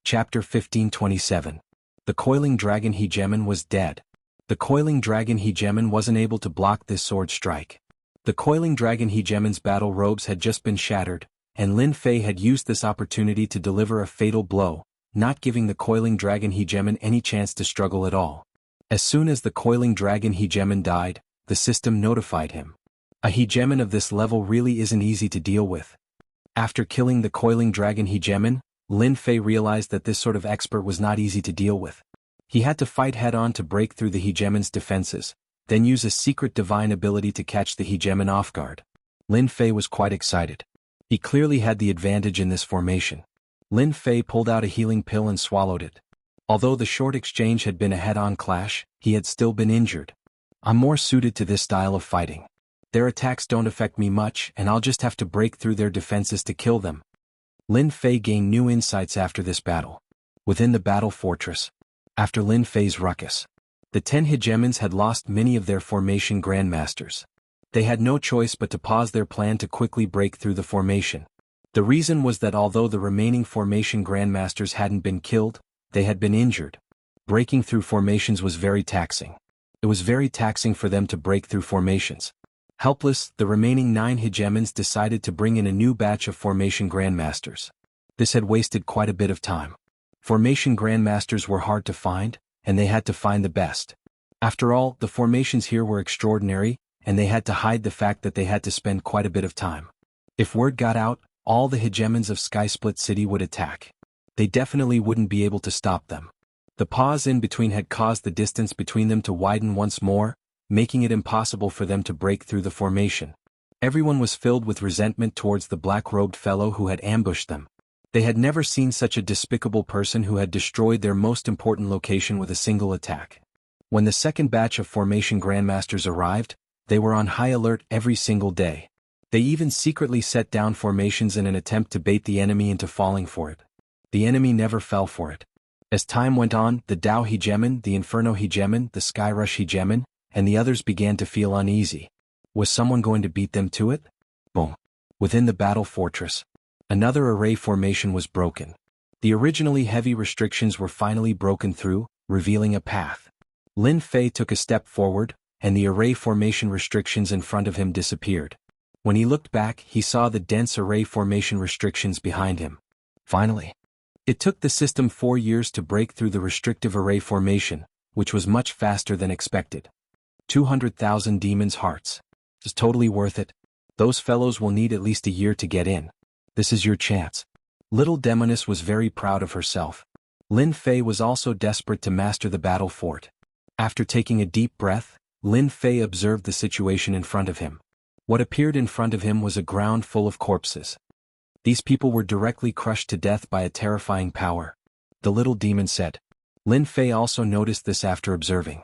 Chapter 1527. The coiling dragon hegemon was dead. The coiling dragon hegemon wasn't able to block this sword strike. The coiling dragon hegemon's battle robes had just been shattered, and Lin Fei had used this opportunity to deliver a fatal blow, not giving the coiling dragon hegemon any chance to struggle at all. As soon as the coiling dragon hegemon died, the system notified him. A hegemon of this level really isn't easy to deal with. After killing the coiling dragon hegemon, Lin Fei realized that this sort of expert was not easy to deal with. He had to fight head-on to break through the hegemon's defenses, then use a secret divine ability to catch the hegemon off guard. Lin Fei was quite excited. He clearly had the advantage in this formation. Lin Fei pulled out a healing pill and swallowed it. Although the short exchange had been a head-on clash, he had still been injured. I'm more suited to this style of fighting. Their attacks don't affect me much, and I'll just have to break through their defenses to kill them. Lin Fei gained new insights after this battle. Within the battle fortress, after Lin Fei's ruckus, the 10 hegemons had lost many of their formation grandmasters. They had no choice but to pause their plan to quickly break through the formation. The reason was that although the remaining formation grandmasters hadn't been killed, they had been injured. Breaking through formations was very taxing. It was very taxing for them to break through formations. Helpless, the remaining 9 hegemons decided to bring in a new batch of formation grandmasters. This had wasted quite a bit of time. Formation grandmasters were hard to find, and they had to find the best. After all, the formations here were extraordinary, and they had to hide the fact that they had to spend quite a bit of time. If word got out, all the hegemons of Sky Split City would attack. They definitely wouldn't be able to stop them. The pause in between had caused the distance between them to widen once more, making it impossible for them to break through the formation. Everyone was filled with resentment towards the black-robed fellow who had ambushed them. They had never seen such a despicable person who had destroyed their most important location with a single attack. When the second batch of formation grandmasters arrived, they were on high alert every single day. They even secretly set down formations in an attempt to bait the enemy into falling for it. The enemy never fell for it. As time went on, the Tao hegemon, the Inferno hegemon, the Skyrush hegemon, and the others began to feel uneasy. Was someone going to beat them to it? Boom. Within the battle fortress, another array formation was broken. The originally heavy restrictions were finally broken through, revealing a path. Lin Fei took a step forward, and the array formation restrictions in front of him disappeared. When he looked back, he saw the dense array formation restrictions behind him. Finally. It took the system 4 years to break through the restrictive array formation, which was much faster than expected. 200,000 demons' hearts. It's totally worth it. Those fellows will need at least a year to get in. This is your chance. Little Demoness was very proud of herself. Lin Fei was also desperate to master the battle fort. After taking a deep breath, Lin Fei observed the situation in front of him. What appeared in front of him was a ground full of corpses. These people were directly crushed to death by a terrifying power. The little demon said. Lin Fei also noticed this after observing.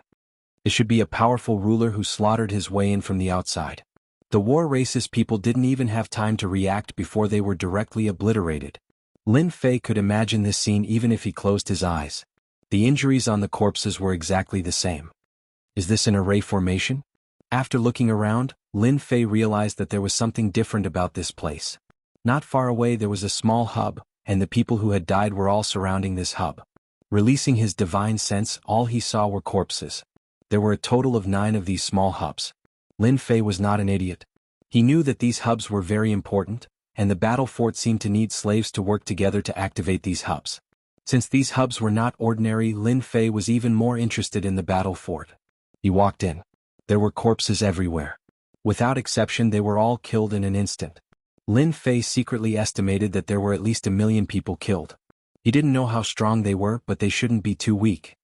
It should be a powerful ruler who slaughtered his way in from the outside. The war racist people didn't even have time to react before they were directly obliterated. Lin Fei could imagine this scene even if he closed his eyes. The injuries on the corpses were exactly the same. Is this an array formation? After looking around, Lin Fei realized that there was something different about this place. Not far away there was a small hub, and the people who had died were all surrounding this hub. Releasing his divine sense, all he saw were corpses. There were a total of 9 of these small hubs. Lin Fei was not an idiot. He knew that these hubs were very important, and the battle fort seemed to need slaves to work together to activate these hubs. Since these hubs were not ordinary, Lin Fei was even more interested in the battle fort. He walked in. There were corpses everywhere. Without exception, they were all killed in an instant. Lin Fei secretly estimated that there were at least 1 million people killed. He didn't know how strong they were, but they shouldn't be too weak.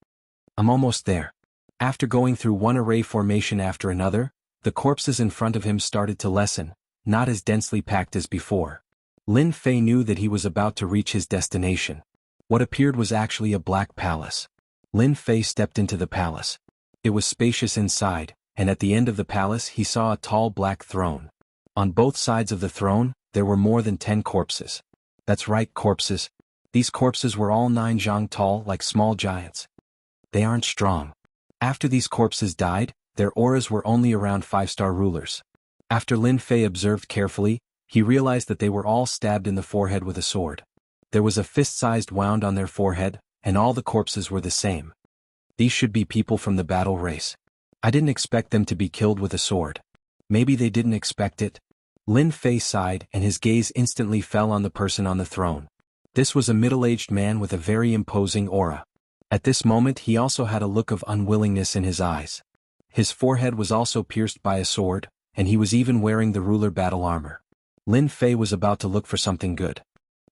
I'm almost there. After going through one array formation after another, the corpses in front of him started to lessen, not as densely packed as before. Lin Fei knew that he was about to reach his destination. What appeared was actually a black palace. Lin Fei stepped into the palace. It was spacious inside, and at the end of the palace he saw a tall black throne. On both sides of the throne, there were more than 10 corpses. That's right, corpses. These corpses were all 9 zhang tall like small giants. They aren't strong. After these corpses died, their auras were only around 5-star rulers. After Lin Fei observed carefully, he realized that they were all stabbed in the forehead with a sword. There was a fist-sized wound on their forehead, and all the corpses were the same. These should be people from the battle race. I didn't expect them to be killed with a sword. Maybe they didn't expect it. Lin Fei sighed, and his gaze instantly fell on the person on the throne. This was a middle-aged man with a very imposing aura. At this moment he also had a look of unwillingness in his eyes. His forehead was also pierced by a sword, and he was even wearing the ruler battle armor. Lin Fei was about to look for something good.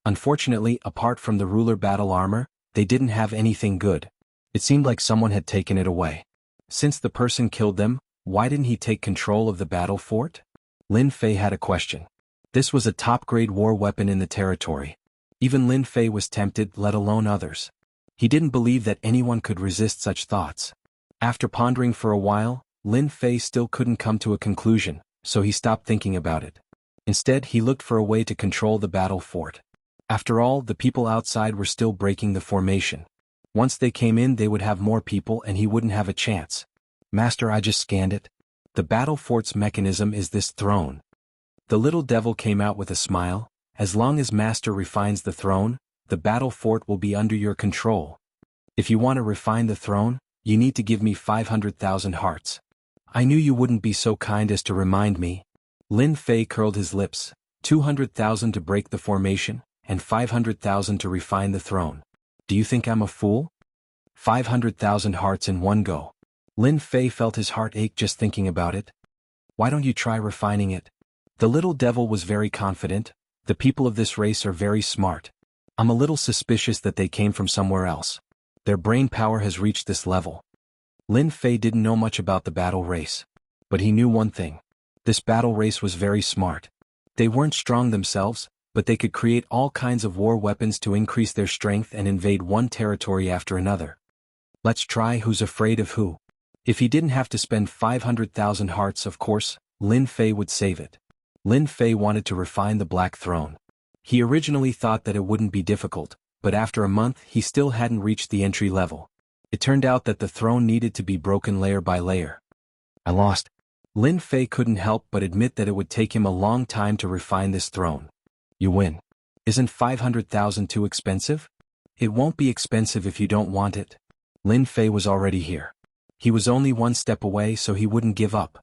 Unfortunately, apart from the ruler battle armor, they didn't have anything good. It seemed like someone had taken it away. Since the person killed them, why didn't he take control of the battle fort? Lin Fei had a question. This was a top-grade war weapon in the territory. Even Lin Fei was tempted, let alone others. He didn't believe that anyone could resist such thoughts. After pondering for a while, Lin Fei still couldn't come to a conclusion, so he stopped thinking about it. Instead, he looked for a way to control the battle fort. After all, the people outside were still breaking the formation. Once they came in, they would have more people and he wouldn't have a chance. Master, I just scanned it. The battle fort's mechanism is this throne. The little devil came out with a smile. As long as Master refines the throne, the battle fort will be under your control. If you want to refine the throne, you need to give me 500,000 hearts. I knew you wouldn't be so kind as to remind me. Lin Fei curled his lips. 200,000 to break the formation, and 500,000 to refine the throne. Do you think I'm a fool? 500,000 hearts in one go. Lin Fei felt his heart ache just thinking about it. Why don't you try refining it? The little devil was very confident. The people of this race are very smart. I'm a little suspicious that they came from somewhere else. Their brain power has reached this level. Lin Fei didn't know much about the battle race. But he knew one thing. This battle race was very smart. They weren't strong themselves, but they could create all kinds of war weapons to increase their strength and invade one territory after another. Let's try who's afraid of who. If he didn't have to spend 500,000 hearts, of course, Lin Fei would save it. Lin Fei wanted to refine the Black Throne. He originally thought that it wouldn't be difficult, but after a month he still hadn't reached the entry level. It turned out that the throne needed to be broken layer by layer. I lost. Lin Fei couldn't help but admit that it would take him a long time to refine this throne. You win. Isn't 500,000 too expensive? It won't be expensive if you don't want it. Lin Fei was already here. He was only one step away, so he wouldn't give up.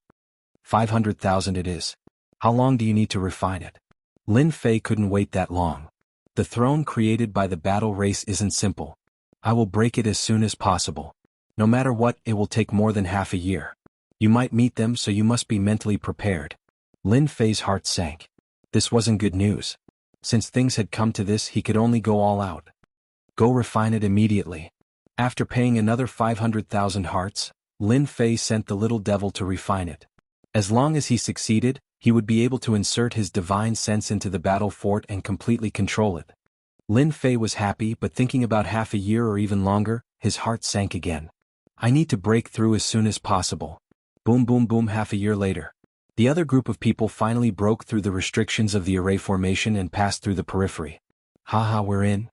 500,000 it is. How long do you need to refine it? Lin Fei couldn't wait that long. The throne created by the battle race isn't simple. I will break it as soon as possible. No matter what, it will take more than half a year. You might meet them, so you must be mentally prepared. Lin Fei's heart sank. This wasn't good news. Since things had come to this, he could only go all out. Go refine it immediately. After paying another 500,000 hearts, Lin Fei sent the little devil to refine it. As long as he succeeded, he would be able to insert his divine sense into the battle fort and completely control it. Lin Fei was happy, but thinking about half a year or even longer, his heart sank again. I need to break through as soon as possible. Boom boom boom. Half a year later. The other group of people finally broke through the restrictions of the array formation and passed through the periphery. Haha, we're in.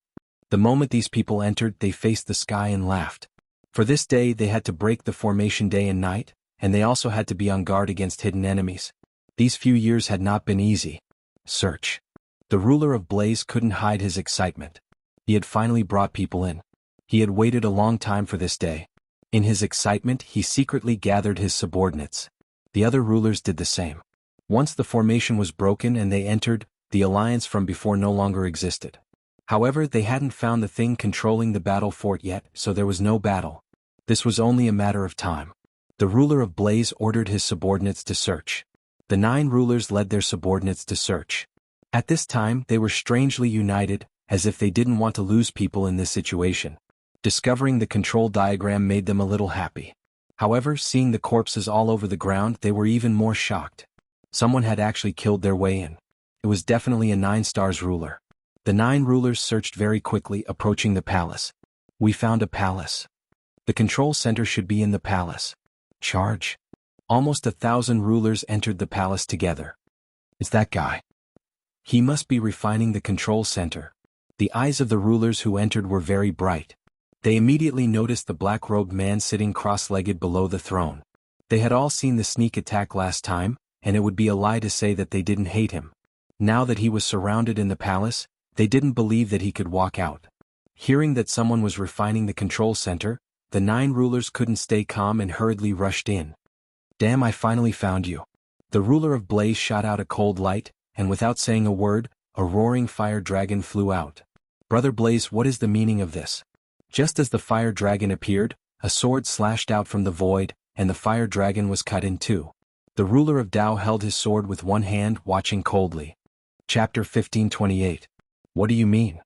The moment these people entered, they faced the sky and laughed. For this day they had to break the formation day and night, and they also had to be on guard against hidden enemies. These few years had not been easy. Search. The ruler of Blaze couldn't hide his excitement. He had finally brought people in. He had waited a long time for this day. In his excitement, he secretly gathered his subordinates. The other rulers did the same. Once the formation was broken and they entered, the alliance from before no longer existed. However, they hadn't found the thing controlling the battle fort yet, so there was no battle. This was only a matter of time. The ruler of Blaze ordered his subordinates to search. The 9 rulers led their subordinates to search. At this time, they were strangely united, as if they didn't want to lose people in this situation. Discovering the control diagram made them a little happy. However, seeing the corpses all over the ground, they were even more shocked. Someone had actually killed their way in. It was definitely a 9 stars ruler. The 9 rulers searched very quickly, approaching the palace. We found a palace. The control center should be in the palace. Charge. Almost 1,000 rulers entered the palace together. It's that guy. He must be refining the control center. The eyes of the rulers who entered were very bright. They immediately noticed the black-robed man sitting cross-legged below the throne. They had all seen the sneak attack last time, and it would be a lie to say that they didn't hate him. Now that he was surrounded in the palace, They didn't believe that he could walk out. Hearing that someone was refining the control center, the 9 rulers couldn't stay calm and hurriedly rushed in. Damn, I finally found you. The ruler of Blaze shot out a cold light, and without saying a word, a roaring fire dragon flew out. Brother Blaze, what is the meaning of this? Just as the fire dragon appeared, a sword slashed out from the void, and the fire dragon was cut in two. The ruler of Dao held his sword with one hand, watching coldly. Chapter 1528. What do you mean?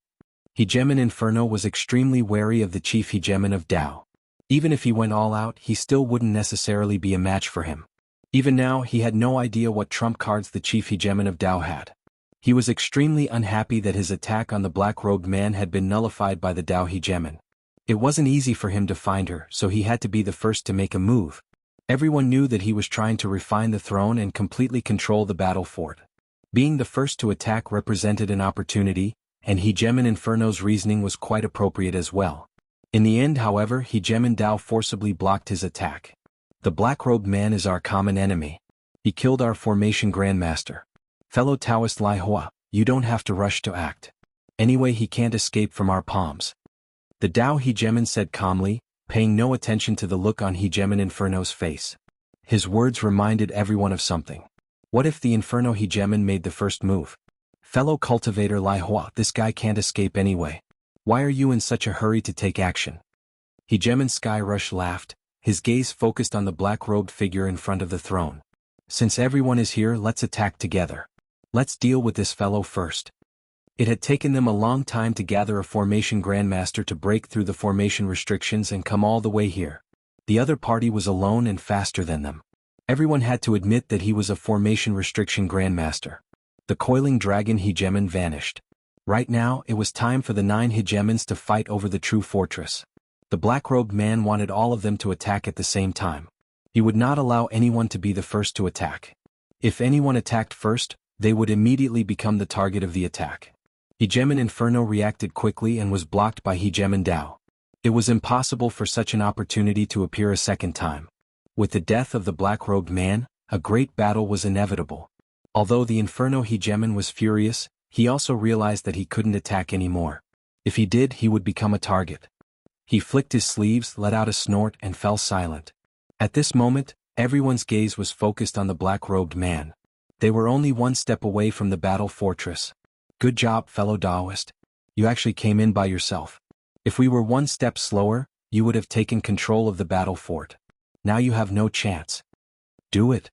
Hegemon Inferno was extremely wary of the chief hegemon of Dao. Even if he went all out, he still wouldn't necessarily be a match for him. Even now, he had no idea what trump cards the chief hegemon of Dao had. He was extremely unhappy that his attack on the black-robed man had been nullified by the Dao hegemon. It wasn't easy for him to find her, so he had to be the first to make a move. Everyone knew that he was trying to refine the throne and completely control the battle fort. Being the first to attack represented an opportunity, and Hegemon Inferno's reasoning was quite appropriate as well. In the end, however, Hegemon Dao forcibly blocked his attack. The black-robed man is our common enemy. He killed our formation grandmaster. Fellow Taoist Lai Hua, you don't have to rush to act. Anyway, he can't escape from our palms. The Dao Hegemon said calmly, paying no attention to the look on Hegemon Inferno's face. His words reminded everyone of something. What if the Inferno Hegemon made the first move? Fellow cultivator Lai Hua, this guy can't escape anyway. Why are you in such a hurry to take action? Hegemon Skyrush laughed, his gaze focused on the black-robed figure in front of the throne. Since everyone is here, let's attack together. Let's deal with this fellow first. It had taken them a long time to gather a formation grandmaster to break through the formation restrictions and come all the way here. The other party was alone and faster than them. Everyone had to admit that he was a formation restriction grandmaster. The coiling dragon hegemon vanished. Right now, it was time for the 9 hegemons to fight over the true fortress. The black-robed man wanted all of them to attack at the same time. He would not allow anyone to be the first to attack. If anyone attacked first, they would immediately become the target of the attack. Hegemon Inferno reacted quickly and was blocked by Hegemon Dao. It was impossible for such an opportunity to appear a second time. With the death of the black-robed man, a great battle was inevitable. Although the Inferno Hegemon was furious, he also realized that he couldn't attack anymore. If he did, he would become a target. He flicked his sleeves, let out a snort, and fell silent. At this moment, everyone's gaze was focused on the black-robed man. They were only one step away from the battle fortress. Good job, fellow Daoist. You actually came in by yourself. If we were one step slower, you would have taken control of the battle fort. Now you have no chance. Do it.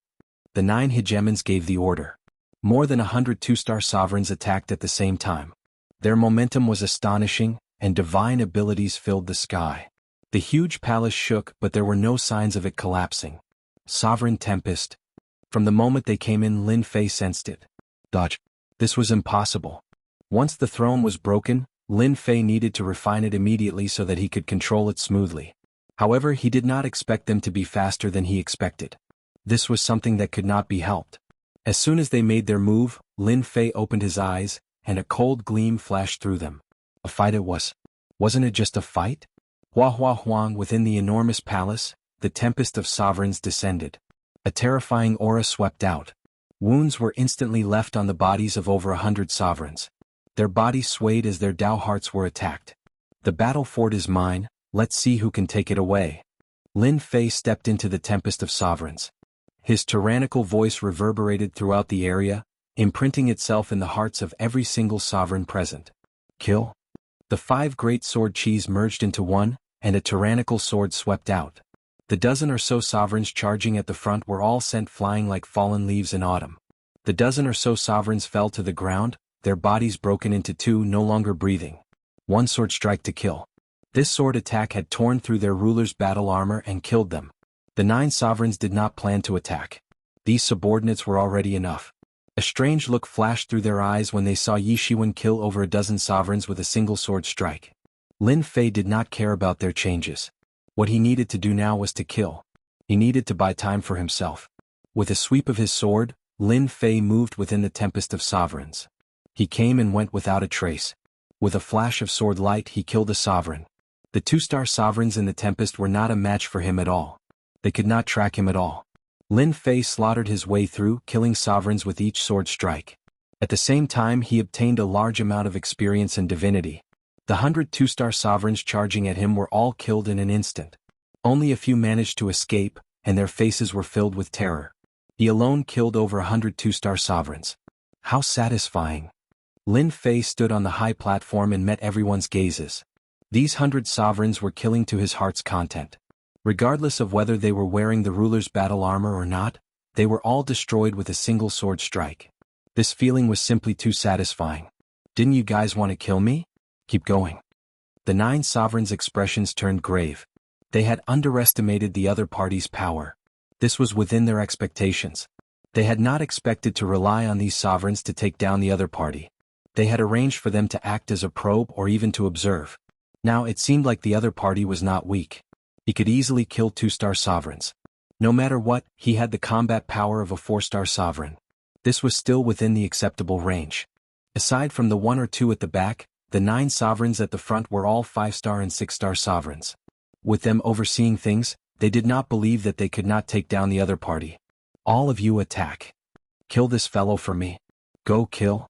The 9 hegemons gave the order. More than 100 2-star sovereigns attacked at the same time. Their momentum was astonishing, and divine abilities filled the sky. The huge palace shook, but there were no signs of it collapsing. Sovereign Tempest. From the moment they came in, Lin Fei sensed it. Dodge. This was impossible. Once the throne was broken, Lin Fei needed to refine it immediately so that he could control it smoothly. However, he did not expect them to be faster than he expected. This was something that could not be helped. As soon as they made their move, Lin Fei opened his eyes, and a cold gleam flashed through them. A fight it was. Wasn't it just a fight? Hua Hua Huang. Within the enormous palace, the tempest of sovereigns descended. A terrifying aura swept out. Wounds were instantly left on the bodies of over 100 sovereigns. Their bodies swayed as their Dao hearts were attacked. The battle fort is mine, let's see who can take it away. Lin Fei stepped into the tempest of sovereigns. His tyrannical voice reverberated throughout the area, imprinting itself in the hearts of every single sovereign present. Kill. The 5 great sword chis merged into one, and a tyrannical sword swept out. The dozen or so sovereigns charging at the front were all sent flying like fallen leaves in autumn. The dozen or so sovereigns fell to the ground, their bodies broken into 2, no longer breathing. 1 sword strike to kill. This sword attack had torn through their ruler's battle armor and killed them. The 9 sovereigns did not plan to attack. These subordinates were already enough. A strange look flashed through their eyes when they saw Yi Shiwen kill over a dozen sovereigns with a single sword strike. Lin Fei did not care about their changes. What he needed to do now was to kill. He needed to buy time for himself. With a sweep of his sword, Lin Fei moved within the tempest of sovereigns. He came and went without a trace. With a flash of sword light, he killed a sovereign. The 2-star sovereigns in the tempest were not a match for him at all. They could not track him at all. Lin Fei slaughtered his way through, killing sovereigns with each sword strike. At the same time he obtained a large amount of experience and divinity. The 100 two-star sovereigns charging at him were all killed in an instant. Only a few managed to escape, and their faces were filled with terror. He alone killed over 100 two-star sovereigns. How satisfying. Lin Fei stood on the high platform and met everyone's gazes. These 100 sovereigns were killing to his heart's content. Regardless of whether they were wearing the ruler's battle armor or not, they were all destroyed with a single sword strike. This feeling was simply too satisfying. Didn't you guys want to kill me? Keep going. The 9 sovereigns' expressions turned grave. They had underestimated the other party's power. This was within their expectations. They had not expected to rely on these sovereigns to take down the other party. They had arranged for them to act as a probe or even to observe. Now it seemed like the other party was not weak. He could easily kill 2-star sovereigns. No matter what, he had the combat power of a 4-star sovereign. This was still within the acceptable range. Aside from the 1 or 2 at the back, the 9 sovereigns at the front were all 5-star and 6-star sovereigns. With them overseeing things, they did not believe that they could not take down the other party. All of you attack. Kill this fellow for me. Go kill.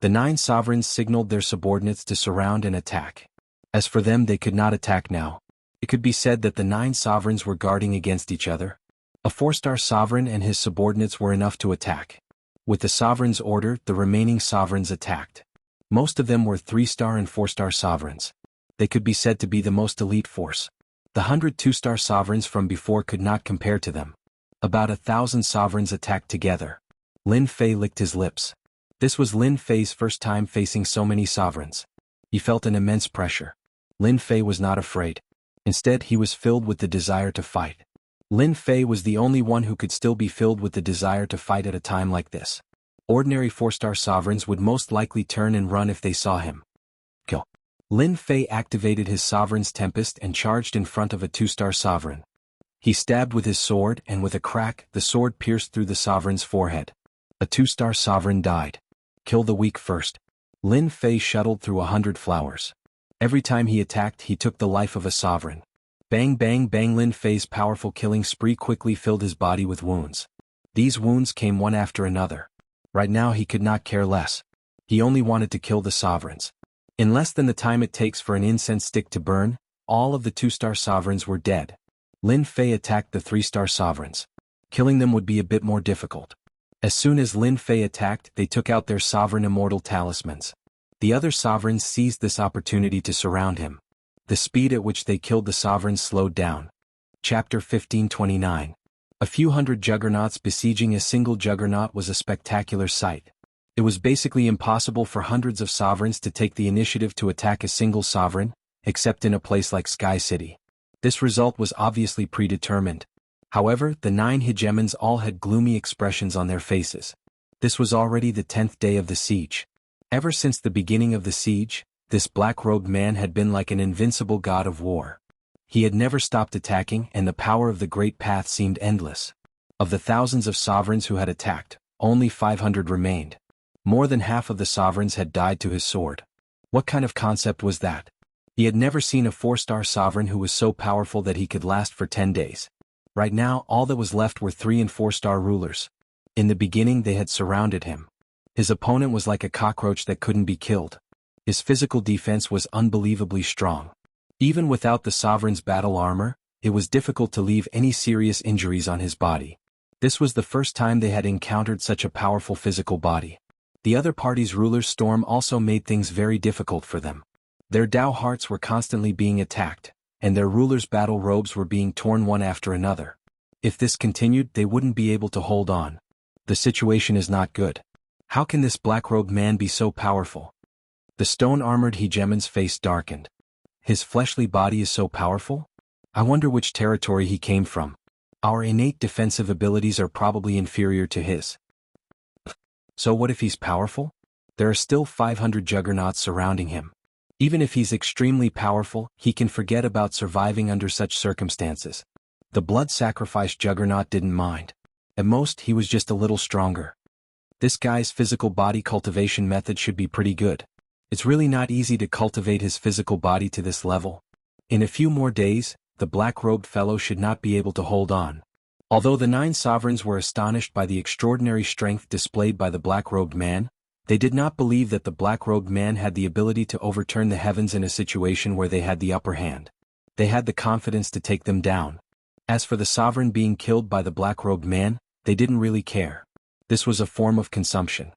The 9 sovereigns signaled their subordinates to surround and attack. As for them, they could not attack now. It could be said that the 9 sovereigns were guarding against each other. A 4-star sovereign and his subordinates were enough to attack. With the sovereign's order, the remaining sovereigns attacked. Most of them were 3-star and 4-star sovereigns. They could be said to be the most elite force. The 100 2-star sovereigns from before could not compare to them. About 1,000 sovereigns attacked together. Lin Fei licked his lips. This was Lin Fei's first time facing so many sovereigns. He felt an immense pressure. Lin Fei was not afraid. Instead, he was filled with the desire to fight. Lin Fei was the only one who could still be filled with the desire to fight at a time like this. Ordinary 4-star sovereigns would most likely turn and run if they saw him. Kill. Lin Fei activated his sovereign's tempest and charged in front of a 2-star sovereign. He stabbed with his sword, and with a crack, the sword pierced through the sovereign's forehead. A 2-star sovereign died. Kill the weak first. Lin Fei shuttled through 100 flowers. Every time he attacked, he took the life of a sovereign. Bang bang bang. Lin Fei's powerful killing spree quickly filled his body with wounds. These wounds came one after another. Right now he could not care less. He only wanted to kill the sovereigns. In less than the time it takes for an incense stick to burn, all of the 2-star sovereigns were dead. Lin Fei attacked the 3-star sovereigns. Killing them would be a bit more difficult. As soon as Lin Fei attacked, they took out their sovereign immortal talismans. The other sovereigns seized this opportunity to surround him. The speed at which they killed the sovereigns slowed down. Chapter 1529. A few hundred juggernauts besieging a single juggernaut was a spectacular sight. It was basically impossible for hundreds of sovereigns to take the initiative to attack a single sovereign, except in a place like Sky City. This result was obviously predetermined. However, the 9 hegemons all had gloomy expressions on their faces. This was already the 10th day of the siege. Ever since the beginning of the siege, this black-robed man had been like an invincible god of war. He had never stopped attacking, and the power of the Great Path seemed endless. Of the thousands of sovereigns who had attacked, only 500 remained. More than half of the sovereigns had died to his sword. What kind of concept was that? He had never seen a 4-star sovereign who was so powerful that he could last for 10 days. Right now, all that was left were 3- and 4-star rulers. In the beginning they had surrounded him. His opponent was like a cockroach that couldn't be killed. His physical defense was unbelievably strong. Even without the sovereign's battle armor, it was difficult to leave any serious injuries on his body. This was the first time they had encountered such a powerful physical body. The other party's ruler's storm also made things very difficult for them. Their Dao hearts were constantly being attacked, and their ruler's battle robes were being torn one after another. If this continued, they wouldn't be able to hold on. The situation is not good. How can this black-robed man be so powerful? The stone-armored hegemon's face darkened. His fleshly body is so powerful? I wonder which territory he came from. Our innate defensive abilities are probably inferior to his. So what if he's powerful? There are still 500 juggernauts surrounding him. Even if he's extremely powerful, he can forget about surviving under such circumstances. The blood-sacrifice juggernaut didn't mind. At most, he was just a little stronger. This guy's physical body cultivation method should be pretty good. It's really not easy to cultivate his physical body to this level. In a few more days, the black-robed fellow should not be able to hold on. Although the 9 sovereigns were astonished by the extraordinary strength displayed by the black-robed man, They did not believe that the black-robed man had the ability to overturn the heavens in a situation where they had the upper hand. They had the confidence to take them down. As for the sovereign being killed by the black-robed man, they didn't really care. This was a form of consumption.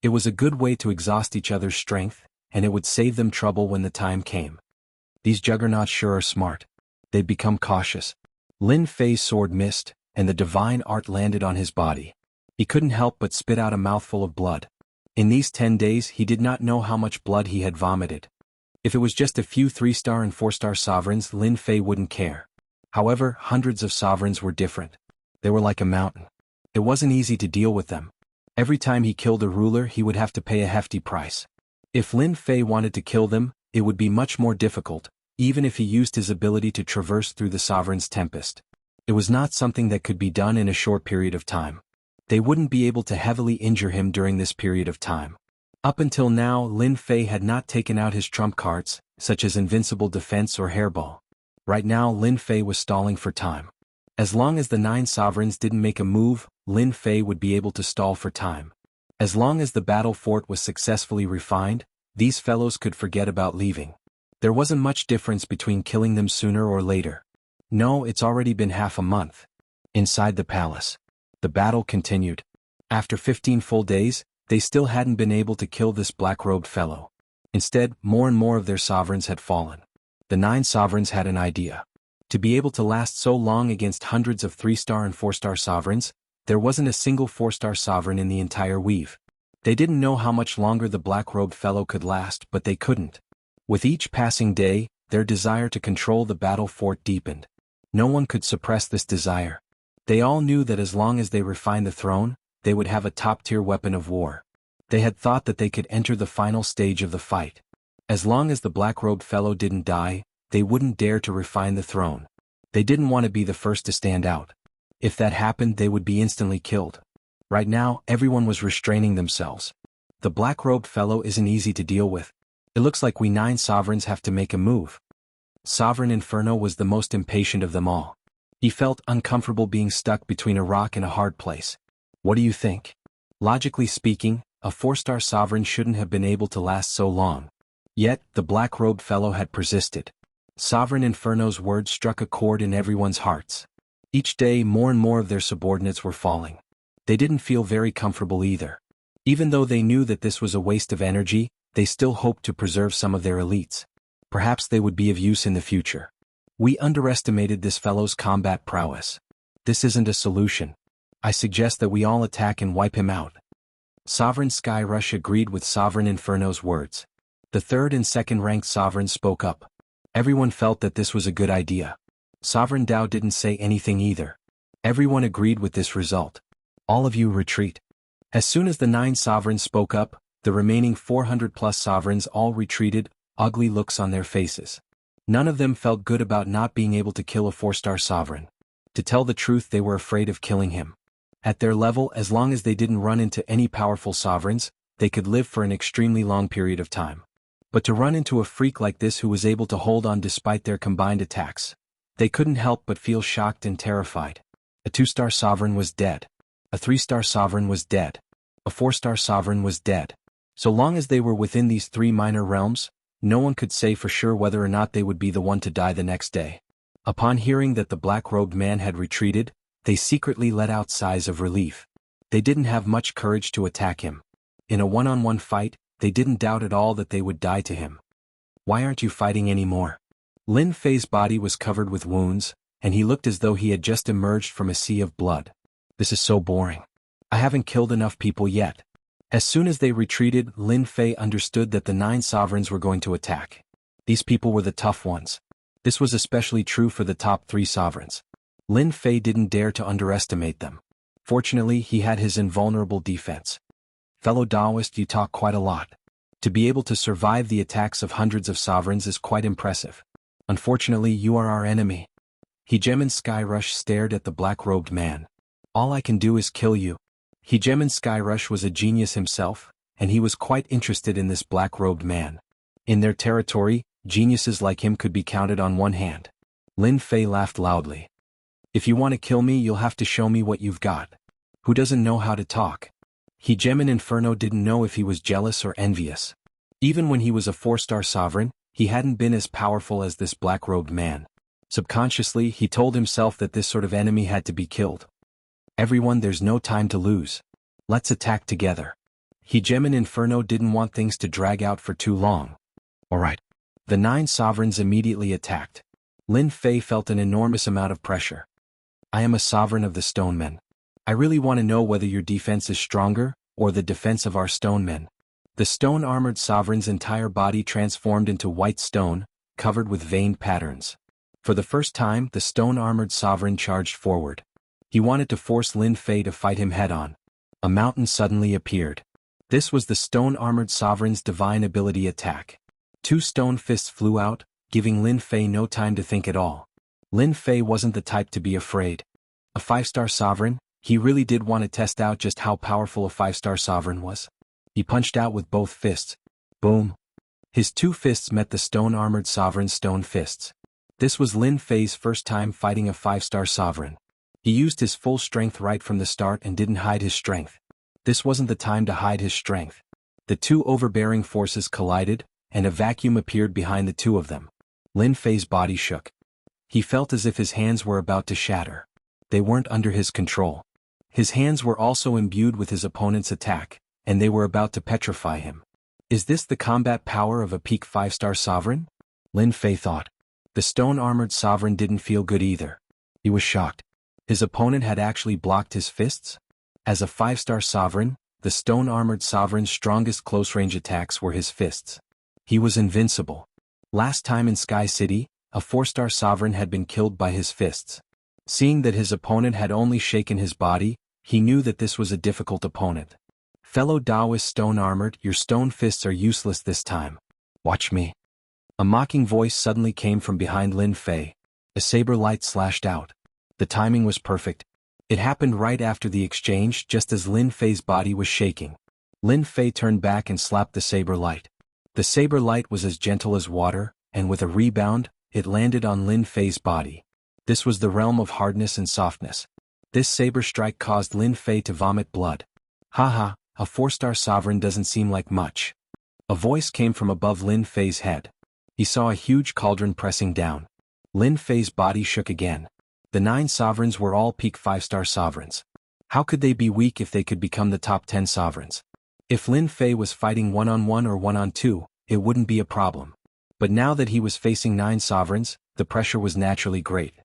It was a good way to exhaust each other's strength, and it would save them trouble when the time came. These juggernauts sure are smart. They'd become cautious. Lin Fei's sword missed, and the divine art landed on his body. He couldn't help but spit out a mouthful of blood. In these 10 days he did not know how much blood he had vomited. If it was just a few 3-star and 4-star sovereigns, Lin Fei wouldn't care. However, hundreds of sovereigns were different. They were like a mountain. It wasn't easy to deal with them. Every time he killed a ruler he would have to pay a hefty price. If Lin Fei wanted to kill them, it would be much more difficult, even if he used his ability to traverse through the sovereign's tempest. It was not something that could be done in a short period of time. They wouldn't be able to heavily injure him during this period of time. Up until now, Lin Fei had not taken out his trump cards, such as invincible defense or hairball. Right now Lin Fei was stalling for time. As long as the 9 sovereigns didn't make a move, Lin Fei would be able to stall for time. As long as the battle fort was successfully refined, these fellows could forget about leaving. There wasn't much difference between killing them sooner or later. No, it's already been half a month. Inside the palace, the battle continued. After 15 full days, they still hadn't been able to kill this black-robed fellow. Instead, more and more of their sovereigns had fallen. The 9 sovereigns had an idea. To be able to last so long against hundreds of 3-star and 4-star sovereigns, there wasn't a single 4-star sovereign in the entire weave. They didn't know how much longer the black-robed fellow could last, but they couldn't. With each passing day, their desire to control the battle fort deepened. No one could suppress this desire. They all knew that as long as they refined the throne, they would have a top-tier weapon of war. They had thought that they could enter the final stage of the fight. As long as the black-robed fellow didn't die, they wouldn't dare to refine the throne. They didn't want to be the first to stand out. If that happened, they would be instantly killed. Right now, everyone was restraining themselves. The black-robed fellow isn't easy to deal with. It looks like we 9 sovereigns have to make a move. Sovereign Inferno was the most impatient of them all. He felt uncomfortable being stuck between a rock and a hard place. What do you think? Logically speaking, a 4-star sovereign shouldn't have been able to last so long. Yet, the black-robed fellow had persisted. Sovereign Inferno's words struck a chord in everyone's hearts. Each day more and more of their subordinates were falling. They didn't feel very comfortable either. Even though they knew that this was a waste of energy, they still hoped to preserve some of their elites. Perhaps they would be of use in the future. We underestimated this fellow's combat prowess. This isn't a solution. I suggest that we all attack and wipe him out. Sovereign Skyrush agreed with Sovereign Inferno's words. The 3rd and 2nd ranked sovereigns spoke up. Everyone felt that this was a good idea. Sovereign Dao didn't say anything either. Everyone agreed with this result. All of you retreat. As soon as the 9 sovereigns spoke up, the remaining 400+ sovereigns all retreated, ugly looks on their faces. None of them felt good about not being able to kill a 4-star sovereign. To tell the truth, they were afraid of killing him. At their level, as long as they didn't run into any powerful sovereigns, they could live for an extremely long period of time. But to run into a freak like this who was able to hold on despite their combined attacks, they couldn't help but feel shocked and terrified. A 2-star sovereign was dead. A 3-star sovereign was dead. A 4-star sovereign was dead. So long as they were within these 3 minor realms, no one could say for sure whether or not they would be the one to die the next day. Upon hearing that the black-robed man had retreated, they secretly let out sighs of relief. They didn't have much courage to attack him. In a one-on-one fight, they didn't doubt at all that they would die to him. Why aren't you fighting anymore? Lin Fei's body was covered with wounds, and he looked as though he had just emerged from a sea of blood. This is so boring. I haven't killed enough people yet. As soon as they retreated, Lin Fei understood that the 9 sovereigns were going to attack. These people were the tough ones. This was especially true for the top 3 sovereigns. Lin Fei didn't dare to underestimate them. Fortunately, he had his invulnerable defense. Fellow Daoist, you talk quite a lot. To be able to survive the attacks of hundreds of sovereigns is quite impressive. Unfortunately, you are our enemy. Hegemon Skyrush stared at the black-robed man. All I can do is kill you. Hegemon Skyrush was a genius himself, and he was quite interested in this black-robed man. In their territory, geniuses like him could be counted on one hand. Lin Fei laughed loudly. If you want to kill me, you'll have to show me what you've got. Who doesn't know how to talk? Hegemon Inferno didn't know if he was jealous or envious. Even when he was a 4-star sovereign, he hadn't been as powerful as this black-robed man. Subconsciously, he told himself that this sort of enemy had to be killed. Everyone, there's no time to lose. Let's attack together. Hegemon Inferno didn't want things to drag out for too long. Alright. The 9 sovereigns immediately attacked. Lin Fei felt an enormous amount of pressure. I am a sovereign of the stone men. I really want to know whether your defense is stronger, or the defense of our stone men. The stone-armored sovereign's entire body transformed into white stone, covered with veined patterns. For the first time, the stone-armored sovereign charged forward. He wanted to force Lin Fei to fight him head-on. A mountain suddenly appeared. This was the stone-armored sovereign's divine ability attack. 2 stone fists flew out, giving Lin Fei no time to think at all. Lin Fei wasn't the type to be afraid. A 5-star sovereign, he really did want to test out just how powerful a 5-star sovereign was. He punched out with both fists. Boom. His 2 fists met the stone-armored sovereign's stone fists. This was Lin Fei's first time fighting a 5-star sovereign. He used his full strength right from the start and didn't hide his strength. This wasn't the time to hide his strength. The 2 overbearing forces collided, and a vacuum appeared behind the 2 of them. Lin Fei's body shook. He felt as if his hands were about to shatter. They weren't under his control. His hands were also imbued with his opponent's attack, and they were about to petrify him. Is this the combat power of a peak 5-star sovereign? Lin Fei thought. The stone-armored sovereign didn't feel good either. He was shocked. His opponent had actually blocked his fists? As a 5-star sovereign, the stone-armored sovereign's strongest close-range attacks were his fists. He was invincible. Last time in Sky City, a 4-star sovereign had been killed by his fists. Seeing that his opponent had only shaken his body, he knew that this was a difficult opponent. Fellow Taoist stone-armored, your stone fists are useless this time. Watch me. A mocking voice suddenly came from behind Lin Fei. A saber light slashed out. The timing was perfect. It happened right after the exchange, just as Lin Fei's body was shaking. Lin Fei turned back and slapped the saber light. The saber light was as gentle as water, and with a rebound, it landed on Lin Fei's body. This was the realm of hardness and softness. This saber strike caused Lin Fei to vomit blood. Haha, a 4-star sovereign doesn't seem like much. A voice came from above Lin Fei's head. He saw a huge cauldron pressing down. Lin Fei's body shook again. The 9 sovereigns were all peak 5-star sovereigns. How could they be weak if they could become the top 10 sovereigns? If Lin Fei was fighting 1-on-1 or 1-on-2, it wouldn't be a problem. But now that he was facing 9 sovereigns, the pressure was naturally great.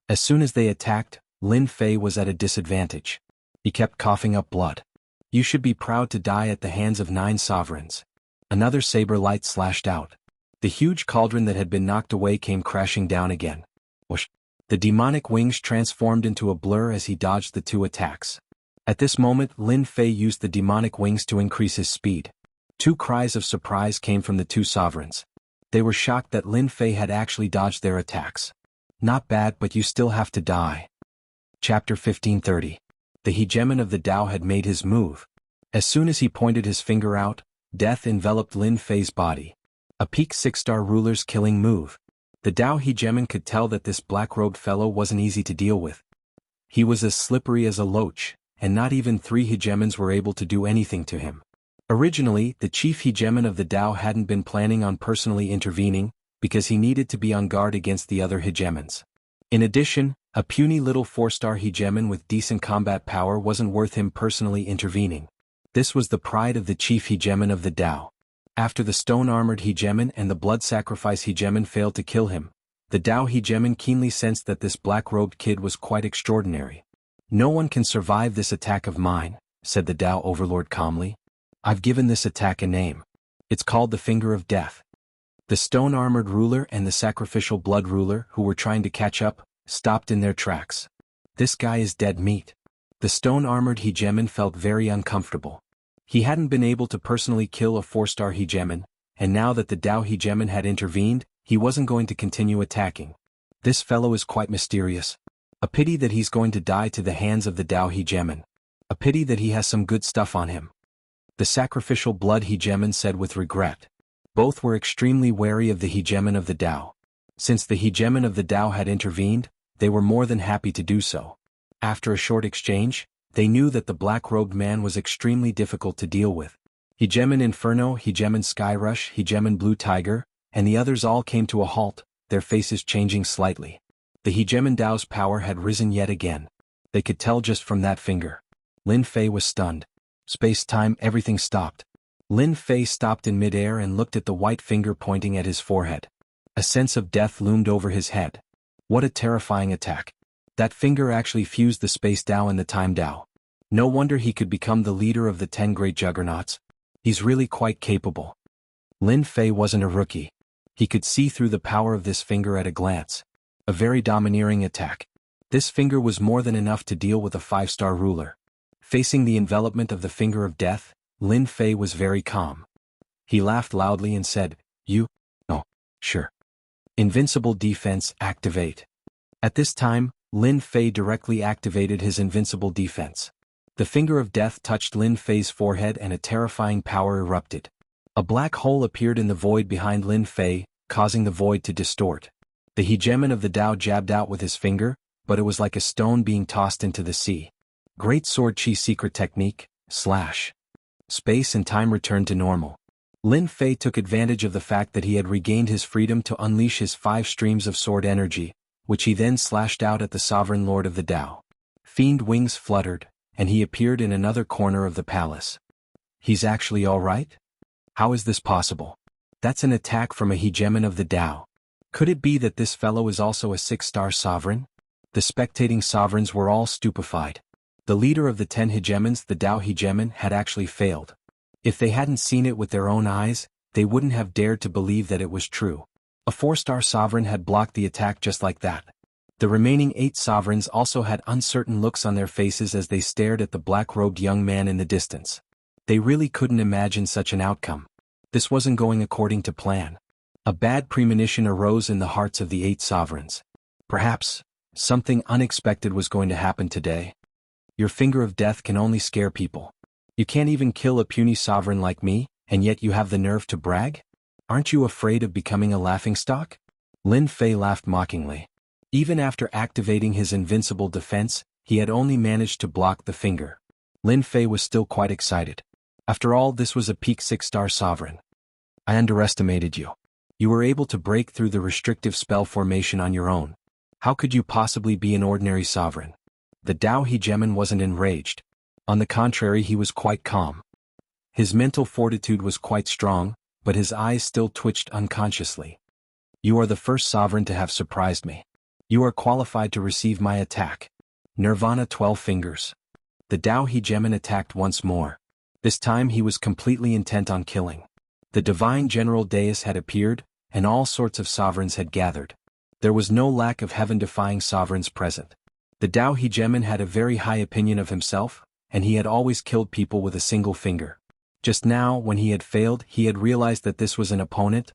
As soon as they attacked, Lin Fei was at a disadvantage. He kept coughing up blood. You should be proud to die at the hands of 9 sovereigns. Another saber light slashed out. The huge cauldron that had been knocked away came crashing down again. Whoosh. The demonic wings transformed into a blur as he dodged the 2 attacks. At this moment, Lin Fei used the demonic wings to increase his speed. 2 cries of surprise came from the 2 sovereigns. They were shocked that Lin Fei had actually dodged their attacks. Not bad, but you still have to die. Chapter 1530. The hegemon of the Tao had made his move. As soon as he pointed his finger out, death enveloped Lin Fei's body. A peak 6-star ruler's killing move. The Tao hegemon could tell that this black-robed fellow wasn't easy to deal with. He was as slippery as a loach, and not even 3 hegemons were able to do anything to him. Originally, the chief hegemon of the Tao hadn't been planning on personally intervening, because he needed to be on guard against the other hegemons. In addition, a puny little 4-star hegemon with decent combat power wasn't worth him personally intervening. This was the pride of the chief hegemon of the Tao. After the stone-armored hegemon and the blood sacrifice hegemon failed to kill him, the Tao hegemon keenly sensed that this black-robed kid was quite extraordinary. No one can survive this attack of mine, said the Tao overlord calmly. I've given this attack a name. It's called the Finger of Death. The stone-armored ruler and the sacrificial blood ruler, who were trying to catch up, stopped in their tracks. This guy is dead meat. The stone-armored hegemon felt very uncomfortable. He hadn't been able to personally kill a 4-star hegemon, and now that the Tao hegemon had intervened, he wasn't going to continue attacking. This fellow is quite mysterious. A pity that he's going to die to the hands of the Tao hegemon. A pity that he has some good stuff on him. The sacrificial blood hegemon said with regret. Both were extremely wary of the hegemon of the Tao. Since the hegemon of the Tao had intervened, they were more than happy to do so. After a short exchange, They knew that the black-robed man was extremely difficult to deal with. Hegemon Inferno, Hegemon Skyrush, Hegemon Blue Tiger, and the others all came to a halt, their faces changing slightly. The Hegemon Dao's power had risen yet again. They could tell just from that finger. Lin Fei was stunned. Space-time, everything stopped. Lin Fei stopped in midair and looked at the white finger pointing at his forehead. A sense of death loomed over his head. What a terrifying attack. That finger actually fused the Space Dao and the Time Dao. No wonder he could become the leader of the 10 great juggernauts. He's really quite capable. Lin Fei wasn't a rookie. He could see through the power of this finger at a glance. A very domineering attack. This finger was more than enough to deal with a 5-star ruler. Facing the envelopment of the finger of death, Lin Fei was very calm. He laughed loudly and said, "Oh, sure. Invincible defense, activate." At this time, Lin Fei directly activated his invincible defense. The finger of death touched Lin Fei's forehead and a terrifying power erupted. A black hole appeared in the void behind Lin Fei, causing the void to distort. The hegemon of the Dao jabbed out with his finger, but it was like a stone being tossed into the sea. Great Sword Chi secret technique, slash. Space and time returned to normal. Lin Fei took advantage of the fact that he had regained his freedom to unleash his 5 streams of sword energy, which he then slashed out at the sovereign lord of the Dao. Fiend wings fluttered, and he appeared in another corner of the palace. He's actually all right? How is this possible? That's an attack from a hegemon of the Dao. Could it be that this fellow is also a 6-star sovereign? The spectating sovereigns were all stupefied. The leader of the 10 hegemons, the Dao hegemon, had actually failed. If they hadn't seen it with their own eyes, they wouldn't have dared to believe that it was true. A 4-star sovereign had blocked the attack just like that. The remaining 8 sovereigns also had uncertain looks on their faces as they stared at the black-robed young man in the distance. They really couldn't imagine such an outcome. This wasn't going according to plan. A bad premonition arose in the hearts of the 8 sovereigns. Perhaps something unexpected was going to happen today. Your finger of death can only scare people. You can't even kill a puny sovereign like me, and yet you have the nerve to brag? Aren't you afraid of becoming a laughingstock? Lin Fei laughed mockingly. Even after activating his invincible defense, he had only managed to block the finger. Lin Fei was still quite excited. After all, this was a peak 6-star sovereign. I underestimated you. You were able to break through the restrictive spell formation on your own. How could you possibly be an ordinary sovereign? The Dao hegemon wasn't enraged. On the contrary, he was quite calm. His mental fortitude was quite strong, but his eyes still twitched unconsciously. You are the first sovereign to have surprised me. You are qualified to receive my attack. Nirvana 12 fingers. The Dao hegemon attacked once more. This time he was completely intent on killing. The divine general dais had appeared, and all sorts of sovereigns had gathered. There was no lack of heaven-defying sovereigns present. The Dao hegemon had a very high opinion of himself, and he had always killed people with a single finger. Just now, when he had failed, he had realized that this was an opponent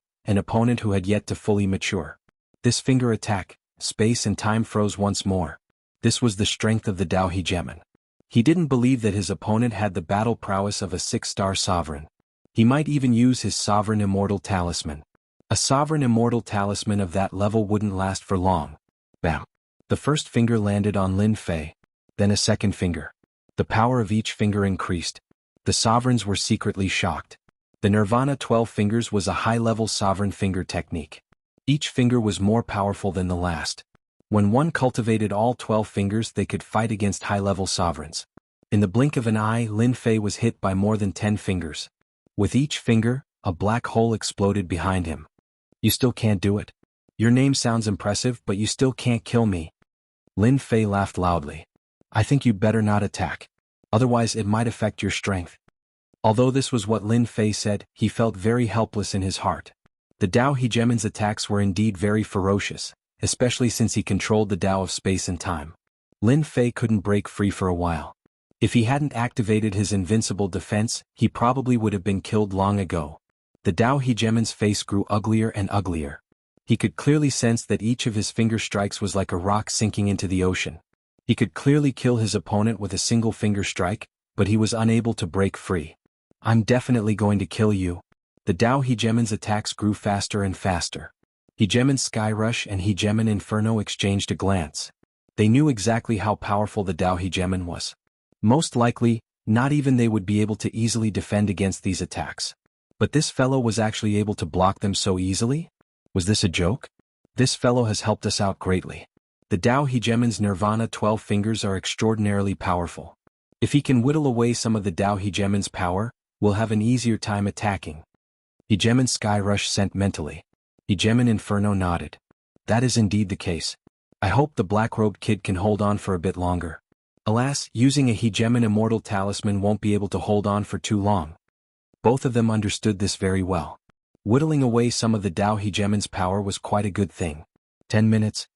who had yet to fully mature. This finger attack, space and time froze once more. This was the strength of the Dao hegemon. He didn't believe that his opponent had the battle prowess of a 6-star sovereign. He might even use his sovereign immortal talisman. A sovereign immortal talisman of that level wouldn't last for long. Bam! The first finger landed on Lin Fei, then a second finger. The power of each finger increased. The sovereigns were secretly shocked. The Nirvana 12 fingers was a high-level sovereign finger technique. Each finger was more powerful than the last. When one cultivated all 12 fingers, they could fight against high-level sovereigns. In the blink of an eye, Lin Fei was hit by more than 10 fingers. With each finger, a black hole exploded behind him. You still can't do it. Your name sounds impressive, but you still can't kill me. Lin Fei laughed loudly. I think you'd better not attack. Otherwise it might affect your strength. Although this was what Lin Fei said, he felt very helpless in his heart. The Dao hegemon's attacks were indeed very ferocious, especially since he controlled the Dao of space and time. Lin Fei couldn't break free for a while. If he hadn't activated his invincible defense, he probably would have been killed long ago. The Dao hegemon's face grew uglier and uglier. He could clearly sense that each of his finger strikes was like a rock sinking into the ocean. He could clearly kill his opponent with a single finger strike, but he was unable to break free. I'm definitely going to kill you. The Dao hegemon's attacks grew faster and faster. Hegemon Skyrush and Hegemon Inferno exchanged a glance. They knew exactly how powerful the Dao hegemon was. Most likely, not even they would be able to easily defend against these attacks. But this fellow was actually able to block them so easily? Was this a joke? This fellow has helped us out greatly. The Dao Hegemon's Nirvana 12 fingers are extraordinarily powerful. If he can whittle away some of the Dao Hegemon's power, we'll have an easier time attacking. Hegemon Skyrush sent mentally. Hegemon Inferno nodded. That is indeed the case. I hope the black-robed kid can hold on for a bit longer. Alas, using a Hegemon Immortal Talisman won't be able to hold on for too long. Both of them understood this very well. Whittling away some of the Dao Hegemon's power was quite a good thing. 10 minutes,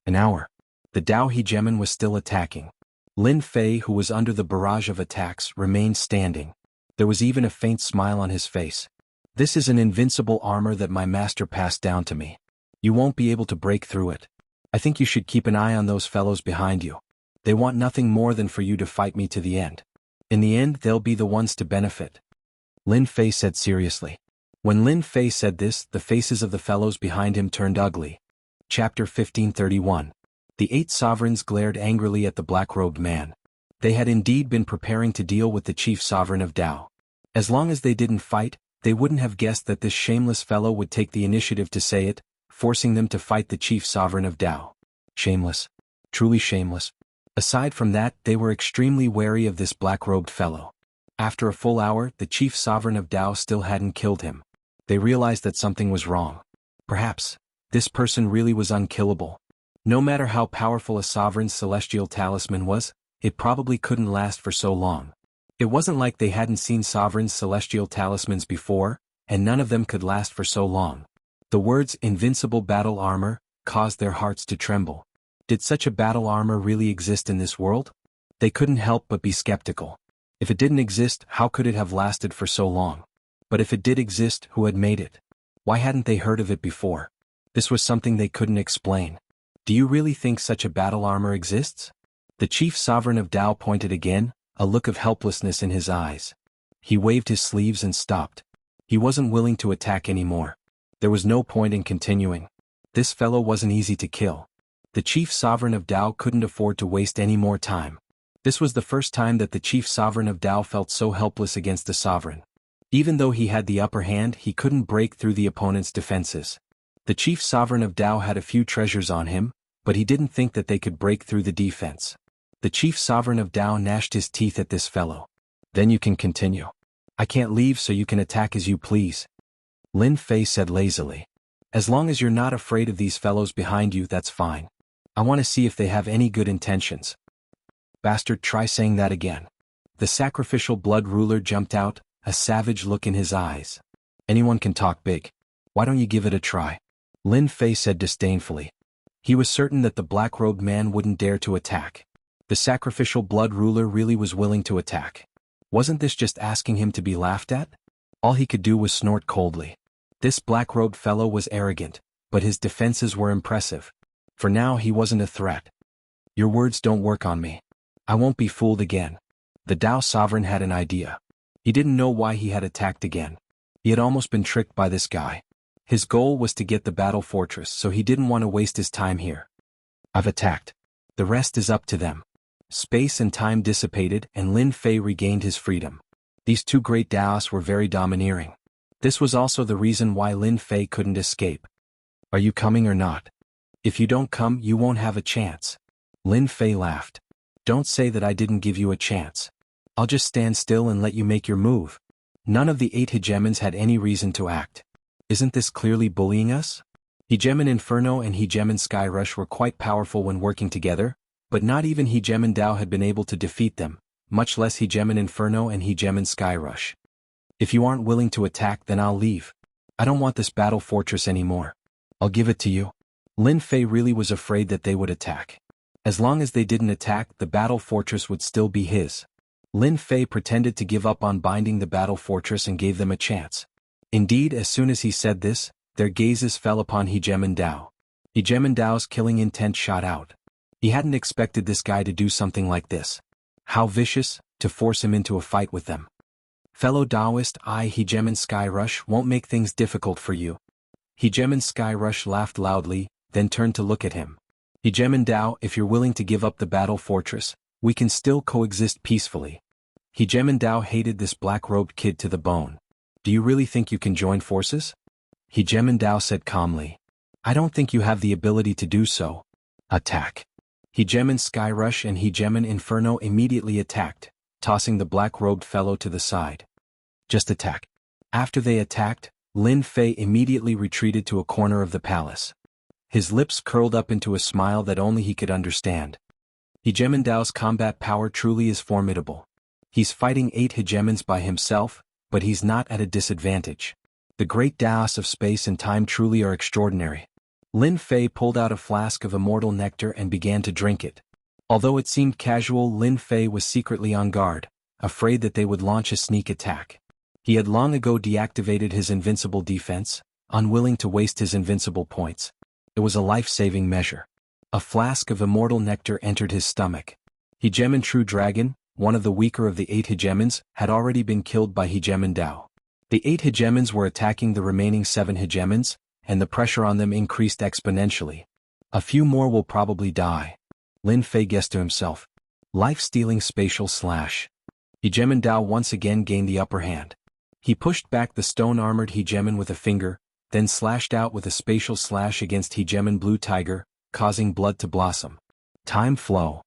an hour. The Dao Hegemon was still attacking. Lin Fei, who was under the barrage of attacks, remained standing. There was even a faint smile on his face. This is an invincible armor that my master passed down to me. You won't be able to break through it. I think you should keep an eye on those fellows behind you. They want nothing more than for you to fight me to the end. In the end, they'll be the ones to benefit. Lin Fei said seriously. When Lin Fei said this, the faces of the fellows behind him turned ugly. Chapter 1531. The 8 sovereigns glared angrily at the black-robed man. They had indeed been preparing to deal with the chief sovereign of Dao. As long as they didn't fight, they wouldn't have guessed that this shameless fellow would take the initiative to say it, forcing them to fight the chief sovereign of Dao. Shameless. Truly shameless. Aside from that, they were extremely wary of this black-robed fellow. After a full hour, the chief sovereign of Dao still hadn't killed him. They realized that something was wrong. Perhaps this person really was unkillable. No matter how powerful a sovereign's celestial talisman was, it probably couldn't last for so long. It wasn't like they hadn't seen sovereigns' celestial talismans before, and none of them could last for so long. The words invincible battle armor caused their hearts to tremble. Did such a battle armor really exist in this world? They couldn't help but be skeptical. If it didn't exist, how could it have lasted for so long? But if it did exist, who had made it? Why hadn't they heard of it before? This was something they couldn't explain. Do you really think such a battle armor exists? The chief sovereign of Dao pointed again, a look of helplessness in his eyes. He waved his sleeves and stopped. He wasn't willing to attack anymore. There was no point in continuing. This fellow wasn't easy to kill. The chief sovereign of Dao couldn't afford to waste any more time. This was the first time that the chief sovereign of Dao felt so helpless against the sovereign. Even though he had the upper hand, he couldn't break through the opponent's defenses. The chief sovereign of Dao had a few treasures on him, but he didn't think that they could break through the defense. The chief sovereign of Dao gnashed his teeth at this fellow. Then you can continue. I can't leave so you can attack as you please. Lin Fei said lazily. As long as you're not afraid of these fellows behind you, that's fine. I want to see if they have any good intentions. Bastard, try saying that again. The sacrificial blood ruler jumped out, a savage look in his eyes. Anyone can talk big. Why don't you give it a try? Lin Fei said disdainfully. He was certain that the black-robed man wouldn't dare to attack. The sacrificial blood ruler really was willing to attack. Wasn't this just asking him to be laughed at? All he could do was snort coldly. This black-robed fellow was arrogant, but his defenses were impressive. For now he wasn't a threat. Your words don't work on me. I won't be fooled again. The Dao sovereign had an idea. He didn't know why he had attacked again. He had almost been tricked by this guy. His goal was to get the battle fortress, so he didn't want to waste his time here. I've attacked. The rest is up to them. Space and time dissipated, and Lin Fei regained his freedom. These two great Daos were very domineering. This was also the reason why Lin Fei couldn't escape. Are you coming or not? If you don't come, you won't have a chance. Lin Fei laughed. Don't say that I didn't give you a chance. I'll just stand still and let you make your move. None of the 8 hegemons had any reason to act. Isn't this clearly bullying us? Hegemon Inferno and Hegemon Skyrush were quite powerful when working together, but not even Hegemon Dao had been able to defeat them, much less Hegemon Inferno and Hegemon Skyrush. If you aren't willing to attack, then I'll leave. I don't want this battle fortress anymore. I'll give it to you. Lin Fei really was afraid that they would attack. As long as they didn't attack, the battle fortress would still be his. Lin Fei pretended to give up on binding the battle fortress and gave them a chance. Indeed, as soon as he said this, their gazes fell upon Hegemon Dao. Hegemon Dao's killing intent shot out. He hadn't expected this guy to do something like this. How vicious, to force him into a fight with them. Fellow Daoist, I, Hegemon Skyrush, won't make things difficult for you. Hegemon Skyrush laughed loudly, then turned to look at him. Hegemon Dao, if you're willing to give up the battle fortress, We can still coexist peacefully. Hegeman Dao hated this black-robed kid to the bone. Do you really think you can join forces? Hegeman Dao said calmly. I don't think you have the ability to do so. Attack. Hegeman Skyrush and Hegeman Inferno immediately attacked, tossing the black-robed fellow to the side. Just attack. After they attacked, Lin Fei immediately retreated to a corner of the palace. His lips curled up into a smile that only he could understand. Hegeman Dao's combat power truly is formidable. He's fighting 8 hegemons by himself, but he's not at a disadvantage. The great Daos of space and time truly are extraordinary. Lin Fei pulled out a flask of immortal nectar and began to drink it. Although it seemed casual, Lin Fei was secretly on guard, afraid that they would launch a sneak attack. He had long ago deactivated his invincible defense, unwilling to waste his invincible points. It was a life-saving measure. A flask of immortal nectar entered his stomach. Hegemon True Dragon, one of the weaker of the 8 hegemons, had already been killed by Hegeman Dao. The 8 hegemons were attacking the remaining 7 hegemons, and the pressure on them increased exponentially. A few more will probably die. Lin Fei guessed to himself. Life-stealing spatial slash. Hegeman Dao once again gained the upper hand. He pushed back the stone-armored hegemon with a finger, then slashed out with a spatial slash against Hegemon Blue Tiger, causing blood to blossom. Time flow.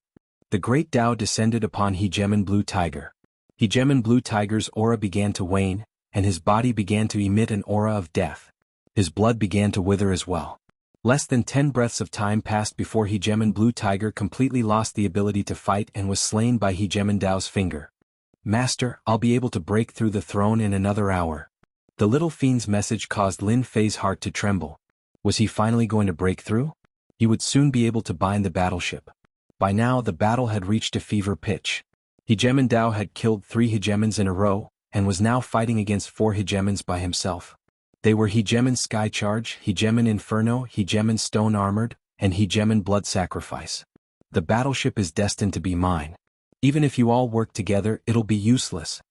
The great Dao descended upon Hegemon Blue Tiger. Hegemon Blue Tiger's aura began to wane, and his body began to emit an aura of death. His blood began to wither as well. Less than 10 breaths of time passed before Hegemon Blue Tiger completely lost the ability to fight and was slain by Hegemon Dao's finger. Master, I'll be able to break through the throne in another hour. The little fiend's message caused Lin Fei's heart to tremble. Was he finally going to break through? He would soon be able to bind the battleship. By now the battle had reached a fever pitch. Hegemon Dao had killed 3 hegemons in a row, and was now fighting against 4 hegemons by himself. They were Hegemon Skycharge, Hegemon Inferno, Hegemon Stone Armored, and Hegemon Blood Sacrifice. The battleship is destined to be mine. Even if you all work together, it'll be useless.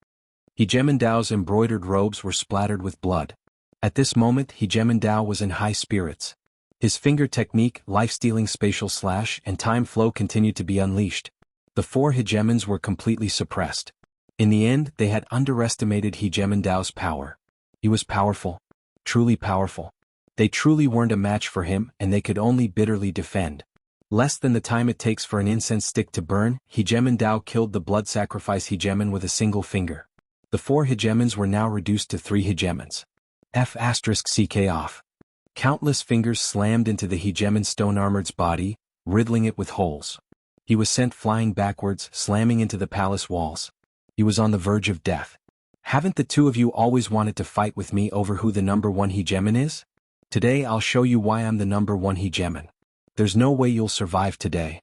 Hegemon Dao's embroidered robes were splattered with blood. At this moment Hegemon Dao was in high spirits. His finger technique, life-stealing spatial slash, and time flow continued to be unleashed. The 4 hegemons were completely suppressed. In the end, they had underestimated Hegemon Dao's power. He was powerful. Truly powerful. They truly weren't a match for him, and they could only bitterly defend. Less than the time it takes for an incense stick to burn, Hegemon Dao killed the blood sacrifice hegemon with a single finger. The 4 hegemons were now reduced to 3 hegemons. F***ck off. Countless fingers slammed into the hegemon stone-armored's body, riddling it with holes. He was sent flying backwards, slamming into the palace walls. He was on the verge of death. Haven't the 2 of you always wanted to fight with me over who the number 1 hegemon is? Today I'll show you why I'm the number 1 hegemon. There's no way you'll survive today.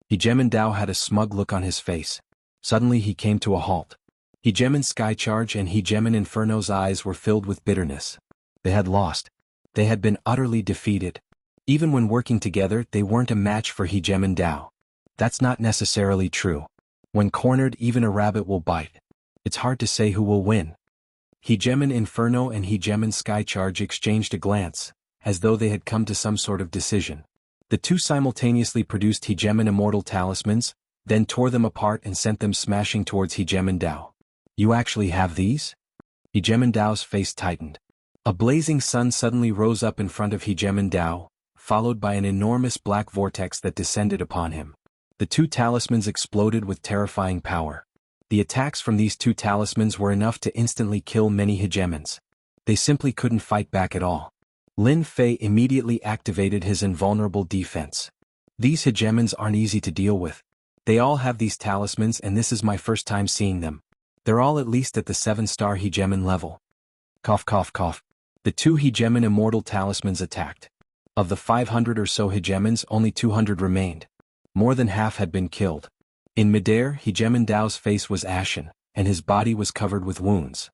Hegemon Dao had a smug look on his face. Suddenly he came to a halt. Hegemon Skycharge and Hegemon Inferno's eyes were filled with bitterness. They had lost. They had been utterly defeated. Even when working together, they weren't a match for Hegemon Dao. That's not necessarily true. When cornered, even a rabbit will bite. It's hard to say who will win. Hegemon Inferno and Hegemon Skycharge exchanged a glance, as though they had come to some sort of decision. The 2 simultaneously produced Hegemon Immortal Talismans, then tore them apart and sent them smashing towards Hegemon Dao. You actually have these? Hegemon Dao's face tightened. A blazing sun suddenly rose up in front of Hegemon Dao, followed by an enormous black vortex that descended upon him. The 2 talismans exploded with terrifying power. The attacks from these 2 talismans were enough to instantly kill many hegemons. They simply couldn't fight back at all. Lin Fei immediately activated his invulnerable defense. These hegemons aren't easy to deal with. They all have these talismans, and this is my first time seeing them. They're all at least at the 7-star hegemon level. Cough cough cough. The 2 hegemon immortal talismans attacked. Of the 500 or so hegemons, only 200 remained. More than half had been killed. In midair, Hegemon Dao's face was ashen, and his body was covered with wounds.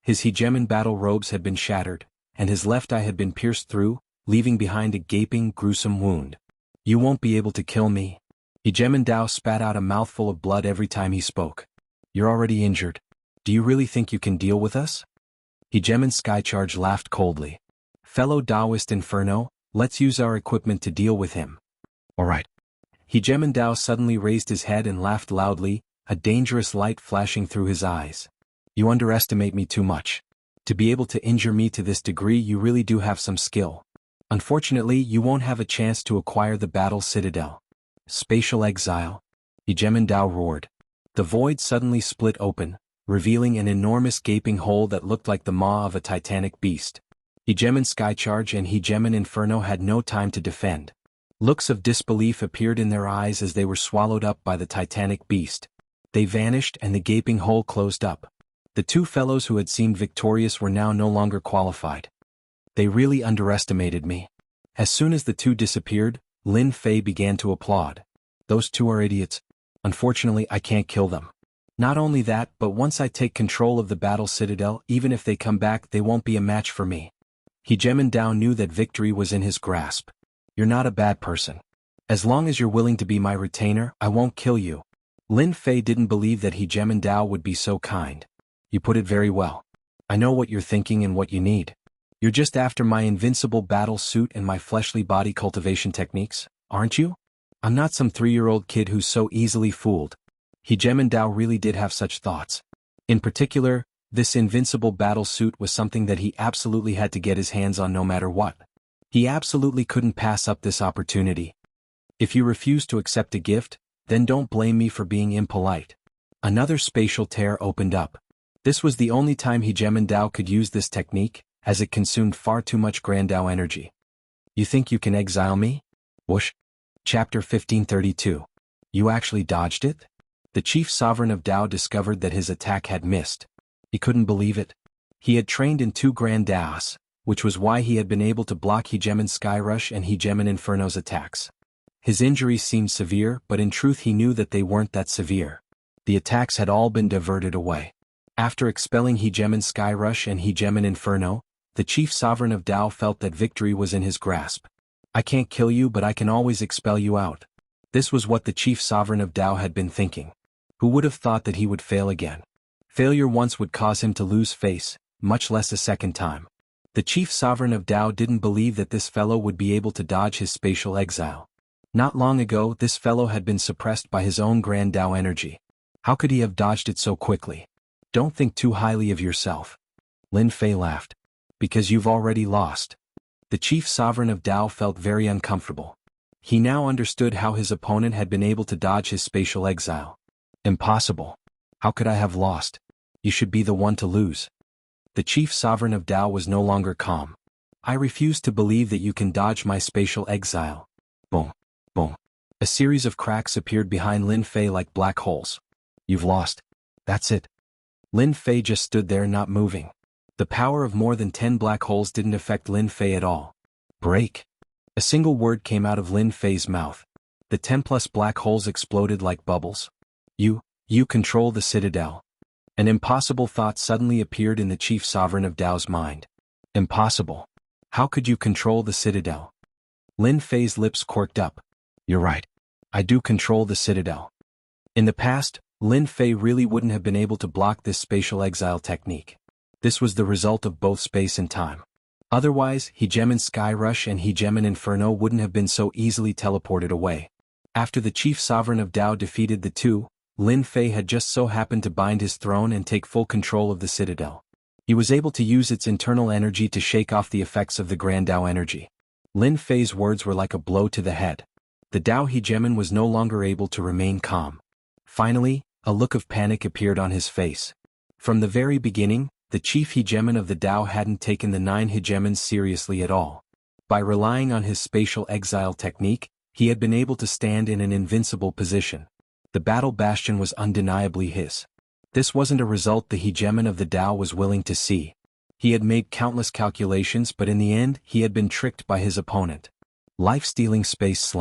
His hegemon battle robes had been shattered, and his left eye had been pierced through, leaving behind a gaping, gruesome wound. You won't be able to kill me. Hegemon Dao spat out a mouthful of blood every time he spoke. You're already injured. Do you really think you can deal with us? Hegemon Skycharge laughed coldly. Fellow Daoist Inferno, let's use our equipment to deal with him. Alright. He Dao suddenly raised his head and laughed loudly, a dangerous light flashing through his eyes. You underestimate me too much. To be able to injure me to this degree, you really do have some skill. Unfortunately, you won't have a chance to acquire the battle citadel. Spatial exile. He Dao roared. The void suddenly split open, revealing an enormous gaping hole that looked like the maw of a titanic beast. Hegemon Skycharge and Hegemon Inferno had no time to defend. Looks of disbelief appeared in their eyes as they were swallowed up by the titanic beast. They vanished and the gaping hole closed up. The two fellows who had seemed victorious were now no longer qualified. They really underestimated me. As soon as the two disappeared, Lin Fei began to applaud. Those two are idiots. Unfortunately, I can't kill them. Not only that, but once I take control of the battle citadel, even if they come back, they won't be a match for me. Hegemon Dao knew that victory was in his grasp. You're not a bad person. As long as you're willing to be my retainer, I won't kill you. Lin Fei didn't believe that Hegemon Dao would be so kind. You put it very well. I know what you're thinking and what you need. You're just after my invincible battle suit and my fleshly body cultivation techniques, aren't you? I'm not some 3-year-old kid who's so easily fooled. Hegemon Dao really did have such thoughts. In particular, this invincible battle suit was something that he absolutely had to get his hands on no matter what. He absolutely couldn't pass up this opportunity. If you refuse to accept a gift, then don't blame me for being impolite. Another spatial tear opened up. This was the only time Hegemon Dao could use this technique, as it consumed far too much Grand Dao energy. You think you can exile me? Whoosh. Chapter 1532. You actually dodged it? The chief sovereign of Dao discovered that his attack had missed. He couldn't believe it. He had trained in 2 Grand Daos, which was why he had been able to block Hegemon Skyrush and Hegemon Inferno's attacks. His injuries seemed severe, but in truth he knew that they weren't that severe. The attacks had all been diverted away. After expelling Hegemon Skyrush and Hegemon Inferno, the chief sovereign of Dao felt that victory was in his grasp. I can't kill you, but I can always expel you out. This was what the chief sovereign of Dao had been thinking. Who would have thought that he would fail again? Failure once would cause him to lose face, much less a second time. The chief sovereign of Dao didn't believe that this fellow would be able to dodge his spatial exile. Not long ago, this fellow had been suppressed by his own Grand Dao energy. How could he have dodged it so quickly? Don't think too highly of yourself. Lin Fei laughed. Because you've already lost. The chief sovereign of Dao felt very uncomfortable. He now understood how his opponent had been able to dodge his spatial exile. Impossible. How could I have lost? You should be the one to lose. The chief sovereign of Dao was no longer calm. I refuse to believe that you can dodge my spatial exile. Boom. Boom. A series of cracks appeared behind Lin Fei like black holes. You've lost. That's it. Lin Fei just stood there not moving. The power of more than 10 black holes didn't affect Lin Fei at all. Break. A single word came out of Lin Fei's mouth. The 10+ black holes exploded like bubbles. You control the citadel. An impossible thought suddenly appeared in the chief sovereign of Dao's mind. Impossible. How could you control the citadel? Lin Fei's lips quirked up. You're right. I do control the citadel. In the past, Lin Fei really wouldn't have been able to block this spatial exile technique. This was the result of both space and time. Otherwise, Hegemon Skyrush and Hegemon Inferno wouldn't have been so easily teleported away. After the chief sovereign of Dao defeated the two, Lin Fei had just so happened to bind his throne and take full control of the citadel. He was able to use its internal energy to shake off the effects of the Grand Dao energy. Lin Fei's words were like a blow to the head. The Dao Hegemon was no longer able to remain calm. Finally, a look of panic appeared on his face. From the very beginning, the chief Hegemon of the Dao hadn't taken the 9 Hegemons seriously at all. By relying on his spatial exile technique, he had been able to stand in an invincible position. The battle bastion was undeniably his. This wasn't a result the Hegemon of the Dao was willing to see. He had made countless calculations, but in the end, he had been tricked by his opponent. Life-stealing space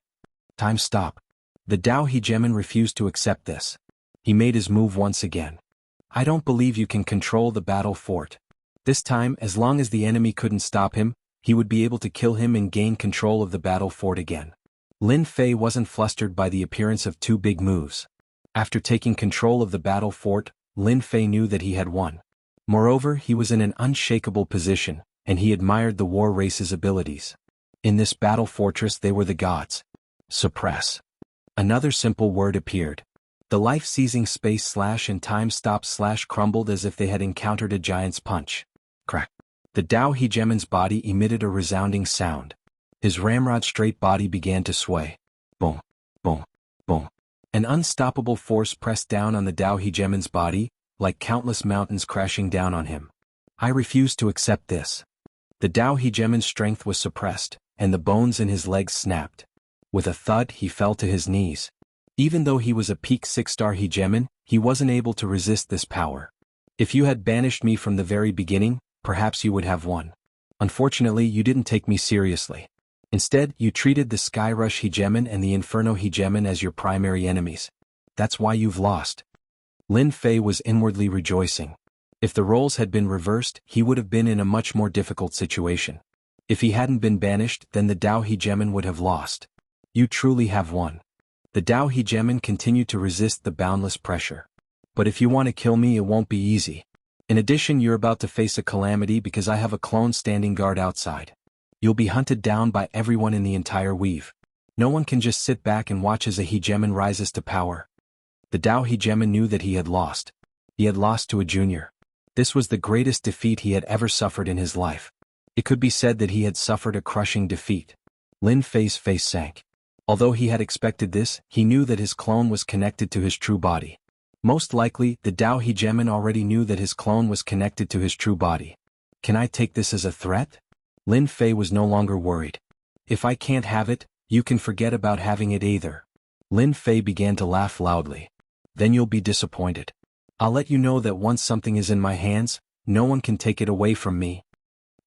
/ Time stop. The Dao Hegemon refused to accept this. He made his move once again. I don't believe you can control the battle fort. This time, as long as the enemy couldn't stop him, he would be able to kill him and gain control of the battle fort again. Lin Fei wasn't flustered by the appearance of 2 big moves. After taking control of the battle fort, Lin Fei knew that he had won. Moreover, he was in an unshakable position, and he admired the war race's abilities. In this battle fortress they were the gods. Suppress. Another simple word appeared. The life-seizing space slash and time stop slash crumbled as if they had encountered a giant's punch. Crack. The Dao Hegemon's body emitted a resounding sound. His ramrod-straight body began to sway. Boom, boom, boom. An unstoppable force pressed down on the Dao Hegemon's body, like countless mountains crashing down on him. I refuse to accept this. The Dao Hegemon's strength was suppressed, and the bones in his legs snapped. With a thud, he fell to his knees. Even though he was a peak 6-star Hegemon, he wasn't able to resist this power. If you had banished me from the very beginning, perhaps you would have won. Unfortunately, you didn't take me seriously. Instead, you treated the Skyrush Hegemon and the Inferno Hegemon as your primary enemies. That's why you've lost. Lin Fei was inwardly rejoicing. If the roles had been reversed, he would have been in a much more difficult situation. If he hadn't been banished, then the Dao Hegemon would have lost. You truly have won. The Dao Hegemon continued to resist the boundless pressure. But if you want to kill me, it won't be easy. In addition, you're about to face a calamity because I have a clone standing guard outside. You'll be hunted down by everyone in the entire weave. No one can just sit back and watch as a Hegemon rises to power. The Dao Hegemon knew that he had lost. He had lost to a junior. This was the greatest defeat he had ever suffered in his life. It could be said that he had suffered a crushing defeat. Lin Fei's face sank. Although he had expected this, he knew that his clone was connected to his true body. Most likely, the Dao Hegemon already knew that his clone was connected to his true body. Can I take this as a threat? Lin Fei was no longer worried. If I can't have it, you can forget about having it either. Lin Fei began to laugh loudly. Then you'll be disappointed. I'll let you know that once something is in my hands, no one can take it away from me.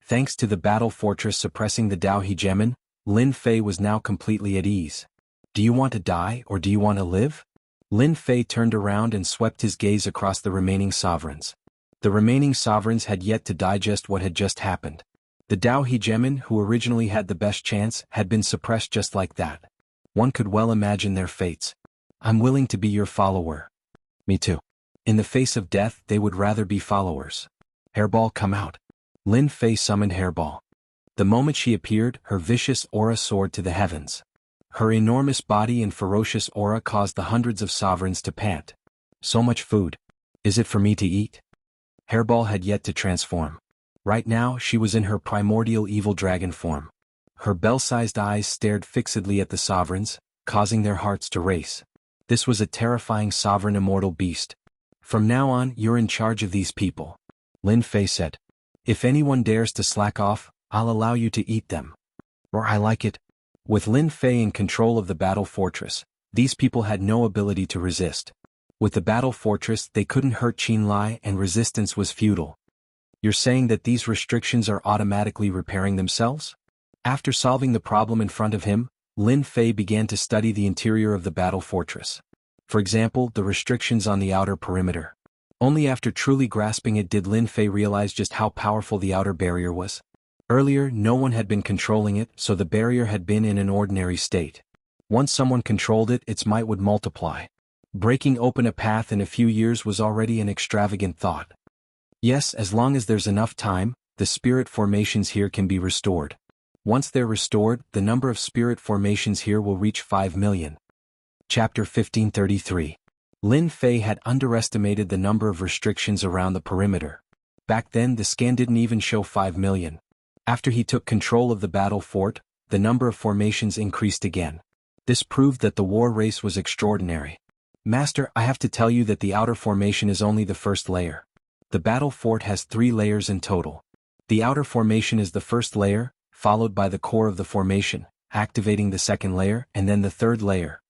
Thanks to the battle fortress suppressing the Dao Hegemon, Lin Fei was now completely at ease. Do you want to die or do you want to live? Lin Fei turned around and swept his gaze across the remaining sovereigns. The remaining sovereigns had yet to digest what had just happened. The Dao Hegemon, who originally had the best chance, had been suppressed just like that. One could well imagine their fates. I'm willing to be your follower. Me too. In the face of death, they would rather be followers. Hairball, come out. Lin Fei summoned Hairball. The moment she appeared, her vicious aura soared to the heavens. Her enormous body and ferocious aura caused the hundreds of sovereigns to pant. So much food. Is it for me to eat? Hairball had yet to transform. Right now, she was in her primordial evil dragon form. Her bell-sized eyes stared fixedly at the sovereigns, causing their hearts to race. This was a terrifying sovereign immortal beast. From now on, you're in charge of these people. Lin Fei said. If anyone dares to slack off, I'll allow you to eat them. Or I like it. With Lin Fei in control of the battle fortress, these people had no ability to resist. With the battle fortress, they couldn't hurt Qinlai and resistance was futile. You're saying that these restrictions are automatically repairing themselves? After solving the problem in front of him, Lin Fei began to study the interior of the battle fortress. For example, the restrictions on the outer perimeter. Only after truly grasping it did Lin Fei realize just how powerful the outer barrier was. Earlier, no one had been controlling it, so the barrier had been in an ordinary state. Once someone controlled it, its might would multiply. Breaking open a path in a few years was already an extravagant thought. Yes, as long as there's enough time, the spirit formations here can be restored. Once they're restored, the number of spirit formations here will reach 5 million. Chapter 1533. Lin Fei had underestimated the number of restrictions around the perimeter. Back then, the scan didn't even show 5 million. After he took control of the battle fort, the number of formations increased again. This proved that the war race was extraordinary. Master, I have to tell you that the outer formation is only the first layer. The battle fort has 3 layers in total. The outer formation is the first layer, followed by the core of the formation, activating the second layer, and then the third layer.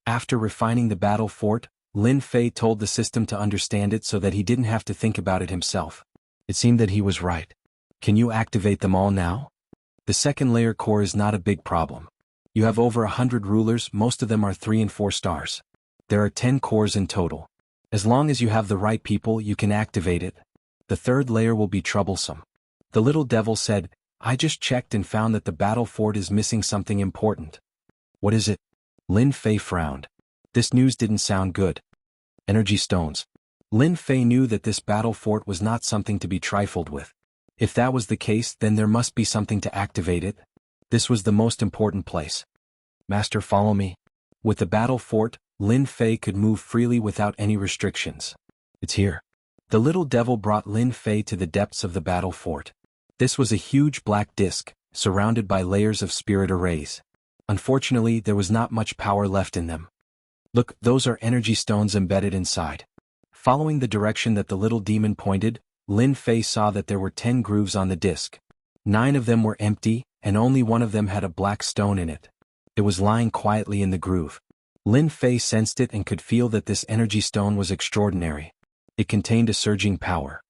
After refining the battle fort, Lin Fei told the system to understand it so that he didn't have to think about it himself. It seemed that he was right. Can you activate them all now? The second layer core is not a big problem. You have over 100 rulers, most of them are 3 and 4 stars. There are 10 cores in total. As long as you have the right people, you can activate it. The third layer will be troublesome. The little devil said, I just checked and found that the battle fort is missing something important. What is it? Lin Fei frowned. This news didn't sound good. Energy stones. Lin Fei knew that this battle fort was not something to be trifled with. If that was the case, then there must be something to activate it. This was the most important place. Master, follow me. With the battle fort, Lin Fei could move freely without any restrictions. It's here. The little devil brought Lin Fei to the depths of the battle fort. This was a huge black disc, surrounded by layers of spirit arrays. Unfortunately, there was not much power left in them. Look, those are energy stones embedded inside. Following the direction that the little demon pointed, Lin Fei saw that there were 10 grooves on the disc. 9 of them were empty, and only one of them had a black stone in it. It was lying quietly in the groove. Lin Fei sensed it and could feel that this energy stone was extraordinary. It contained a surging power.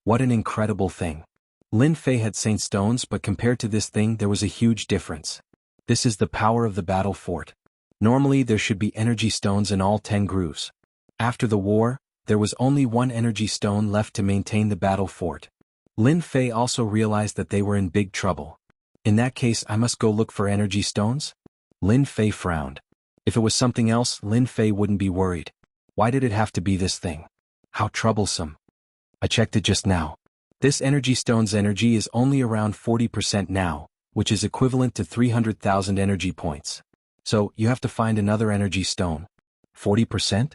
What an incredible thing. Lin Fei had saint stones, but compared to this thing there was a huge difference. This is the power of the battle fort. Normally there should be energy stones in all 10 grooves. After the war, there was only one energy stone left to maintain the battle fort. Lin Fei also realized that they were in big trouble. In that case, I must go look for energy stones? Lin Fei frowned. If it was something else, Lin Fei wouldn't be worried. Why did it have to be this thing? How troublesome. I checked it just now. This energy stone's energy is only around 40% now, which is equivalent to 300,000 energy points. So, you have to find another energy stone. 40%?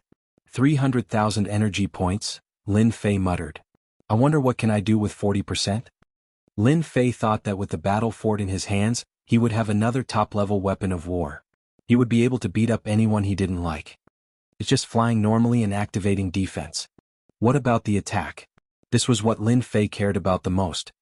300,000 energy points, Lin Fei muttered. I wonder what can I do with 40%? Lin Fei thought that with the battle fort in his hands, he would have another top-level weapon of war. He would be able to beat up anyone he didn't like. It's just flying normally and activating defense. What about the attack? This was what Lin Fei cared about the most.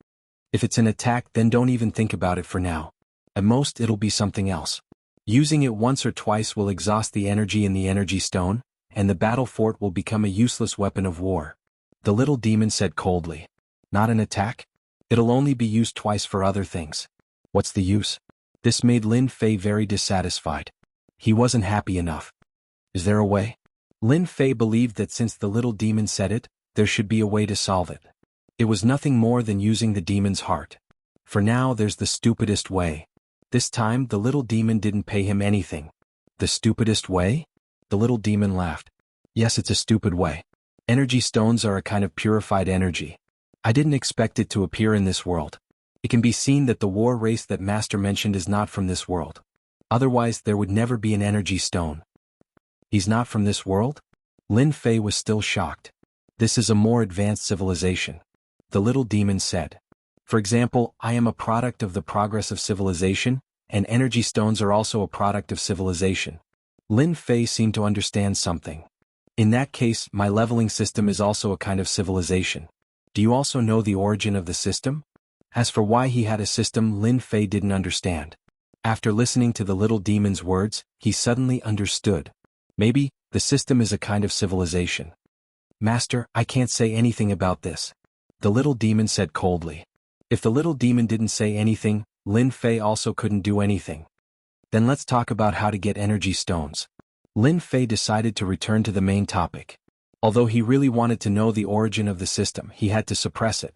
If it's an attack, then don't even think about it for now. At most, it'll be something else. Using it once or twice will exhaust the energy in the energy stone, and the battle fort will become a useless weapon of war. The little demon said coldly. Not an attack? It'll only be used twice for other things. What's the use? This made Lin Fei very dissatisfied. He wasn't happy enough. Is there a way? Lin Fei believed that since the little demon said it, there should be a way to solve it. It was nothing more than using the demon's heart. For now, there's the stupidest way. This time, the little demon didn't pay him anything. The stupidest way? The little demon laughed. Yes, it's a stupid way. Energy stones are a kind of purified energy. I didn't expect it to appear in this world. It can be seen that the war race that Master mentioned is not from this world. Otherwise, there would never be an energy stone. He's not from this world? Lin Fei was still shocked. This is a more advanced civilization. The little demon said. For example, I am a product of the progress of civilization, and energy stones are also a product of civilization. Lin Fei seemed to understand something. In that case, my leveling system is also a kind of civilization. Do you also know the origin of the system? As for why he had a system, Lin Fei didn't understand. After listening to the little demon's words, he suddenly understood. Maybe, the system is a kind of civilization. Master, I can't say anything about this. The little demon said coldly. If the little demon didn't say anything, Lin Fei also couldn't do anything. Then let's talk about how to get energy stones. Lin Fei decided to return to the main topic. Although he really wanted to know the origin of the system, he had to suppress it.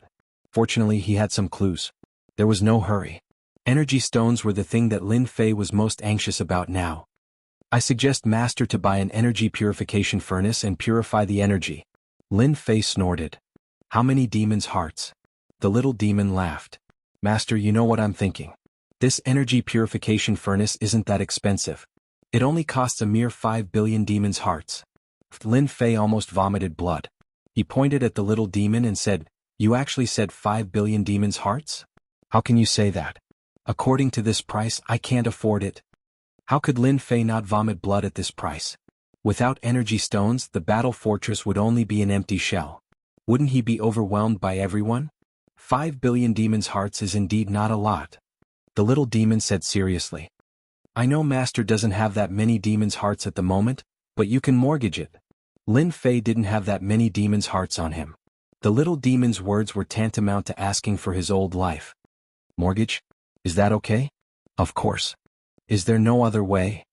Fortunately, he had some clues. There was no hurry. Energy stones were the thing that Lin Fei was most anxious about now. I suggest Master to buy an energy purification furnace and purify the energy. Lin Fei snorted. How many demons' hearts? The little demon laughed. Master, you know what I'm thinking. This energy purification furnace isn't that expensive. It only costs a mere 5 billion demons' hearts. Lin Fei almost vomited blood. He pointed at the little demon and said, You actually said 5 billion demons' hearts? How can you say that? According to this price, I can't afford it. How could Lin Fei not vomit blood at this price? Without energy stones, the battle fortress would only be an empty shell. Wouldn't he be overwhelmed by everyone? 5 billion demons' hearts is indeed not a lot. The little demon said seriously. I know Master doesn't have that many demons' hearts at the moment, but you can mortgage it. Lin Fei didn't have that many demons' hearts on him. The little demon's words were tantamount to asking for his old life. Mortgage? Is that okay? Of course. Is there no other way?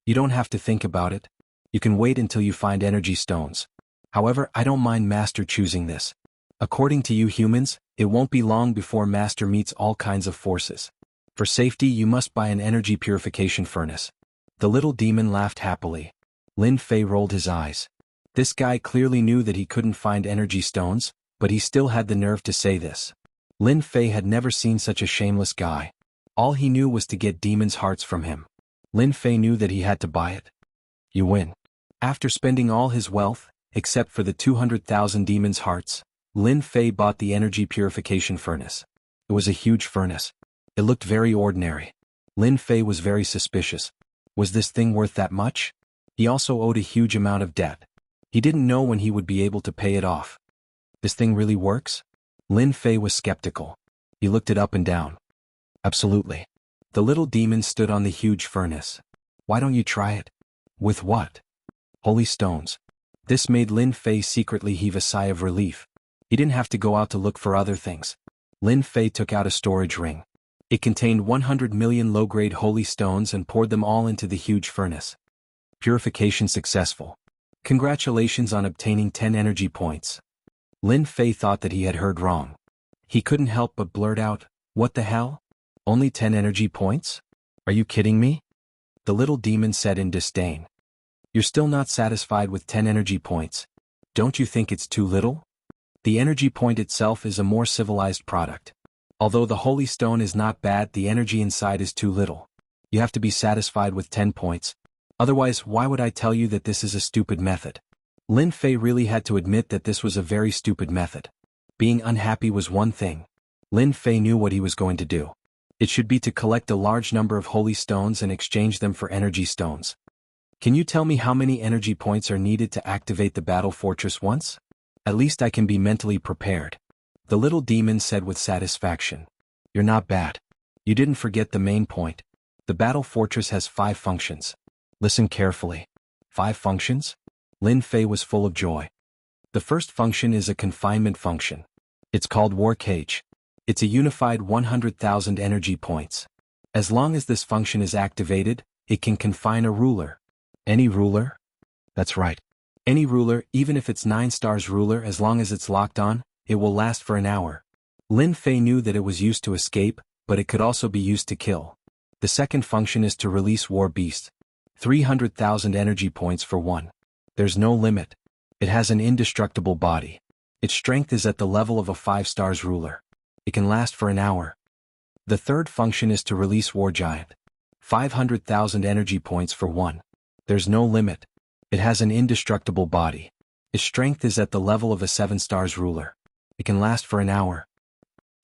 You don't have to think about it. You can wait until you find energy stones. However, I don't mind Master choosing this. According to you humans, it won't be long before Master meets all kinds of forces. For safety, you must buy an energy purification furnace. The little demon laughed happily. Lin Fei rolled his eyes. This guy clearly knew that he couldn't find energy stones, but he still had the nerve to say this. Lin Fei had never seen such a shameless guy. All he knew was to get demons' hearts from him. Lin Fei knew that he had to buy it. You win. After spending all his wealth, except for the 200,000 demons' hearts, Lin Fei bought the energy purification furnace. It was a huge furnace. It looked very ordinary. Lin Fei was very suspicious. Was this thing worth that much? He also owed a huge amount of debt. He didn't know when he would be able to pay it off. This thing really works? Lin Fei was skeptical. He looked it up and down. Absolutely. The little demon stood on the huge furnace. Why don't you try it? With what? Holy stones. This made Lin Fei secretly heave a sigh of relief. He didn't have to go out to look for other things. Lin Fei took out a storage ring. It contained 100 million low-grade holy stones and poured them all into the huge furnace. Purification successful. Congratulations on obtaining 10 energy points. Lin Fei thought that he had heard wrong. He couldn't help but blurt out, "What the hell? Only 10 energy points? Are you kidding me?" The little demon said in disdain. You're still not satisfied with 10 energy points. Don't you think it's too little? The energy point itself is a more civilized product. Although the holy stone is not bad, the energy inside is too little. You have to be satisfied with 10 points. Otherwise, why would I tell you that this is a stupid method? Lin Fei really had to admit that this was a very stupid method. Being unhappy was one thing. Lin Fei knew what he was going to do. It should be to collect a large number of holy stones and exchange them for energy stones. Can you tell me how many energy points are needed to activate the battle fortress once? At least I can be mentally prepared. The little demon said with satisfaction. You're not bad. You didn't forget the main point. The battle fortress has 5 functions. Listen carefully. 5 functions? Lin Fei was full of joy. The first function is a confinement function. It's called War Cage. It's a unified 100,000 energy points. As long as this function is activated, it can confine a ruler. Any ruler? That's right. Any ruler, even if it's 9 stars ruler, as long as it's locked on, it will last for an hour. Lin Fei knew that it was used to escape, but it could also be used to kill. The second function is to release War Beast. 300,000 energy points for one. There's no limit. It has an indestructible body. Its strength is at the level of a 5 stars ruler. It can last for an hour. The third function is to release War Giant. 500,000 energy points for one. There's no limit. It has an indestructible body. Its strength is at the level of a 7 stars ruler. It can last for an hour.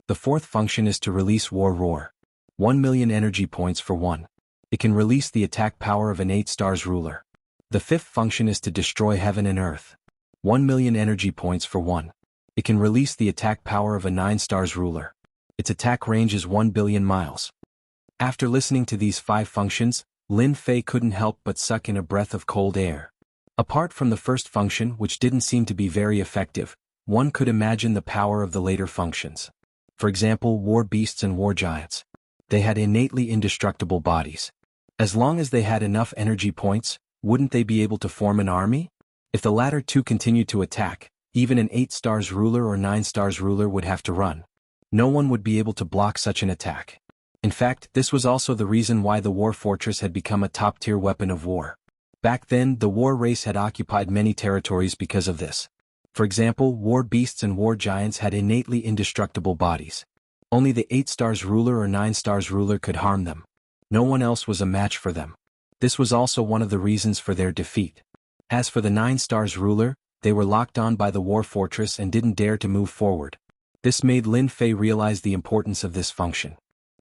The fourth function is to release War Roar. 1 million energy points for one. It can release the attack power of an 8 stars ruler. The fifth function is to destroy heaven and earth. 1 million energy points for one. It can release the attack power of a 9 stars ruler. Its attack range is 1 billion miles. After listening to these 5 functions, Lin Fei couldn't help but suck in a breath of cold air. Apart from the first function, which didn't seem to be very effective, one could imagine the power of the later functions. For example, War Beasts and War Giants. They had innately indestructible bodies. As long as they had enough energy points, wouldn't they be able to form an army? If the latter two continued to attack, even an 8 stars ruler or 9 stars ruler would have to run. No one would be able to block such an attack. In fact, this was also the reason why the war fortress had become a top-tier weapon of war. Back then, the war race had occupied many territories because of this. For example, War Beasts and War Giants had innately indestructible bodies. Only the 8 stars ruler or 9 stars ruler could harm them. No one else was a match for them. This was also one of the reasons for their defeat. As for the 9 stars ruler, they were locked on by the war fortress and didn't dare to move forward. This made Lin Fei realize the importance of this function.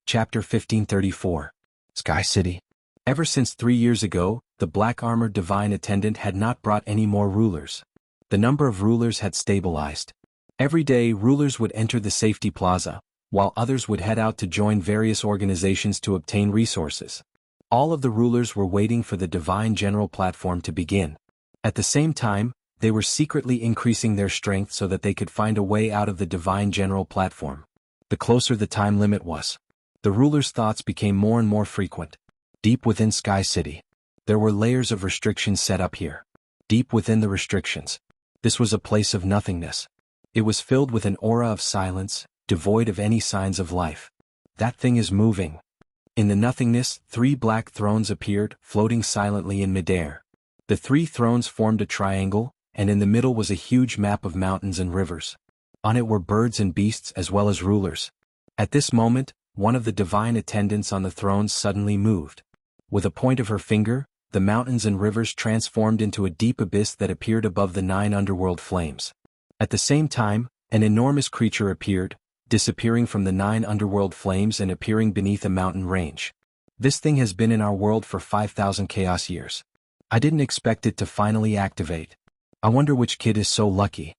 Chapter 1534. Sky City. Ever since 3 years ago, the black-armored divine attendant had not brought any more rulers. The number of rulers had stabilized. Every day, rulers would enter the safety plaza, while others would head out to join various organizations to obtain resources. All of the rulers were waiting for the divine general platform to begin. At the same time, they were secretly increasing their strength so that they could find a way out of the divine general platform. The closer the time limit was, the rulers' thoughts became more and more frequent. Deep within Sky City, there were layers of restrictions set up here. Deep within the restrictions, this was a place of nothingness. It was filled with an aura of silence, devoid of any signs of life. That thing is moving. In the nothingness, 3 black thrones appeared, floating silently in midair. The 3 thrones formed a triangle, and in the middle was a huge map of mountains and rivers. On it were birds and beasts as well as rulers. At this moment, one of the divine attendants on the thrones suddenly moved. With a point of her finger, the mountains and rivers transformed into a deep abyss that appeared above the 9 underworld flames. At the same time, an enormous creature appeared, disappearing from the 9 underworld flames and appearing beneath a mountain range. This thing has been in our world for 5,000 chaos years. I didn't expect it to finally activate. I wonder which kid is so lucky.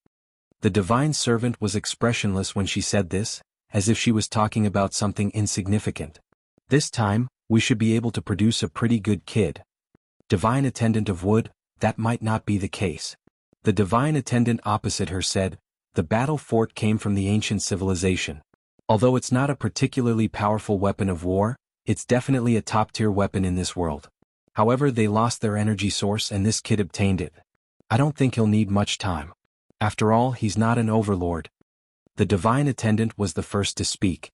The divine servant was expressionless when she said this, as if she was talking about something insignificant. This time, we should be able to produce a pretty good kid. Divine attendant of wood, that might not be the case. The divine attendant opposite her said, the battle fort came from the ancient civilization. Although it's not a particularly powerful weapon of war, it's definitely a top-tier weapon in this world. However, they lost their energy source and this kid obtained it. I don't think he'll need much time. After all, he's not an overlord. The divine attendant was the first to speak.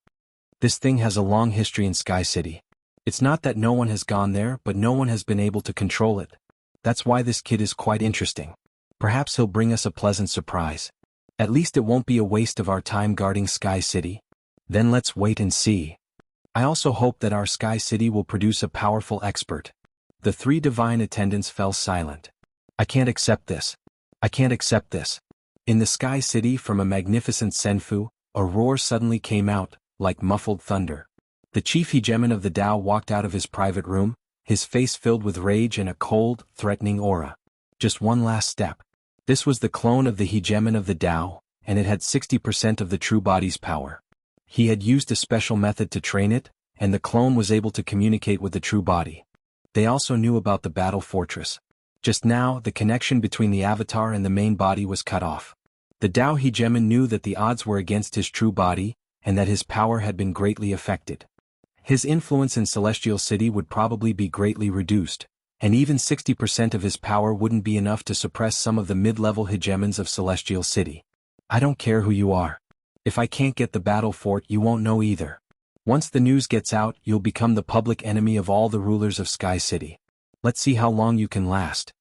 This thing has a long history in Sky City. It's not that no one has gone there, but no one has been able to control it. That's why this kid is quite interesting. Perhaps he'll bring us a pleasant surprise. At least it won't be a waste of our time guarding Sky City. Then let's wait and see. I also hope that our Sky City will produce a powerful expert. The 3 divine attendants fell silent. I can't accept this. I can't accept this. In the Sky City from a magnificent senfu, a roar suddenly came out, like muffled thunder. The chief hegemon of the Tao walked out of his private room, his face filled with rage and a cold, threatening aura. Just one last step. This was the clone of the hegemon of the Tao, and it had 60% of the true body's power. He had used a special method to train it, and the clone was able to communicate with the true body. They also knew about the battle fortress. Just now, the connection between the avatar and the main body was cut off. The Tao hegemon knew that the odds were against his true body, and that his power had been greatly affected. His influence in Celestial City would probably be greatly reduced, and even 60% of his power wouldn't be enough to suppress some of the mid-level hegemons of Celestial City. I don't care who you are. If I can't get the battle fort, you won't know either. Once the news gets out, you'll become the public enemy of all the rulers of Sky City. Let's see how long you can last.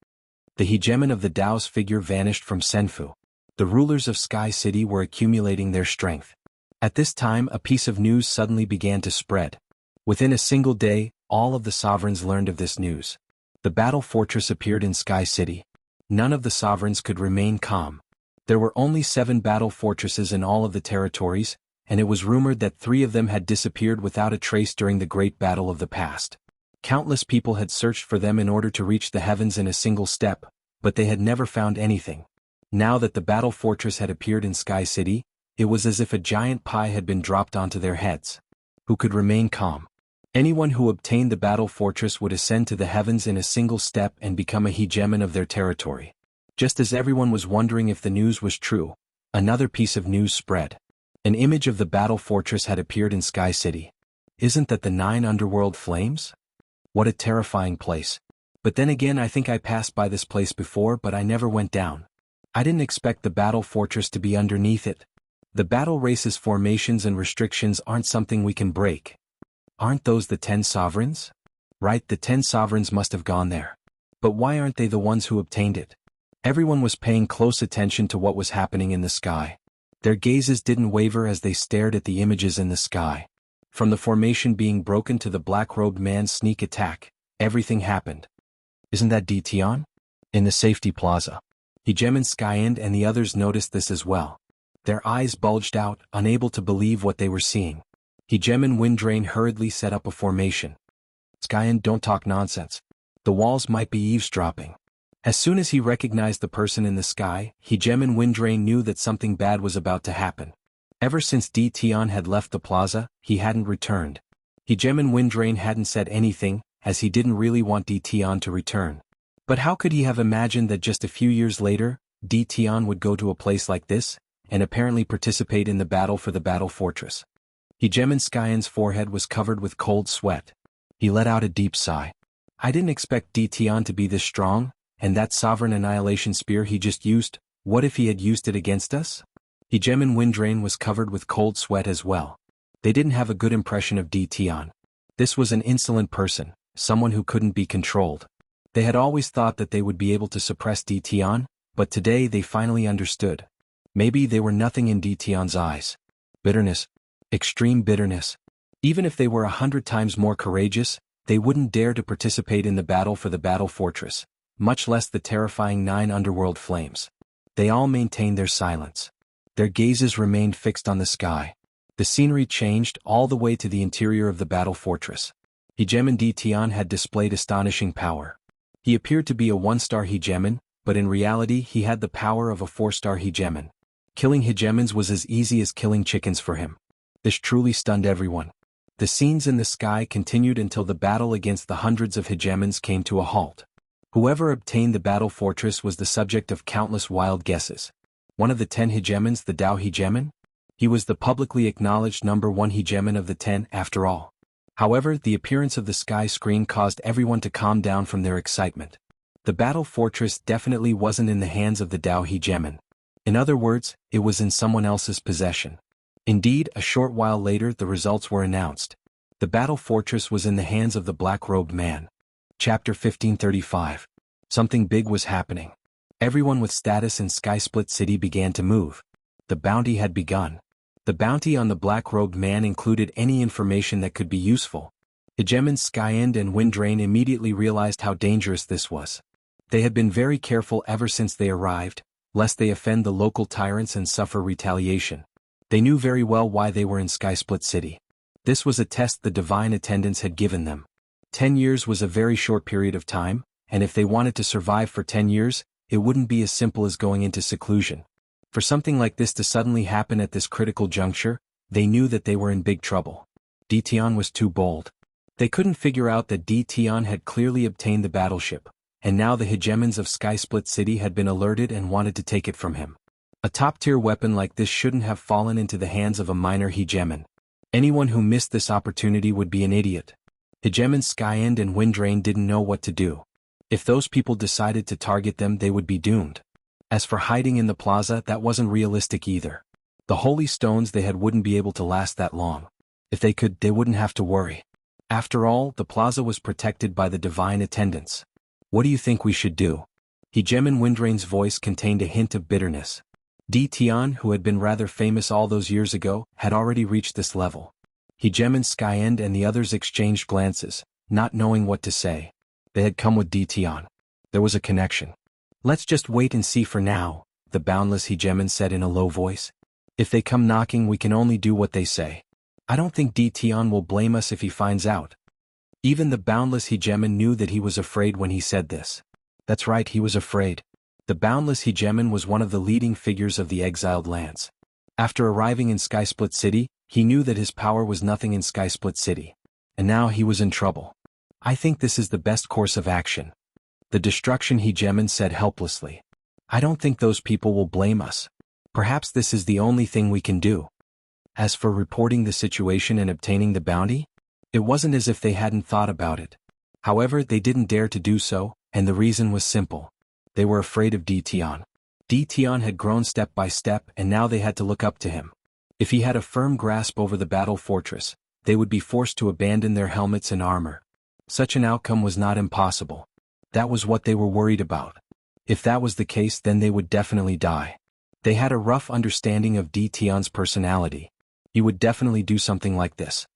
The hegemon of the Tao's figure vanished from Senfu. The rulers of Sky City were accumulating their strength. At this time, a piece of news suddenly began to spread. Within a single day, all of the sovereigns learned of this news. The battle fortress appeared in Sky City. None of the sovereigns could remain calm. There were only 7 battle fortresses in all of the territories, and it was rumored that 3 of them had disappeared without a trace during the great battle of the past. Countless people had searched for them in order to reach the heavens in a single step, but they had never found anything. Now that the battle fortress had appeared in Sky City, it was as if a giant pie had been dropped onto their heads. Who could remain calm? Anyone who obtained the battle fortress would ascend to the heavens in a single step and become a hegemon of their territory. Just as everyone was wondering if the news was true, another piece of news spread. An image of the battle fortress had appeared in Sky City. Isn't that the 9 underworld flames? What a terrifying place. But then again, I think I passed by this place before, but I never went down. I didn't expect the battle fortress to be underneath it. The battle race's formations and restrictions aren't something we can break. Aren't those the 10 sovereigns? Right, the 10 sovereigns must have gone there. But why aren't they the ones who obtained it? Everyone was paying close attention to what was happening in the sky. Their gazes didn't waver as they stared at the images in the sky. From the formation being broken to the black-robed man's sneak attack, everything happened. Isn't that Dition? In the safety plaza. Hegemon Skyend and the others noticed this as well. Their eyes bulged out, unable to believe what they were seeing. Hegemon Windrain hurriedly set up a formation. Skyend, don't talk nonsense. The walls might be eavesdropping. As soon as he recognized the person in the sky, Hegemon Windrain knew that something bad was about to happen. Ever since Dition had left the plaza, he hadn't returned. Hegemon Windrain hadn't said anything, as he didn't really want Dition to return. But how could he have imagined that just a few years later, Dition would go to a place like this, and apparently participate in the battle for the battle fortress? Hegemon Skyend's forehead was covered with cold sweat. He let out a deep sigh. I didn't expect Dition to be this strong, and that sovereign annihilation spear he just used, what if he had used it against us? Hegemon Windrain was covered with cold sweat as well. They didn't have a good impression of Dition. This was an insolent person, someone who couldn't be controlled. They had always thought that they would be able to suppress Dition, but today they finally understood. Maybe they were nothing in Dition's eyes. Bitterness. Extreme bitterness. Even if they were 100 times more courageous, They wouldn't dare to participate in the battle for the battle fortress, much less the terrifying 9 underworld flames. They all maintained their silence. Their gazes remained fixed on the sky. The scenery changed all the way to the interior of the battle fortress. Hegemon D. Tian had displayed astonishing power. He appeared to be a 1-star hegemon, but in reality he had the power of a 4-star hegemon. Killing hegemons was as easy as killing chickens for him. This truly stunned everyone. The scenes in the sky continued until the battle against the hundreds of hegemons came to a halt. Whoever obtained the battle fortress was the subject of countless wild guesses. One of the 10 hegemons, the Dao hegemon? He was the publicly acknowledged number 1 hegemon of the 10 after all. However, the appearance of the sky screen caused everyone to calm down from their excitement. The battle fortress definitely wasn't in the hands of the Dao hegemon. In other words, it was in someone else's possession. Indeed, a short while later the results were announced. The battle fortress was in the hands of the black-robed man. Chapter 1535. Something big was happening. Everyone with status in Sky Split City began to move. The bounty had begun. The bounty on the black-robed man included any information that could be useful. Hegemons Skyend and Windrain immediately realized how dangerous this was. They had been very careful ever since they arrived, lest they offend the local tyrants and suffer retaliation. They knew very well why they were in Sky Split City. This was a test the divine attendants had given them. 10 years was a very short period of time, and if they wanted to survive for 10 years, it wouldn't be as simple as going into seclusion. For something like this to suddenly happen at this critical juncture, they knew that they were in big trouble. D. Tian was too bold. They couldn't figure out that D. Tian had clearly obtained the battleship, and now the hegemons of Sky Split City had been alerted and wanted to take it from him. A top-tier weapon like this shouldn't have fallen into the hands of a minor hegemon. Anyone who missed this opportunity would be an idiot. Hegemons Skyend and Windrain didn't know what to do. If those people decided to target them, they would be doomed. As for hiding in the plaza, that wasn't realistic either. The holy stones they had wouldn't be able to last that long. If they could, they wouldn't have to worry. After all, the plaza was protected by the divine attendants. What do you think we should do? Hegemon Windrain's voice contained a hint of bitterness. D. Tian, who had been rather famous all those years ago, had already reached this level. Hegemon Skyend and the others exchanged glances, not knowing what to say. They had come with D. Tian. There was a connection. Let's just wait and see for now, the boundless hegemon said in a low voice. If they come knocking, we can only do what they say. I don't think D. Tian will blame us if he finds out. Even the boundless hegemon knew that he was afraid when he said this. That's right, he was afraid. The boundless hegemon was one of the leading figures of the exiled lands. After arriving in Sky Split City, he knew that his power was nothing in Sky Split City. And now he was in trouble. I think this is the best course of action. The destruction hegemon said helplessly. I don't think those people will blame us. Perhaps this is the only thing we can do. As for reporting the situation and obtaining the bounty, it wasn't as if they hadn't thought about it. However, they didn't dare to do so, and the reason was simple. They were afraid of D. Tian. D. Tian had grown step by step, and now they had to look up to him. If he had a firm grasp over the battle fortress, they would be forced to abandon their helmets and armor. Such an outcome was not impossible. That was what they were worried about. If that was the case, then they would definitely die. They had a rough understanding of D. Tian's personality. He would definitely do something like this.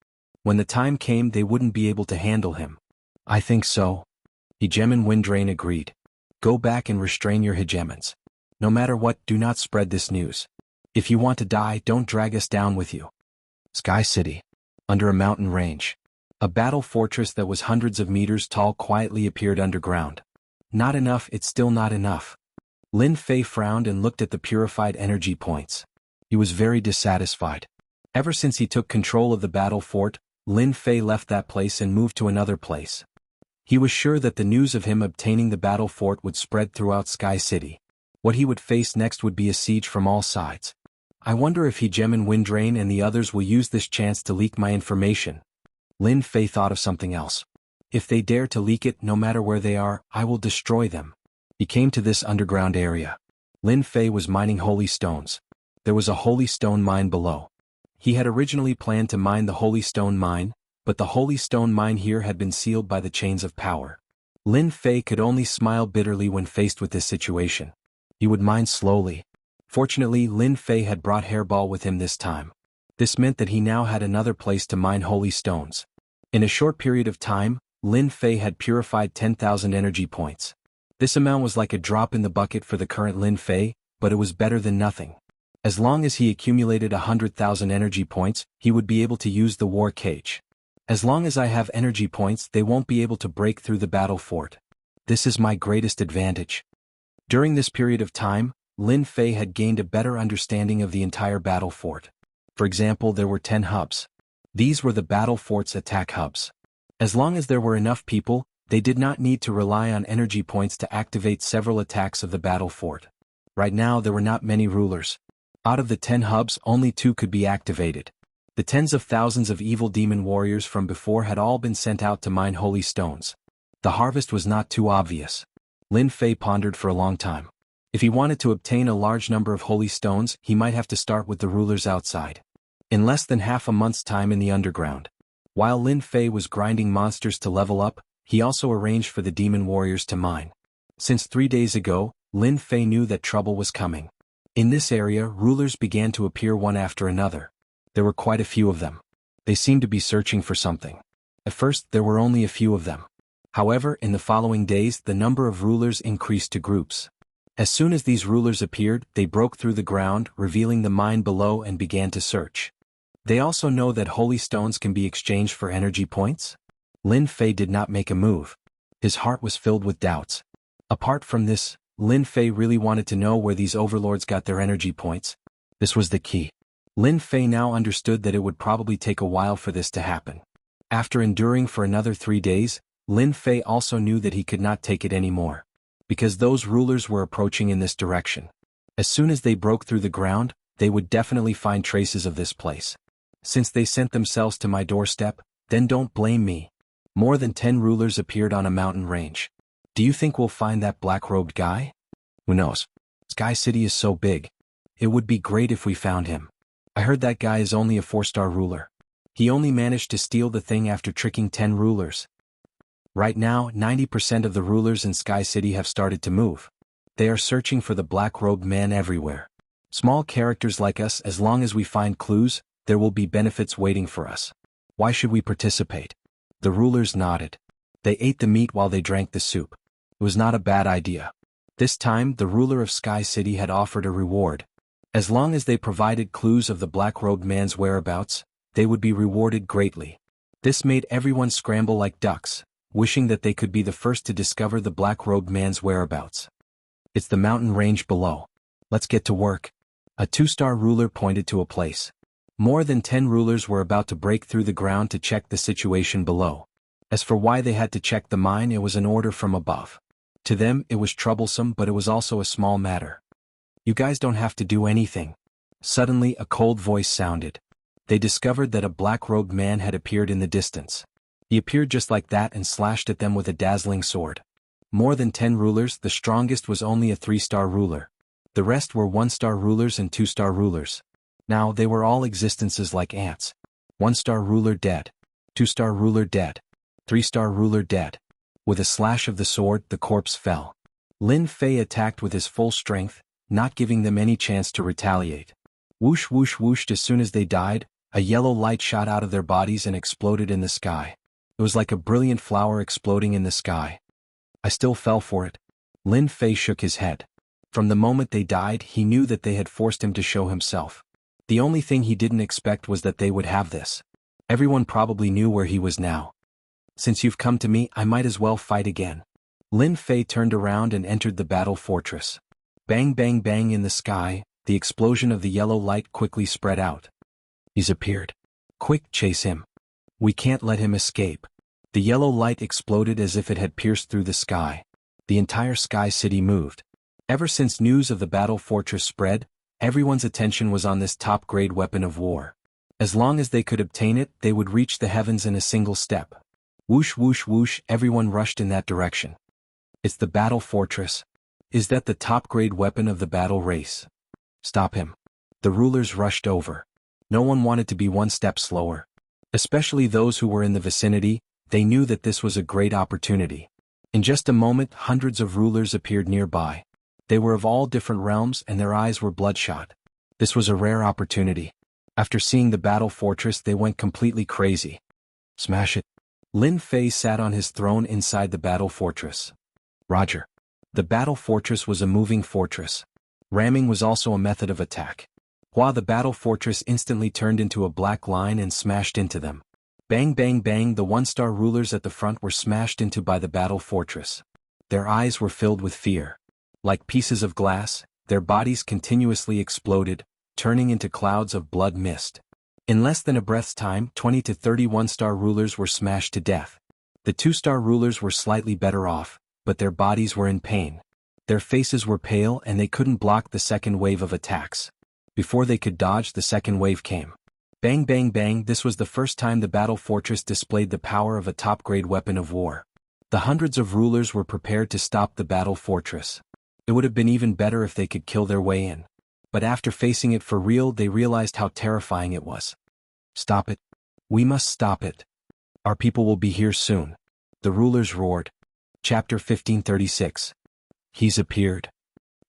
When the time came, they wouldn't be able to handle him. I think so. Hegemon Windrain agreed. Go back and restrain your hegemons. No matter what, do not spread this news. If you want to die, don't drag us down with you. Sky City. Under a mountain range. A battle fortress that was hundreds of meters tall quietly appeared underground. Not enough, it's still not enough. Lin Fei frowned and looked at the purified energy points. He was very dissatisfied. Ever since he took control of the battle fort, Lin Fei left that place and moved to another place. He was sure that the news of him obtaining the battle fort would spread throughout Sky City. What he would face next would be a siege from all sides. I wonder if Hegemon Windrain and the others will use this chance to leak my information. Lin Fei thought of something else. If they dare to leak it, no matter where they are, I will destroy them. He came to this underground area. Lin Fei was mining holy stones. There was a holy stone mine below. He had originally planned to mine the holy stone mine, but the holy stone mine here had been sealed by the chains of power. Lin Fei could only smile bitterly when faced with this situation. He would mine slowly. Fortunately, Lin Fei had brought Hairball with him this time. This meant that he now had another place to mine holy stones. In a short period of time, Lin Fei had purified 10,000 energy points. This amount was like a drop in the bucket for the current Lin Fei, but it was better than nothing. As long as he accumulated 100,000 energy points, he would be able to use the war cage. As long as I have energy points, they won't be able to break through the battle fort. This is my greatest advantage. During this period of time, Lin Fei had gained a better understanding of the entire battle fort. For example, there were 10 hubs. These were the battle fort's attack hubs. As long as there were enough people, they did not need to rely on energy points to activate several attacks of the battle fort. Right now there were not many rulers. Out of the 10 hubs, only 2 could be activated. The tens of thousands of evil demon warriors from before had all been sent out to mine holy stones. The harvest was not too obvious. Lin Fei pondered for a long time. If he wanted to obtain a large number of holy stones, he might have to start with the rulers outside. In less than half a month's time in the underground. While Lin Fei was grinding monsters to level up, he also arranged for the demon warriors to mine. Since 3 days ago, Lin Fei knew that trouble was coming. In this area, rulers began to appear one after another. There were quite a few of them. They seemed to be searching for something. At first, there were only a few of them. However, in the following days, the number of rulers increased to groups. As soon as these rulers appeared, they broke through the ground, revealing the mine below, and began to search. They also know that holy stones can be exchanged for energy points? Lin Fei did not make a move. His heart was filled with doubts. Apart from this, Lin Fei really wanted to know where these overlords got their energy points. This was the key. Lin Fei now understood that it would probably take a while for this to happen. After enduring for another 3 days, Lin Fei also knew that he could not take it anymore. Because those rulers were approaching in this direction. As soon as they broke through the ground, they would definitely find traces of this place. Since they sent themselves to my doorstep, then don't blame me. More than 10 rulers appeared on a mountain range. Do you think we'll find that black-robed guy? Who knows? Sky City is so big. It would be great if we found him. I heard that guy is only a 4-star ruler. He only managed to steal the thing after tricking 10 rulers. Right now, 90% of the rulers in Sky City have started to move. They are searching for the black-robed man everywhere. Small characters like us, as long as we find clues, there will be benefits waiting for us. Why should we participate? The rulers nodded. They ate the meat while they drank the soup. It was not a bad idea. This time, the ruler of Sky City had offered a reward. As long as they provided clues of the black-robed man's whereabouts, they would be rewarded greatly. This made everyone scramble like ducks, wishing that they could be the first to discover the black-robed man's whereabouts. It's the mountain range below. Let's get to work. A 2-star ruler pointed to a place. More than 10 rulers were about to break through the ground to check the situation below. As for why they had to check the mine, it was an order from above. To them, it was troublesome, but it was also a small matter. You guys don't have to do anything. Suddenly, a cold voice sounded. They discovered that a black-robed man had appeared in the distance. He appeared just like that and slashed at them with a dazzling sword. More than 10 rulers, the strongest was only a 3-star ruler. The rest were 1-star rulers and 2-star rulers. Now, they were all existences like ants. 1-star ruler dead. 2-star ruler dead. 3-star ruler dead. With a slash of the sword, the corpse fell. Lin Fei attacked with his full strength, not giving them any chance to retaliate. Whoosh whoosh whoosh. As soon as they died, a yellow light shot out of their bodies and exploded in the sky. It was like a brilliant flower exploding in the sky. I still fell for it. Lin Fei shook his head. From the moment they died, he knew that they had forced him to show himself. The only thing he didn't expect was that they would have this. Everyone probably knew where he was now. Since you've come to me, I might as well fight again. Lin Fei turned around and entered the battle fortress. Bang bang bang in the sky, the explosion of the yellow light quickly spread out. He's appeared. Quick, chase him. We can't let him escape. The yellow light exploded as if it had pierced through the sky. The entire Sky City moved. Ever since news of the battle fortress spread, everyone's attention was on this top-grade weapon of war. As long as they could obtain it, they would reach the heavens in a single step. Whoosh whoosh whoosh, everyone rushed in that direction. It's the battle fortress. Is that the top-grade weapon of the battle race? Stop him. The rulers rushed over. No one wanted to be one step slower. Especially those who were in the vicinity, they knew that this was a great opportunity. In just a moment, hundreds of rulers appeared nearby. They were of all different realms and their eyes were bloodshot. This was a rare opportunity. After seeing the battle fortress, they went completely crazy. Smash it. Lin Fei sat on his throne inside the battle fortress. Roger. The battle fortress was a moving fortress. Ramming was also a method of attack. While the battle fortress instantly turned into a black line and smashed into them. Bang bang bang, the one-star rulers at the front were smashed into by the battle fortress. Their eyes were filled with fear. Like pieces of glass, their bodies continuously exploded, turning into clouds of blood mist. In less than a breath's time, 20 to 30 one-star rulers were smashed to death. The two-star rulers were slightly better off, but their bodies were in pain. Their faces were pale and they couldn't block the second wave of attacks. Before they could dodge, the second wave came. Bang bang bang, this was the first time the battle fortress displayed the power of a top-grade weapon of war. The hundreds of rulers were prepared to stop the battle fortress. It would have been even better if they could kill their way in. But after facing it for real, they realized how terrifying it was. Stop it. We must stop it. Our people will be here soon. The rulers roared. Chapter 1536. He's appeared.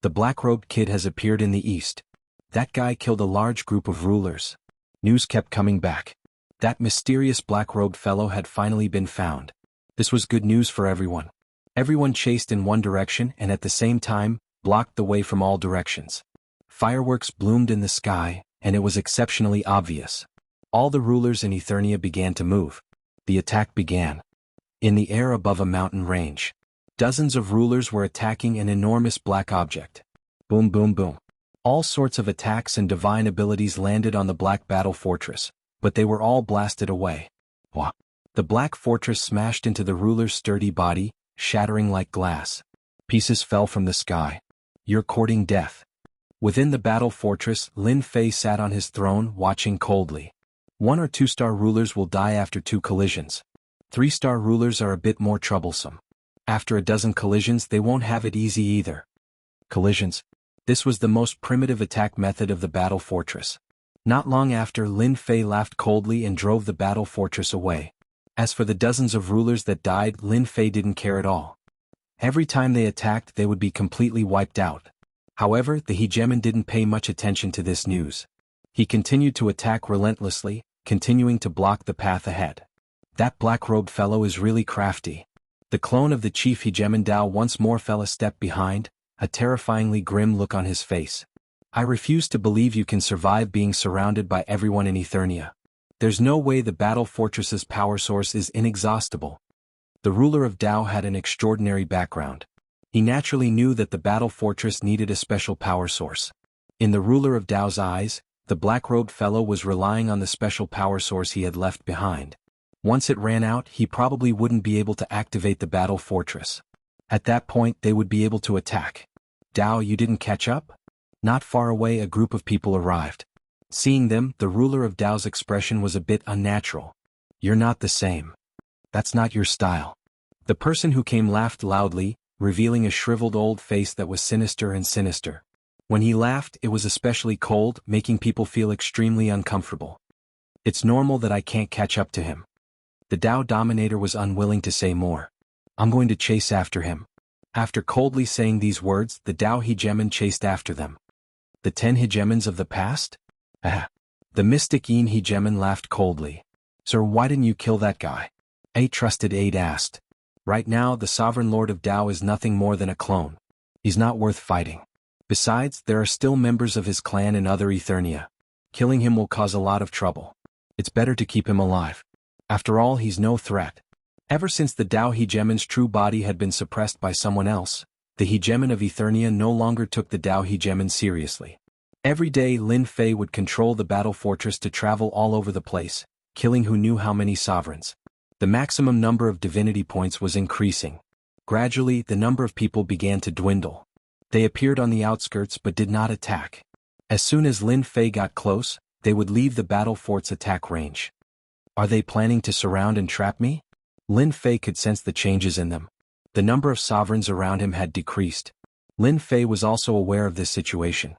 The black-robed kid has appeared in the east. That guy killed a large group of rulers. News kept coming back. That mysterious black-robed fellow had finally been found. This was good news for everyone. Everyone chased in one direction and at the same time, blocked the way from all directions. Fireworks bloomed in the sky, and it was exceptionally obvious. All the rulers in Eternia began to move. The attack began. In the air above a mountain range. Dozens of rulers were attacking an enormous black object. Boom boom boom. All sorts of attacks and divine abilities landed on the black battle fortress, but they were all blasted away. Wah! The black fortress smashed into the ruler's sturdy body, shattering like glass. Pieces fell from the sky. You're courting death. Within the battle fortress, Lin Fei sat on his throne, watching coldly. 1 or 2-star rulers will die after 2 collisions. 3-star rulers are a bit more troublesome. After a dozen collisions, they won't have it easy either. Collisions. This was the most primitive attack method of the battle fortress. Not long after, Lin Fei laughed coldly and drove the battle fortress away. As for the dozens of rulers that died, Lin Fei didn't care at all. Every time they attacked, they would be completely wiped out. However, the hegemon didn't pay much attention to this news. He continued to attack relentlessly, continuing to block the path ahead. That black-robed fellow is really crafty. The clone of the chief hegemon Dao once more fell a step behind, a terrifyingly grim look on his face. I refuse to believe you can survive being surrounded by everyone in Eternia. There's no way the battle fortress's power source is inexhaustible. The ruler of Dao had an extraordinary background. He naturally knew that the battle fortress needed a special power source. In the ruler of Dao's eyes, the black-robed fellow was relying on the special power source he had left behind. Once it ran out, he probably wouldn't be able to activate the battle fortress. At that point, they would be able to attack. Dao, you didn't catch up? Not far away, a group of people arrived. Seeing them, the ruler of Dao's expression was a bit unnatural. You're not the same. That's not your style. The person who came laughed loudly, revealing a shriveled old face that was sinister and sinister. When he laughed, it was especially cold, making people feel extremely uncomfortable. It's normal that I can't catch up to him. The Dao Dominator was unwilling to say more. I'm going to chase after him. After coldly saying these words, the Dao hegemon chased after them. The 10 hegemons of the past? The mystic Yin hegemon laughed coldly. Sir, why didn't you kill that guy? A trusted aide asked. Right now, the sovereign lord of Dao is nothing more than a clone. He's not worth fighting. Besides, there are still members of his clan in other Eternia. Killing him will cause a lot of trouble. It's better to keep him alive. After all, he's no threat. Ever since the Dao hegemon's true body had been suppressed by someone else, the hegemon of Eternia no longer took the Dao hegemon seriously. Every day, Lin Fei would control the battle fortress to travel all over the place, killing who knew how many sovereigns. The maximum number of divinity points was increasing. Gradually, the number of people began to dwindle. They appeared on the outskirts but did not attack. As soon as Lin Fei got close, they would leave the battle fort's attack range. Are they planning to surround and trap me? Lin Fei could sense the changes in them. The number of sovereigns around him had decreased. Lin Fei was also aware of this situation.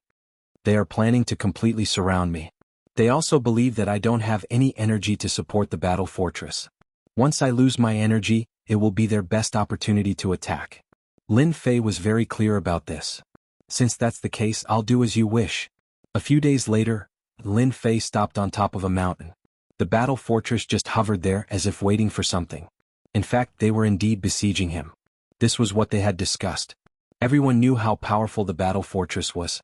They are planning to completely surround me. They also believe that I don't have any energy to support the battle fortress. Once I lose my energy, it will be their best opportunity to attack. Lin Fei was very clear about this. Since that's the case, I'll do as you wish. A few days later, Lin Fei stopped on top of a mountain. The battle fortress just hovered there as if waiting for something. In fact, they were indeed besieging him. This was what they had discussed. Everyone knew how powerful the battle fortress was.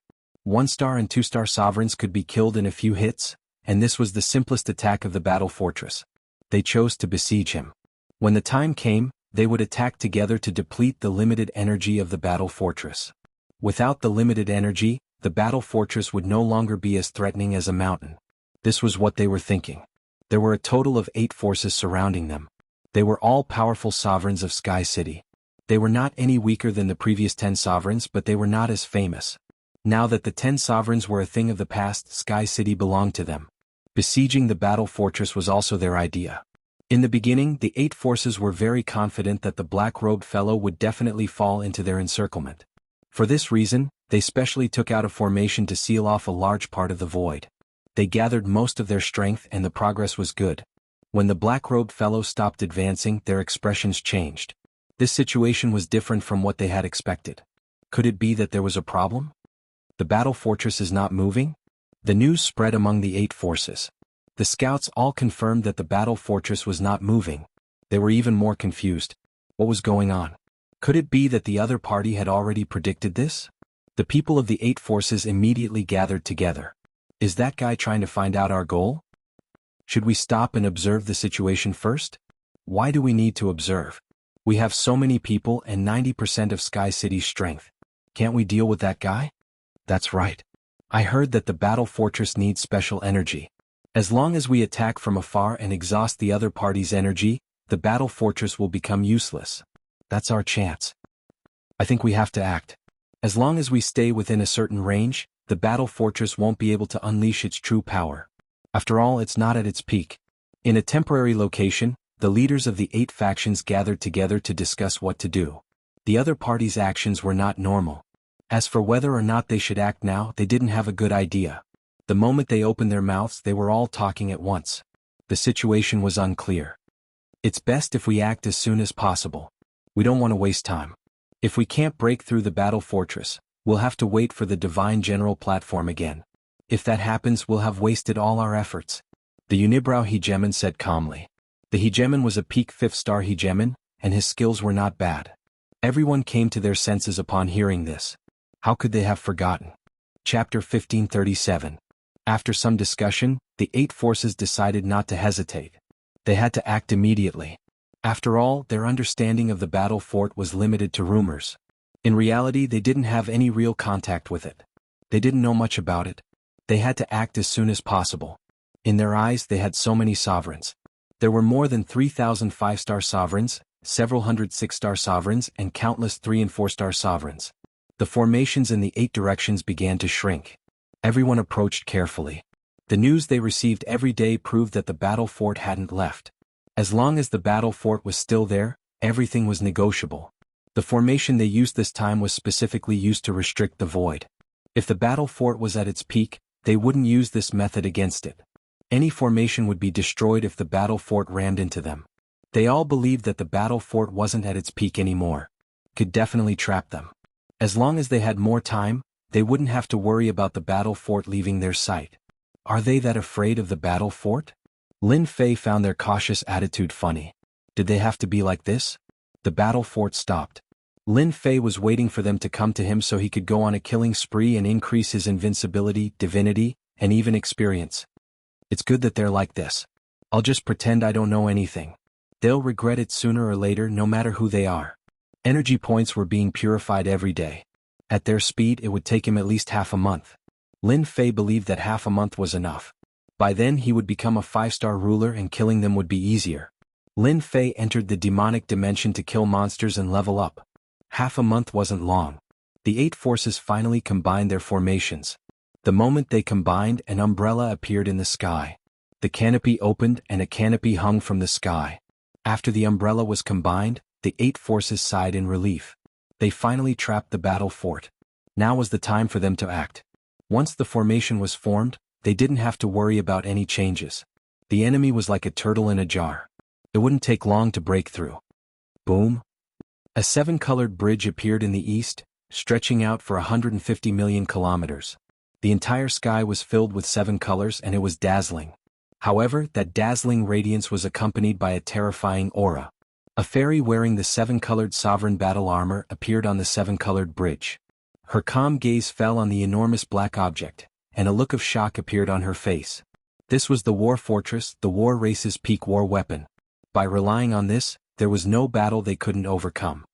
1-star and 2-star sovereigns could be killed in a few hits, and this was the simplest attack of the battle fortress. They chose to besiege him. When the time came, they would attack together to deplete the limited energy of the battle fortress. Without the limited energy, the battle fortress would no longer be as threatening as a mountain. This was what they were thinking. There were a total of 8 forces surrounding them. They were all powerful sovereigns of Sky City. They were not any weaker than the previous 10 sovereigns, but they were not as famous. Now that the 10 sovereigns were a thing of the past, Sky City belonged to them. Besieging the battle fortress was also their idea. In the beginning, the 8 forces were very confident that the black-robed fellow would definitely fall into their encirclement. For this reason, they specially took out a formation to seal off a large part of the void. They gathered most of their strength and the progress was good. When the black-robed fellow stopped advancing, their expressions changed. This situation was different from what they had expected. Could it be that there was a problem? The battle fortress is not moving? The news spread among the 8 forces. The scouts all confirmed that the battle fortress was not moving. They were even more confused. What was going on? Could it be that the other party had already predicted this? The people of the 8 forces immediately gathered together. Is that guy trying to find out our goal? Should we stop and observe the situation first? Why do we need to observe? We have so many people and 90% of Sky City's strength. Can't we deal with that guy? That's right. I heard that the battle fortress needs special energy. As long as we attack from afar and exhaust the other party's energy, the battle fortress will become useless. That's our chance. I think we have to act. As long as we stay within a certain range, the battle fortress won't be able to unleash its true power. After all, it's not at its peak. In a temporary location, the leaders of the 8 factions gathered together to discuss what to do. The other party's actions were not normal. As for whether or not they should act now, they didn't have a good idea. The moment they opened their mouths, they were all talking at once. The situation was unclear. It's best if we act as soon as possible. We don't want to waste time. If we can't break through the battle fortress, we'll have to wait for the Divine General platform again. If that happens, we'll have wasted all our efforts. The Unibrow Hegemon said calmly. The Hegemon was a peak 5th-star Hegemon, and his skills were not bad. Everyone came to their senses upon hearing this. How could they have forgotten? Chapter 1537. After some discussion, the 8 forces decided not to hesitate. They had to act immediately. After all, their understanding of the battle fort was limited to rumors. In reality, they didn't have any real contact with it. They didn't know much about it. They had to act as soon as possible. In their eyes, they had so many sovereigns. There were more than 3,000 5-star sovereigns, several hundred 6-star sovereigns, and countless 3- and 4-star sovereigns. The formations in the 8 directions began to shrink. Everyone approached carefully. The news they received every day proved that the battle fort hadn't left. As long as the battle fort was still there, everything was negotiable. The formation they used this time was specifically used to restrict the void. If the battle fort was at its peak, they wouldn't use this method against it. Any formation would be destroyed if the battle fort rammed into them. They all believed that the battle fort wasn't at its peak anymore. Could definitely trap them. As long as they had more time, they wouldn't have to worry about the battle fort leaving their sight. Are they that afraid of the battle fort? Lin Fei found their cautious attitude funny. Did they have to be like this? The battle fort stopped. Lin Fei was waiting for them to come to him so he could go on a killing spree and increase his invincibility, divinity, and even experience. It's good that they're like this. I'll just pretend I don't know anything. They'll regret it sooner or later, no matter who they are. Energy points were being purified every day. At their speed, it would take him at least half a month. Lin Fei believed that half a month was enough. By then he would become a 5-star ruler and killing them would be easier. Lin Fei entered the demonic dimension to kill monsters and level up. Half a month wasn't long. The 8 forces finally combined their formations. The moment they combined, an umbrella appeared in the sky. The canopy opened and a canopy hung from the sky. After the umbrella was combined, the 8 forces sighed in relief. They finally trapped the battle fort. Now was the time for them to act. Once the formation was formed, they didn't have to worry about any changes. The enemy was like a turtle in a jar. It wouldn't take long to break through. Boom! A 7-colored bridge appeared in the east, stretching out for 150 million kilometers. The entire sky was filled with 7 colors and it was dazzling. However, that dazzling radiance was accompanied by a terrifying aura. A fairy wearing the seven-colored sovereign battle armor appeared on the seven-colored bridge. Her calm gaze fell on the enormous black object, and a look of shock appeared on her face. This was the war fortress, the war race's peak war weapon. By relying on this, there was no battle they couldn't overcome.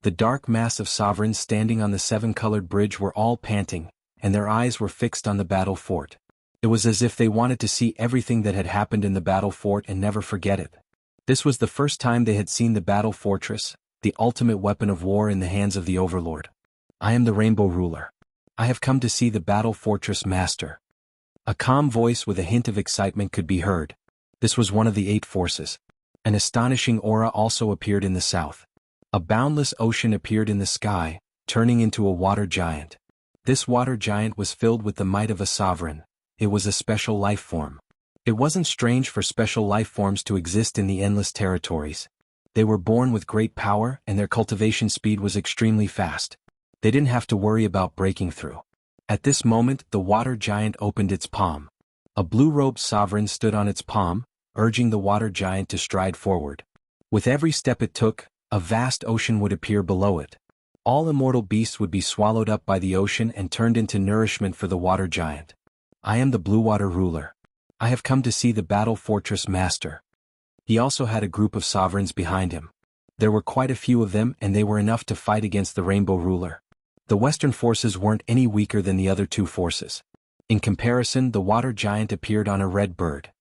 The dark mass of sovereigns standing on the seven-colored bridge were all panting, and their eyes were fixed on the battle fort. It was as if they wanted to see everything that had happened in the battle fort and never forget it. This was the first time they had seen the battle fortress, the ultimate weapon of war in the hands of the overlord. I am the Rainbow Ruler. I have come to see the battle fortress master. A calm voice with a hint of excitement could be heard. This was one of the 8 forces. An astonishing aura also appeared in the south. A boundless ocean appeared in the sky, turning into a water giant. This water giant was filled with the might of a sovereign. It was a special life form. It wasn't strange for special life forms to exist in the endless territories. They were born with great power and their cultivation speed was extremely fast. They didn't have to worry about breaking through. At this moment, the water giant opened its palm. A blue-robed sovereign stood on its palm, urging the water giant to stride forward. With every step it took, a vast ocean would appear below it. All immortal beasts would be swallowed up by the ocean and turned into nourishment for the water giant. I am the Blue Water Ruler. I have come to see the battle fortress master. He also had a group of sovereigns behind him. There were quite a few of them and they were enough to fight against the Rainbow Ruler. The Western forces weren't any weaker than the other 2 forces. In comparison, the water giant appeared on a red bird.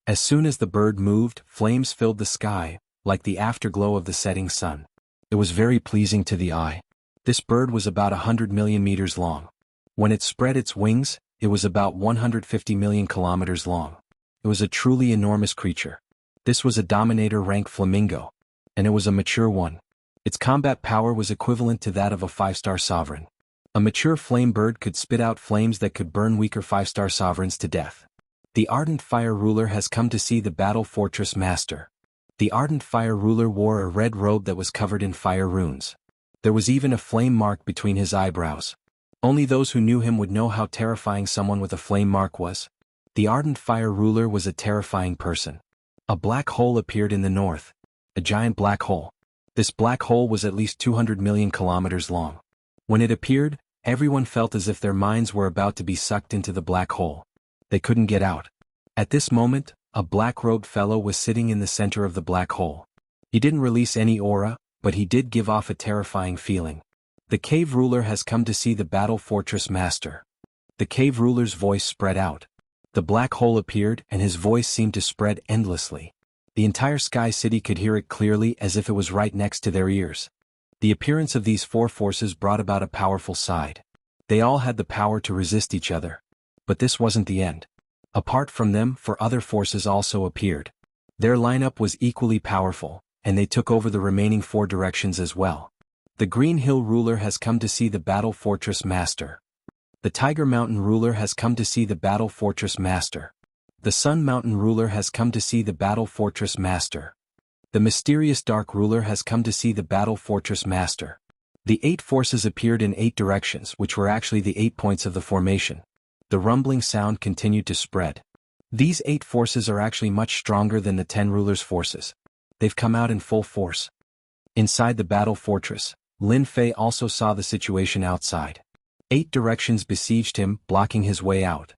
As soon as the bird moved, flames filled the sky, like the afterglow of the setting sun. It was very pleasing to the eye. This bird was about 100 million meters long. When it spread its wings, it was about 150 million kilometers long. It was a truly enormous creature. This was a Dominator rank flamingo. And it was a mature one. Its combat power was equivalent to that of a 5-star sovereign. A mature flame bird could spit out flames that could burn weaker 5-star sovereigns to death. The Ardent Fire Ruler has come to see the battle fortress master. The Ardent Fire Ruler wore a red robe that was covered in fire runes. There was even a flame mark between his eyebrows. Only those who knew him would know how terrifying someone with a flame mark was. The Ardent Fire Ruler was a terrifying person. A black hole appeared in the north. A giant black hole. This black hole was at least 200 million kilometers long. When it appeared, everyone felt as if their minds were about to be sucked into the black hole. They couldn't get out. At this moment, a black-robed fellow was sitting in the center of the black hole. He didn't release any aura, but he did give off a terrifying feeling. The Cave Ruler has come to see the battle fortress master. The Cave Ruler's voice spread out. The black hole appeared and his voice seemed to spread endlessly. The entire Sky City could hear it clearly as if it was right next to their ears. The appearance of these 4 forces brought about a powerful side. They all had the power to resist each other. But this wasn't the end. Apart from them, 4 other forces also appeared. Their lineup was equally powerful, and they took over the remaining 4 directions as well. The Green Hill Ruler has come to see the battle fortress master. The Tiger Mountain Ruler has come to see the battle fortress master. The Sun Mountain Ruler has come to see the battle fortress master. The Mysterious Dark Ruler has come to see the battle fortress master. The 8 forces appeared in 8 directions, which were actually the 8 points of the formation. The rumbling sound continued to spread. These 8 forces are actually much stronger than the 10 rulers' forces. They've come out in full force. Inside the battle fortress, Lin Fei also saw the situation outside. 8 directions besieged him, blocking his way out.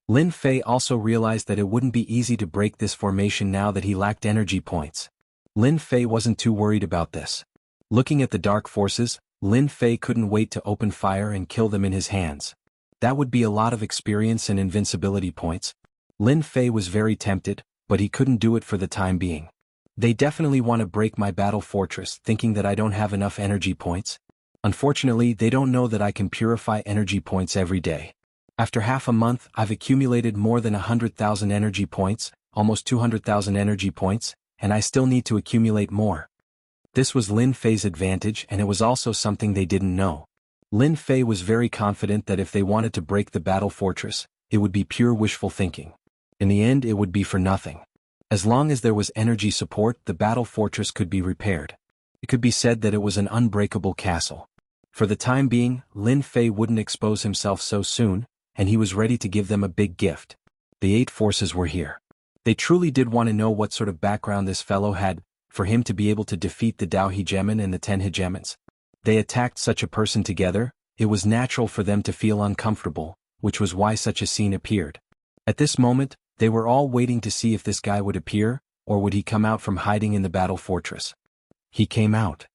Lin Fei also realized that it wouldn't be easy to break this formation now that he lacked energy points. Lin Fei wasn't too worried about this. Looking at the dark forces, Lin Fei couldn't wait to open fire and kill them in his hands. That would be a lot of experience and invincibility points. Lin Fei was very tempted, but he couldn't do it for the time being. They definitely want to break my battle fortress, thinking that I don't have enough energy points. Unfortunately, they don't know that I can purify energy points every day. After half a month, I've accumulated more than 100,000 energy points, almost 200,000 energy points, and I still need to accumulate more. This was Lin Fei's advantage, and it was also something they didn't know. Lin Fei was very confident that if they wanted to break the battle fortress, it would be pure wishful thinking. In the end, it would be for nothing. As long as there was energy support, the battle fortress could be repaired. It could be said that it was an unbreakable castle. For the time being, Lin Fei wouldn't expose himself so soon, and he was ready to give them a big gift. The 8 forces were here. They truly did want to know what sort of background this fellow had. for him to be able to defeat the Dao Hegemon and the 10 Hegemons. They attacked such a person together, it was natural for them to feel uncomfortable, which was why such a scene appeared. At this moment, they were all waiting to see if this guy would appear, or would he come out from hiding in the battle fortress. He came out.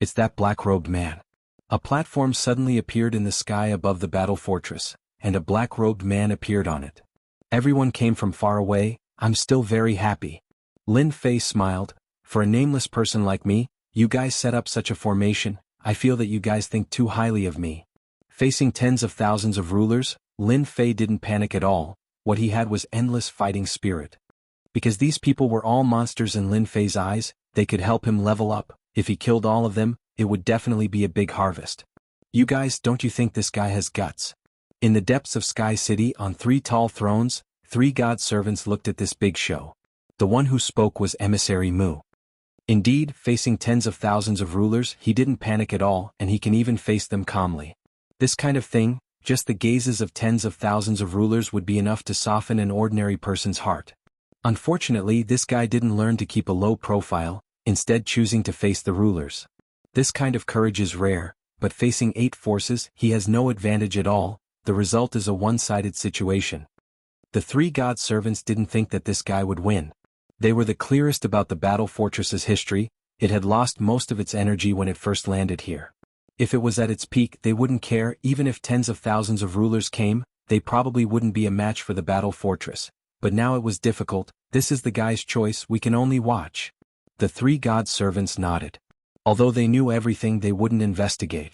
It's that black-robed man. A platform suddenly appeared in the sky above the battle fortress, and a black-robed man appeared on it. Everyone came from far away. I'm still very happy. Lin Fei smiled. For a nameless person like me, you guys set up such a formation. I feel that you guys think too highly of me. Facing tens of thousands of rulers, Lin Fei didn't panic at all. What he had was endless fighting spirit. Because these people were all monsters in Lin Fei's eyes, they could help him level up. If he killed all of them, it would definitely be a big harvest. You guys, don't you think this guy has guts? In the depths of Sky City on 3 tall thrones, 3 god servants looked at this big show. The one who spoke was Emissary Mu. Indeed, facing tens of thousands of rulers, he didn't panic at all, and he can even face them calmly. This kind of thing, just the gazes of tens of thousands of rulers would be enough to soften an ordinary person's heart. Unfortunately, this guy didn't learn to keep a low profile, instead choosing to face the rulers. This kind of courage is rare, but facing 8 forces, he has no advantage at all. The result is a one-sided situation. The 3 god servants didn't think that this guy would win. They were the clearest about the battle fortress's history. It had lost most of its energy when it first landed here. If it was at its peak, they wouldn't care. Even if tens of thousands of rulers came, they probably wouldn't be a match for the battle fortress. But now it was difficult. This is the guy's choice, we can only watch. The 3 god servants nodded. Although they knew everything, they wouldn't investigate.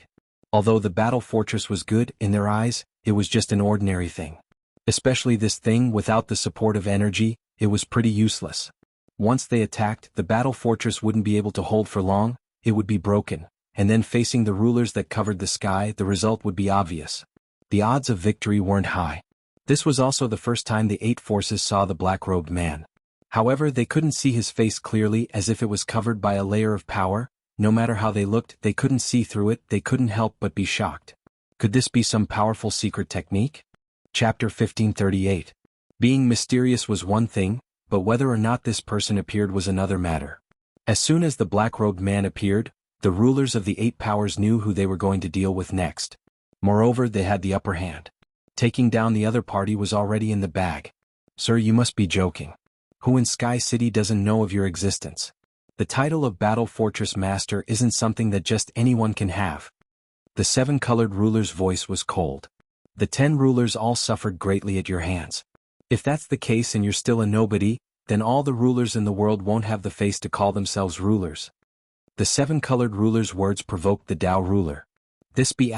Although the battle fortress was good, in their eyes, it was just an ordinary thing. Especially this thing without the support of energy, it was pretty useless. Once they attacked, the battle fortress wouldn't be able to hold for long, it would be broken, and then facing the rulers that covered the sky, the result would be obvious. The odds of victory weren't high. This was also the first time the 8 forces saw the black-robed man. However, they couldn't see his face clearly, as if it was covered by a layer of power. No matter how they looked, they couldn't see through it. They couldn't help but be shocked. Could this be some powerful secret technique? Chapter 1538. Being mysterious was one thing, but whether or not this person appeared was another matter. As soon as the black-robed man appeared, the rulers of the 8 powers knew who they were going to deal with next. Moreover, they had the upper hand. Taking down the other party was already in the bag. Sir, you must be joking. Who in Sky City doesn't know of your existence? The title of Battle Fortress Master isn't something that just anyone can have. The 7-colored ruler's voice was cold. The 10 rulers all suffered greatly at your hands. If that's the case and you're still a nobody, then all the rulers in the world won't have the face to call themselves rulers. The 7-colored ruler's words provoked the Dao ruler. This be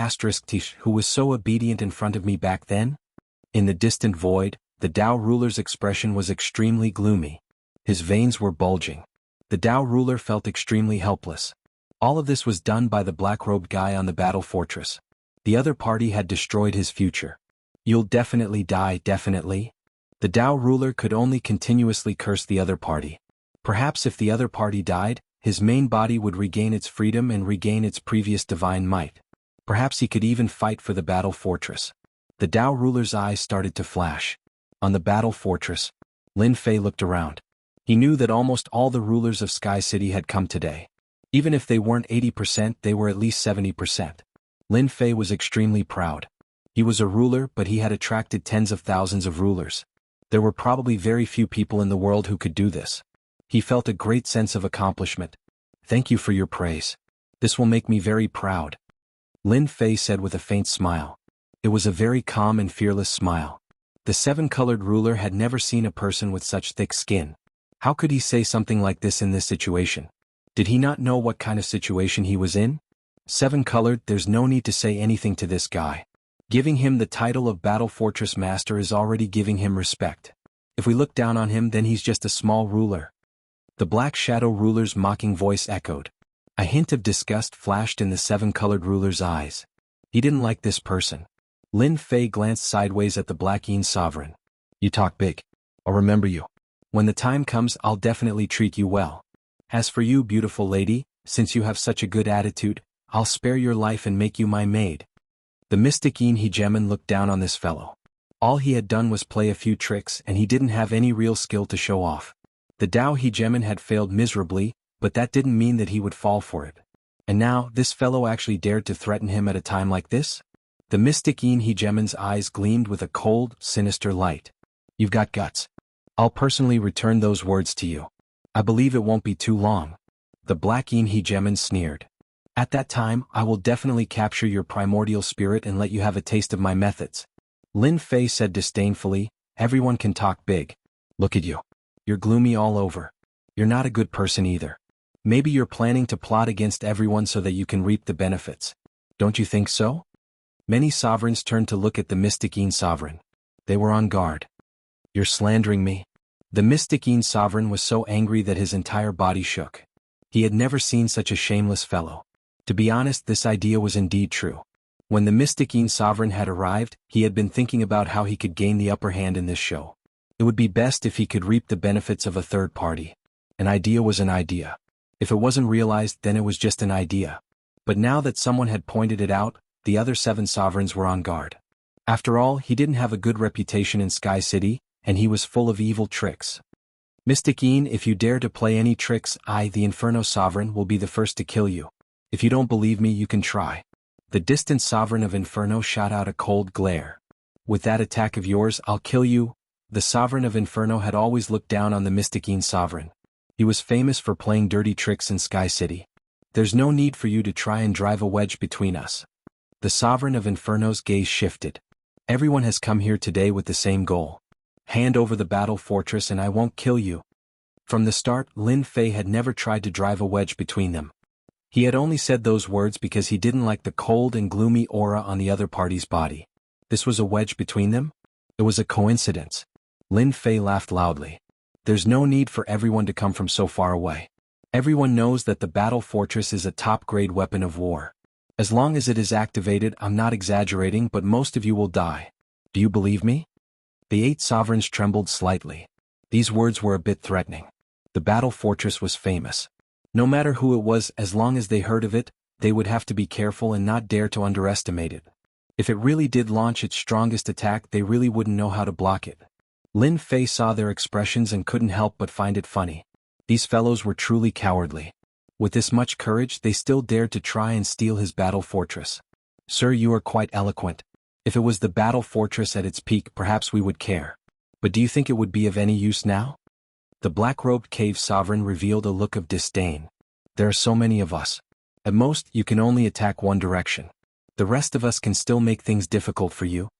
*Tish, who was so obedient in front of me back then? In the distant void, the Dao ruler's expression was extremely gloomy. His veins were bulging. The Dao ruler felt extremely helpless. All of this was done by the black-robed guy on the battle fortress. The other party had destroyed his future. You'll definitely die, definitely. The Dao ruler could only continuously curse the other party. Perhaps if the other party died, his main body would regain its freedom and regain its previous divine might. Perhaps he could even fight for the battle fortress. The Dao ruler's eyes started to flash. On the battle fortress, Lin Fei looked around. He knew that almost all the rulers of Sky City had come today. Even if they weren't 80%, they were at least 70%. Lin Fei was extremely proud. He was a ruler, but he had attracted tens of thousands of rulers. There were probably very few people in the world who could do this. He felt a great sense of accomplishment. Thank you for your praise. This will make me very proud. Lin Fei said with a faint smile. It was a very calm and fearless smile. The 7-colored ruler had never seen a person with such thick skin. How could he say something like this in this situation? Did he not know what kind of situation he was in? 7-colored, there's no need to say anything to this guy. Giving him the title of Battle Fortress Master is already giving him respect. If we look down on him, then he's just a small ruler. The Black Shadow ruler's mocking voice echoed. A hint of disgust flashed in the 7-colored ruler's eyes. He didn't like this person. Lin Fei glanced sideways at the Black Yin sovereign. You talk big. I'll remember you. When the time comes, I'll definitely treat you well. As for you, beautiful lady, since you have such a good attitude, I'll spare your life and make you my maid. The mystic Yin Hegemon looked down on this fellow. All he had done was play a few tricks and he didn't have any real skill to show off. The Dao Hegemon had failed miserably, but that didn't mean that he would fall for it. And now, this fellow actually dared to threaten him at a time like this? The mystic Yin Hegemon's eyes gleamed with a cold, sinister light. You've got guts. I'll personally return those words to you. I believe it won't be too long. The black Yin Hegemon sneered. At that time, I will definitely capture your primordial spirit and let you have a taste of my methods. Lin Fei said disdainfully, everyone can talk big. Look at you. You're gloomy all over. You're not a good person either. Maybe you're planning to plot against everyone so that you can reap the benefits. Don't you think so? Many sovereigns turned to look at the mystic Yin sovereign. They were on guard. You're slandering me? The mystic Yin sovereign was so angry that his entire body shook. He had never seen such a shameless fellow. To be honest, this idea was indeed true. When the mystic Yin sovereign had arrived, he had been thinking about how he could gain the upper hand in this show. It would be best if he could reap the benefits of a third party. An idea was an idea. If it wasn't realized, then it was just an idea. But now that someone had pointed it out, the other 7 sovereigns were on guard. After all, he didn't have a good reputation in Sky City, and he was full of evil tricks. Mystic Yin, if you dare to play any tricks, I, the Inferno Sovereign, will be the first to kill you. If you don't believe me, you can try. The distant Sovereign of Inferno shot out a cold glare. With that attack of yours, I'll kill you. The Sovereign of Inferno had always looked down on the Mystic Yin Sovereign. He was famous for playing dirty tricks in Sky City. There's no need for you to try and drive a wedge between us. The Sovereign of Inferno's gaze shifted. Everyone has come here today with the same goal. Hand over the battle fortress and I won't kill you. From the start, Lin Fei had never tried to drive a wedge between them. He had only said those words because he didn't like the cold and gloomy aura on the other party's body. This was a wedge between them? It was a coincidence. Lin Fei laughed loudly. There's no need for everyone to come from so far away. Everyone knows that the battle fortress is a top-grade weapon of war. As long as it is activated, I'm not exaggerating, but most of you will die. Do you believe me? The 8 sovereigns trembled slightly. These words were a bit threatening. The battle fortress was famous. No matter who it was, as long as they heard of it, they would have to be careful and not dare to underestimate it. If it really did launch its strongest attack, they really wouldn't know how to block it. Lin Fei saw their expressions and couldn't help but find it funny. These fellows were truly cowardly. With this much courage, they still dared to try and steal his battle fortress. Sir, you are quite eloquent. If it was the battle fortress at its peak, perhaps we would care. But do you think it would be of any use now? The black-robed cave sovereign revealed a look of disdain. There are so many of us. At most, you can only attack one direction. The rest of us can still make things difficult for you.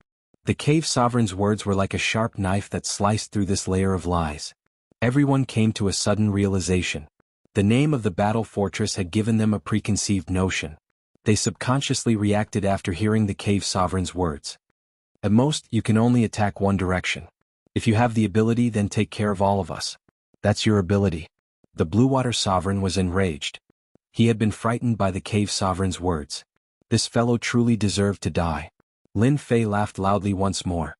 The cave sovereign's words were like a sharp knife that sliced through this layer of lies. Everyone came to a sudden realization. The name of the battle fortress had given them a preconceived notion. They subconsciously reacted after hearing the cave sovereign's words. At most, you can only attack one direction. If you have the ability, then take care of all of us. That's your ability. The Blue Water Sovereign was enraged. He had been frightened by the cave sovereign's words. This fellow truly deserved to die. Lin Fei laughed loudly once more.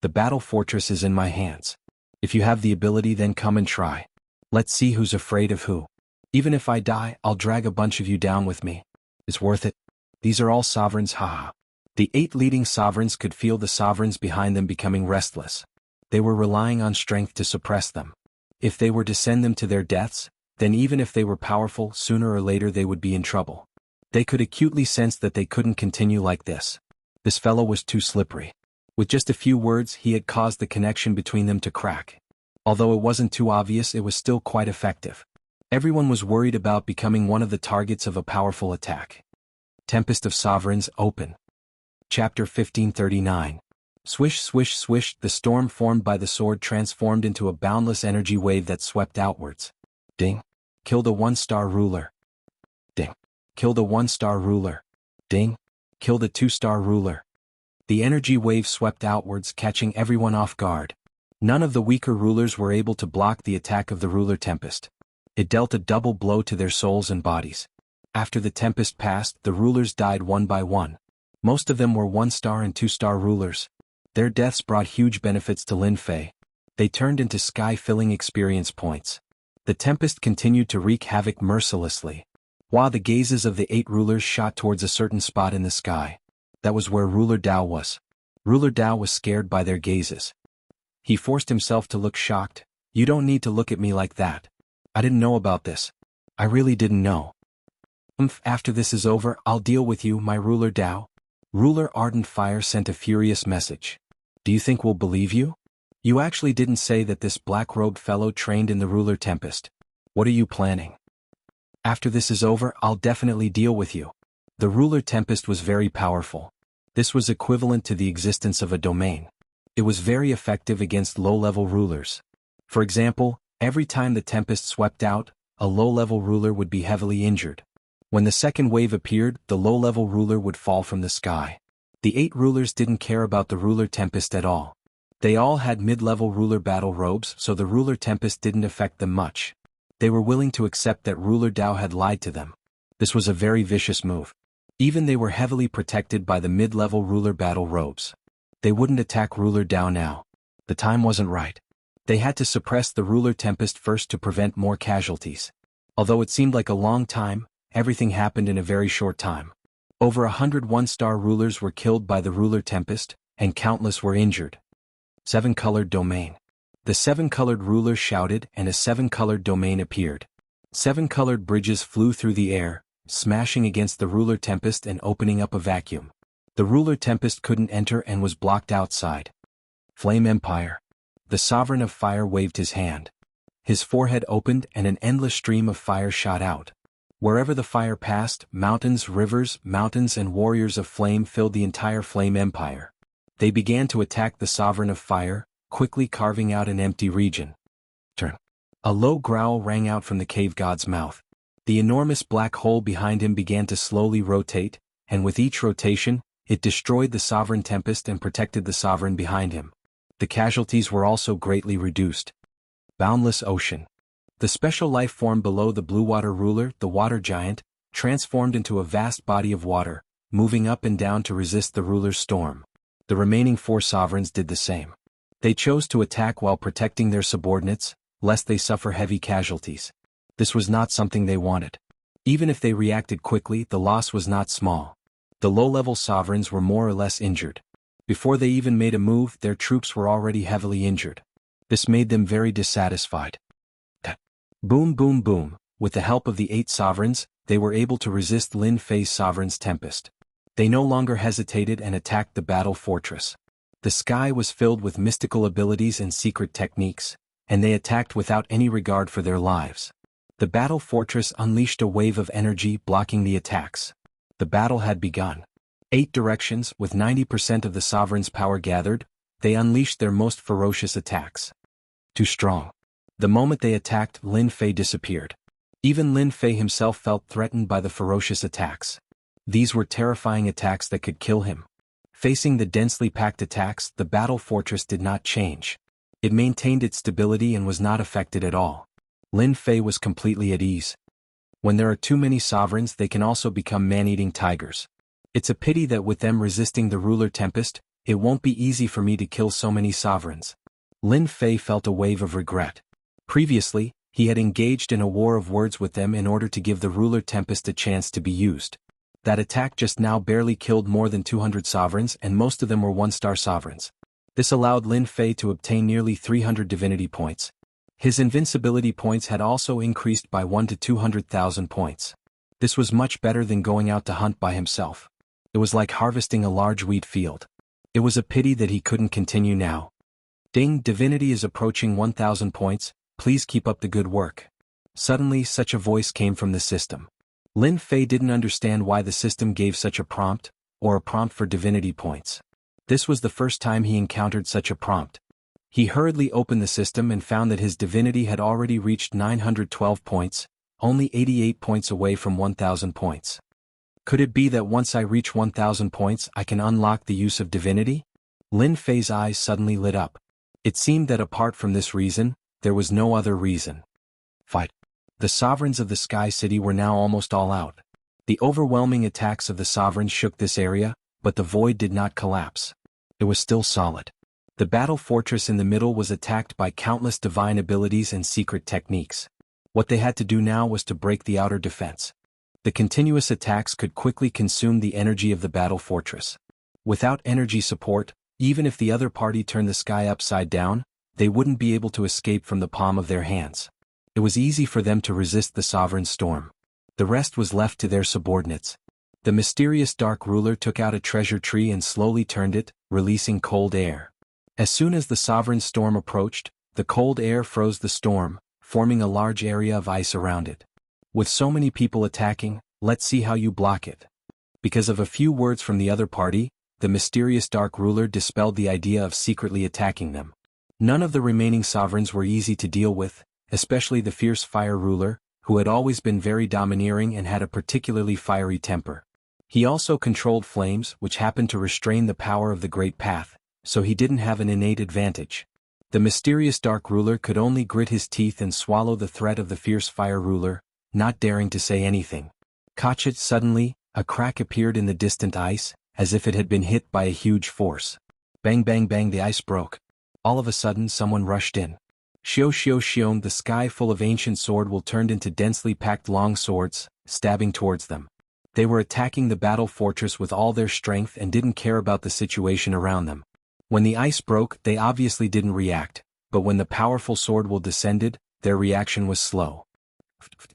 The battle fortress is in my hands. If you have the ability, then come and try. Let's see who's afraid of who. Even if I die, I'll drag a bunch of you down with me. It's worth it. These are all sovereigns, haha. The 8 leading sovereigns could feel the sovereigns behind them becoming restless. They were relying on strength to suppress them. If they were to send them to their deaths, then even if they were powerful, sooner or later they would be in trouble. They could acutely sense that they couldn't continue like this. This fellow was too slippery. With just a few words, he had caused the connection between them to crack. Although it wasn't too obvious, it was still quite effective. Everyone was worried about becoming one of the targets of a powerful attack. Tempest of Sovereigns, open. Chapter 1539. Swish, swish, swish, the storm formed by the sword transformed into a boundless energy wave that swept outwards. Ding. Killed a 1-star ruler. Ding. Killed a 1-star ruler. Ding. Killed a 2-star ruler. The energy wave swept outwards, catching everyone off guard. None of the weaker rulers were able to block the attack of the ruler Tempest. It dealt a double blow to their souls and bodies. After the Tempest passed, the rulers died one by one. Most of them were 1-star and 2-star rulers. Their deaths brought huge benefits to Lin Fei. They turned into sky-filling experience points. The Tempest continued to wreak havoc mercilessly, while the gazes of the 8 rulers shot towards a certain spot in the sky. That was where Ruler Dao was. Ruler Dao was scared by their gazes. He forced himself to look shocked. You don't need to look at me like that. I didn't know about this. I really didn't know. After this is over, I'll deal with you, my ruler Dao. Ruler Ardent Fire sent a furious message. Do you think we'll believe you? You actually didn't say that this black-robed fellow trained in the ruler Tempest. What are you planning? After this is over, I'll definitely deal with you. The ruler Tempest was very powerful. This was equivalent to the existence of a domain. It was very effective against low-level rulers. For example, every time the Tempest swept out, a low-level ruler would be heavily injured. When the second wave appeared, the low-level ruler would fall from the sky. The 8 rulers didn't care about the ruler Tempest at all. They all had mid-level ruler battle robes, so the ruler Tempest didn't affect them much. They were willing to accept that ruler Dao had lied to them. This was a very vicious move. Even they were heavily protected by the mid-level ruler battle robes. They wouldn't attack ruler Dao now. The time wasn't right. They had to suppress the ruler Tempest first to prevent more casualties. Although it seemed like a long time, everything happened in a very short time. Over 100 one-star rulers were killed by the ruler Tempest, and countless were injured. 7-colored domain. The 7-colored ruler shouted and a 7-colored domain appeared. 7-colored bridges flew through the air, smashing against the ruler Tempest and opening up a vacuum. The ruler Tempest couldn't enter and was blocked outside. Flame Empire. The Sovereign of Fire waved his hand. His forehead opened and an endless stream of fire shot out. Wherever the fire passed, mountains, rivers, mountains and warriors of flame filled the entire Flame Empire. They began to attack the Sovereign of Fire, quickly carving out an empty region. Turn. A low growl rang out from the cave god's mouth. The enormous black hole behind him began to slowly rotate, and with each rotation, it destroyed the Sovereign Tempest and protected the Sovereign behind him. The casualties were also greatly reduced. Boundless Ocean. The special life form below the blue water ruler, the water giant, transformed into a vast body of water, moving up and down to resist the ruler's storm. The remaining 4 sovereigns did the same. They chose to attack while protecting their subordinates, lest they suffer heavy casualties. This was not something they wanted. Even if they reacted quickly, the loss was not small. The low-level sovereigns were more or less injured. Before they even made a move, their troops were already heavily injured. This made them very dissatisfied. Boom boom boom, with the help of the 8 sovereigns, they were able to resist Lin Fei's sovereign's tempest. They no longer hesitated and attacked the battle fortress. The sky was filled with mystical abilities and secret techniques, and they attacked without any regard for their lives. The battle fortress unleashed a wave of energy blocking the attacks. The battle had begun. 8 directions, with 90% of the sovereign's power gathered, they unleashed their most ferocious attacks. Too strong. The moment they attacked, Lin Fei disappeared. Even Lin Fei himself felt threatened by the ferocious attacks. These were terrifying attacks that could kill him. Facing the densely packed attacks, the battle fortress did not change. It maintained its stability and was not affected at all. Lin Fei was completely at ease. When there are too many sovereigns, they can also become man-eating tigers. It's a pity that with them resisting the ruler Tempest, it won't be easy for me to kill so many sovereigns. Lin Fei felt a wave of regret. Previously, he had engaged in a war of words with them in order to give the ruler Tempest a chance to be used. That attack just now barely killed more than 200 sovereigns, and most of them were 1-star sovereigns. This allowed Lin Fei to obtain nearly 300 divinity points. His invincibility points had also increased by 1 to 200,000 points. This was much better than going out to hunt by himself. It was like harvesting a large wheat field. It was a pity that he couldn't continue now. Ding, divinity is approaching 1,000 points, please keep up the good work. Suddenly such a voice came from the system. Lin Fei didn't understand why the system gave such a prompt, or a prompt for divinity points. This was the first time he encountered such a prompt. He hurriedly opened the system and found that his divinity had already reached 912 points, only 88 points away from 1,000 points. Could it be that once I reach 1,000 points I can unlock the use of divinity? Lin Fei's eyes suddenly lit up. It seemed that apart from this reason, there was no other reason. Fight. The sovereigns of the Sky City were now almost all out. The overwhelming attacks of the sovereigns shook this area, but the void did not collapse. It was still solid. The battle fortress in the middle was attacked by countless divine abilities and secret techniques. What they had to do now was to break the outer defense. The continuous attacks could quickly consume the energy of the battle fortress. Without energy support, even if the other party turned the sky upside down, they wouldn't be able to escape from the palm of their hands. It was easy for them to resist the sovereign's storm. The rest was left to their subordinates. The mysterious dark ruler took out a treasure tree and slowly turned it, releasing cold air. As soon as the sovereign's storm approached, the cold air froze the storm, forming a large area of ice around it. With so many people attacking, let's see how you block it. Because of a few words from the other party, the mysterious dark ruler dispelled the idea of secretly attacking them. None of the remaining sovereigns were easy to deal with, especially the fierce fire ruler, who had always been very domineering and had a particularly fiery temper. He also controlled flames, which happened to restrain the power of the Great Path, so he didn't have an innate advantage. The mysterious dark ruler could only grit his teeth and swallow the threat of the fierce fire ruler, not daring to say anything. Kachit suddenly, a crack appeared in the distant ice, as if it had been hit by a huge force. Bang bang bang, the ice broke. All of a sudden someone rushed in. Xiao xiao xiong, the sky full of ancient sword will turned into densely packed long swords, stabbing towards them. They were attacking the battle fortress with all their strength and didn't care about the situation around them. When the ice broke, they obviously didn't react, but when the powerful sword will descended, their reaction was slow.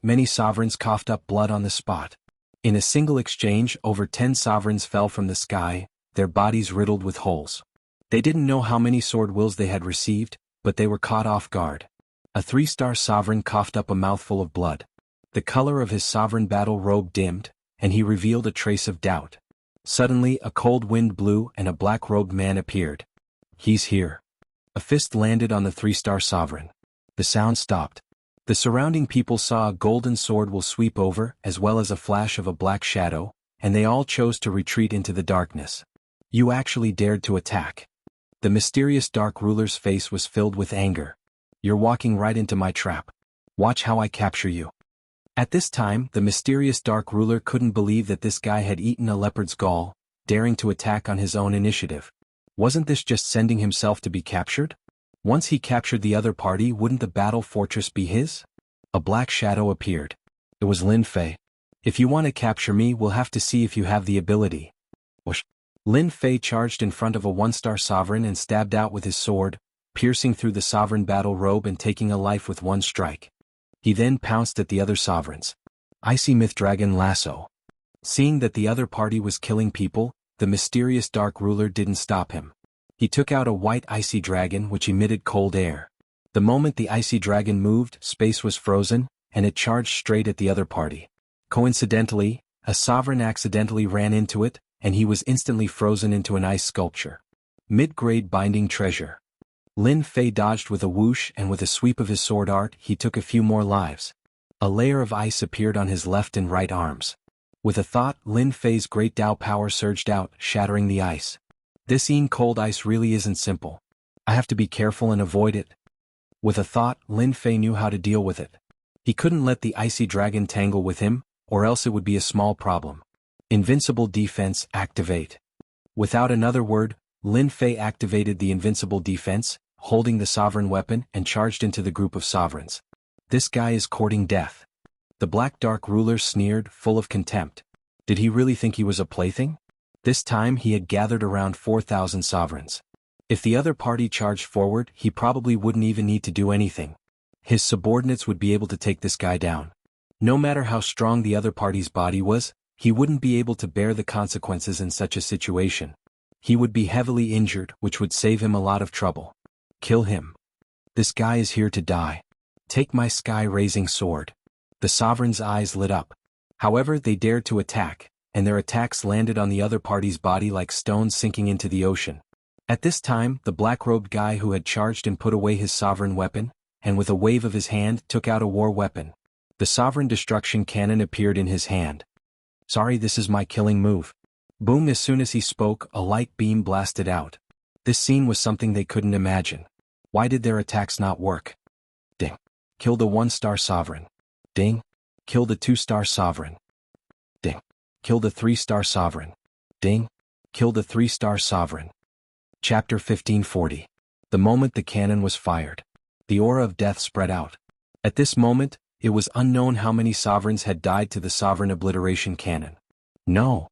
Many sovereigns coughed up blood on the spot. In a single exchange, over 10 sovereigns fell from the sky, their bodies riddled with holes. They didn't know how many sword wills they had received, but they were caught off guard. A 3-star sovereign coughed up a mouthful of blood. The color of his sovereign battle robe dimmed, and he revealed a trace of doubt. Suddenly a cold wind blew and a black-robed man appeared. He's here. A fist landed on the 3-star sovereign. The sound stopped. The surrounding people saw a golden sword will sweep over, as well as a flash of a black shadow, and they all chose to retreat into the darkness. You actually dared to attack. The mysterious dark ruler's face was filled with anger. You're walking right into my trap. Watch how I capture you. At this time, the mysterious dark ruler couldn't believe that this guy had eaten a leopard's gall, daring to attack on his own initiative. Wasn't this just sending himself to be captured? Once he captured the other party, wouldn't the battle fortress be his? A black shadow appeared. It was Lin Fei. If you want to capture me, we'll have to see if you have the ability. Whoosh. Lin Fei charged in front of a 1-star sovereign and stabbed out with his sword, piercing through the sovereign battle robe and taking a life with one strike. He then pounced at the other sovereigns. Icy Myth Dragon Lasso. Seeing that the other party was killing people, the mysterious dark ruler didn't stop him. He took out a white icy dragon which emitted cold air. The moment the icy dragon moved, space was frozen, and it charged straight at the other party. Coincidentally, a sovereign accidentally ran into it, and he was instantly frozen into an ice sculpture. Mid-grade binding treasure. Lin Fei dodged with a whoosh, and with a sweep of his sword art he took a few more lives. A layer of ice appeared on his left and right arms. With a thought, Lin Fei's great Dao power surged out, shattering the ice. This cold ice really isn't simple. I have to be careful and avoid it. With a thought, Lin Fei knew how to deal with it. He couldn't let the icy dragon tangle with him, or else it would be a small problem. Invincible defense, activate. Without another word, Lin Fei activated the invincible defense, holding the sovereign weapon, and charged into the group of sovereigns. This guy is courting death. The black dark ruler sneered, full of contempt. Did he really think he was a plaything? This time he had gathered around 4,000 sovereigns. If the other party charged forward, he probably wouldn't even need to do anything. His subordinates would be able to take this guy down. No matter how strong the other party's body was, he wouldn't be able to bear the consequences in such a situation. He would be heavily injured, which would save him a lot of trouble. Kill him. This guy is here to die. Take my sky-raising sword. The sovereign's eyes lit up. However, they dared to attack, and their attacks landed on the other party's body like stones sinking into the ocean. At this time, the black-robed guy who had charged and put away his sovereign weapon, and with a wave of his hand took out a war weapon. The sovereign destruction cannon appeared in his hand. Sorry, this is my killing move. Boom! As soon as he spoke, a light beam blasted out. This scene was something they couldn't imagine. Why did their attacks not work? Ding. Kill the 1-star sovereign. Ding. Kill the 2-star sovereign. Ding. Kill the 3-star sovereign. Ding. Kill the 3-star sovereign. Chapter 1540. The moment the cannon was fired, the aura of death spread out. At this moment, it was unknown how many sovereigns had died to the sovereign obliteration cannon. No.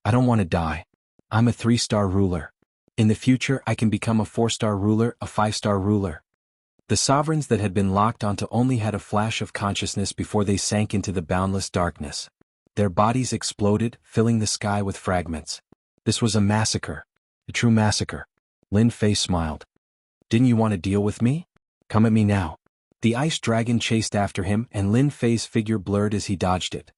I don't want to die. I'm a 3-star ruler. In the future I can become a 4-star ruler, a 5-star ruler. The sovereigns that had been locked onto only had a flash of consciousness before they sank into the boundless darkness. Their bodies exploded, filling the sky with fragments. This was a massacre. A true massacre. Lin Fei smiled. Didn't you want to deal with me? Come at me now. The ice dragon chased after him and Lin Fei's figure blurred as he dodged it.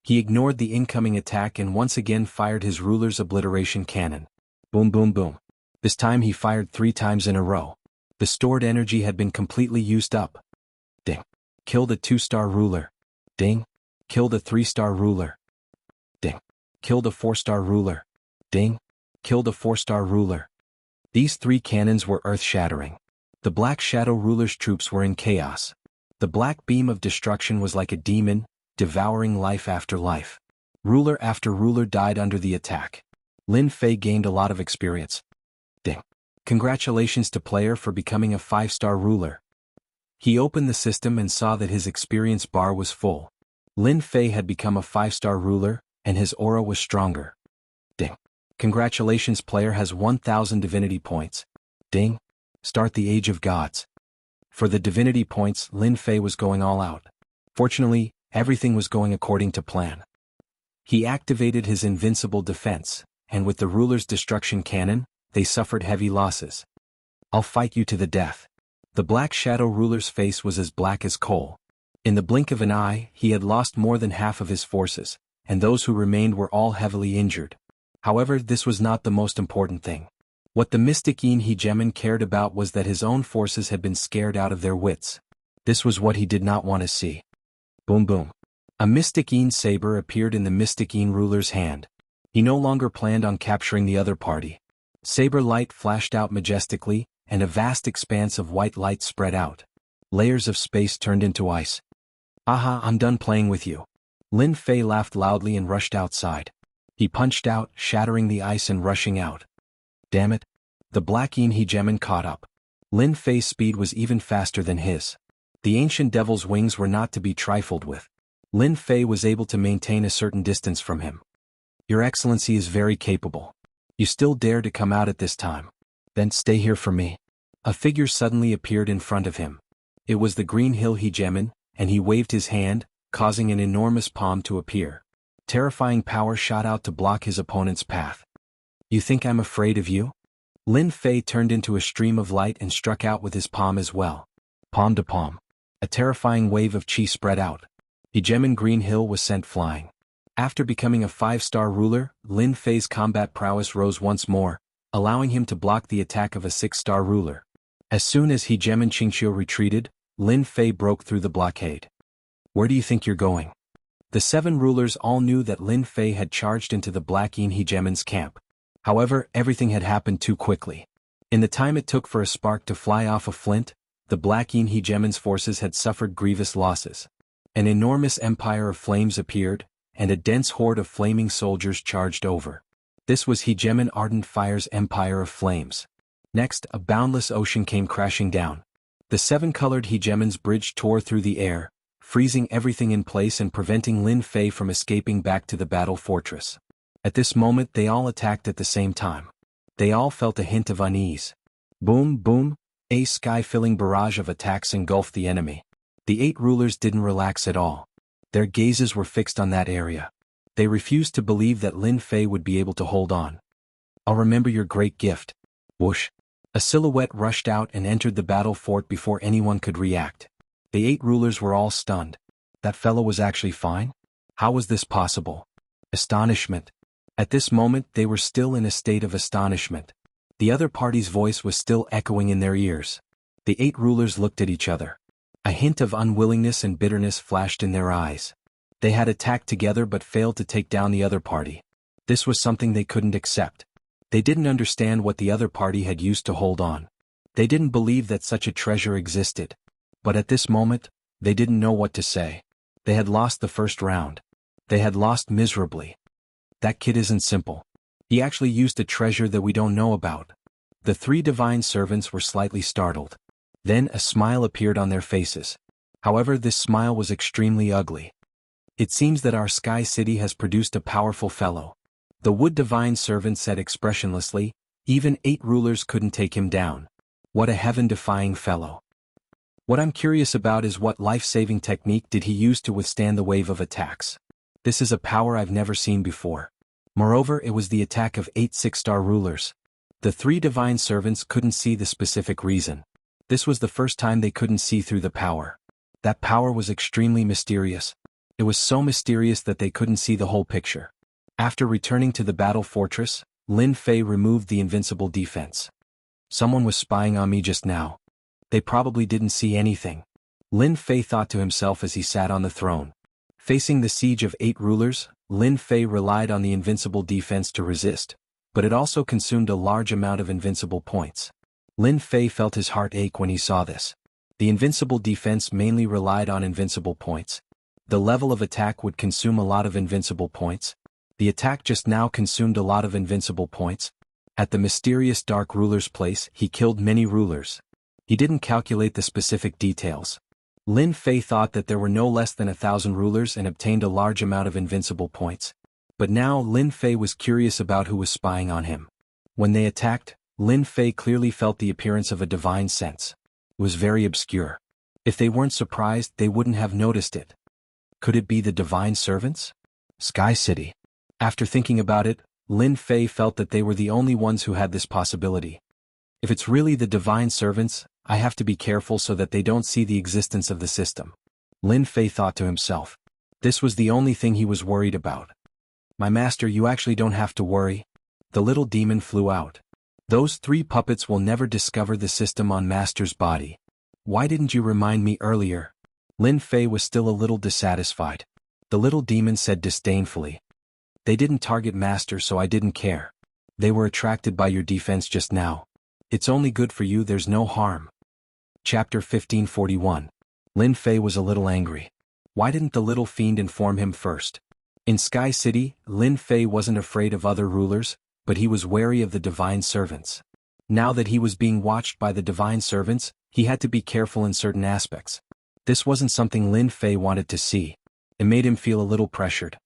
He ignored the incoming attack and once again fired his ruler's obliteration cannon. Boom boom boom. This time he fired 3 times in a row. The stored energy had been completely used up. Ding. Killed a 2-star ruler. Ding. Killed a 3-star ruler. Ding. Killed a 4-star ruler. Ding. Killed a 4-star ruler. These 3 cannons were earth-shattering. The Black Shadow ruler's troops were in chaos. The black beam of destruction was like a demon, devouring life after life. Ruler after ruler died under the attack. Lin Fei gained a lot of experience. Ding. Congratulations to player for becoming a 5-star ruler. He opened the system and saw that his experience bar was full. Lin Fei had become a 5-star ruler, and his aura was stronger. Ding. Congratulations, player has 1,000 divinity points. Ding. Start the Age of Gods. For the divinity points, Lin Fei was going all out. Fortunately, everything was going according to plan. He activated his invincible defense, and with the ruler's destruction cannon, they suffered heavy losses. I'll fight you to the death. The Black Shadow ruler's face was as black as coal. In the blink of an eye, he had lost more than half of his forces, and those who remained were all heavily injured. However, this was not the most important thing. What the mystic Yin Hegemon cared about was that his own forces had been scared out of their wits. This was what he did not want to see. Boom boom. A mystic Yin saber appeared in the mystic Yin ruler's hand. He no longer planned on capturing the other party. Saber light flashed out majestically, and a vast expanse of white light spread out. Layers of space turned into ice. Aha, I'm done playing with you. Lin Fei laughed loudly and rushed outside. He punched out, shattering the ice and rushing out. Damn it. The Black Yin Hegemon caught up. Lin Fei's speed was even faster than his. The ancient devil's wings were not to be trifled with. Lin Fei was able to maintain a certain distance from him. Your Excellency is very capable. You still dare to come out at this time. Then stay here for me. A figure suddenly appeared in front of him. It was the Green Hill Hegemon, and he waved his hand, causing an enormous palm to appear. Terrifying power shot out to block his opponent's path. You think I'm afraid of you? Lin Fei turned into a stream of light and struck out with his palm as well. Palm to palm. A terrifying wave of chi spread out. Hegemon Green Hill was sent flying. After becoming a 5-star ruler, Lin Fei's combat prowess rose once more, allowing him to block the attack of a 6-star ruler. As soon as Hegemon Qingqiu retreated, Lin Fei broke through the blockade. Where do you think you're going? The 7 rulers all knew that Lin Fei had charged into the Black Yin Hegemon's camp. However, everything had happened too quickly. In the time it took for a spark to fly off a flint, the Black Yin Hegemon's forces had suffered grievous losses. An enormous empire of flames appeared, and a dense horde of flaming soldiers charged over. This was Hegemon Ardent Fire's empire of flames. Next, a boundless ocean came crashing down. The 7-colored Hegemon's bridge tore through the air, freezing everything in place and preventing Lin Fei from escaping back to the battle fortress. At this moment they all attacked at the same time. They all felt a hint of unease. Boom, boom, a sky-filling barrage of attacks engulfed the enemy. The 8 rulers didn't relax at all. Their gazes were fixed on that area. They refused to believe that Lin Fei would be able to hold on. I'll remember your great gift. Whoosh. A silhouette rushed out and entered the battle fort before anyone could react. The 8 rulers were all stunned. That fellow was actually fine? How was this possible? Astonishment. At this moment they were still in a state of astonishment. The other party's voice was still echoing in their ears. The 8 rulers looked at each other. A hint of unwillingness and bitterness flashed in their eyes. They had attacked together but failed to take down the other party. This was something they couldn't accept. They didn't understand what the other party had used to hold on. They didn't believe that such a treasure existed. But at this moment, they didn't know what to say. They had lost the first round. They had lost miserably. That kid isn't simple. He actually used a treasure that we don't know about. The 3 divine servants were slightly startled. Then a smile appeared on their faces. However, this smile was extremely ugly. It seems that our Sky City has produced a powerful fellow. The Wood Divine Servant said expressionlessly, even 8 rulers couldn't take him down. What a heaven-defying fellow. What I'm curious about is what life-saving technique did he use to withstand the wave of attacks. This is a power I've never seen before. Moreover, it was the attack of 8 six-star rulers. The 3 divine servants couldn't see the specific reason. This was the first time they couldn't see through the power. That power was extremely mysterious. It was so mysterious that they couldn't see the whole picture. After returning to the battle fortress, Lin Fei removed the invincible defense. Someone was spying on me just now. They probably didn't see anything. Lin Fei thought to himself as he sat on the throne. Facing the siege of 8 rulers, Lin Fei relied on the invincible defense to resist, but it also consumed a large amount of invincible points. Lin Fei felt his heart ache when he saw this. The invincible defense mainly relied on invincible points. The level of attack would consume a lot of invincible points. The attack just now consumed a lot of invincible points. At the mysterious dark ruler's place, he killed many rulers. He didn't calculate the specific details. Lin Fei thought that there were no less than 1,000 rulers and obtained a large amount of invincible points. But now Lin Fei was curious about who was spying on him. When they attacked, Lin Fei clearly felt the appearance of a divine sense. It was very obscure. If they weren't surprised, they wouldn't have noticed it. Could it be the divine servants? Sky City. After thinking about it, Lin Fei felt that they were the only ones who had this possibility. If it's really the divine servants, I have to be careful so that they don't see the existence of the system. Lin Fei thought to himself. This was the only thing he was worried about. My master, you actually don't have to worry. The little demon flew out. Those 3 puppets will never discover the system on master's body. Why didn't you remind me earlier? Lin Fei was still a little dissatisfied. The little demon said disdainfully. They didn't target master, so I didn't care. They were attracted by your defense just now. It's only good for you, there's no harm. Chapter 1541. Lin Fei was a little angry. Why didn't the little fiend inform him first? In Sky City, Lin Fei wasn't afraid of other rulers, but he was wary of the divine servants. Now that he was being watched by the divine servants, he had to be careful in certain aspects. This wasn't something Lin Fei wanted to see. It made him feel a little pressured.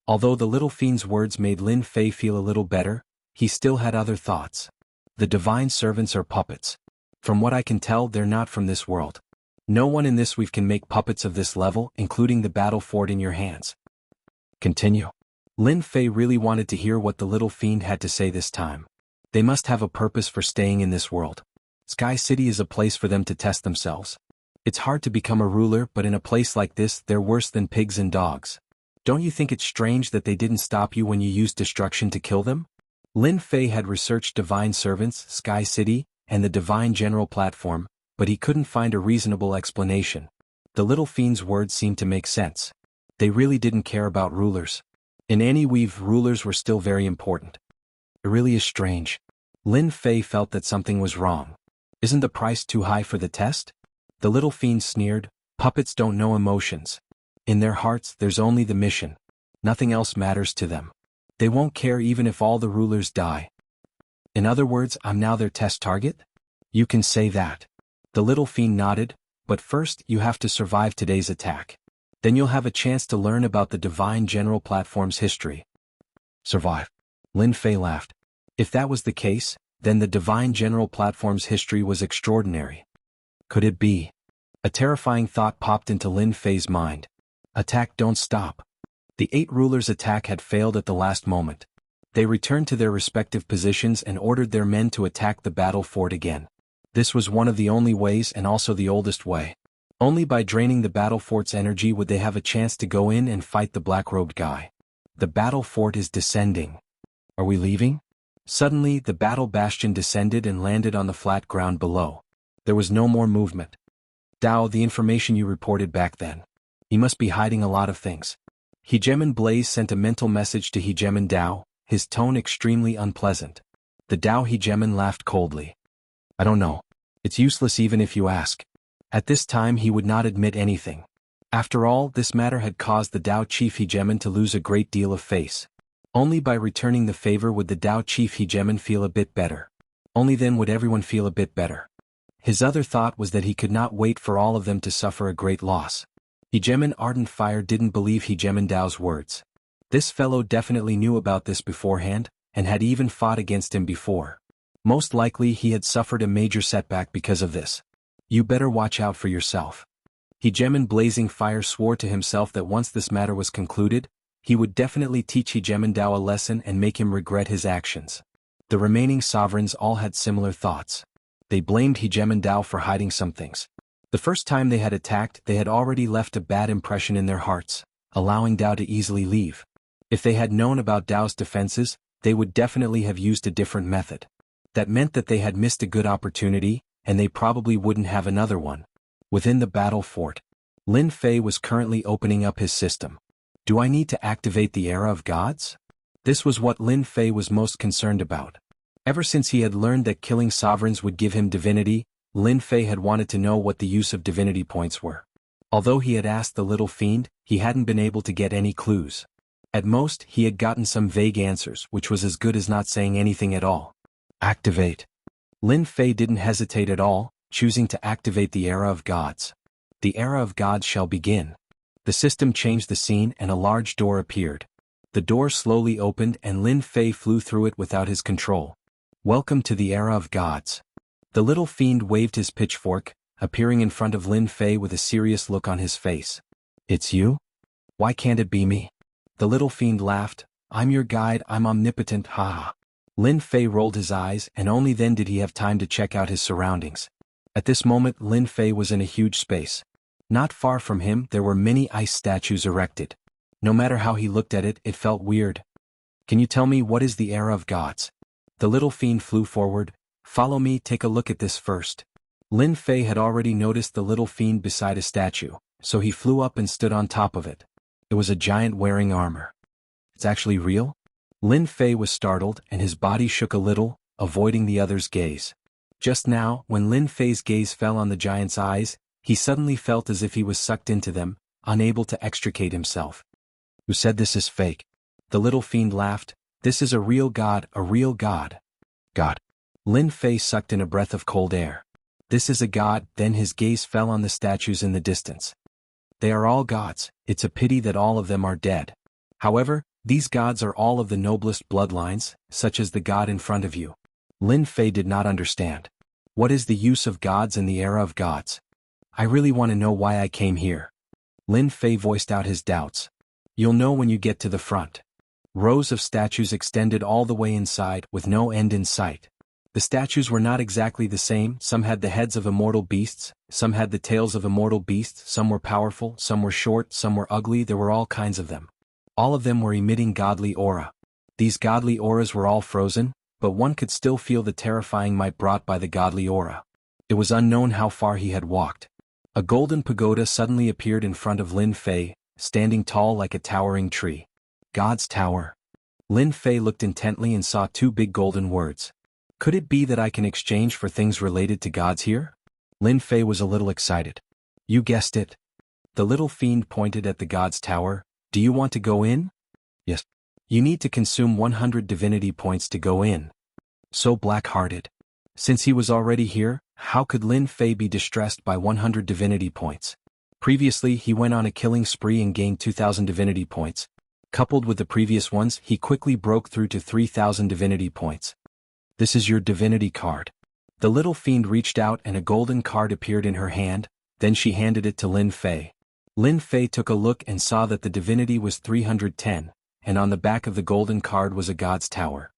Although the little fiend's words made Lin Fei feel a little better, he still had other thoughts. The divine servants are puppets. From what I can tell, they're not from this world. No one in this weave can make puppets of this level, including the battle fort in your hands. Continue. Lin Fei really wanted to hear what the little fiend had to say this time. They must have a purpose for staying in this world. Sky City is a place for them to test themselves. It's hard to become a ruler, but in a place like this, they're worse than pigs and dogs. Don't you think it's strange that they didn't stop you when you used destruction to kill them? Lin Fei had researched divine servants, Sky City, and the divine general platform, but he couldn't find a reasonable explanation. The little fiend's words seemed to make sense. They really didn't care about rulers. In any weave, rulers were still very important. It really is strange. Lin Fei felt that something was wrong. Isn't the price too high for the test? The little fiend sneered. Puppets don't know emotions. In their hearts, there's only the mission. Nothing else matters to them. They won't care even if all the rulers die. In other words, I'm now their test target? You can say that. The little fiend nodded, but first you have to survive today's attack. Then you'll have a chance to learn about the divine general platform's history. Survive. Lin Fei laughed. If that was the case, then the divine general platform's history was extraordinary. Could it be? A terrifying thought popped into Lin Fei's mind. Attack, don't stop. The 8 rulers' attack had failed at the last moment. They returned to their respective positions and ordered their men to attack the battle fort again. This was one of the only ways and also the oldest way. Only by draining the battle fort's energy would they have a chance to go in and fight the black-robed guy. The battle fort is descending. Are we leaving? Suddenly, the battle bastion descended and landed on the flat ground below. There was no more movement. Dao, the information you reported back then. He must be hiding a lot of things. Hegemon Blaze sent a mental message to Hegemon Dao, his tone extremely unpleasant. The Dao Hegemon laughed coldly. I don't know. It's useless even if you ask. At this time he would not admit anything. After all, this matter had caused the Dao Chief Hegemon to lose a great deal of face. Only by returning the favor would the Dao Chief Hegemon feel a bit better. Only then would everyone feel a bit better. His other thought was that he could not wait for all of them to suffer a great loss. Hegemon Ardent Fire didn't believe Hegemon Dao's words. This fellow definitely knew about this beforehand, and had even fought against him before. Most likely he had suffered a major setback because of this. You better watch out for yourself. Hegemen Blazing Fire swore to himself that once this matter was concluded, he would definitely teach Hegemen Dao a lesson and make him regret his actions. The remaining sovereigns all had similar thoughts. They blamed Hegemen Dao for hiding some things. The first time they had attacked, they had already left a bad impression in their hearts, allowing Dao to easily leave. If they had known about Dao's defenses, they would definitely have used a different method. That meant that they had missed a good opportunity, and they probably wouldn't have another one. Within the battle fort, Lin Fei was currently opening up his system. Do I need to activate the era of gods? This was what Lin Fei was most concerned about. Ever since he had learned that killing sovereigns would give him divinity, Lin Fei had wanted to know what the use of divinity points were. Although he had asked the little fiend, he hadn't been able to get any clues. At most, he had gotten some vague answers, which was as good as not saying anything at all. Activate. Lin Fei didn't hesitate at all, choosing to activate the era of gods. The era of gods shall begin. The system changed the scene and a large door appeared. The door slowly opened and Lin Fei flew through it without his control. Welcome to the era of gods. The little fiend waved his pitchfork, appearing in front of Lin Fei with a serious look on his face. It's you? Why can't it be me? The little fiend laughed. I'm your guide, I'm omnipotent, haha. Lin Fei rolled his eyes and only then did he have time to check out his surroundings. At this moment Lin Fei was in a huge space. Not far from him there were many ice statues erected. No matter how he looked at it, it felt weird. Can you tell me what is the era of gods? The little fiend flew forward. Follow me, take a look at this first. Lin Fei had already noticed the little fiend beside a statue, so he flew up and stood on top of it. It was a giant wearing armor. It's actually real? Lin Fei was startled and his body shook a little, avoiding the other's gaze. Just now, when Lin Fei's gaze fell on the giant's eyes, he suddenly felt as if he was sucked into them, unable to extricate himself. Who said this is fake? The little fiend laughed. This is a real god, a real god. God. Lin Fei sucked in a breath of cold air. This is a god, then his gaze fell on the statues in the distance. They are all gods, it's a pity that all of them are dead. However, these gods are all of the noblest bloodlines, such as the god in front of you. Lin Fei did not understand. What is the use of gods in the era of gods? I really want to know why I came here. Lin Fei voiced out his doubts. You'll know when you get to the front. Rows of statues extended all the way inside, with no end in sight. The statues were not exactly the same, some had the heads of immortal beasts, some had the tails of immortal beasts, some were powerful, some were short, some were ugly, there were all kinds of them. All of them were emitting godly aura. These godly auras were all frozen, but one could still feel the terrifying might brought by the godly aura. It was unknown how far he had walked. A golden pagoda suddenly appeared in front of Lin Fei, standing tall like a towering tree. God's Tower. Lin Fei looked intently and saw two big golden words. Could it be that I can exchange for things related to gods here? Lin Fei was a little excited. You guessed it. The little fiend pointed at the God's Tower. Do you want to go in? Yes. You need to consume 100 divinity points to go in. So black-hearted. Since he was already here, how could Lin Fei be distressed by 100 divinity points? Previously he went on a killing spree and gained 2,000 divinity points. Coupled with the previous ones, he quickly broke through to 3,000 divinity points. This is your divinity card. The little fiend reached out and a golden card appeared in her hand, then she handed it to Lin Fei. Lin Fei took a look and saw that the divinity was 310, and on the back of the golden card was a God's Tower.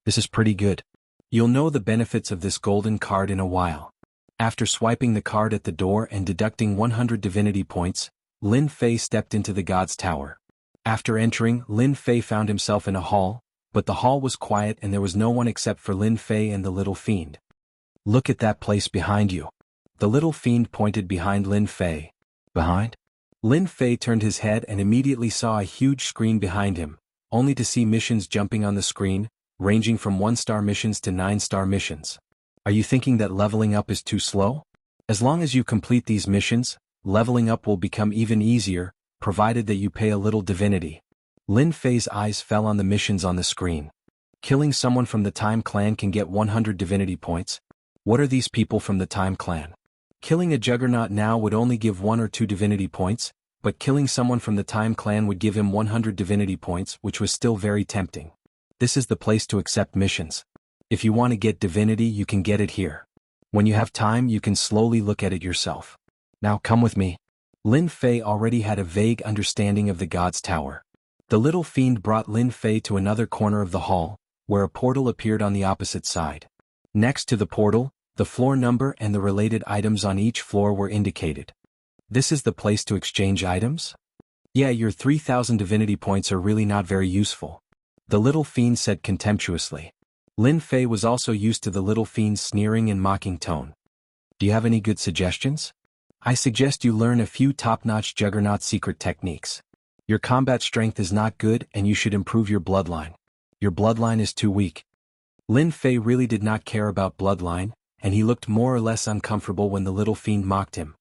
This is pretty good. You'll know the benefits of this golden card in a while. After swiping the card at the door and deducting 100 divinity points, Lin Fei stepped into the God's Tower. After entering, Lin Fei found himself in a hall, but the hall was quiet and there was no one except for Lin Fei and the little fiend. Look at that place behind you. The little fiend pointed behind Lin Fei. Behind? Lin Fei turned his head and immediately saw a huge screen behind him, only to see missions jumping on the screen, ranging from 1-star missions to 9-star missions. Are you thinking that leveling up is too slow? As long as you complete these missions, leveling up will become even easier, provided that you pay a little divinity. Lin Fei's eyes fell on the missions on the screen. Killing someone from the Time Clan can get 100 divinity points. What are these people from the Time Clan? Killing a juggernaut now would only give 1 or 2 divinity points, but killing someone from the Time Clan would give him 100 divinity points, which was still very tempting. This is the place to accept missions. If you want to get divinity, you can get it here. When you have time, you can slowly look at it yourself. Now come with me. Lin Fei already had a vague understanding of the God's Tower. The little fiend brought Lin Fei to another corner of the hall, where a portal appeared on the opposite side. Next to the portal, the floor number and the related items on each floor were indicated. This is the place to exchange items? Yeah, your 3,000 divinity points are really not very useful. The little fiend said contemptuously. Lin Fei was also used to the little fiend's sneering and mocking tone. Do you have any good suggestions? I suggest you learn a few top-notch Juggernaut secret techniques. Your combat strength is not good and you should improve your bloodline. Your bloodline is too weak. Lin Fei really did not care about bloodline, and he looked more or less uncomfortable when the little fiend mocked him.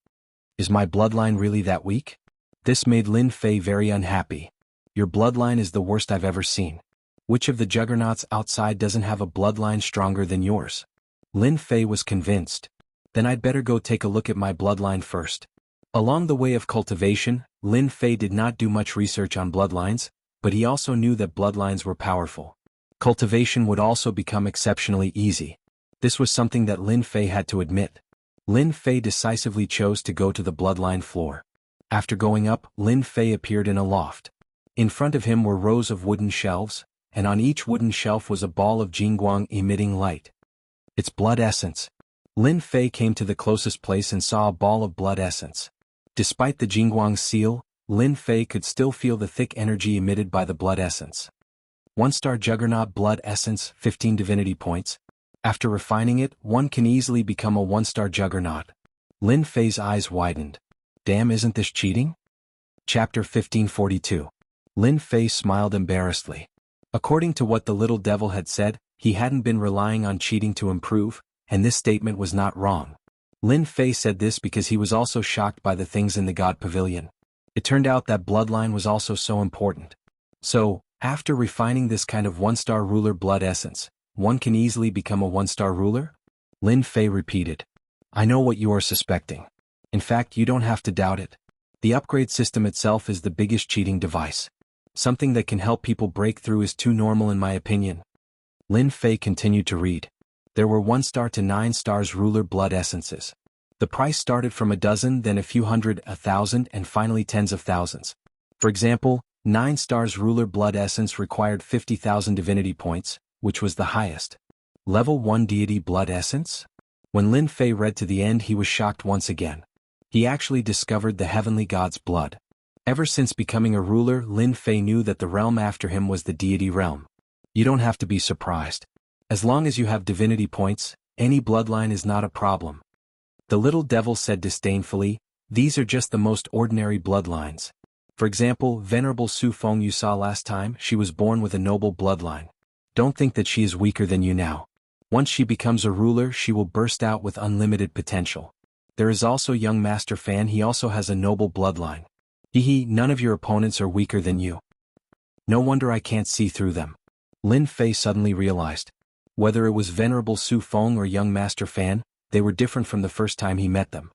Is my bloodline really that weak? This made Lin Fei very unhappy. Your bloodline is the worst I've ever seen. Which of the juggernauts outside doesn't have a bloodline stronger than yours? Lin Fei was convinced. Then I'd better go take a look at my bloodline first. Along the way of cultivation, Lin Fei did not do much research on bloodlines, but he also knew that bloodlines were powerful. Cultivation would also become exceptionally easy. This was something that Lin Fei had to admit. Lin Fei decisively chose to go to the bloodline floor. After going up, Lin Fei appeared in a loft. In front of him were rows of wooden shelves, and on each wooden shelf was a ball of Jianghu emitting light. It's blood essence. Lin Fei came to the closest place and saw a ball of blood essence. Despite the Jianghuang's seal, Lin Fei could still feel the thick energy emitted by the blood essence. 1-star Juggernaut blood essence, 15 divinity points. After refining it, one can easily become a 1-star Juggernaut. Lin Fei's eyes widened. Damn, isn't this cheating? Chapter 1542. Lin Fei smiled embarrassedly. According to what the little devil had said, he hadn't been relying on cheating to improve, and this statement was not wrong. Lin Fei said this because he was also shocked by the things in the God Pavilion. It turned out that bloodline was also so important. So, after refining this kind of 1-star ruler blood essence, one can easily become a 1-star ruler? Lin Fei repeated. I know what you are suspecting. In fact, you don't have to doubt it. The upgrade system itself is the biggest cheating device. Something that can help people break through is too normal in my opinion. Lin Fei continued to read. There were 1-star to 9 stars ruler blood essences. The price started from a dozen, then a few hundred, 1,000, and finally tens of thousands. For example, 9 stars ruler blood essence required 50,000 divinity points, which was the highest. Level 1 deity blood essence? When Lin Fei read to the end, he was shocked once again. He actually discovered the heavenly god's blood. Ever since becoming a ruler, Lin Fei knew that the realm after him was the deity realm. You don't have to be surprised. As long as you have divinity points, any bloodline is not a problem. The little devil said disdainfully, these are just the most ordinary bloodlines. For example, Venerable Su Feng you saw last time, she was born with a noble bloodline. Don't think that she is weaker than you now. Once she becomes a ruler, she will burst out with unlimited potential. There is also young Master Fan, he also has a noble bloodline. None of your opponents are weaker than you. No wonder I can't see through them. Lin Fei suddenly realized. Whether it was Venerable Su Feng or young Master Fan, they were different from the first time he met them.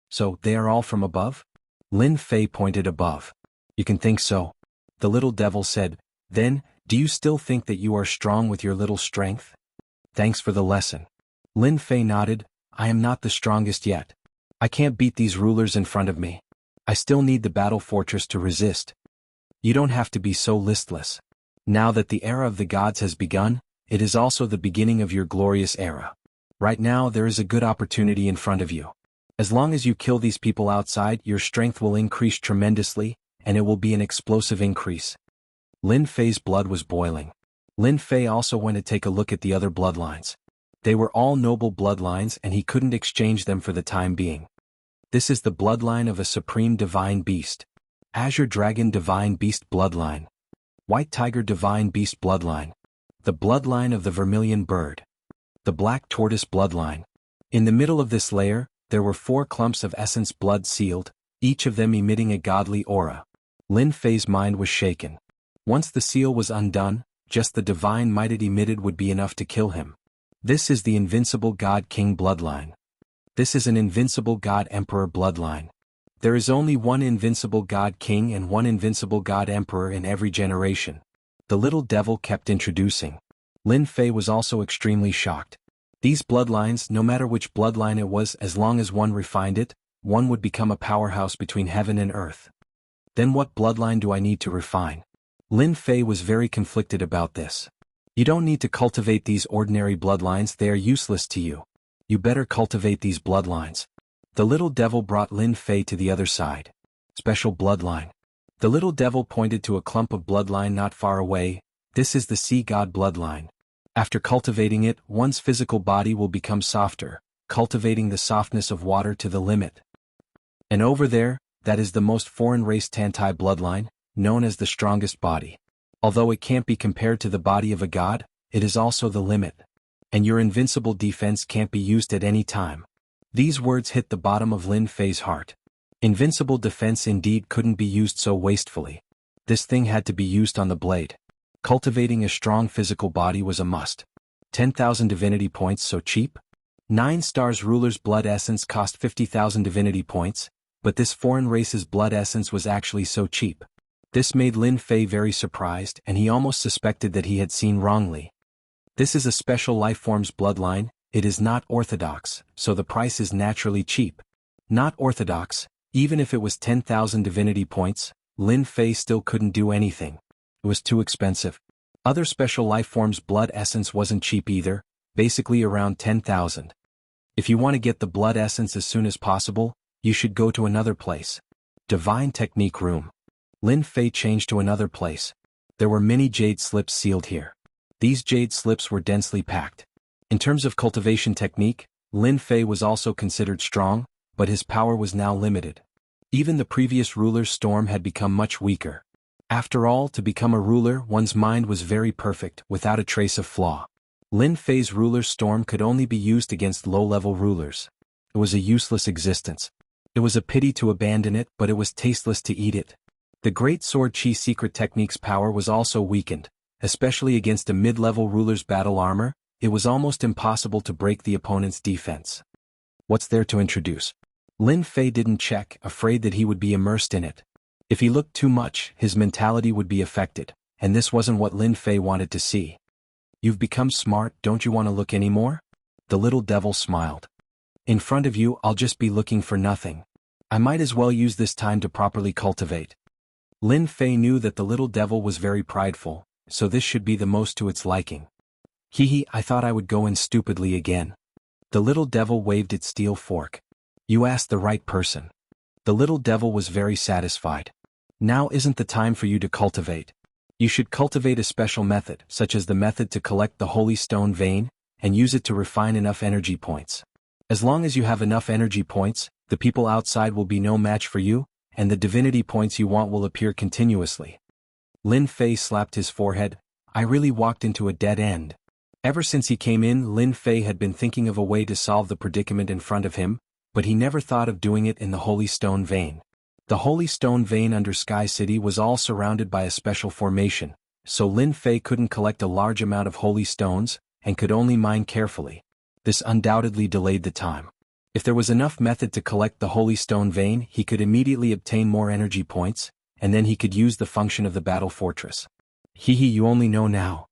So, they are all from above? Lin Fei pointed above. You can think so. The little devil said, then, do you still think that you are strong with your little strength? Thanks for the lesson. Lin Fei nodded, I am not the strongest yet. I can't beat these rulers in front of me. I still need the battle fortress to resist. You don't have to be so listless. Now that the era of the gods has begun, it is also the beginning of your glorious era. Right now there is a good opportunity in front of you. As long as you kill these people outside, your strength will increase tremendously, and it will be an explosive increase. Lin Fei's blood was boiling. Lin Fei also went to take a look at the other bloodlines. They were all noble bloodlines and he couldn't exchange them for the time being. This is the bloodline of a supreme divine beast. Azure Dragon Divine Beast Bloodline. White Tiger Divine Beast Bloodline. The bloodline of the Vermilion Bird. The Black Tortoise Bloodline. In the middle of this layer, there were 4 clumps of essence blood sealed, each of them emitting a godly aura. Lin Fei's mind was shaken. Once the seal was undone, just the divine might it emitted would be enough to kill him. This is the Invincible God King Bloodline. This is an Invincible God Emperor Bloodline. There is only one Invincible God King and one Invincible God Emperor in every generation. The little devil kept introducing. Lin Fei was also extremely shocked. These bloodlines, no matter which bloodline it was, as long as one refined it, one would become a powerhouse between heaven and earth. Then what bloodline do I need to refine? Lin Fei was very conflicted about this. You don't need to cultivate these ordinary bloodlines, they are useless to you. You better cultivate these bloodlines. The little devil brought Lin Fei to the other side. Special bloodline. The little devil pointed to a clump of bloodline not far away. This is the sea god bloodline. After cultivating it, one's physical body will become softer, cultivating the softness of water to the limit. And over there, that is the most foreign race Tantai bloodline, known as the strongest body. Although it can't be compared to the body of a god, it is also the limit. And your invincible defense can't be used at any time. These words hit the bottom of Lin Fei's heart. Invincible defense indeed couldn't be used so wastefully. This thing had to be used on the blade. Cultivating a strong physical body was a must. 10,000 divinity points, so cheap? 9 stars ruler's blood essence cost 50,000 divinity points, but this foreign race's blood essence was actually so cheap. This made Lin Fei very surprised, and he almost suspected that he had seen wrongly. This is a special lifeform's bloodline, it is not orthodox, so the price is naturally cheap. Not orthodox, even if it was 10,000 divinity points, Lin Fei still couldn't do anything. It was too expensive. Other special lifeforms' blood essence wasn't cheap either, basically around 10,000. If you want to get the blood essence as soon as possible, you should go to another place. Divine Technique Room. Lin Fei changed to another place. There were many jade slips sealed here. These jade slips were densely packed. In terms of cultivation technique, Lin Fei was also considered strong, but his power was now limited. Even the previous ruler's storm had become much weaker. After all, to become a ruler, one's mind was very perfect, without a trace of flaw. Lin Fei's ruler's storm could only be used against low-level rulers. It was a useless existence. It was a pity to abandon it, but it was tasteless to eat it. The Great Sword Chi secret technique's power was also weakened, especially against a mid-level ruler's battle armor. It was almost impossible to break the opponent's defense. What's there to introduce? Lin Fei didn't check, afraid that he would be immersed in it. If he looked too much, his mentality would be affected, and this wasn't what Lin Fei wanted to see. You've become smart, don't you want to look anymore? The little devil smiled. In front of you, I'll just be looking for nothing. I might as well use this time to properly cultivate. Lin Fei knew that the little devil was very prideful, so this should be the most to its liking. Hee, I thought I would go in stupidly again. The little devil waved its steel fork. You asked the right person. The little devil was very satisfied. Now isn't the time for you to cultivate. You should cultivate a special method, such as the method to collect the holy stone vein, and use it to refine enough energy points. As long as you have enough energy points, the people outside will be no match for you, and the divinity points you want will appear continuously. Lin Fei slapped his forehead. I really walked into a dead end. Ever since he came in, Lin Fei had been thinking of a way to solve the predicament in front of him, but he never thought of doing it in the holy stone vein. The holy stone vein under Sky City was all surrounded by a special formation, so Lin Fei couldn't collect a large amount of holy stones, and could only mine carefully. This undoubtedly delayed the time. If there was enough method to collect the holy stone vein, he could immediately obtain more energy points, and then he could use the function of the battle fortress. You only know now.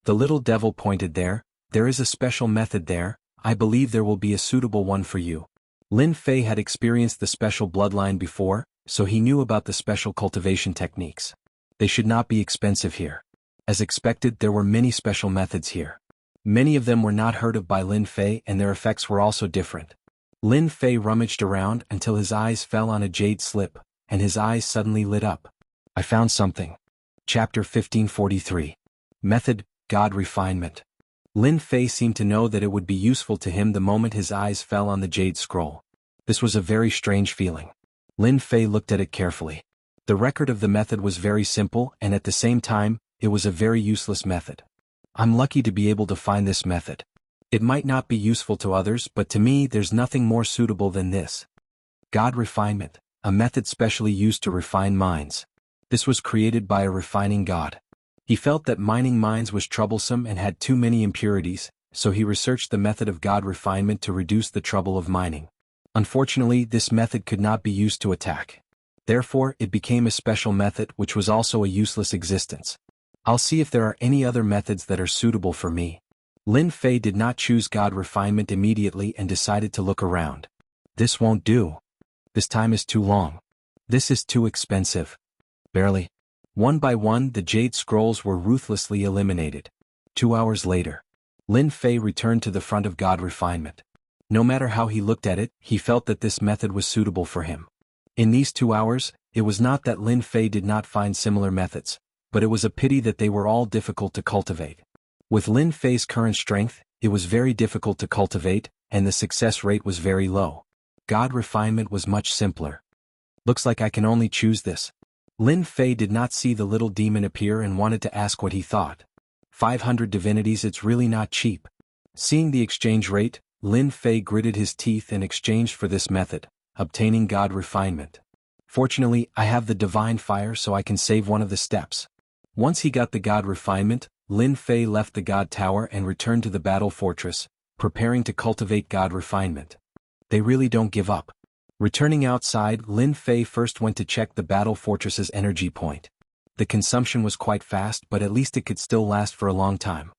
The little devil pointed there. There is a special method there. I believe there will be a suitable one for you. Lin Fei had experienced the special bloodline before, so he knew about the special cultivation techniques. They should not be expensive here. As expected, there were many special methods here. Many of them were not heard of by Lin Fei, and their effects were also different. Lin Fei rummaged around until his eyes fell on a jade slip, and his eyes suddenly lit up. I found something. Chapter 1543. Method, God Refinement. Lin Fei seemed to know that it would be useful to him the moment his eyes fell on the jade scroll. This was a very strange feeling. Lin Fei looked at it carefully. The record of the method was very simple, and at the same time, it was a very useless method. I'm lucky to be able to find this method. It might not be useful to others, but to me there's nothing more suitable than this. God Refinement, a method specially used to refine minds. This was created by a refining god. He felt that mining mines was troublesome and had too many impurities, so he researched the method of God Refinement to reduce the trouble of mining. Unfortunately, this method could not be used to attack. Therefore, it became a special method which was also a useless existence. I'll see if there are any other methods that are suitable for me. Lin Fei did not choose God refinement immediately and decided to look around. This won't do. This time is too long. This is too expensive. Barely. One by one the jade scrolls were ruthlessly eliminated. 2 hours later. Lin Fei returned to the front of God refinement. No matter how he looked at it, he felt that this method was suitable for him. In these 2 hours, it was not that Lin Fei did not find similar methods, but it was a pity that they were all difficult to cultivate. With Lin Fei's current strength, it was very difficult to cultivate, and the success rate was very low. God refinement was much simpler. Looks like I can only choose this. Lin Fei did not see the little demon appear and wanted to ask what he thought. 500 divinities, it's really not cheap. Seeing the exchange rate, Lin Fei gritted his teeth and exchanged for this method, obtaining God refinement. Fortunately, I have the divine fire so I can save one of the steps. Once he got the God refinement, Lin Fei left the God Tower and returned to the battle fortress, preparing to cultivate God refinement. They really don't give up. Returning outside, Lin Fei first went to check the battle fortress's energy point. The consumption was quite fast, but at least it could still last for a long time.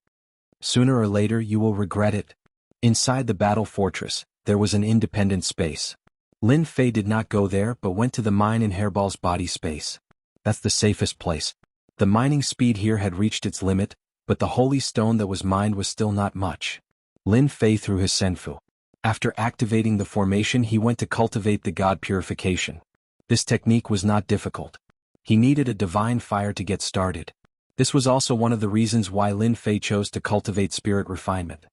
Sooner or later you will regret it. Inside the battle fortress, there was an independent space. Lin Fei did not go there but went to the mine in Hairball's body space. That's the safest place. The mining speed here had reached its limit, but the holy stone that was mined was still not much. Lin Fei threw his senfu. After activating the formation, he went to cultivate the God purification. This technique was not difficult. He needed a divine fire to get started. This was also one of the reasons why Lin Fei chose to cultivate spirit refinement.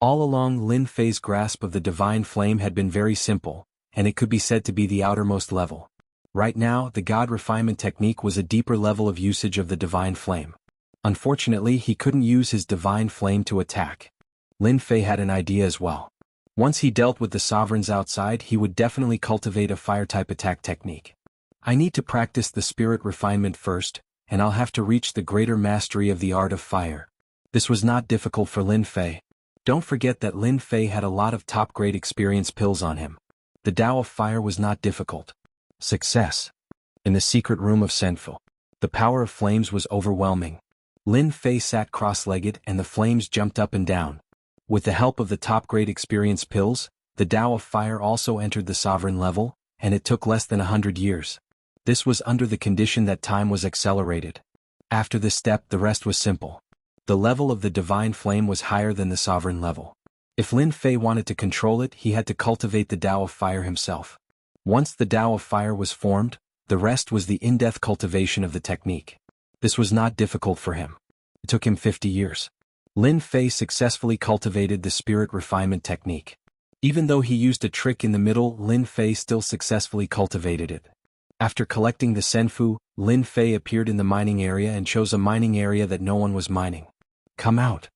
All along, Lin Fei's grasp of the divine flame had been very simple, and it could be said to be the outermost level. Right now, the God refinement technique was a deeper level of usage of the divine flame. Unfortunately, he couldn't use his divine flame to attack. Lin Fei had an idea as well. Once he dealt with the sovereigns outside, he would definitely cultivate a fire-type attack technique. I need to practice the spirit refinement first, and I'll have to reach the greater mastery of the art of fire. This was not difficult for Lin Fei. Don't forget that Lin Fei had a lot of top-grade experience pills on him. The Tao of Fire was not difficult. Success. In the secret room of Senfu. The power of flames was overwhelming. Lin Fei sat cross-legged and the flames jumped up and down. With the help of the top-grade experience pills, the Tao of Fire also entered the sovereign level, and it took less than 100 years. This was under the condition that time was accelerated. After this step, the rest was simple. The level of the divine flame was higher than the sovereign level. If Lin Fei wanted to control it, he had to cultivate the Tao of Fire himself. Once the Tao of Fire was formed, the rest was the in-depth cultivation of the technique. This was not difficult for him. It took him 50 years. Lin Fei successfully cultivated the spirit refinement technique. Even though he used a trick in the middle, Lin Fei still successfully cultivated it. After collecting the senfu, Lin Fei appeared in the mining area and chose a mining area that no one was mining. Come out.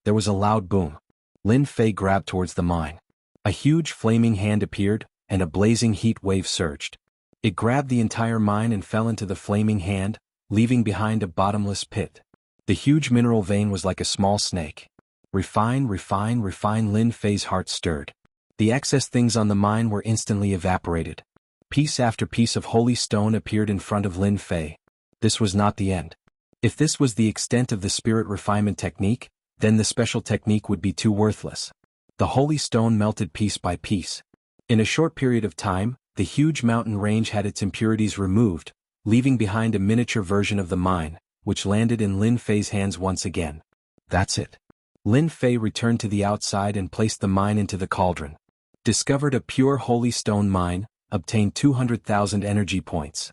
There was a loud boom. Lin Fei grabbed towards the mine. A huge flaming hand appeared, and a blazing heat wave surged. It grabbed the entire mine and fell into the flaming hand, leaving behind a bottomless pit. The huge mineral vein was like a small snake. Refine, refine, refine. Lin Fei's heart stirred. The excess things on the mine were instantly evaporated. Piece after piece of holy stone appeared in front of Lin Fei. This was not the end. If this was the extent of the spirit refinement technique, then the special technique would be too worthless. The holy stone melted piece by piece. In a short period of time, the huge mountain range had its impurities removed, leaving behind a miniature version of the mine, which landed in Lin Fei's hands once again. That's it. Lin Fei returned to the outside and placed the mine into the cauldron. Discovered a pure holy stone mine, obtained 200,000 energy points.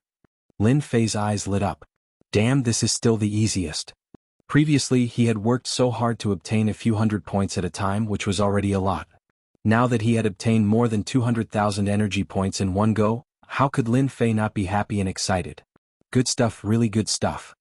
Lin Fei's eyes lit up. Damn, this is still the easiest. Previously, he had worked so hard to obtain a few hundred points at a time, which was already a lot. Now that he had obtained more than 200,000 energy points in one go, how could Lin Fei not be happy and excited? Good stuff, really good stuff.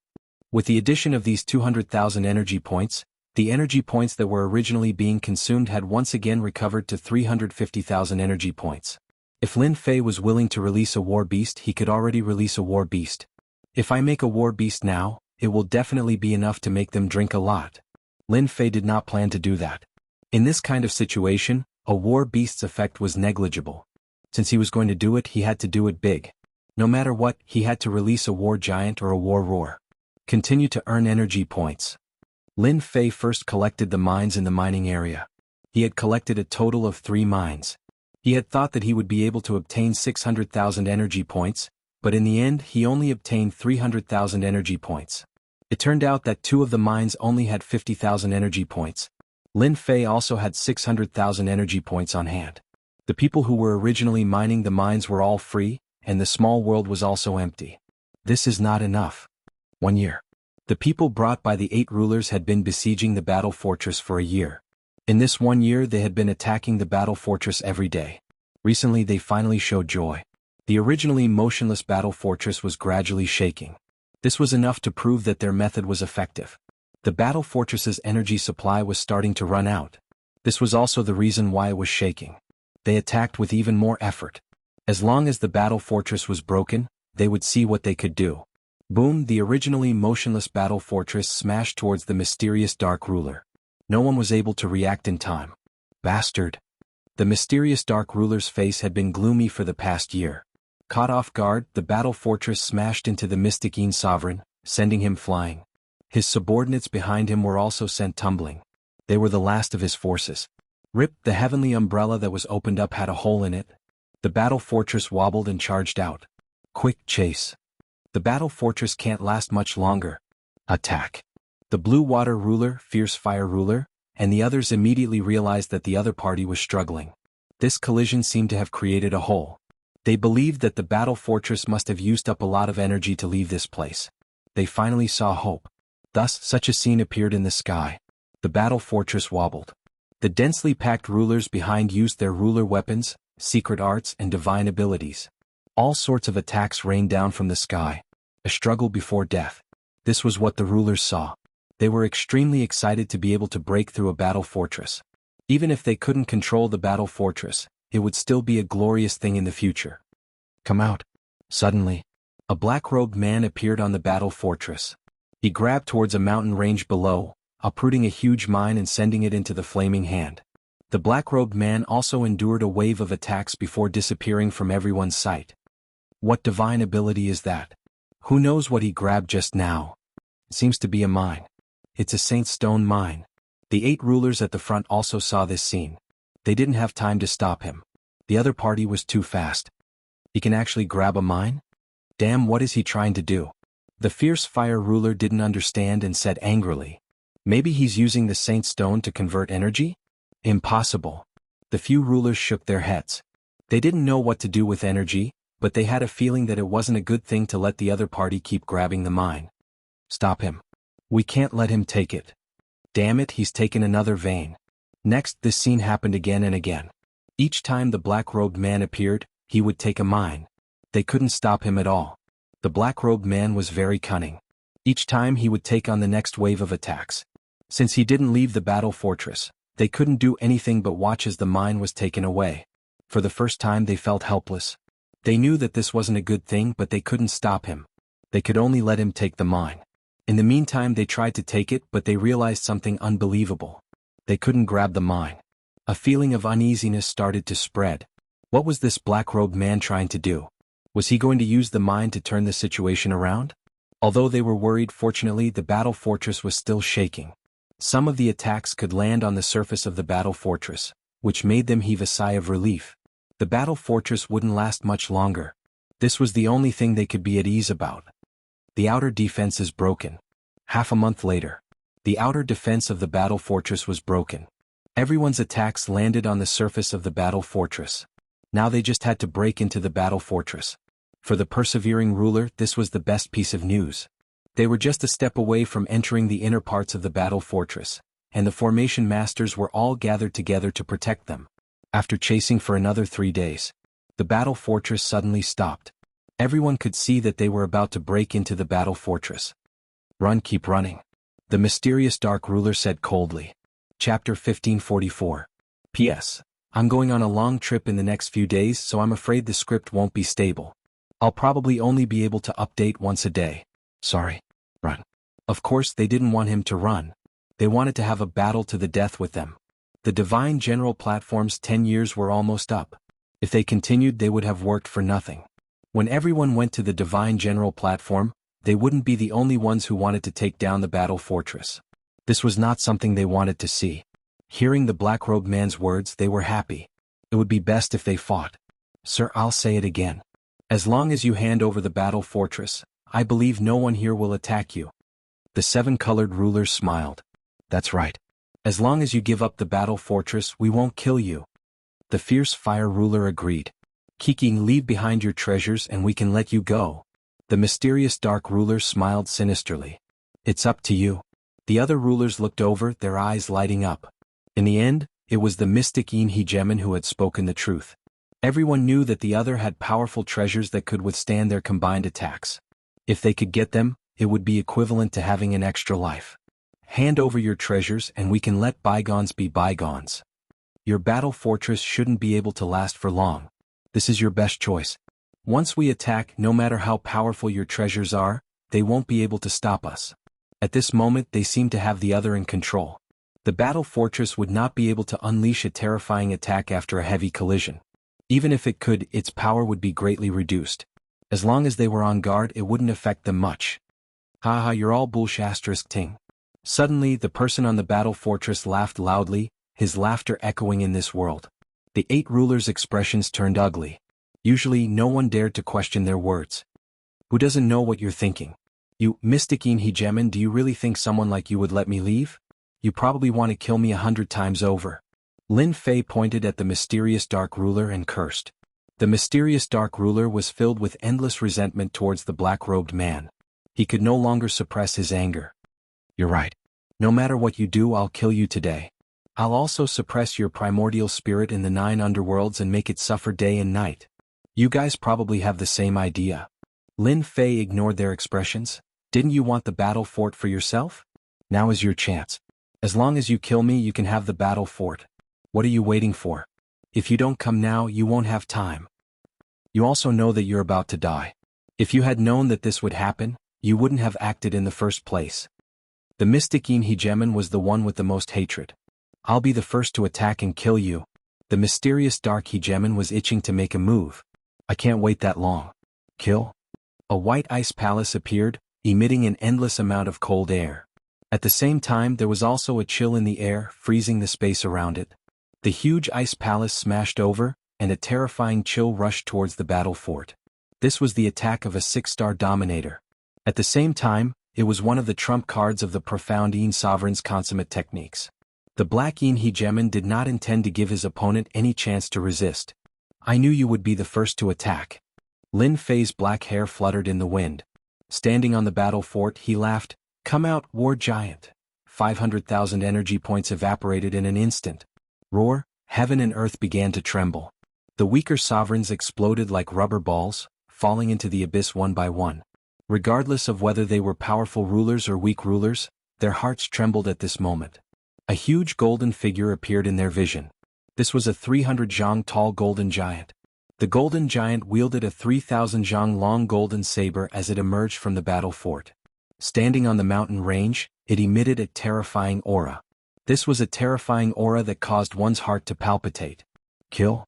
With the addition of these 200,000 energy points, the energy points that were originally being consumed had once again recovered to 350,000 energy points. If Lin Fei was willing to release a war beast, he could already release a war beast. If I make a war beast now, it will definitely be enough to make them drink a lot. Lin Fei did not plan to do that. In this kind of situation, a war beast's effect was negligible. Since he was going to do it, he had to do it big. No matter what, he had to release a war giant or a war roar. Continue to earn energy points. Lin Fei first collected the mines in the mining area. He had collected a total of 3 mines. He had thought that he would be able to obtain 600,000 energy points, but in the end he only obtained 300,000 energy points. It turned out that 2 of the mines only had 50,000 energy points. Lin Fei also had 600,000 energy points on hand. The people who were originally mining the mines were all free, and the small world was also empty. This is not enough. 1 year. The people brought by the 8 rulers had been besieging the battle fortress for a year. In this 1 year they had been attacking the battle fortress every day. Recently they finally showed joy. The originally motionless battle fortress was gradually shaking. This was enough to prove that their method was effective. The battle fortress's energy supply was starting to run out. This was also the reason why it was shaking. They attacked with even more effort. As long as the battle fortress was broken, they would see what they could do. Boom! The originally motionless battle fortress smashed towards the mysterious dark ruler. No one was able to react in time. Bastard! The mysterious dark ruler's face had been gloomy for the past year. Caught off guard, the battle fortress smashed into the mystic Yin sovereign, sending him flying. His subordinates behind him were also sent tumbling. They were the last of his forces. Rip! The heavenly umbrella that was opened up had a hole in it. The battle fortress wobbled and charged out. Quick chase! The battle fortress can't last much longer. Attack! The blue water ruler, fierce fire ruler, and the others immediately realized that the other party was struggling. This collision seemed to have created a hole. They believed that the battle fortress must have used up a lot of energy to leave this place. They finally saw hope. Thus, such a scene appeared in the sky. The battle fortress wobbled. The densely packed rulers behind used their ruler weapons, secret arts, and divine abilities. All sorts of attacks rained down from the sky. A struggle before death. This was what the rulers saw. They were extremely excited to be able to break through a battle fortress. Even if they couldn't control the battle fortress, it would still be a glorious thing in the future. Come out. Suddenly, a black-robed man appeared on the battle fortress. He grabbed towards a mountain range below, uprooting a huge mine and sending it into the flaming hand. The black-robed man also endured a wave of attacks before disappearing from everyone's sight. What divine ability is that? Who knows what he grabbed just now? It seems to be a mine. It's a Saint Stone mine. The 8 rulers at the front also saw this scene. They didn't have time to stop him. The other party was too fast. He can actually grab a mine? Damn, what is he trying to do? The fierce fire ruler didn't understand and said angrily. Maybe he's using the Saint Stone to convert energy? Impossible. The few rulers shook their heads. They didn't know what to do with energy, but they had a feeling that it wasn't a good thing to let the other party keep grabbing the mine. Stop him. We can't let him take it. Damn it, he's taken another vein. Next, this scene happened again and again. Each time the black-robed man appeared, he would take a mine. They couldn't stop him at all. The black-robed man was very cunning. Each time he would take on the next wave of attacks. Since he didn't leave the battle fortress, they couldn't do anything but watch as the mine was taken away. For the first time they felt helpless. They knew that this wasn't a good thing, but they couldn't stop him. They could only let him take the mine. In the meantime they tried to take it, but they realized something unbelievable. They couldn't grab the mine. A feeling of uneasiness started to spread. What was this black-robed man trying to do? Was he going to use the mine to turn the situation around? Although they were worried, fortunately the battle fortress was still shaking. Some of the attacks could land on the surface of the battle fortress, which made them heave a sigh of relief. The battle fortress wouldn't last much longer. This was the only thing they could be at ease about. The outer defense is broken. Half a month later, the outer defense of the battle fortress was broken. Everyone's attacks landed on the surface of the battle fortress. Now they just had to break into the battle fortress. For the persevering ruler, this was the best piece of news. They were just a step away from entering the inner parts of the battle fortress, and the formation masters were all gathered together to protect them. After chasing for another 3 days, the battle fortress suddenly stopped. Everyone could see that they were about to break into the battle fortress. Run, keep running. The mysterious dark ruler said coldly. Chapter 1544. P.S. I'm going on a long trip in the next few days, so I'm afraid the script won't be stable. I'll probably only be able to update once a day. Sorry. Run. Of course they didn't want him to run. They wanted to have a battle to the death with them. The Divine General Platform's 10 years were almost up. If they continued, they would have worked for nothing. When everyone went to the Divine General Platform, they wouldn't be the only ones who wanted to take down the battle fortress. This was not something they wanted to see. Hearing the black-robed man's words, they were happy. It would be best if they fought. Sir, I'll say it again. As long as you hand over the battle fortress, I believe no one here will attack you. The seven-colored rulers smiled. That's right. As long as you give up the battle fortress, we won't kill you. The fierce fire ruler agreed. Kiking, leave behind your treasures and we can let you go. The mysterious dark ruler smiled sinisterly. It's up to you. The other rulers looked over, their eyes lighting up. In the end, it was the mystic Jianghu who had spoken the truth. Everyone knew that the other had powerful treasures that could withstand their combined attacks. If they could get them, it would be equivalent to having an extra life. Hand over your treasures and we can let bygones be bygones. Your battle fortress shouldn't be able to last for long. This is your best choice. Once we attack, no matter how powerful your treasures are, they won't be able to stop us. At this moment they seemed to have the other in control. The battle fortress would not be able to unleash a terrifying attack after a heavy collision. Even if it could, its power would be greatly reduced. As long as they were on guard, it wouldn't affect them much. Haha, you're all bullshit ting. Suddenly, the person on the battle fortress laughed loudly, his laughter echoing in this world. The 8 rulers' expressions turned ugly. Usually, no one dared to question their words. Who doesn't know what you're thinking? You, mystic Jianghu, do you really think someone like you would let me leave? You probably want to kill me 100 times over. Lin Fei pointed at the mysterious dark ruler and cursed. The mysterious dark ruler was filled with endless resentment towards the black-robed man. He could no longer suppress his anger. You're right. No matter what you do, I'll kill you today. I'll also suppress your primordial spirit in the 9 underworlds and make it suffer day and night. You guys probably have the same idea. Lin Fei ignored their expressions. Didn't you want the battle fort for yourself? Now is your chance. As long as you kill me, you can have the battle fort. What are you waiting for? If you don't come now, you won't have time. You also know that you're about to die. If you had known that this would happen, you wouldn't have acted in the first place. The mystic Jianghu was the one with the most hatred. I'll be the first to attack and kill you. The mysterious dark Jianghu was itching to make a move. I can't wait that long. Kill? A white ice palace appeared, emitting an endless amount of cold air. At the same time, there was also a chill in the air, freezing the space around it. The huge ice palace smashed over, and a terrifying chill rushed towards the battle fort. This was the attack of a 6-star dominator. At the same time, it was one of the trump cards of the profound Yin sovereign's consummate techniques. The black Jianghu did not intend to give his opponent any chance to resist. I knew you would be the first to attack. Lin Fei's black hair fluttered in the wind. Standing on the battle fort, he laughed. Come out, war giant. 500,000 energy points evaporated in an instant. Roar, heaven and earth began to tremble. The weaker sovereigns exploded like rubber balls, falling into the abyss one by one. Regardless of whether they were powerful rulers or weak rulers, their hearts trembled at this moment. A huge golden figure appeared in their vision. This was a 300 zhang tall golden giant. The golden giant wielded a 3,000 zhang long golden saber as it emerged from the battle fort. Standing on the mountain range, it emitted a terrifying aura. This was a terrifying aura that caused one's heart to palpitate. Kill?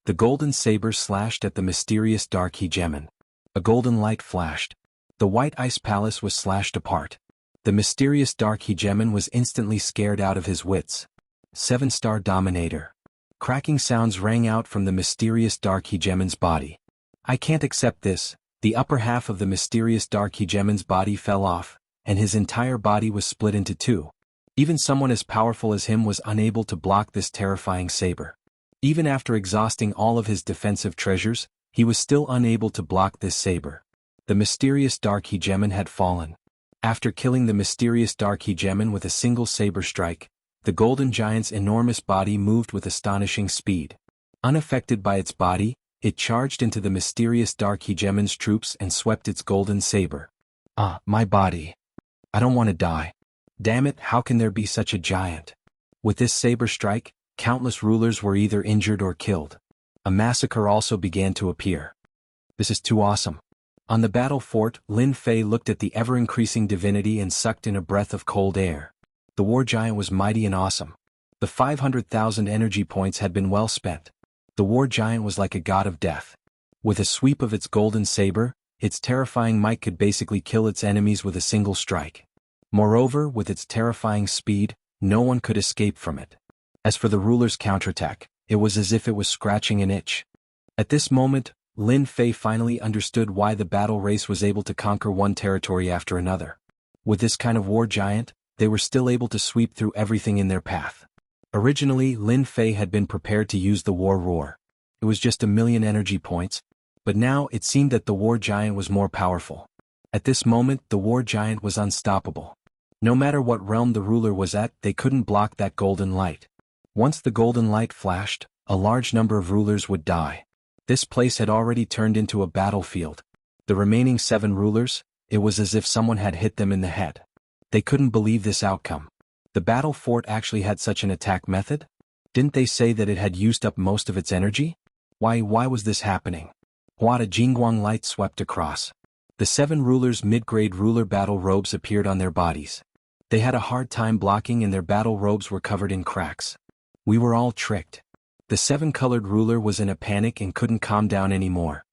The golden saber slashed at the mysterious dark Jianghu. A golden light flashed. The white ice palace was slashed apart. The mysterious dark Jianghu was instantly scared out of his wits. 7-star dominator. Cracking sounds rang out from the mysterious dark Jianghu's body. I can't accept this. The upper half of the mysterious dark Jianghu's body fell off, and his entire body was split into 2. Even someone as powerful as him was unable to block this terrifying saber. Even after exhausting all of his defensive treasures, he was still unable to block this saber. The mysterious dark Jianghu had fallen. After killing the mysterious dark Jianghu with a single saber strike, the golden giant's enormous body moved with astonishing speed. Unaffected by its body, it charged into the mysterious dark Jianghu's troops and swept its golden saber. My body. I don't want to die. Damn it, how can there be such a giant? With this saber strike, countless rulers were either injured or killed. A massacre also began to appear. This is too awesome. On the battle fort, Lin Fei looked at the ever-increasing divinity and sucked in a breath of cold air. The war giant was mighty and awesome. The 500,000 energy points had been well spent. The war giant was like a god of death. With a sweep of its golden saber, its terrifying might could basically kill its enemies with a single strike. Moreover, with its terrifying speed, no one could escape from it. As for the ruler's counterattack, it was as if it was scratching an itch. At this moment, Lin Fei finally understood why the battle race was able to conquer one territory after another. With this kind of war giant, they were still able to sweep through everything in their path. Originally, Lin Fei had been prepared to use the war roar. It was just 1,000,000 energy points, but now it seemed that the war giant was more powerful. At this moment, the war giant was unstoppable. No matter what realm the ruler was at, they couldn't block that golden light. Once the golden light flashed, a large number of rulers would die. This place had already turned into a battlefield. The remaining 7 rulers, it was as if someone had hit them in the head. They couldn't believe this outcome. The battle fort actually had such an attack method? Didn't they say that it had used up most of its energy? Why was this happening? What a Jingguang light swept across. The 7 rulers' mid-grade ruler battle robes appeared on their bodies. They had a hard time blocking and their battle robes were covered in cracks. We were all tricked. The 7-colored ruler was in a panic and couldn't calm down anymore.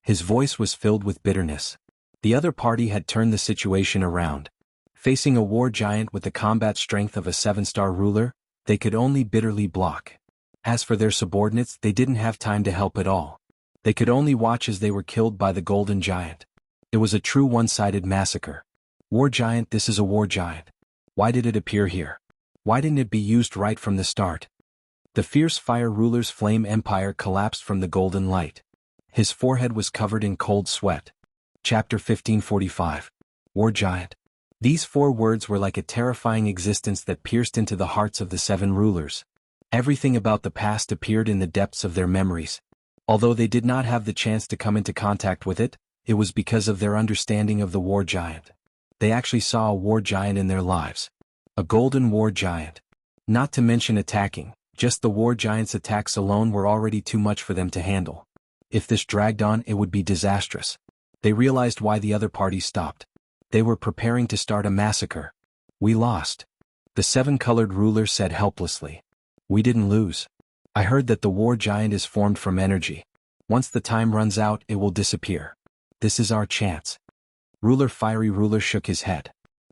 His voice was filled with bitterness. The other party had turned the situation around. Facing a war giant with the combat strength of a 7-star ruler, they could only bitterly block. As for their subordinates, they didn't have time to help at all. They could only watch as they were killed by the golden giant. It was a true one-sided massacre. War giant, this is a war giant. Why did it appear here? Why didn't it be used right from the start? The fierce fire ruler's flame empire collapsed from the golden light. His forehead was covered in cold sweat. Chapter 1545. War Giant. These 4 words were like a terrifying existence that pierced into the hearts of the 7 rulers. Everything about the past appeared in the depths of their memories. Although they did not have the chance to come into contact with it, it was because of their understanding of the war giant. They actually saw a war giant in their lives. A golden war giant. Not to mention attacking. Just the war giant's attacks alone were already too much for them to handle. If this dragged on, it would be disastrous. They realized why the other party stopped. They were preparing to start a massacre. We lost. The 7-colored ruler said helplessly. We didn't lose. I heard that the war giant is formed from energy. Once the time runs out, it will disappear. This is our chance. Fiery Ruler shook his head.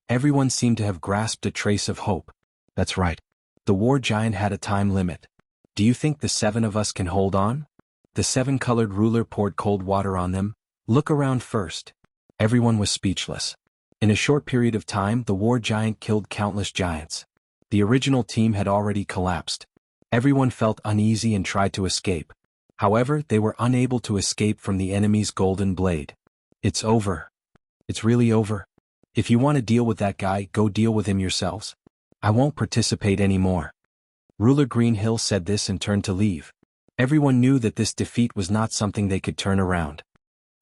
Everyone seemed to have grasped a trace of hope. That's right. The war giant had a time limit. Do you think the 7 of us can hold on? The 7-colored ruler poured cold water on them. Look around first. Everyone was speechless. In a short period of time, the war giant killed countless giants. The original team had already collapsed. Everyone felt uneasy and tried to escape. However, they were unable to escape from the enemy's golden blade. It's over. It's really over. If you want to deal with that guy, go deal with him yourselves. I won't participate anymore. Ruler Greenhill said this and turned to leave. Everyone knew that this defeat was not something they could turn around.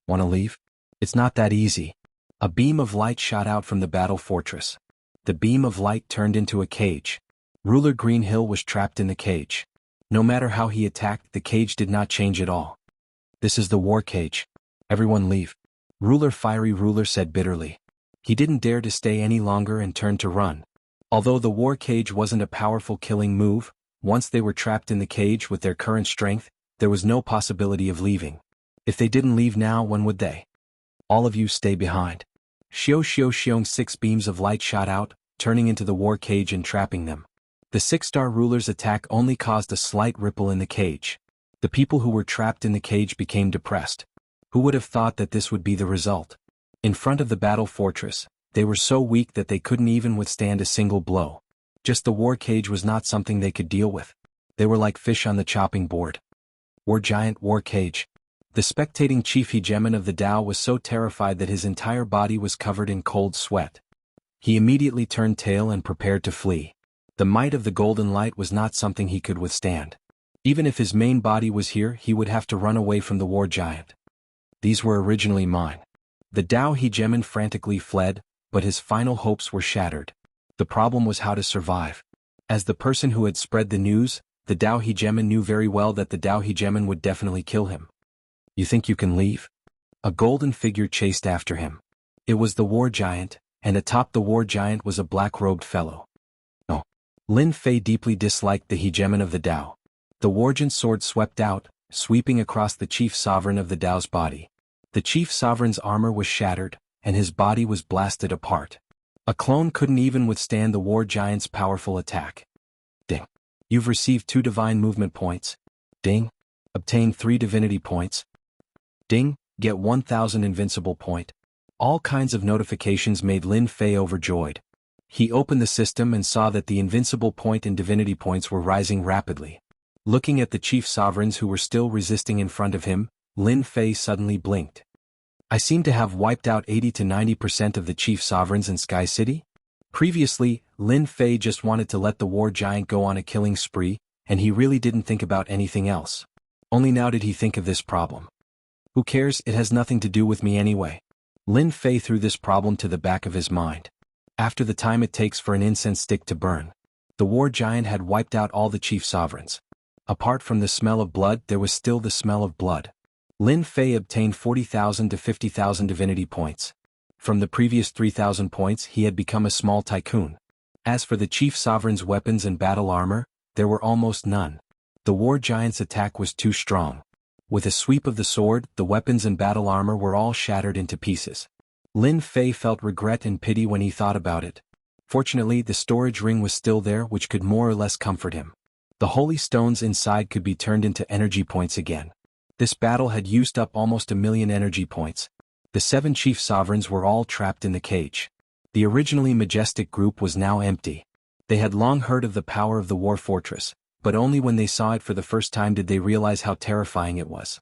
Want to leave? It's not that easy. A beam of light shot out from the battle fortress. The beam of light turned into a cage. Ruler Greenhill was trapped in the cage. No matter how he attacked, the cage did not change at all. This is the war cage. Everyone leave. Fiery Ruler said bitterly. He didn't dare to stay any longer and turned to run. Although the war cage wasn't a powerful killing move, once they were trapped in the cage with their current strength, there was no possibility of leaving. If they didn't leave now, when would they? All of you stay behind. Xiong 6 beams of light shot out, turning into the war cage and trapping them. The 6-star ruler's attack only caused a slight ripple in the cage. The people who were trapped in the cage became depressed. Who would have thought that this would be the result? In front of the battle fortress, they were so weak that they couldn't even withstand a single blow. Just the war cage was not something they could deal with. They were like fish on the chopping board. War giant, war cage. The spectating chief hegemon of the Tao was so terrified that his entire body was covered in cold sweat. He immediately turned tail and prepared to flee. The might of the golden light was not something he could withstand. Even if his main body was here, he would have to run away from the war giant. These were originally mine. The Tao hegemon frantically fled, but his final hopes were shattered. The problem was how to survive. As the person who had spread the news, the Tao hegemon knew very well that the Tao hegemon would definitely kill him. You think you can leave? A golden figure chased after him. It was the war giant, and atop the war giant was a black-robed fellow. Oh. Lin Fei deeply disliked the hegemon of the Tao. The wargent sword swept out, sweeping across the chief sovereign of the Tao's body. The chief sovereign's armor was shattered, and his body was blasted apart. A clone couldn't even withstand the war giant's powerful attack. Ding. You've received 2 divine movement points. Ding. Obtained 3 divinity points. Ding. Get 1000 invincible point. All kinds of notifications made Lin Fei overjoyed. He opened the system and saw that the invincible point and divinity points were rising rapidly. Looking at the chief sovereigns who were still resisting in front of him, Lin Fei suddenly blinked. I seem to have wiped out 80 to 90% of the chief sovereigns in Sky City? Previously, Lin Fei just wanted to let the war giant go on a killing spree, and he really didn't think about anything else. Only now did he think of this problem. Who cares, it has nothing to do with me anyway. Lin Fei threw this problem to the back of his mind. After the time it takes for an incense stick to burn, the war giant had wiped out all the chief sovereigns. Apart from the smell of blood, there was still the smell of blood. Lin Fei obtained 40,000 to 50,000 divinity points. From the previous 3,000 points, he had become a small tycoon. As for the chief sovereign's weapons and battle armor, there were almost none. The war giant's attack was too strong. With a sweep of the sword, the weapons and battle armor were all shattered into pieces. Lin Fei felt regret and pity when he thought about it. Fortunately, the storage ring was still there, which could more or less comfort him. The holy stones inside could be turned into energy points again. This battle had used up almost 1,000,000 energy points. The 7 chief sovereigns were all trapped in the cage. The originally majestic group was now empty. They had long heard of the power of the war fortress, but only when they saw it for the first time did they realize how terrifying it was.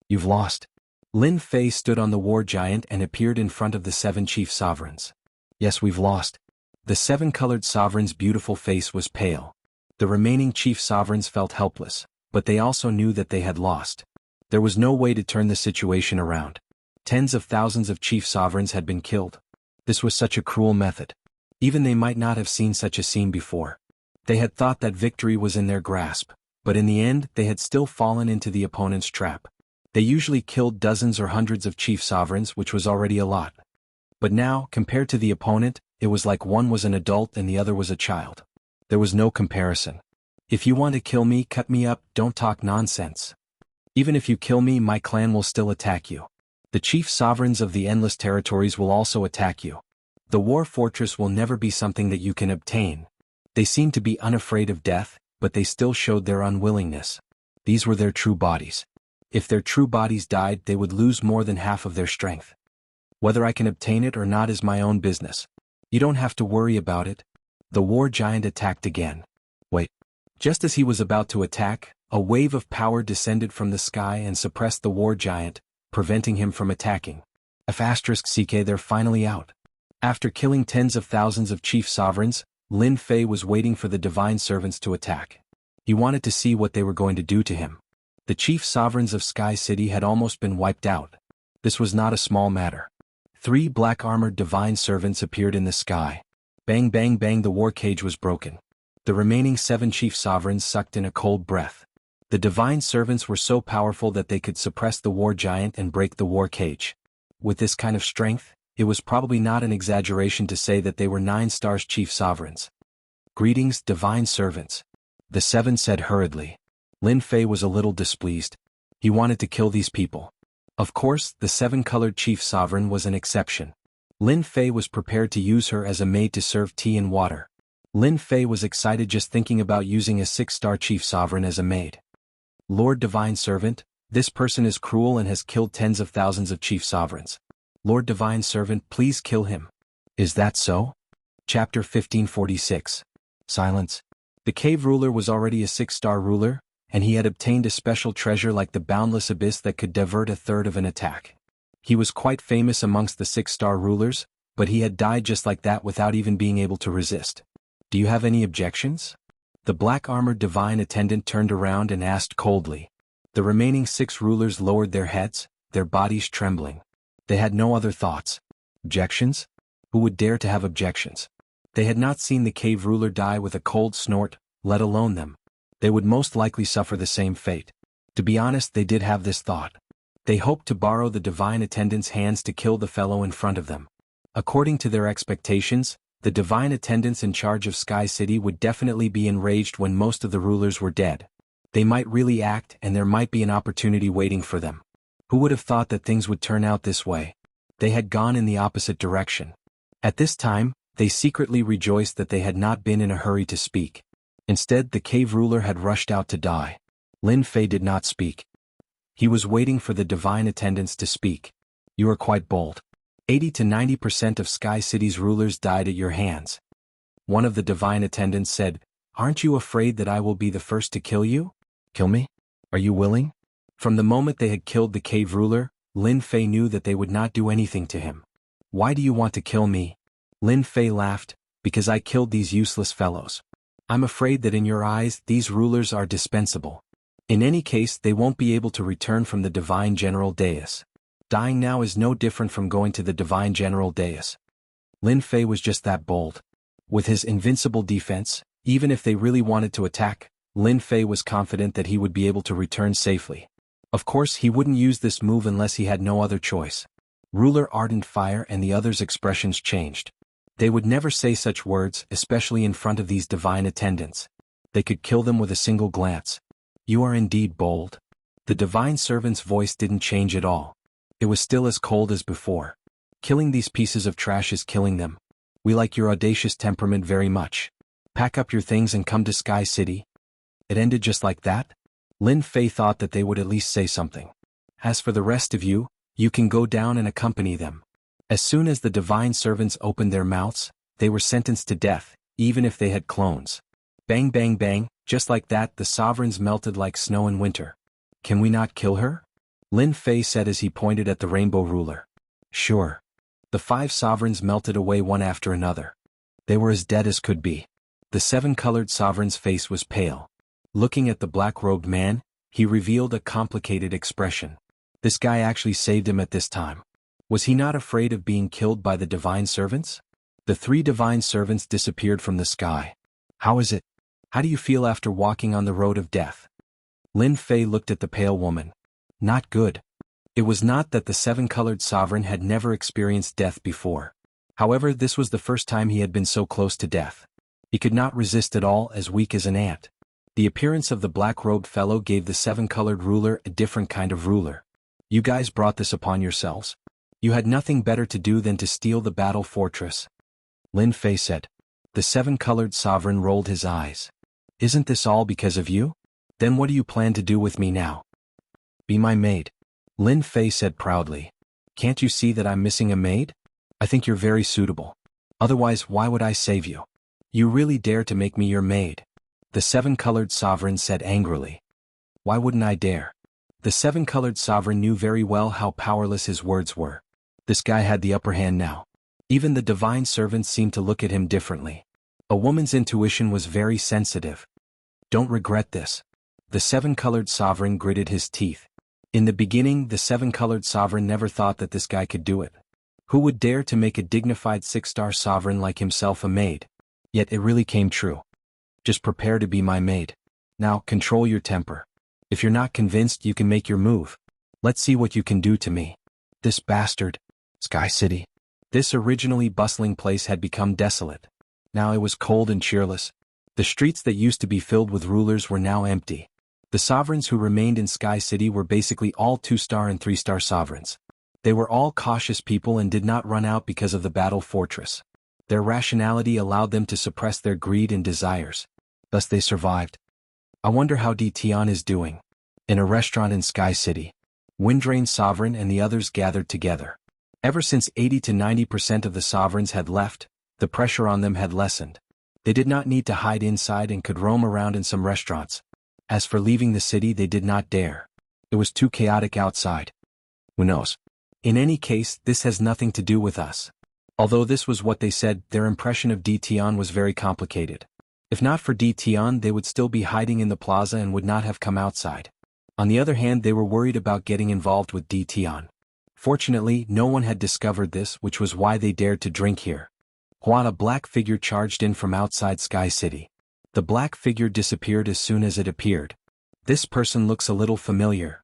You've lost. Lin Fei stood on the war giant and appeared in front of the 7 chief sovereigns. Yes, we've lost. The 7-colored sovereign's beautiful face was pale. The remaining chief sovereigns felt helpless, but they also knew that they had lost. There was no way to turn the situation around. Tens of thousands of chief sovereigns had been killed. This was such a cruel method. Even they might not have seen such a scene before. They had thought that victory was in their grasp, but in the end they had still fallen into the opponent's trap. They usually killed dozens or hundreds of chief sovereigns, which was already a lot. But now, compared to the opponent, it was like one was an adult and the other was a child. There was no comparison. If you want to kill me, cut me up, don't talk nonsense. Even if you kill me, my clan will still attack you. The chief sovereigns of the endless territories will also attack you. The war fortress will never be something that you can obtain. They seemed to be unafraid of death, but they still showed their unwillingness. These were their true bodies. If their true bodies died, they would lose more than half of their strength. Whether I can obtain it or not is my own business. You don't have to worry about it. The war giant attacked again. Wait. Just as he was about to attack, a wave of power descended from the sky and suppressed the war giant, preventing him from attacking. *CK, they're finally out. After killing tens of thousands of chief sovereigns, Lin Fei was waiting for the divine servants to attack. He wanted to see what they were going to do to him. The chief sovereigns of Sky City had almost been wiped out. This was not a small matter. 3 black-armored divine servants appeared in the sky. Bang bang bang, the war cage was broken. The remaining 7 chief sovereigns sucked in a cold breath. The divine servants were so powerful that they could suppress the war giant and break the war cage. With this kind of strength, it was probably not an exaggeration to say that they were 9 stars chief sovereigns. Greetings, divine servants. The 7 said hurriedly. Lin Fei was a little displeased. He wanted to kill these people. Of course, the 7-colored chief sovereign was an exception. Lin Fei was prepared to use her as a maid to serve tea and water. Lin Fei was excited just thinking about using a 6-star chief sovereign as a maid. Lord Divine Servant, this person is cruel and has killed tens of thousands of chief sovereigns. Lord Divine Servant, please kill him. Is that so? Chapter 1546. Silence. The cave ruler was already a 6-star ruler, and he had obtained a special treasure like the boundless abyss that could divert a third of an attack. He was quite famous amongst the 6-star rulers, but he had died just like that without even being able to resist. Do you have any objections? The black-armored divine attendant turned around and asked coldly. The remaining 6 rulers lowered their heads, their bodies trembling. They had no other thoughts. Objections? Who would dare to have objections? They had not seen the cave ruler die with a cold snort, let alone them. They would most likely suffer the same fate. To be honest, they did have this thought. They hoped to borrow the divine attendant's hands to kill the fellow in front of them. According to their expectations, the divine attendants in charge of Sky City would definitely be enraged when most of the rulers were dead. They might really act, and there might be an opportunity waiting for them. Who would have thought that things would turn out this way? They had gone in the opposite direction. At this time, They secretly rejoiced that they had not been in a hurry to speak. Instead, the cave ruler had rushed out to die. Lin Fei did not speak. He was waiting for the divine attendants to speak. You are quite bold. 80 to 90% of Sky City's rulers died at your hands. One of the divine attendants said, Aren't you afraid that I will be the first to kill you? Kill me? Are you willing? From the moment they had killed the cave ruler, Lin Fei knew that they would not do anything to him. Why do you want to kill me? Lin Fei laughed, because I killed these useless fellows. I'm afraid that in your eyes these rulers are dispensable. In any case, they won't be able to return from the divine general dais. Dying now is no different from going to the divine general dais. Lin Fei was just that bold. With his invincible defense, even if they really wanted to attack, Lin Fei was confident that he would be able to return safely. Of course, he wouldn't use this move unless he had no other choice. Ruler Ardent Fire and the others' expressions changed. They would never say such words, especially in front of these divine attendants. They could kill them with a single glance. You are indeed bold. The divine servant's voice didn't change at all. It was still as cold as before. Killing these pieces of trash is killing them. We like your audacious temperament very much. Pack up your things and come to Sky City. It ended just like that? Lin Fei thought that they would at least say something. As for the rest of you, you can go down and accompany them. As soon as the divine servants opened their mouths, they were sentenced to death, even if they had clones. Bang bang bang, just like that the sovereigns melted like snow in winter. Can we not kill her? Lin Fei said as he pointed at the rainbow ruler. Sure. The 5 sovereigns melted away one after another. They were as dead as could be. The 7-colored sovereign's face was pale. Looking at the black-robed man, he revealed a complicated expression. This guy actually saved him at this time. Was he not afraid of being killed by the divine servants? The 3 divine servants disappeared from the sky. How is it? How do you feel after walking on the road of death? Lin Fei looked at the pale woman. Not good. It was not that the 7-colored sovereign had never experienced death before. However, this was the first time he had been so close to death. He could not resist at all, as weak as an ant. The appearance of the black-robed fellow gave the 7-colored ruler a different kind of ruler. You guys brought this upon yourselves. You had nothing better to do than to steal the battle fortress. Lin Fei said. The 7-colored sovereign rolled his eyes. Isn't this all because of you? Then what do you plan to do with me now? Be my maid. Lin Fei said proudly. Can't you see that I'm missing a maid? I think you're very suitable. Otherwise, why would I save you? You really dare to make me your maid? The 7-colored sovereign said angrily. Why wouldn't I dare? The 7-colored sovereign knew very well how powerless his words were. This guy had the upper hand now. Even the divine servants seemed to look at him differently. A woman's intuition was very sensitive. Don't regret this. The 7-colored sovereign gritted his teeth. In the beginning, the 7-colored sovereign never thought that this guy could do it. Who would dare to make a dignified 6-star sovereign like himself a maid? Yet it really came true. Just prepare to be my maid. Now, control your temper. If you're not convinced, you can make your move. Let's see what you can do to me. This bastard. Sky City. This originally bustling place had become desolate. Now it was cold and cheerless. The streets that used to be filled with rulers were now empty. The sovereigns who remained in Sky City were basically all 2-star and 3-star sovereigns. They were all cautious people and did not run out because of the battle fortress. Their rationality allowed them to suppress their greed and desires. Thus they survived. I wonder how Di Tian is doing. In a restaurant in Sky City, Windrain Sovereign and the others gathered together. Ever since 80 to 90% of the sovereigns had left, the pressure on them had lessened. They did not need to hide inside and could roam around in some restaurants. As for leaving the city, they did not dare. It was too chaotic outside. Who knows? In any case, this has nothing to do with us. Although this was what they said, their impression of Di Tian was very complicated. If not for Di Tian, they would still be hiding in the plaza and would not have come outside. On the other hand, they were worried about getting involved with Di Tian. Fortunately, no one had discovered this, which was why they dared to drink here. When a black figure charged in from outside Sky City. The black figure disappeared as soon as it appeared. This person looks a little familiar.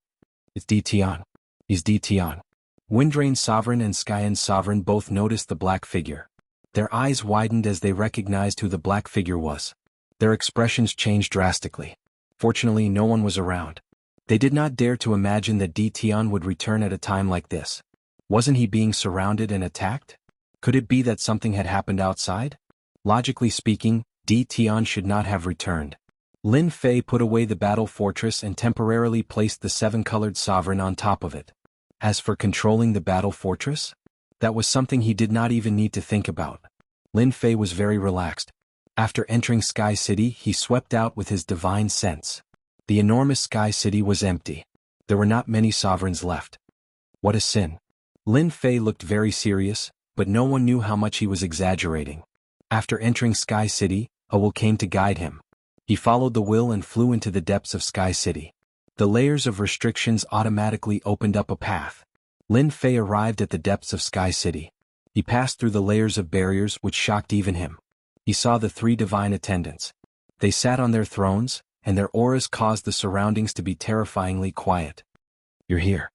It's Di Tian. He's Di Tian. Windrain Sovereign and Skyan Sovereign both noticed the black figure. Their eyes widened as they recognized who the black figure was. Their expressions changed drastically. Fortunately, no one was around. They did not dare to imagine that Di Tian would return at a time like this. Wasn't he being surrounded and attacked? Could it be that something had happened outside? Logically speaking, Di Tian should not have returned. Lin Fei put away the battle fortress and temporarily placed the seven-colored sovereign on top of it. As for controlling the battle fortress, that was something he did not even need to think about. Lin Fei was very relaxed. After entering Sky City, he swept out with his divine sense. The enormous Sky City was empty. There were not many sovereigns left. What a sin. Lin Fei looked very serious, but no one knew how much he was exaggerating. After entering Sky City, a will came to guide him. He followed the will and flew into the depths of Sky City. The layers of restrictions automatically opened up a path. Lin Fei arrived at the depths of Sky City. He passed through the layers of barriers which shocked even him. He saw the three divine attendants. They sat on their thrones, and their auras caused the surroundings to be terrifyingly quiet. You're here.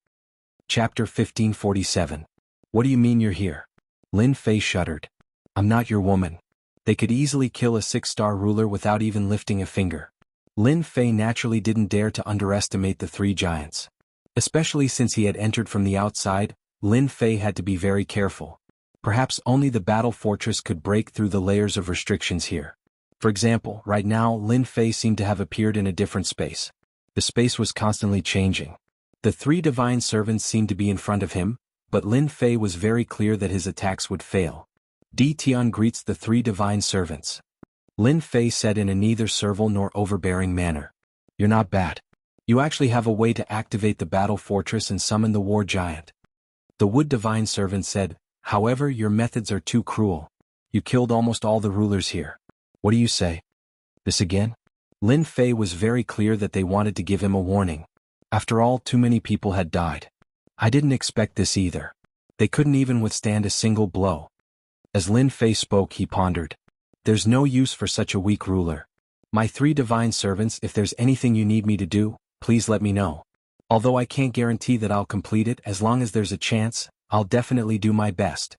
Chapter 1547. What do you mean you're here? Lin Fei shuddered. I'm not your woman. They could easily kill a 6-star ruler without even lifting a finger. Lin Fei naturally didn't dare to underestimate the three giants. Especially since he had entered from the outside, Lin Fei had to be very careful. Perhaps only the battle fortress could break through the layers of restrictions here. For example, right now Lin Fei seemed to have appeared in a different space. The space was constantly changing. The three divine servants seemed to be in front of him, but Lin Fei was very clear that his attacks would fail. Di Tian greets the three divine servants. Lin Fei said in a neither servile nor overbearing manner. You're not bad. You actually have a way to activate the battle fortress and summon the war giant. The wood divine servant said, however, your methods are too cruel. You killed almost all the rulers here. What do you say? This again? Lin Fei was very clear that they wanted to give him a warning. After all, too many people had died. I didn't expect this either. They couldn't even withstand a single blow. As Lin Fei spoke, he pondered. There's no use for such a weak ruler. My three divine servants, if there's anything you need me to do, please let me know. Although I can't guarantee that I'll complete it, as long as there's a chance, I'll definitely do my best.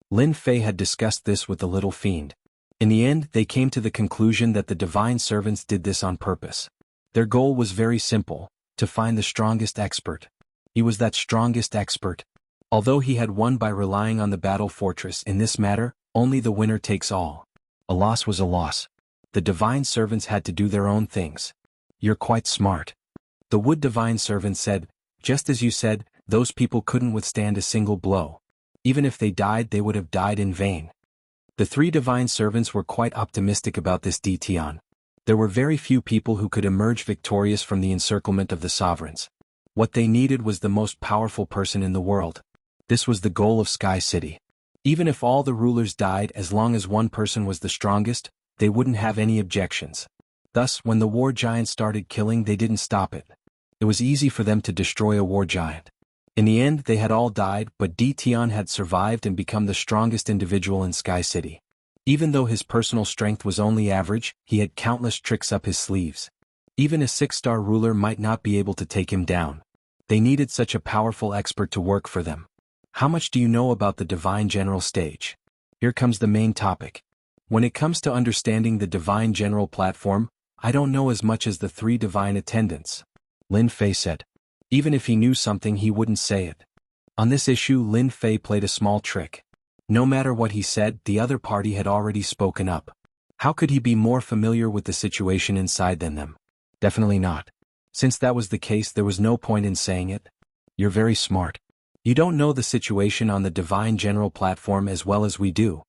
Lin Fei had discussed this with the little fiend. In the end, they came to the conclusion that the divine servants did this on purpose. Their goal was very simple, to find the strongest expert. He was that strongest expert. Although he had won by relying on the battle fortress in this matter, only the winner takes all. A loss was a loss. The divine servants had to do their own things. You're quite smart. The wood divine servant said, just as you said, those people couldn't withstand a single blow. Even if they died, they would have died in vain. The three divine servants were quite optimistic about this Di Tian. There were very few people who could emerge victorious from the encirclement of the sovereigns. What they needed was the most powerful person in the world. This was the goal of Sky City. Even if all the rulers died, as long as one person was the strongest, they wouldn't have any objections. Thus, when the war giant started killing, they didn't stop it. It was easy for them to destroy a war giant. In the end, they had all died, but Di Tian had survived and become the strongest individual in Sky City. Even though his personal strength was only average, he had countless tricks up his sleeves. Even a 6-star ruler might not be able to take him down. They needed such a powerful expert to work for them. How much do you know about the Divine General stage? Here comes the main topic. When it comes to understanding the Divine General platform, I don't know as much as the three divine attendants. Lin Fei said. Even if he knew something, he wouldn't say it. On this issue, Lin Fei played a small trick. No matter what he said, the other party had already spoken up. How could he be more familiar with the situation inside than them? Definitely not. Since that was the case, there was no point in saying it. You're very smart. You don't know the situation on the Divine General platform as well as we do.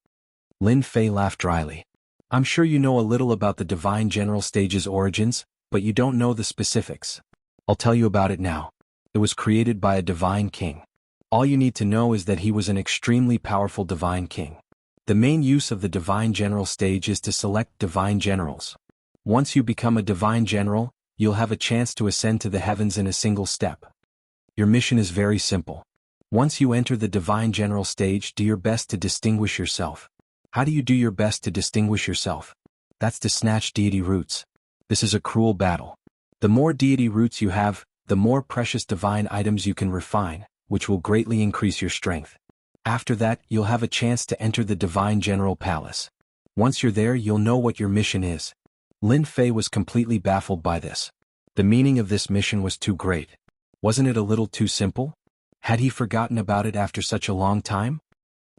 Lin Fei laughed dryly. I'm sure you know a little about the Divine General stage's origins, but you don't know the specifics. I'll tell you about it now. It was created by a divine king. All you need to know is that he was an extremely powerful divine king. The main use of the Divine General stage is to select divine generals. Once you become a divine general, you'll have a chance to ascend to the heavens in a single step. Your mission is very simple. Once you enter the Divine General stage, do your best to distinguish yourself. How do you do your best to distinguish yourself? That's to snatch deity roots. This is a cruel battle. The more deity roots you have, the more precious divine items you can refine, which will greatly increase your strength. After that, you'll have a chance to enter the Divine General Palace. Once you're there, you'll know what your mission is. Lin Fei was completely baffled by this. The meaning of this mission was too great. Wasn't it a little too simple? Had he forgotten about it after such a long time?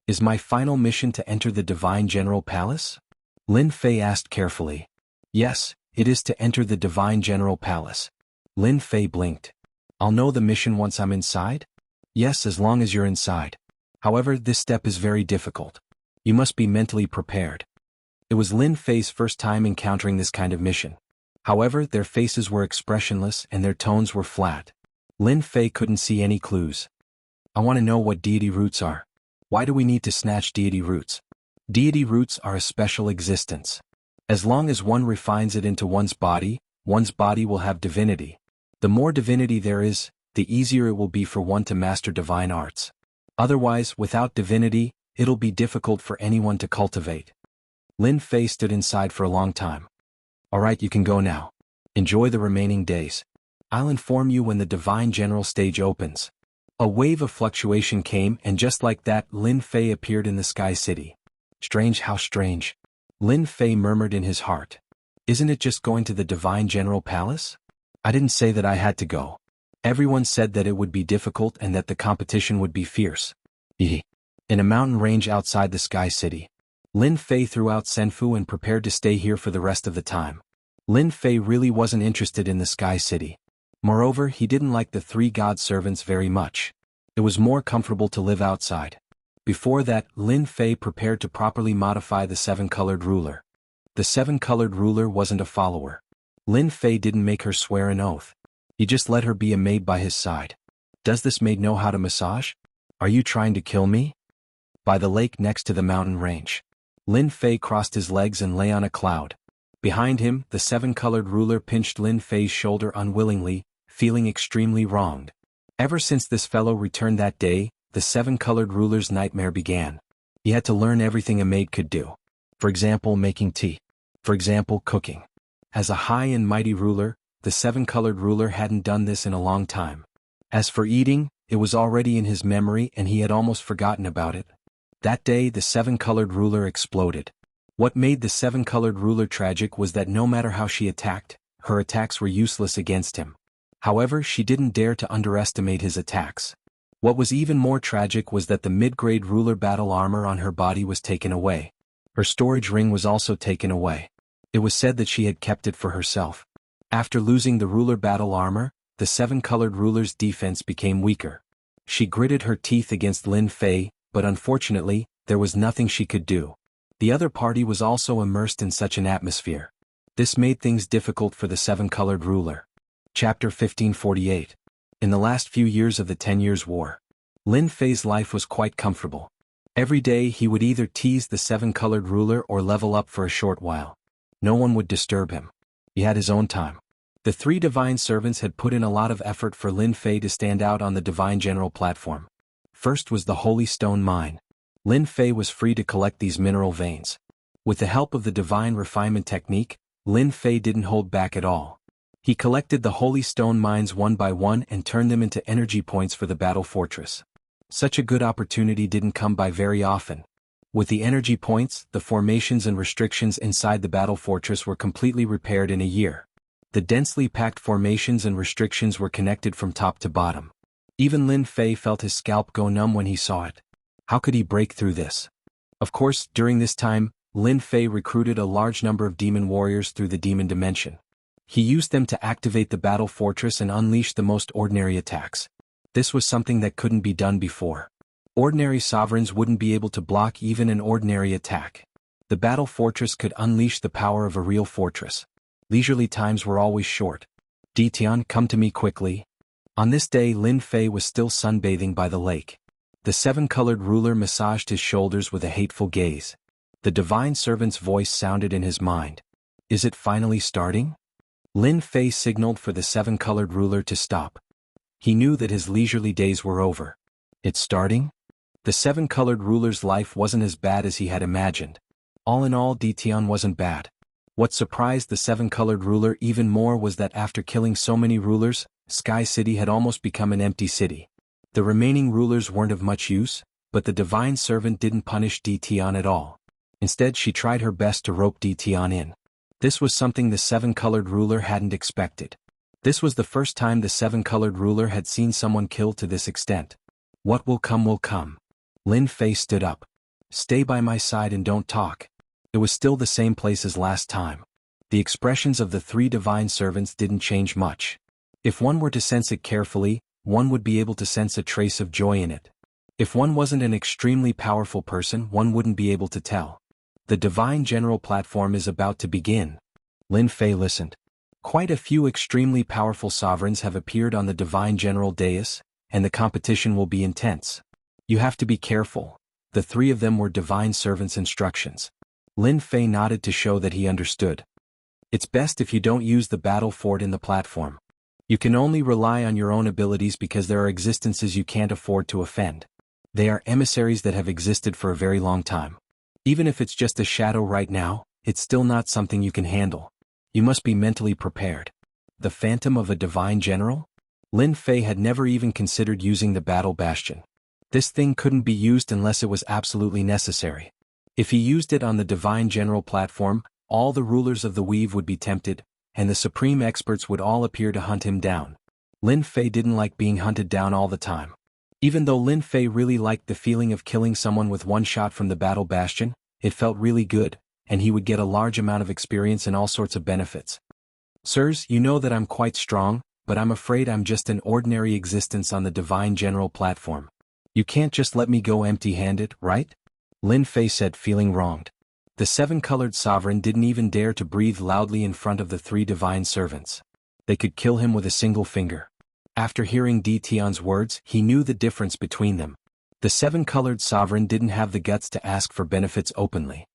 Is my final mission to enter the Divine General Palace? Lin Fei asked carefully. Yes, it is to enter the Divine General Palace. Lin Fei blinked. I'll know the mission once I'm inside? Yes, as long as you're inside. However, this step is very difficult. You must be mentally prepared. It was Lin Fei's first time encountering this kind of mission. However, their faces were expressionless and their tones were flat. Lin Fei couldn't see any clues. I want to know what deity roots are. Why do we need to snatch deity roots? Deity roots are a special existence. As long as one refines it into one's body will have divinity. The more divinity there is, the easier it will be for one to master divine arts. Otherwise, without divinity, it'll be difficult for anyone to cultivate. Lin Fei stood inside for a long time. Alright, you can go now. Enjoy the remaining days. I'll inform you when the Divine General stage opens. A wave of fluctuation came, and just like that, Lin Fei appeared in the Sky City. Strange, how strange. Lin Fei murmured in his heart. Isn't it just going to the Divine General Palace? I didn't say that I had to go. Everyone said that it would be difficult and that the competition would be fierce. In a mountain range outside the Sky City, Lin Fei threw out Senfu and prepared to stay here for the rest of the time. Lin Fei really wasn't interested in the Sky City. Moreover, he didn't like the three god servants very much. It was more comfortable to live outside. Before that, Lin Fei prepared to properly modify the seven-colored ruler. The seven-colored ruler wasn't a follower. Lin Fei didn't make her swear an oath. He just let her be a maid by his side. Does this maid know how to massage? Are you trying to kill me? By the lake next to the mountain range, Lin Fei crossed his legs and lay on a cloud. Behind him, the seven-colored ruler pinched Lin Fei's shoulder unwillingly, feeling extremely wronged. Ever since this fellow returned that day, the seven-colored ruler's nightmare began. He had to learn everything a maid could do. For example, making tea. For example, cooking. As a high and mighty ruler, the seven-colored ruler hadn't done this in a long time. As for eating, it was already in his memory and he had almost forgotten about it. That day, the seven-colored ruler exploded. What made the seven-colored ruler tragic was that no matter how she attacked, her attacks were useless against him. However, she didn't dare to underestimate his attacks. What was even more tragic was that the mid-grade ruler battle armor on her body was taken away. Her storage ring was also taken away. It was said that she had kept it for herself. After losing the ruler battle armor, the seven-colored ruler's defense became weaker. She gritted her teeth against Lin Fei, but unfortunately, there was nothing she could do. The other party was also immersed in such an atmosphere. This made things difficult for the seven-colored ruler. Chapter 1548. In the last few years of the 10 Years' War, Lin Fei's life was quite comfortable. Every day he would either tease the seven-colored ruler or level up for a short while. No one would disturb him. He had his own time. The three divine servants had put in a lot of effort for Lin Fei to stand out on the Divine General platform. First was the Holy Stone Mine. Lin Fei was free to collect these mineral veins. With the help of the Divine Refinement Technique, Lin Fei didn't hold back at all. He collected the holy stone mines one by one and turned them into energy points for the battle fortress. Such a good opportunity didn't come by very often. With the energy points, the formations and restrictions inside the battle fortress were completely repaired in a year. The densely packed formations and restrictions were connected from top to bottom. Even Lin Fei felt his scalp go numb when he saw it. How could he break through this? Of course, during this time, Lin Fei recruited a large number of demon warriors through the demon dimension. He used them to activate the battle fortress and unleash the most ordinary attacks. This was something that couldn't be done before. Ordinary sovereigns wouldn't be able to block even an ordinary attack. The battle fortress could unleash the power of a real fortress. Leisurely times were always short. Ditian, come to me quickly. On this day Lin Fei was still sunbathing by the lake. The seven-colored ruler massaged his shoulders with a hateful gaze. The divine servant's voice sounded in his mind. Is it finally starting? Lin Fei signaled for the seven-colored ruler to stop. He knew that his leisurely days were over. It's starting? The seven-colored ruler's life wasn't as bad as he had imagined. All in all, Ditian wasn't bad. What surprised the seven-colored ruler even more was that after killing so many rulers, Sky City had almost become an empty city. The remaining rulers weren't of much use, but the divine servant didn't punish Ditian at all. Instead, she tried her best to rope Ditian in. This was something the seven-colored ruler hadn't expected. This was the first time the seven-colored ruler had seen someone killed to this extent. What will come will come. Lin Fei stood up. Stay by my side and don't talk. It was still the same place as last time. The expressions of the three divine servants didn't change much. If one were to sense it carefully, one would be able to sense a trace of joy in it. If one wasn't an extremely powerful person, one wouldn't be able to tell. The Divine General platform is about to begin. Lin Fei listened. Quite a few extremely powerful sovereigns have appeared on the Divine General dais, and the competition will be intense. You have to be careful. The three of them were Divine Servants' instructions. Lin Fei nodded to show that he understood. It's best if you don't use the battle fort in the platform. You can only rely on your own abilities because there are existences you can't afford to offend. They are emissaries that have existed for a very long time. Even if it's just a shadow right now, it's still not something you can handle. You must be mentally prepared. The phantom of a divine general? Lin Fei had never even considered using the battle bastion. This thing couldn't be used unless it was absolutely necessary. If he used it on the divine general platform, all the rulers of the weave would be tempted, and the supreme experts would all appear to hunt him down. Lin Fei didn't like being hunted down all the time. Even though Lin Fei really liked the feeling of killing someone with one shot from the battle bastion, it felt really good, and he would get a large amount of experience and all sorts of benefits. Sirs, you know that I'm quite strong, but I'm afraid I'm just an ordinary existence on the Divine General platform. You can't just let me go empty-handed, right? Lin Fei said, feeling wronged. The seven-colored sovereign didn't even dare to breathe loudly in front of the three divine servants. They could kill him with a single finger. After hearing Di Tian's words, he knew the difference between them. The seven-colored sovereign didn't have the guts to ask for benefits openly.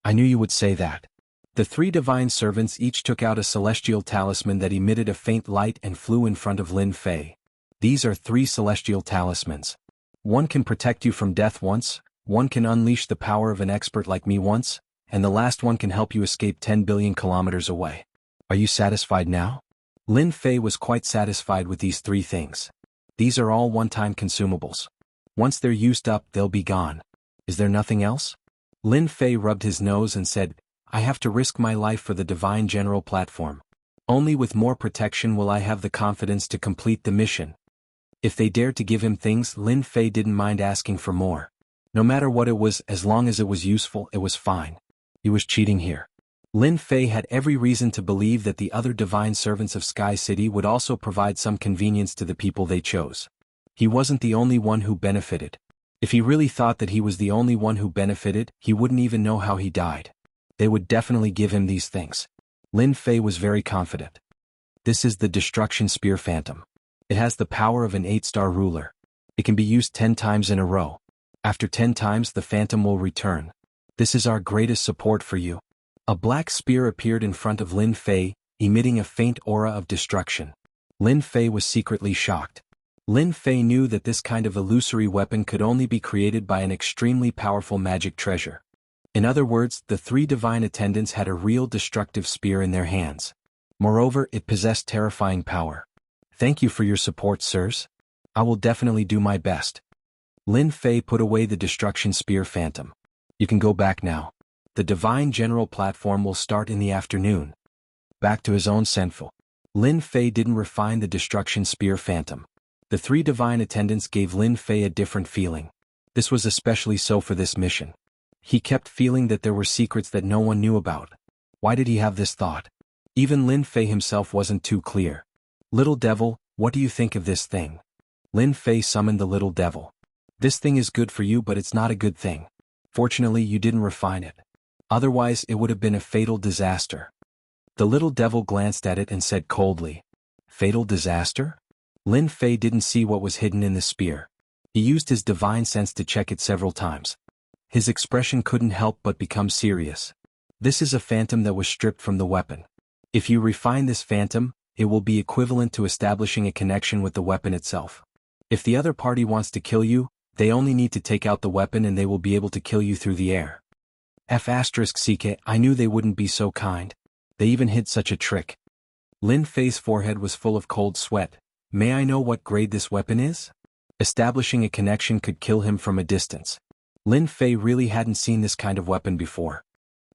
I knew you would say that. The three divine servants each took out a celestial talisman that emitted a faint light and flew in front of Lin Fei. These are three celestial talismans. One can protect you from death once, one can unleash the power of an expert like me once, and the last one can help you escape 10 billion kilometers away. Are you satisfied now? Lin Fei was quite satisfied with these three things. These are all one-time consumables. Once they're used up, they'll be gone. Is there nothing else? Lin Fei rubbed his nose and said, I have to risk my life for the Divine General platform. Only with more protection will I have the confidence to complete the mission. If they dared to give him things, Lin Fei didn't mind asking for more. No matter what it was, as long as it was useful, it was fine. He was cheating here. Lin Fei had every reason to believe that the other divine servants of Sky City would also provide some convenience to the people they chose. He wasn't the only one who benefited. If he really thought that he was the only one who benefited, he wouldn't even know how he died. They would definitely give him these things. Lin Fei was very confident. This is the Destruction Spear Phantom. It has the power of an 8-star ruler. It can be used 10 times in a row. After 10 times, the Phantom will return. This is our greatest support for you. A black spear appeared in front of Lin Fei, emitting a faint aura of destruction. Lin Fei was secretly shocked. Lin Fei knew that this kind of illusory weapon could only be created by an extremely powerful magic treasure. In other words, the three divine attendants had a real destructive spear in their hands. Moreover, it possessed terrifying power. Thank you for your support, sirs. I will definitely do my best. Lin Fei put away the Destruction Spear Phantom. You can go back now. The Divine General platform will start in the afternoon. Back to his own senful. Lin Fei didn't refine the Destruction Spear Phantom. The three divine attendants gave Lin Fei a different feeling. This was especially so for this mission. He kept feeling that there were secrets that no one knew about. Why did he have this thought? Even Lin Fei himself wasn't too clear. Little devil, what do you think of this thing? Lin Fei summoned the little devil. This thing is good for you, but it's not a good thing. Fortunately, you didn't refine it. Otherwise, it would have been a fatal disaster. The little devil glanced at it and said coldly, Fatal disaster? Lin Fei didn't see what was hidden in the spear. He used his divine sense to check it several times. His expression couldn't help but become serious. This is a phantom that was stripped from the weapon. If you refine this phantom, it will be equivalent to establishing a connection with the weapon itself. If the other party wants to kill you, they only need to take out the weapon and they will be able to kill you through the air. *CK, I knew they wouldn't be so kind. They even hid such a trick. Lin Fei's forehead was full of cold sweat. May I know what grade this weapon is? Establishing a connection could kill him from a distance. Lin Fei really hadn't seen this kind of weapon before.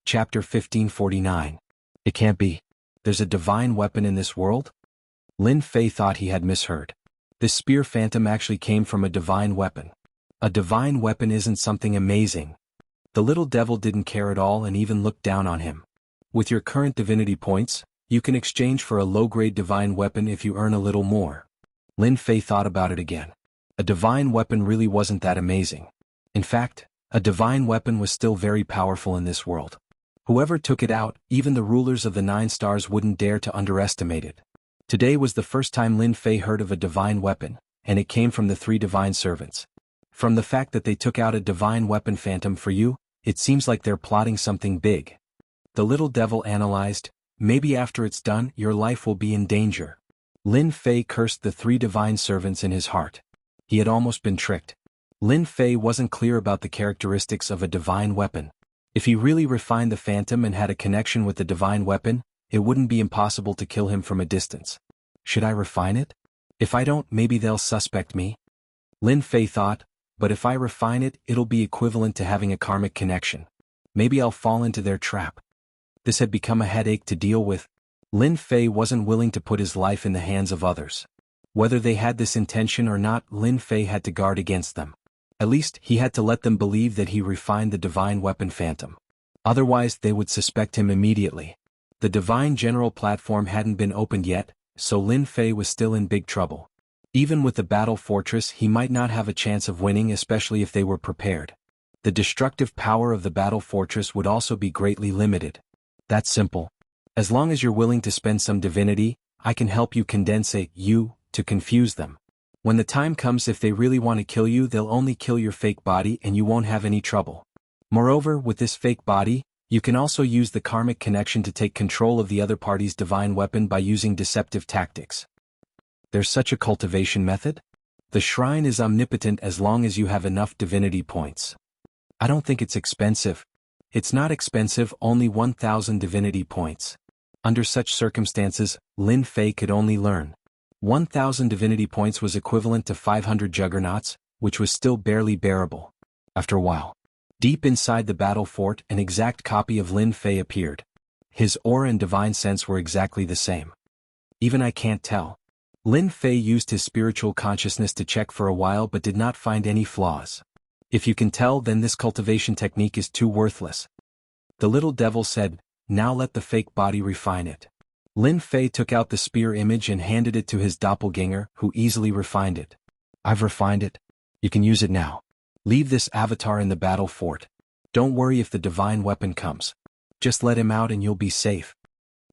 Chapter 1549. It can't be. There's a divine weapon in this world? Lin Fei thought he had misheard. This spear phantom actually came from a divine weapon. A divine weapon isn't something amazing. The little devil didn't care at all and even looked down on him. With your current divinity points, you can exchange for a low-grade divine weapon if you earn a little more. Lin Fei thought about it again. A divine weapon really wasn't that amazing. In fact, a divine weapon was still very powerful in this world. Whoever took it out, even the rulers of the 9 stars wouldn't dare to underestimate it. Today was the first time Lin Fei heard of a divine weapon, and it came from the 3 divine servants. From the fact that they took out a divine weapon phantom for you, it seems like they're plotting something big. The little devil analyzed, maybe after it's done, your life will be in danger. Lin Fei cursed the 3 divine servants in his heart. He had almost been tricked. Lin Fei wasn't clear about the characteristics of a divine weapon. If he really refined the phantom and had a connection with the divine weapon, it wouldn't be impossible to kill him from a distance. Should I refine it? If I don't, maybe they'll suspect me. Lin Fei thought, but if I refine it, it'll be equivalent to having a karmic connection. Maybe I'll fall into their trap. This had become a headache to deal with. Lin Fei wasn't willing to put his life in the hands of others. Whether they had this intention or not, Lin Fei had to guard against them. At least, he had to let them believe that he refined the divine weapon phantom. Otherwise, they would suspect him immediately. The divine general platform hadn't been opened yet, so Lin Fei was still in big trouble. Even with the battle fortress, he might not have a chance of winning, especially if they were prepared. The destructive power of the battle fortress would also be greatly limited. That's simple. As long as you're willing to spend some divinity, I can help you condense you to confuse them. When the time comes, if they really want to kill you, they'll only kill your fake body and you won't have any trouble. Moreover, with this fake body, you can also use the karmic connection to take control of the other party's divine weapon by using deceptive tactics. There's such a cultivation method? The shrine is omnipotent as long as you have enough divinity points. I don't think it's expensive. It's not expensive, only 1,000 divinity points. Under such circumstances, Lin Fei could only learn. 1,000 divinity points was equivalent to 500 juggernauts, which was still barely bearable. After a while, deep inside the battle fort, an exact copy of Lin Fei appeared. His aura and divine sense were exactly the same. Even I can't tell. Lin Fei used his spiritual consciousness to check for a while but did not find any flaws. If you can tell, then this cultivation technique is too worthless. The little devil said, now let the fake body refine it. Lin Fei took out the spear image and handed it to his doppelganger, who easily refined it. I've refined it. You can use it now. Leave this avatar in the battle fort. Don't worry if the divine weapon comes. Just let him out and you'll be safe.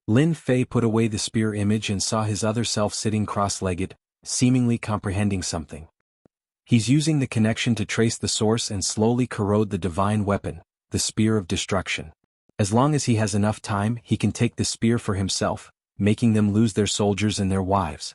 Lin Fei put away the spear image and saw his other self sitting cross-legged, seemingly comprehending something. He's using the connection to trace the source and slowly corrode the divine weapon, the spear of destruction. As long as he has enough time, he can take the spear for himself, making them lose their soldiers and their wives.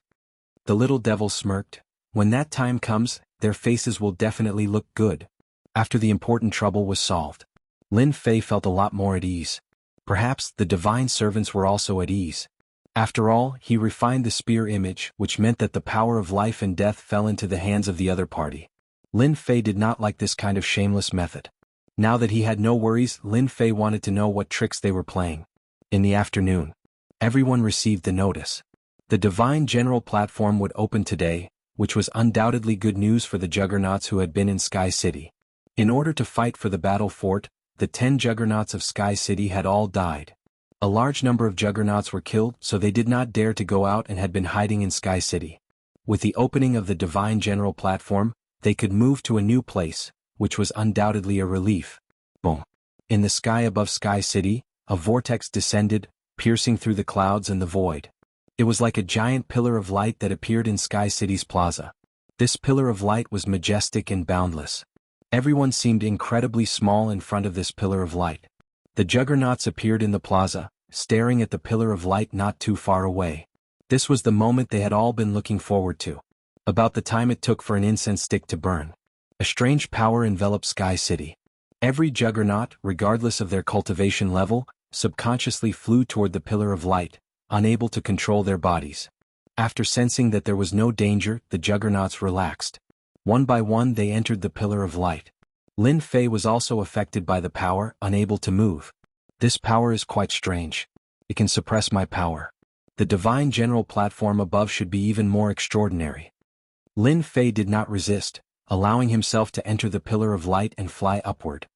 The little devil smirked. When that time comes, their faces will definitely look good. After the important trouble was solved, Lin Fei felt a lot more at ease. Perhaps the divine servants were also at ease. After all, he refined the spear image, which meant that the power of life and death fell into the hands of the other party. Lin Fei did not like this kind of shameless method. Now that he had no worries, Lin Fei wanted to know what tricks they were playing. In the afternoon, everyone received the notice. The divine general platform would open today, which was undoubtedly good news for the juggernauts who had been in Sky City. In order to fight for the battle fort, the 10 juggernauts of Sky City had all died. A large number of juggernauts were killed, so they did not dare to go out and had been hiding in Sky City. With the opening of the divine general platform, they could move to a new place, which was undoubtedly a relief. Boom. In the sky above Sky City, a vortex descended, piercing through the clouds and the void. It was like a giant pillar of light that appeared in Sky City's plaza. This pillar of light was majestic and boundless. Everyone seemed incredibly small in front of this pillar of light. The juggernauts appeared in the plaza, staring at the pillar of light not too far away. This was the moment they had all been looking forward to. About the time it took for an incense stick to burn. A strange power enveloped Sky City. Every juggernaut, regardless of their cultivation level, subconsciously flew toward the pillar of light, unable to control their bodies. After sensing that there was no danger, the juggernauts relaxed. One by one they entered the pillar of light. Lin Fei was also affected by the power, unable to move. This power is quite strange. It can suppress my power. The divine general platform above should be even more extraordinary. Lin Fei did not resist, allowing himself to enter the pillar of light and fly upward.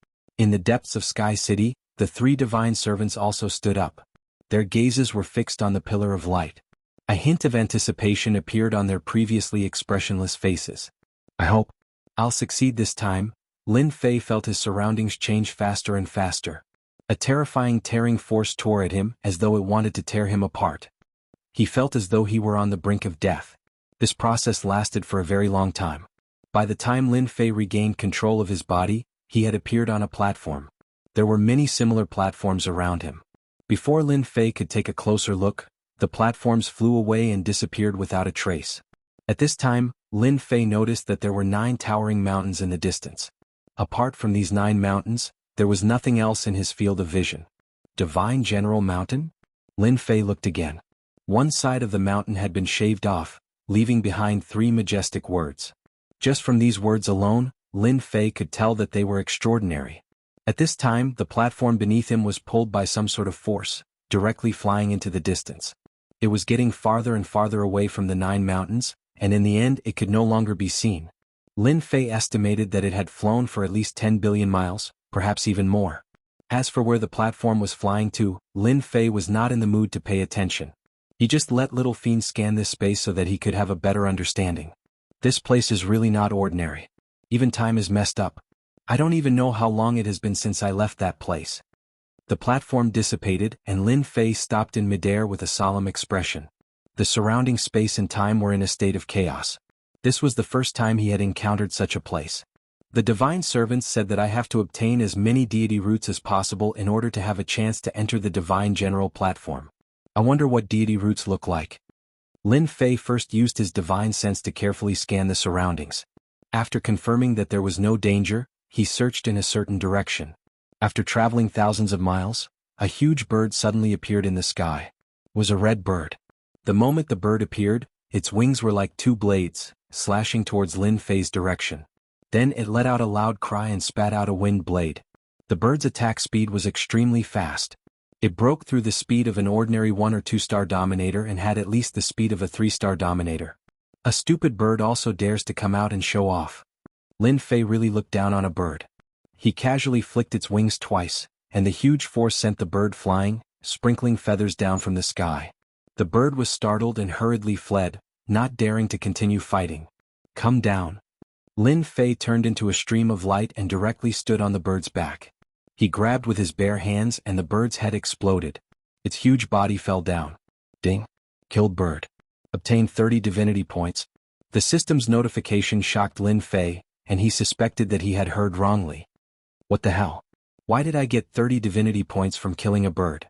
In the depths of Sky City, the three divine servants also stood up. Their gazes were fixed on the pillar of light. A hint of anticipation appeared on their previously expressionless faces. I hope I'll succeed this time. Lin Fei felt his surroundings change faster and faster. A terrifying tearing force tore at him as though it wanted to tear him apart. He felt as though he were on the brink of death. This process lasted for a very long time. By the time Lin Fei regained control of his body, he had appeared on a platform. There were many similar platforms around him. Before Lin Fei could take a closer look, the platforms flew away and disappeared without a trace. At this time, Lin Fei noticed that there were 9 towering mountains in the distance. Apart from these 9 mountains, there was nothing else in his field of vision. Divine General Mountain? Lin Fei looked again. One side of the mountain had been shaved off, leaving behind 3 majestic words. Just from these words alone, Lin Fei could tell that they were extraordinary. At this time, the platform beneath him was pulled by some sort of force, directly flying into the distance. It was getting farther and farther away from the 9 mountains, and in the end it could no longer be seen. Lin Fei estimated that it had flown for at least 10 billion miles, perhaps even more. As for where the platform was flying to, Lin Fei was not in the mood to pay attention. He just let Little Fiend scan this space so that he could have a better understanding. This place is really not ordinary. Even time is messed up. I don't even know how long it has been since I left that place. The platform dissipated, and Lin Fei stopped in midair with a solemn expression. The surrounding space and time were in a state of chaos. This was the first time he had encountered such a place. The divine servants said that I have to obtain as many deity roots as possible in order to have a chance to enter the divine general platform. I wonder what deity roots look like. Lin Fei first used his divine sense to carefully scan the surroundings. After confirming that there was no danger, he searched in a certain direction. After traveling thousands of miles, a huge bird suddenly appeared in the sky. It was a red bird. The moment the bird appeared, its wings were like 2 blades, slashing towards Lin Fei's direction. Then it let out a loud cry and spat out a wind blade. The bird's attack speed was extremely fast. It broke through the speed of an ordinary 1 or 2 star dominator and had at least the speed of a 3-star dominator. A stupid bird also dares to come out and show off. Lin Fei really looked down on a bird. He casually flicked its wings twice, and the huge force sent the bird flying, sprinkling feathers down from the sky. The bird was startled and hurriedly fled, not daring to continue fighting. Come down. Lin Fei turned into a stream of light and directly stood on the bird's back. He grabbed with his bare hands and the bird's head exploded. Its huge body fell down. Ding. Killed bird. Obtained 30 divinity points. The system's notification shocked Lin Fei, and he suspected that he had heard wrongly. What the hell? Why did I get 30 divinity points from killing a bird?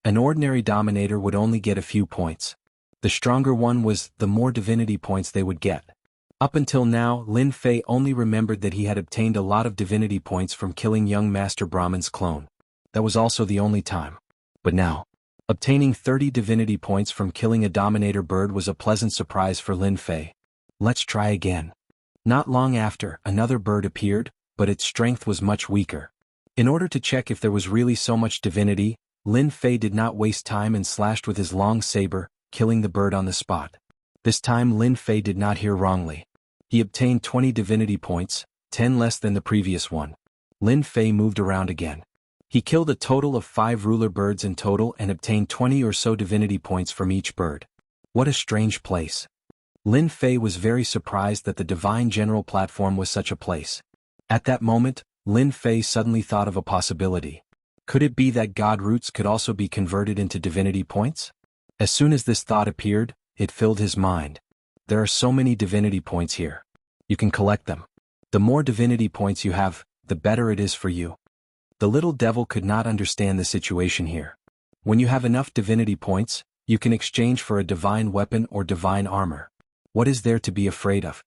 An ordinary dominator would only get a few points. The stronger one was, the more divinity points they would get. Up until now, Lin Fei only remembered that he had obtained a lot of divinity points from killing young Master Brahman's clone. That was also the only time. But now, obtaining 30 divinity points from killing a dominator bird was a pleasant surprise for Lin Fei. Let's try again. Not long after, another bird appeared, but its strength was much weaker. In order to check if there was really so much divinity, Lin Fei did not waste time and slashed with his long saber, killing the bird on the spot. This time Lin Fei did not hear wrongly. He obtained 20 divinity points, 10 less than the previous one. Lin Fei moved around again. He killed a total of 5 ruler birds in total and obtained 20 or so divinity points from each bird. What a strange place. Lin Fei was very surprised that the divine general platform was such a place. At that moment, Lin Fei suddenly thought of a possibility. Could it be that god roots could also be converted into divinity points? As soon as this thought appeared, it filled his mind. There are so many divinity points here. You can collect them. The more divinity points you have, the better it is for you. The little devil could not understand the situation here. When you have enough divinity points, you can exchange for a divine weapon or divine armor. What is there to be afraid of?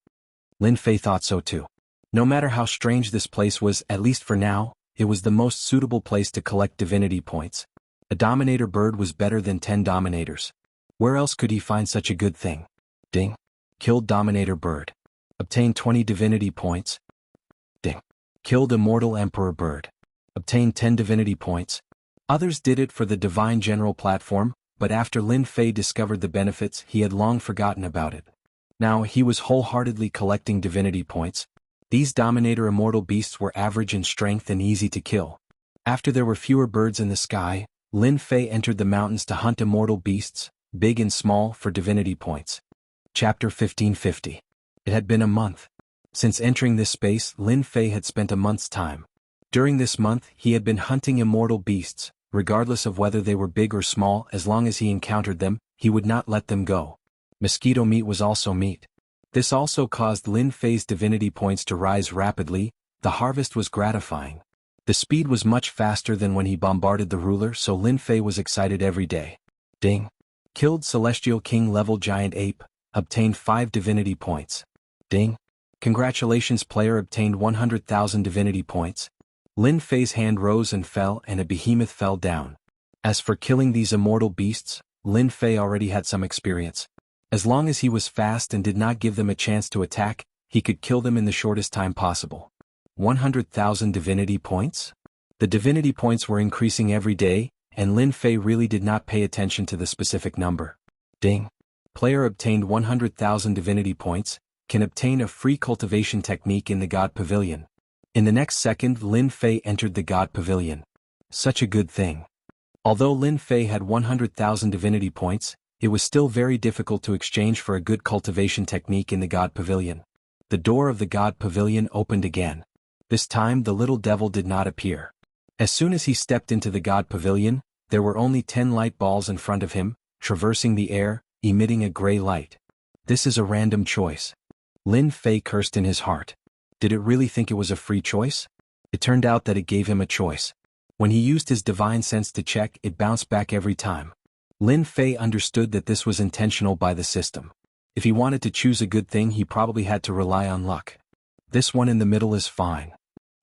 Lin Fei thought so too. No matter how strange this place was, at least for now, it was the most suitable place to collect divinity points. A dominator bird was better than 10 dominators. Where else could he find such a good thing? Ding. Killed dominator bird. Obtained 20 divinity points. Ding. Killed immortal emperor bird. Obtained 10 divinity points. Others did it for the divine general platform, but after Lin Fei discovered the benefits, he had long forgotten about it. Now he was wholeheartedly collecting divinity points. These Dominator immortal beasts were average in strength and easy to kill. After there were fewer birds in the sky, Lin Fei entered the mountains to hunt immortal beasts, big and small, for divinity points. Chapter 1550. It had been a month. Since entering this space, Lin Fei had spent a month's time. During this month, he had been hunting immortal beasts, regardless of whether they were big or small. As long as he encountered them, he would not let them go. Mosquito meat was also meat. This also caused Lin Fei's divinity points to rise rapidly. The harvest was gratifying. The speed was much faster than when he bombarded the ruler, so Lin Fei was excited every day. Ding. Killed Celestial King level giant ape, obtained 5 divinity points. Ding. Congratulations, player obtained 100,000 divinity points. Lin Fei's hand rose and fell, and a behemoth fell down. As for killing these immortal beasts, Lin Fei already had some experience. As long as he was fast and did not give them a chance to attack, he could kill them in the shortest time possible. 100,000 divinity points? The divinity points were increasing every day, and Lin Fei really did not pay attention to the specific number. Ding. Player obtained 100,000 divinity points, can obtain a free cultivation technique in the God Pavilion. In the next second, Lin Fei entered the God Pavilion. Such a good thing. Although Lin Fei had 100,000 divinity points, it was still very difficult to exchange for a good cultivation technique in the God Pavilion. The door of the God Pavilion opened again. This time the little devil did not appear. As soon as he stepped into the God Pavilion, there were only 10 light balls in front of him, traversing the air, emitting a gray light. This is a random choice. Lin Fei cursed in his heart. Did it really think it was a free choice? It turned out that it gave him a choice. When he used his divine sense to check, it bounced back every time. Lin Fei understood that this was intentional by the system. If he wanted to choose a good thing, he probably had to rely on luck. This one in the middle is fine.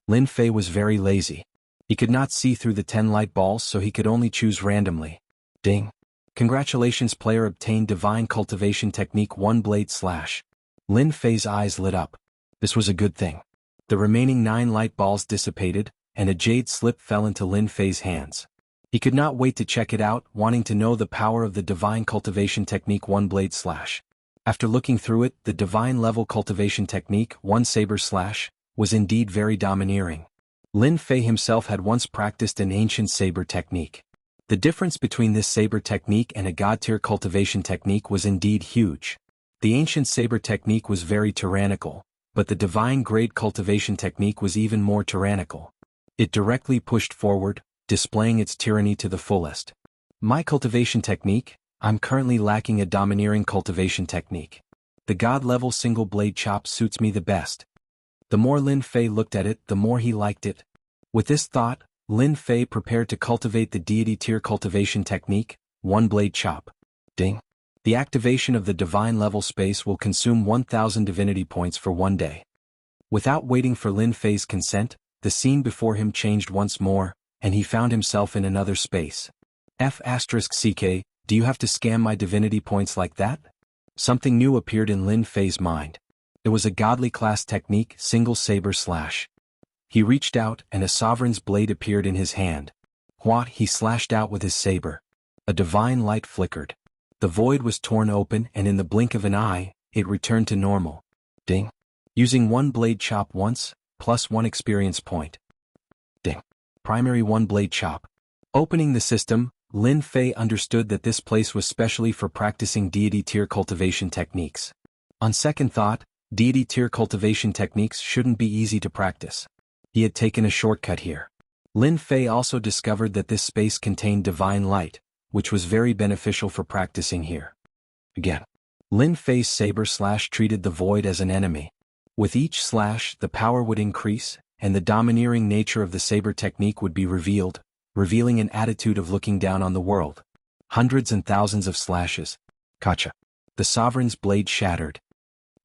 Lin Fei was very lazy. He could not see through the 10 light balls, so he could only choose randomly. Ding. Congratulations, player obtained Divine Cultivation Technique 1 Blade Slash. Lin Fei's eyes lit up. This was a good thing. The remaining 9 light balls dissipated, and a jade slip fell into Lin Fei's hands. He could not wait to check it out, wanting to know the power of the Divine Cultivation Technique 1 Blade Slash. After looking through it, the Divine Level Cultivation Technique 1 Saber Slash was indeed very domineering. Lin Fei himself had once practiced an ancient saber technique. The difference between this saber technique and a God-tier cultivation technique was indeed huge. The ancient saber technique was very tyrannical, but the divine grade cultivation technique was even more tyrannical. It directly pushed forward, displaying its tyranny to the fullest. My cultivation technique, I'm currently lacking a domineering cultivation technique. The God-level single blade chop suits me the best. The more Lin Fei looked at it, the more he liked it. With this thought, Lin Fei prepared to cultivate the deity tier cultivation technique, 1 blade chop. Ding. The activation of the divine level space will consume 1,000 divinity points for 1 day. Without waiting for Lin Fei's consent, the scene before him changed once more, and he found himself in another space. F***CK, do you have to scam my divinity points like that? Something new appeared in Lin Fei's mind. It was a godly class technique, single saber slash. He reached out, and a sovereign's blade appeared in his hand. What? He slashed out with his saber. A divine light flickered. The void was torn open, and in the blink of an eye, it returned to normal. Ding. Using 1 blade chop once, plus 1 experience point. Ding. Primary 1 blade chop. Opening the system, Lin Fei understood that this place was specially for practicing deity tier cultivation techniques. On second thought, deity tier cultivation techniques shouldn't be easy to practice. He had taken a shortcut here. Lin Fei also discovered that this space contained divine light, which was very beneficial for practicing here. Again. Lin Fei's saber slash treated the void as an enemy. With each slash, the power would increase, and the domineering nature of the saber technique would be revealed, revealing an attitude of looking down on the world. Hundreds and thousands of slashes. Gotcha. The sovereign's blade shattered.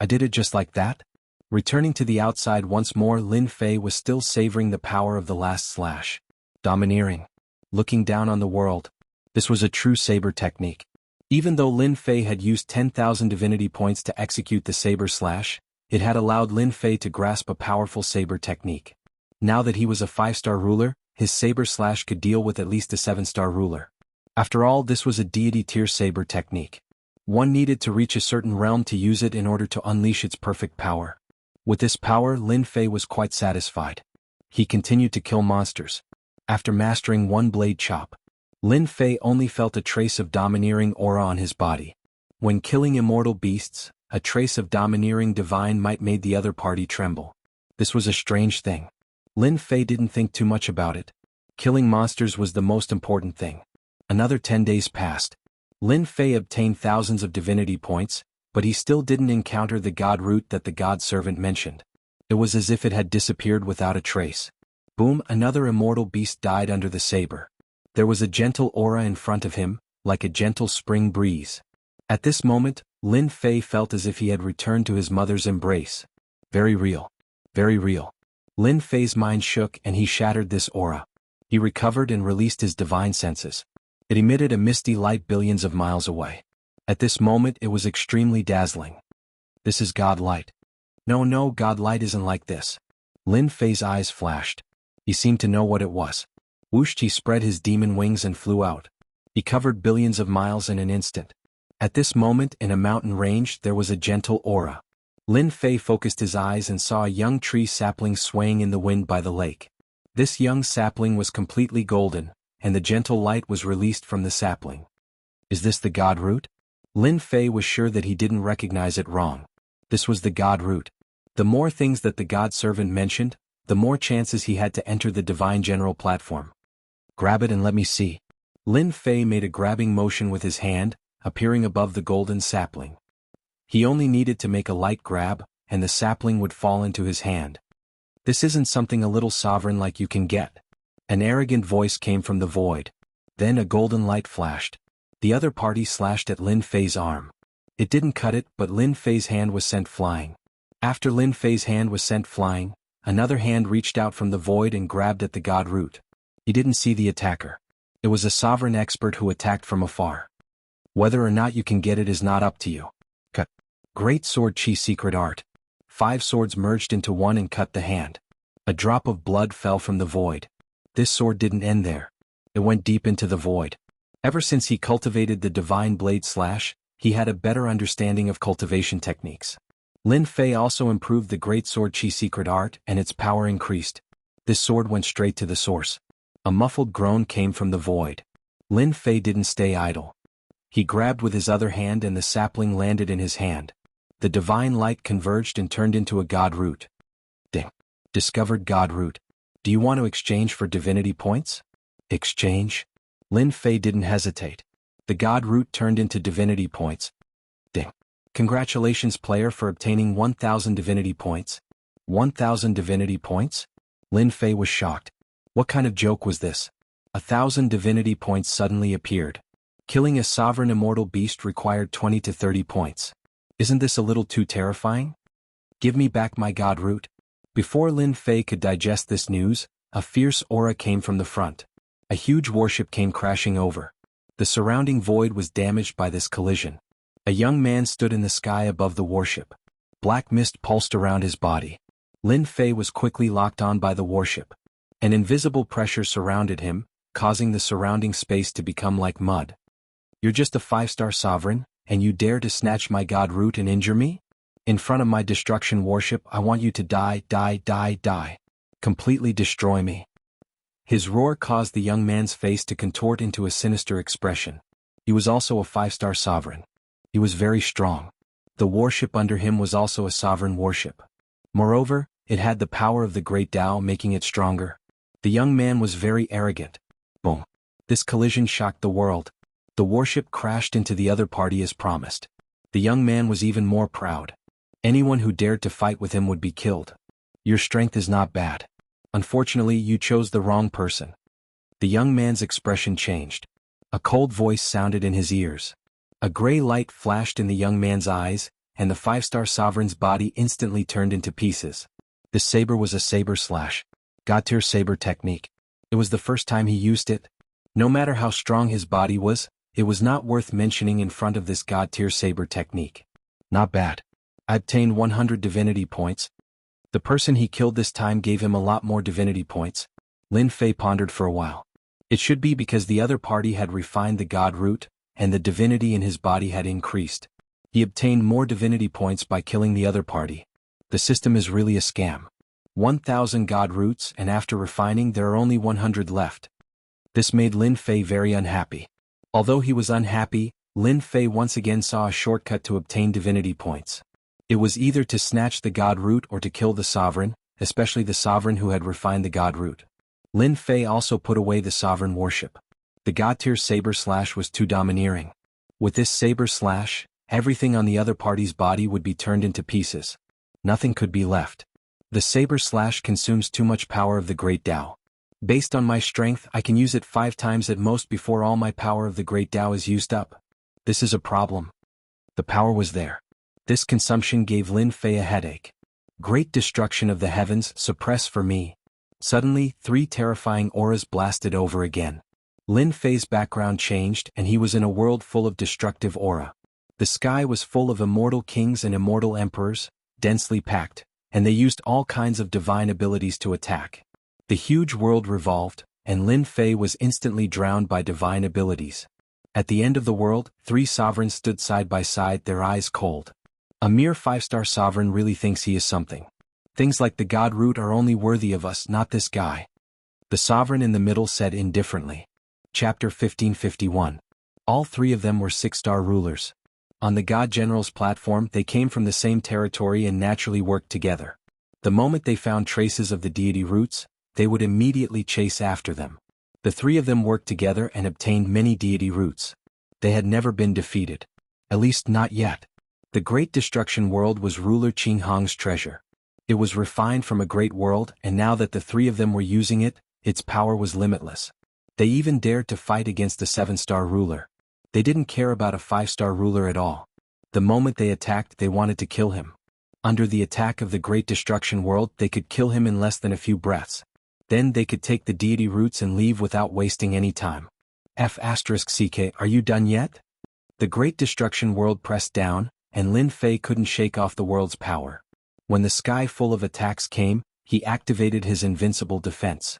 I did it just like that? Returning to the outside once more, Lin Fei was still savoring the power of the last slash. Domineering. Looking down on the world. This was a true saber technique. Even though Lin Fei had used 10,000 divinity points to execute the saber slash, it had allowed Lin Fei to grasp a powerful saber technique. Now that he was a 5-star ruler, his saber slash could deal with at least a 7-star ruler. After all, this was a deity tier saber technique. One needed to reach a certain realm to use it in order to unleash its perfect power. With this power, Lin Fei was quite satisfied. He continued to kill monsters. After mastering one blade chop, Lin Fei only felt a trace of domineering aura on his body. When killing immortal beasts, a trace of domineering divine might made the other party tremble. This was a strange thing. Lin Fei didn't think too much about it. Killing monsters was the most important thing. Another 10 days passed. Lin Fei obtained thousands of divinity points, but he still didn't encounter the god root that the god servant mentioned. It was as if it had disappeared without a trace. Boom, another immortal beast died under the saber. There was a gentle aura in front of him, like a gentle spring breeze. At this moment, Lin Fei felt as if he had returned to his mother's embrace. Very real. Very real. Lin Fei's mind shook and he shattered this aura. He recovered and released his divine senses. It emitted a misty light billions of miles away. At this moment it was extremely dazzling. This is God light. No, God light isn't like this. Lin Fei's eyes flashed. He seemed to know what it was. Whoosh, he spread his demon wings and flew out. He covered billions of miles in an instant. At this moment in a mountain range there was a gentle aura. Lin Fei focused his eyes and saw a young tree sapling swaying in the wind by the lake. This young sapling was completely golden, and the gentle light was released from the sapling. Is this the god root? Lin Fei was sure that he didn't recognize it wrong. This was the god root. The more things that the god servant mentioned, the more chances he had to enter the divine general platform. Grab it and let me see. Lin Fei made a grabbing motion with his hand, appearing above the golden sapling. He only needed to make a light grab, and the sapling would fall into his hand. This isn't something a little sovereign like you can get. An arrogant voice came from the void. Then a golden light flashed. The other party slashed at Lin Fei's arm. It didn't cut it, but Lin Fei's hand was sent flying. After Lin Fei's hand was sent flying, another hand reached out from the void and grabbed at the god root. He didn't see the attacker. It was a sovereign expert who attacked from afar. Whether or not you can get it is not up to you. Cut. Great sword chi secret art. 5 swords merged into one and cut the hand. A drop of blood fell from the void. This sword didn't end there. It went deep into the void. Ever since he cultivated the divine blade slash, he had a better understanding of cultivation techniques. Lin Fei also improved the great sword chi secret art and its power increased. This sword went straight to the source. A muffled groan came from the void. Lin Fei didn't stay idle. He grabbed with his other hand and the sapling landed in his hand. The divine light converged and turned into a god root. Ding. Discovered god root. Do you want to exchange for divinity points? Exchange? Lin Fei didn't hesitate. The god root turned into divinity points. Ding. Congratulations player for obtaining 1,000 divinity points. 1,000 divinity points? Lin Fei was shocked. What kind of joke was this? 1,000 divinity points suddenly appeared. Killing a sovereign immortal beast required 20 to 30 points. Isn't this a little too terrifying? Give me back my god root. Before Lin Fei could digest this news, a fierce aura came from the front. A huge warship came crashing over. The surrounding void was damaged by this collision. A young man stood in the sky above the warship. Black mist pulsed around his body. Lin Fei was quickly locked on by the warship. An invisible pressure surrounded him, causing the surrounding space to become like mud. You're just a 5-star sovereign, and you dare to snatch my god root and injure me? In front of my destruction warship, I want you to die, die, die, die. Completely destroy me. His roar caused the young man's face to contort into a sinister expression. He was also a 5-star sovereign. He was very strong. The warship under him was also a sovereign warship. Moreover, it had the power of the great Tao, making it stronger. The young man was very arrogant. Boom. This collision shocked the world. The warship crashed into the other party as promised. The young man was even more proud. Anyone who dared to fight with him would be killed. Your strength is not bad. Unfortunately, you chose the wrong person. The young man's expression changed. A cold voice sounded in his ears. A gray light flashed in the young man's eyes, and the 5-star sovereign's body instantly turned into pieces. This saber was a saber slash. God-tier saber technique. It was the first time he used it. No matter how strong his body was, it was not worth mentioning in front of this god-tier saber technique. Not bad. I obtained 100 divinity points. The person he killed this time gave him a lot more divinity points. Lin Fei pondered for a while. It should be because the other party had refined the god root, and the divinity in his body had increased. He obtained more divinity points by killing the other party. The system is really a scam. 1,000 god roots, and after refining there are only 100 left. This made Lin Fei very unhappy. Although he was unhappy, Lin Fei once again saw a shortcut to obtain divinity points. It was either to snatch the god root or to kill the sovereign, especially the sovereign who had refined the god root. Lin Fei also put away the sovereign worship. The god-tier saber slash was too domineering. With this saber slash, everything on the other party's body would be turned into pieces. Nothing could be left. The saber slash consumes too much power of the great Tao. Based on my strength, I can use it 5 times at most before all my power of the great Tao is used up. This is a problem. The power was there. This consumption gave Lin Fei a headache. Great destruction of the heavens, suppress for me. Suddenly, 3 terrifying auras blasted over again. Lin Fei's background changed and he was in a world full of destructive aura. The sky was full of immortal kings and immortal emperors, densely packed, and they used all kinds of divine abilities to attack. The huge world revolved, and Lin Fei was instantly drowned by divine abilities. At the end of the world, 3 sovereigns stood side by side, their eyes cold. A mere 5-star sovereign really thinks he is something. Things like the god root are only worthy of us, not this guy. The sovereign in the middle said indifferently. Chapter 1551. All 3 of them were 6-star rulers. On the God General's platform, they came from the same territory and naturally worked together. The moment they found traces of the deity roots, they would immediately chase after them. The 3 of them worked together and obtained many deity roots. They had never been defeated. At least not yet. The Great Destruction World was ruler Qing Hong's treasure. It was refined from a great world, and now that the 3 of them were using it, its power was limitless. They even dared to fight against the 7-star ruler. They didn't care about a 5-star ruler at all. The moment they attacked, they wanted to kill him. Under the attack of the Great Destruction World, they could kill him in less than a few breaths. Then they could take the deity roots and leave without wasting any time. F***CK, are you done yet? The Great Destruction World pressed down, and Lin Fei couldn't shake off the world's power. When the sky full of attacks came, he activated his invincible defense.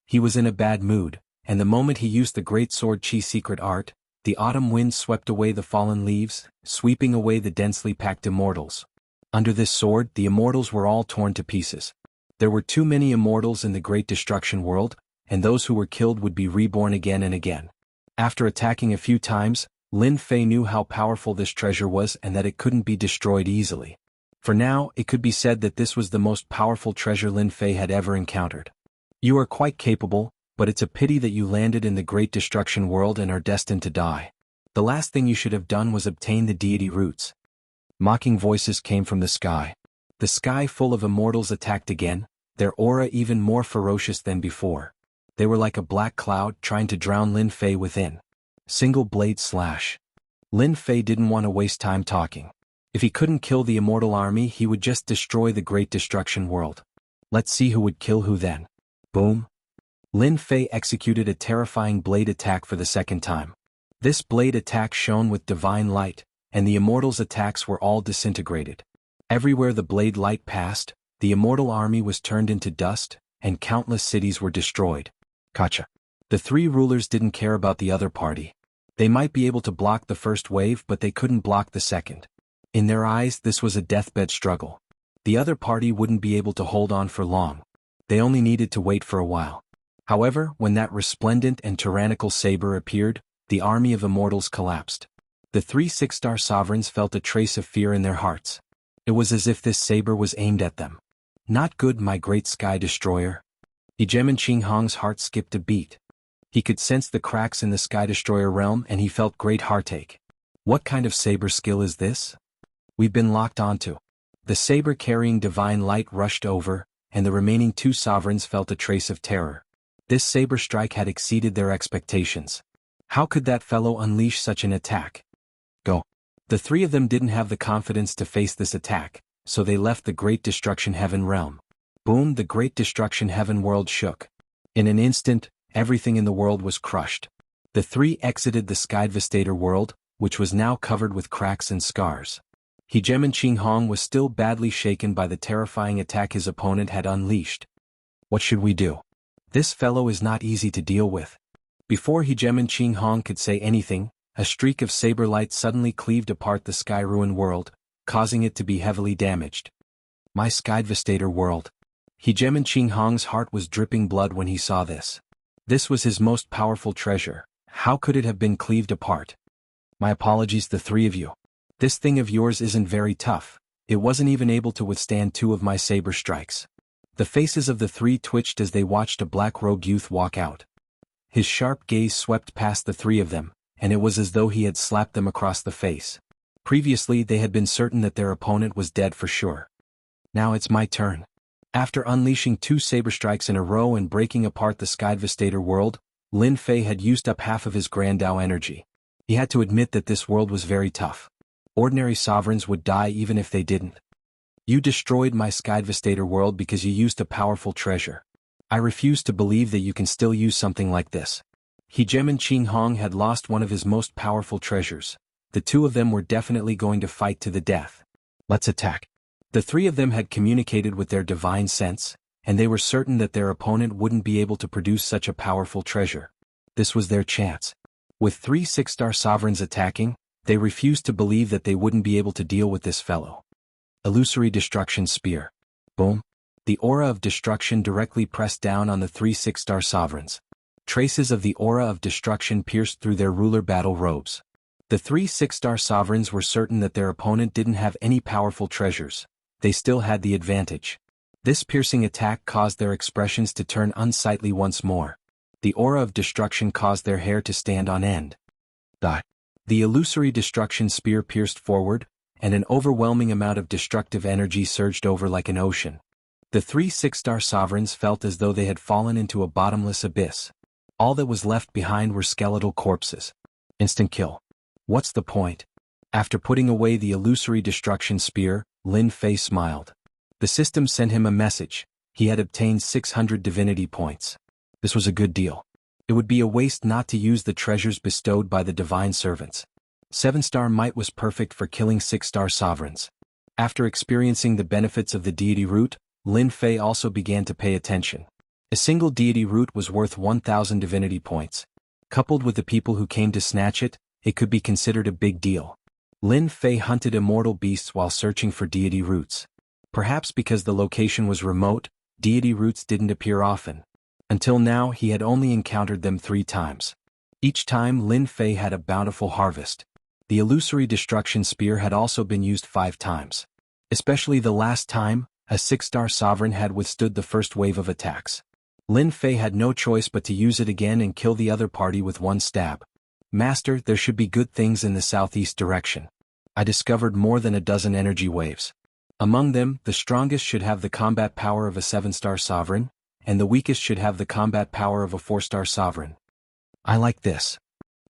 He was in a bad mood, and the moment he used the Great Sword Qi secret art, the autumn wind swept away the fallen leaves, sweeping away the densely packed immortals. Under this sword, the immortals were all torn to pieces. There were too many immortals in the Great Destruction World, and those who were killed would be reborn again and again. After attacking a few times, Lin Fei knew how powerful this treasure was and that it couldn't be destroyed easily. For now, it could be said that this was the most powerful treasure Lin Fei had ever encountered. You are quite capable, but it's a pity that you landed in the Great Destruction World and are destined to die. The last thing you should have done was obtain the deity roots. Mocking voices came from the sky. The sky full of immortals attacked again, their aura even more ferocious than before. They were like a black cloud trying to drown Lin Fei within. Single blade slash. Lin Fei didn't want to waste time talking. If he couldn't kill the immortal army, he would just destroy the Great Destruction World. Let's see who would kill who then. Boom. Lin Fei executed a terrifying blade attack for the 2nd time. This blade attack shone with divine light, and the immortals' attacks were all disintegrated. Everywhere the blade light passed, the immortal army was turned into dust, and countless cities were destroyed. Gotcha. The 3 rulers didn't care about the other party. They might be able to block the first wave, but they couldn't block the second. In their eyes, this was a deathbed struggle. The other party wouldn't be able to hold on for long. They only needed to wait for a while. However, when that resplendent and tyrannical saber appeared, the army of immortals collapsed. The 3 6-star sovereigns felt a trace of fear in their hearts. It was as if this saber was aimed at them. Not good, my great sky destroyer. Ijemin Qing Hong's heart skipped a beat. He could sense the cracks in the sky destroyer realm and he felt great heartache. What kind of saber skill is this? We've been locked onto. The saber carrying divine light rushed over, and the remaining 2 sovereigns felt a trace of terror. This saber strike had exceeded their expectations. How could that fellow unleash such an attack? Go. The 3 of them didn't have the confidence to face this attack, so they left the Great Destruction Heaven realm. Boom, the Great Destruction Heaven world shook. In an instant, everything in the world was crushed. The 3 exited the Skydevastator world, which was now covered with cracks and scars. Hegemin Qing Hong was still badly shaken by the terrifying attack his opponent had unleashed. What should we do? This fellow is not easy to deal with. Before Hegemin Qing Hong could say anything, a streak of saber light suddenly cleaved apart the sky-ruined world, causing it to be heavily damaged. My Skydevastator world. Hegemon Qinghong's heart was dripping blood when he saw this. This was his most powerful treasure. How could it have been cleaved apart? My apologies, the three of you. This thing of yours isn't very tough. It wasn't even able to withstand 2 of my saber strikes. The faces of the three twitched as they watched a black-robed youth walk out. His sharp gaze swept past the 3 of them, and it was as though he had slapped them across the face. Previously they had been certain that their opponent was dead for sure. Now it's my turn. After unleashing 2 saber strikes in a row and breaking apart the Skydevastator world, Lin Fei had used up half of his Grand Dao energy. He had to admit that this world was very tough. Ordinary sovereigns would die even if they didn't. You destroyed my Skydevastator world because you used a powerful treasure. I refuse to believe that you can still use something like this. Hegemon Qinghong had lost one of his most powerful treasures. The 2 of them were definitely going to fight to the death. Let's attack. The 3 of them had communicated with their divine sense, and they were certain that their opponent wouldn't be able to produce such a powerful treasure. This was their chance. With 3 6-star sovereigns attacking, they refused to believe that they wouldn't be able to deal with this fellow. Illusory Destruction Spear. Boom. The aura of destruction directly pressed down on the 3 6-star sovereigns. Traces of the aura of destruction pierced through their ruler battle robes. The 3 6-star sovereigns were certain that their opponent didn't have any powerful treasures. They still had the advantage. This piercing attack caused their expressions to turn unsightly once more. The aura of destruction caused their hair to stand on end. The illusory destruction spear pierced forward, and an overwhelming amount of destructive energy surged over like an ocean. The 3 6-star sovereigns felt as though they had fallen into a bottomless abyss. All that was left behind were skeletal corpses. Instant kill. What's the point? After putting away the illusory destruction spear, Lin Fei smiled. The system sent him a message. He had obtained 600 divinity points. This was a good deal. It would be a waste not to use the treasures bestowed by the divine servants. 7-star might was perfect for killing 6-star sovereigns. After experiencing the benefits of the deity root, Lin Fei also began to pay attention. A single deity root was worth 1,000 divinity points. Coupled with the people who came to snatch it, it could be considered a big deal. Lin Fei hunted immortal beasts while searching for deity roots. Perhaps because the location was remote, deity roots didn't appear often. Until now he had only encountered them 3 times. Each time Lin Fei had a bountiful harvest. The illusory destruction spear had also been used 5 times. Especially the last time, a 6-star sovereign had withstood the first wave of attacks. Lin Fei had no choice but to use it again and kill the other party with 1 stab. Master, there should be good things in the southeast direction. I discovered more than a dozen energy waves. Among them, the strongest should have the combat power of a 7-star sovereign, and the weakest should have the combat power of a 4-star sovereign. I like this.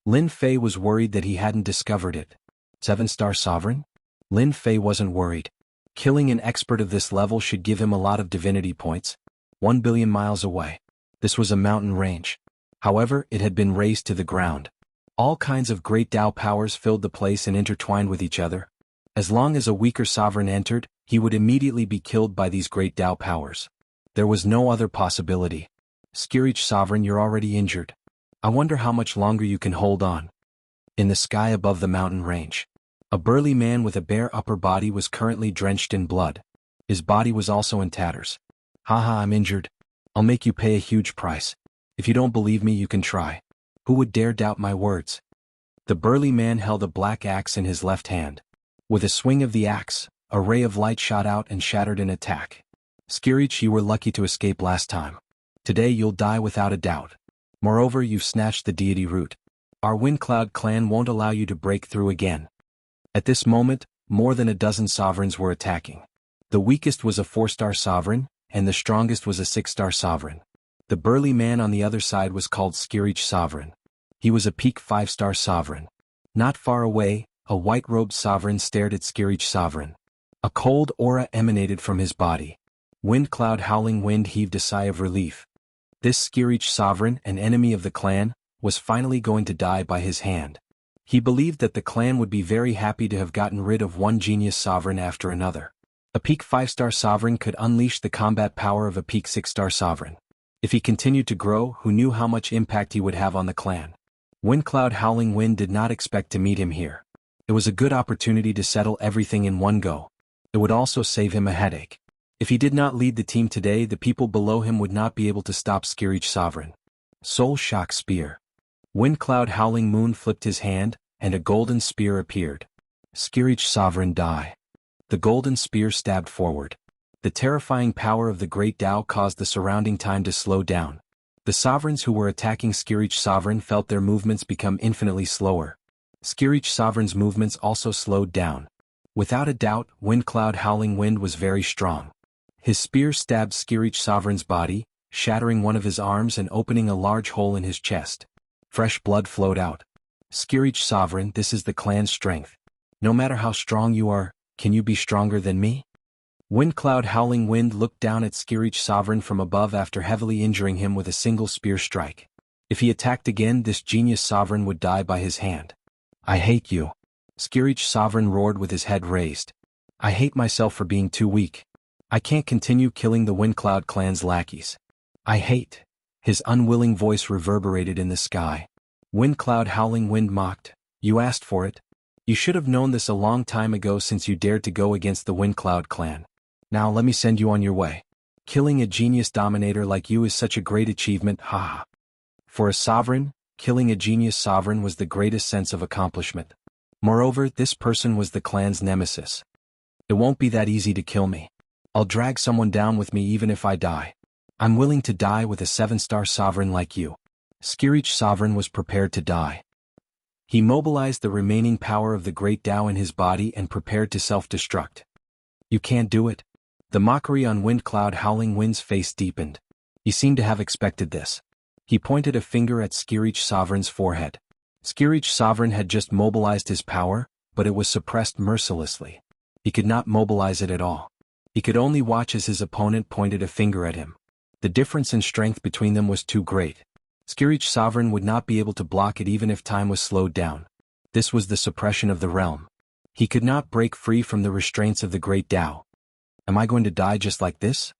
Lin Fei was worried that he hadn't discovered it. 7-star sovereign? Lin Fei wasn't worried. Killing an expert of this level should give him a lot of divinity points. 1 billion miles away. This was a mountain range. However, it had been razed to the ground. All kinds of great Dao powers filled the place and intertwined with each other. As long as a weaker sovereign entered, he would immediately be killed by these great Dao powers. There was no other possibility. Skirich sovereign, you're already injured. I wonder how much longer you can hold on. In the sky above the mountain range, a burly man with a bare upper body was currently drenched in blood. His body was also in tatters. Haha, I'm injured. I'll make you pay a huge price. If you don't believe me, you can try. Who would dare doubt my words? The burly man held a black axe in his left hand. With a swing of the axe, a ray of light shot out and shattered an attack. Skirich, you were lucky to escape last time. Today you'll die without a doubt. Moreover, you've snatched the deity root. Our Windcloud clan won't allow you to break through again. At this moment, more than a dozen sovereigns were attacking. The weakest was a 4-star sovereign, and the strongest was a 6-star sovereign. The burly man on the other side was called Skirich Sovereign. He was a peak 5-star sovereign. Not far away, a white-robed sovereign stared at Skirich Sovereign. A cold aura emanated from his body. Windcloud Howling Wind heaved a sigh of relief. This Skirich Sovereign, an enemy of the clan, was finally going to die by his hand. He believed that the clan would be very happy to have gotten rid of one genius sovereign after another. A peak 5-star sovereign could unleash the combat power of a peak 6-star sovereign. If he continued to grow, who knew how much impact he would have on the clan? Windcloud Howling Wind did not expect to meet him here. It was a good opportunity to settle everything in one go. It would also save him a headache. If he did not lead the team today, the people below him would not be able to stop Skirich Sovereign. Soul Shock Spear. Wind Cloud Howling Moon flipped his hand, and a golden spear appeared. Skirich Sovereign die. The golden spear stabbed forward. The terrifying power of the Great Tao caused the surrounding time to slow down. The sovereigns who were attacking Skirich Sovereign felt their movements become infinitely slower. Skirich Sovereign's movements also slowed down. Without a doubt, Wind Cloud Howling Wind was very strong. His spear stabbed Skirich Sovereign's body, shattering one of his arms and opening a large hole in his chest. Fresh blood flowed out. Skirich Sovereign, this is the clan's strength. No matter how strong you are, can you be stronger than me? Wind Cloud Howling Wind looked down at Skirich Sovereign from above after heavily injuring him with a single spear strike. If he attacked again, this genius sovereign would die by his hand. I hate you. Skirich Sovereign roared with his head raised. I hate myself for being too weak. I can't continue killing the Wind Cloud clan's lackeys. I hate. His unwilling voice reverberated in the sky. Wind Cloud Howling Wind mocked. You asked for it. You should have known this a long time ago since you dared to go against the Wind Cloud clan. Now let me send you on your way. Killing a genius dominator like you is such a great achievement, haha. For a sovereign, killing a genius sovereign was the greatest sense of accomplishment. Moreover, this person was the clan's nemesis. It won't be that easy to kill me. I'll drag someone down with me even if I die. I'm willing to die with a 7-star sovereign like you. Skirich Sovereign was prepared to die. He mobilized the remaining power of the Great Tao in his body and prepared to self-destruct. You can't do it. The mockery on Wind Cloud Howling Wind's face deepened. He seemed to have expected this. He pointed a finger at Skirich Sovereign's forehead. Skirich Sovereign had just mobilized his power, but it was suppressed mercilessly. He could not mobilize it at all. He could only watch as his opponent pointed a finger at him. The difference in strength between them was too great. Skirich Sovereign would not be able to block it even if time was slowed down. This was the suppression of the realm. He could not break free from the restraints of the Great Tao. Am I going to die just like this?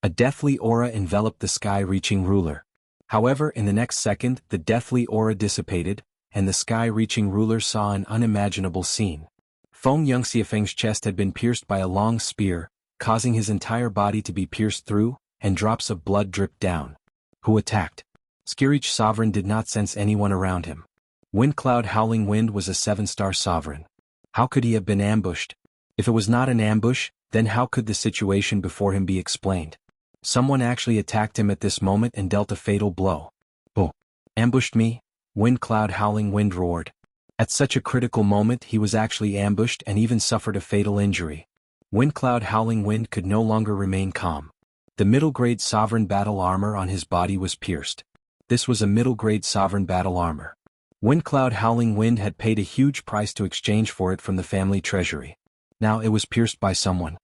A deathly aura enveloped the sky-reaching ruler. However, in the next second, the deathly aura dissipated, and the sky-reaching ruler saw an unimaginable scene. Feng Yongxiafeng's chest had been pierced by a long spear, causing his entire body to be pierced through, and drops of blood dripped down. Who attacked? Skirich Sovereign did not sense anyone around him. Wind Cloud Howling Wind was a 7-star sovereign. How could he have been ambushed? If it was not an ambush, then how could the situation before him be explained? Someone actually attacked him at this moment and dealt a fatal blow. Oh! Ambushed me? Wind Cloud Howling Wind roared. At such a critical moment he was actually ambushed and even suffered a fatal injury. Wind Cloud Howling Wind could no longer remain calm. The middle-grade sovereign battle armor on his body was pierced. This was a middle-grade sovereign battle armor. Wind Cloud Howling Wind had paid a huge price to exchange for it from the family treasury. Now it was pierced by someone.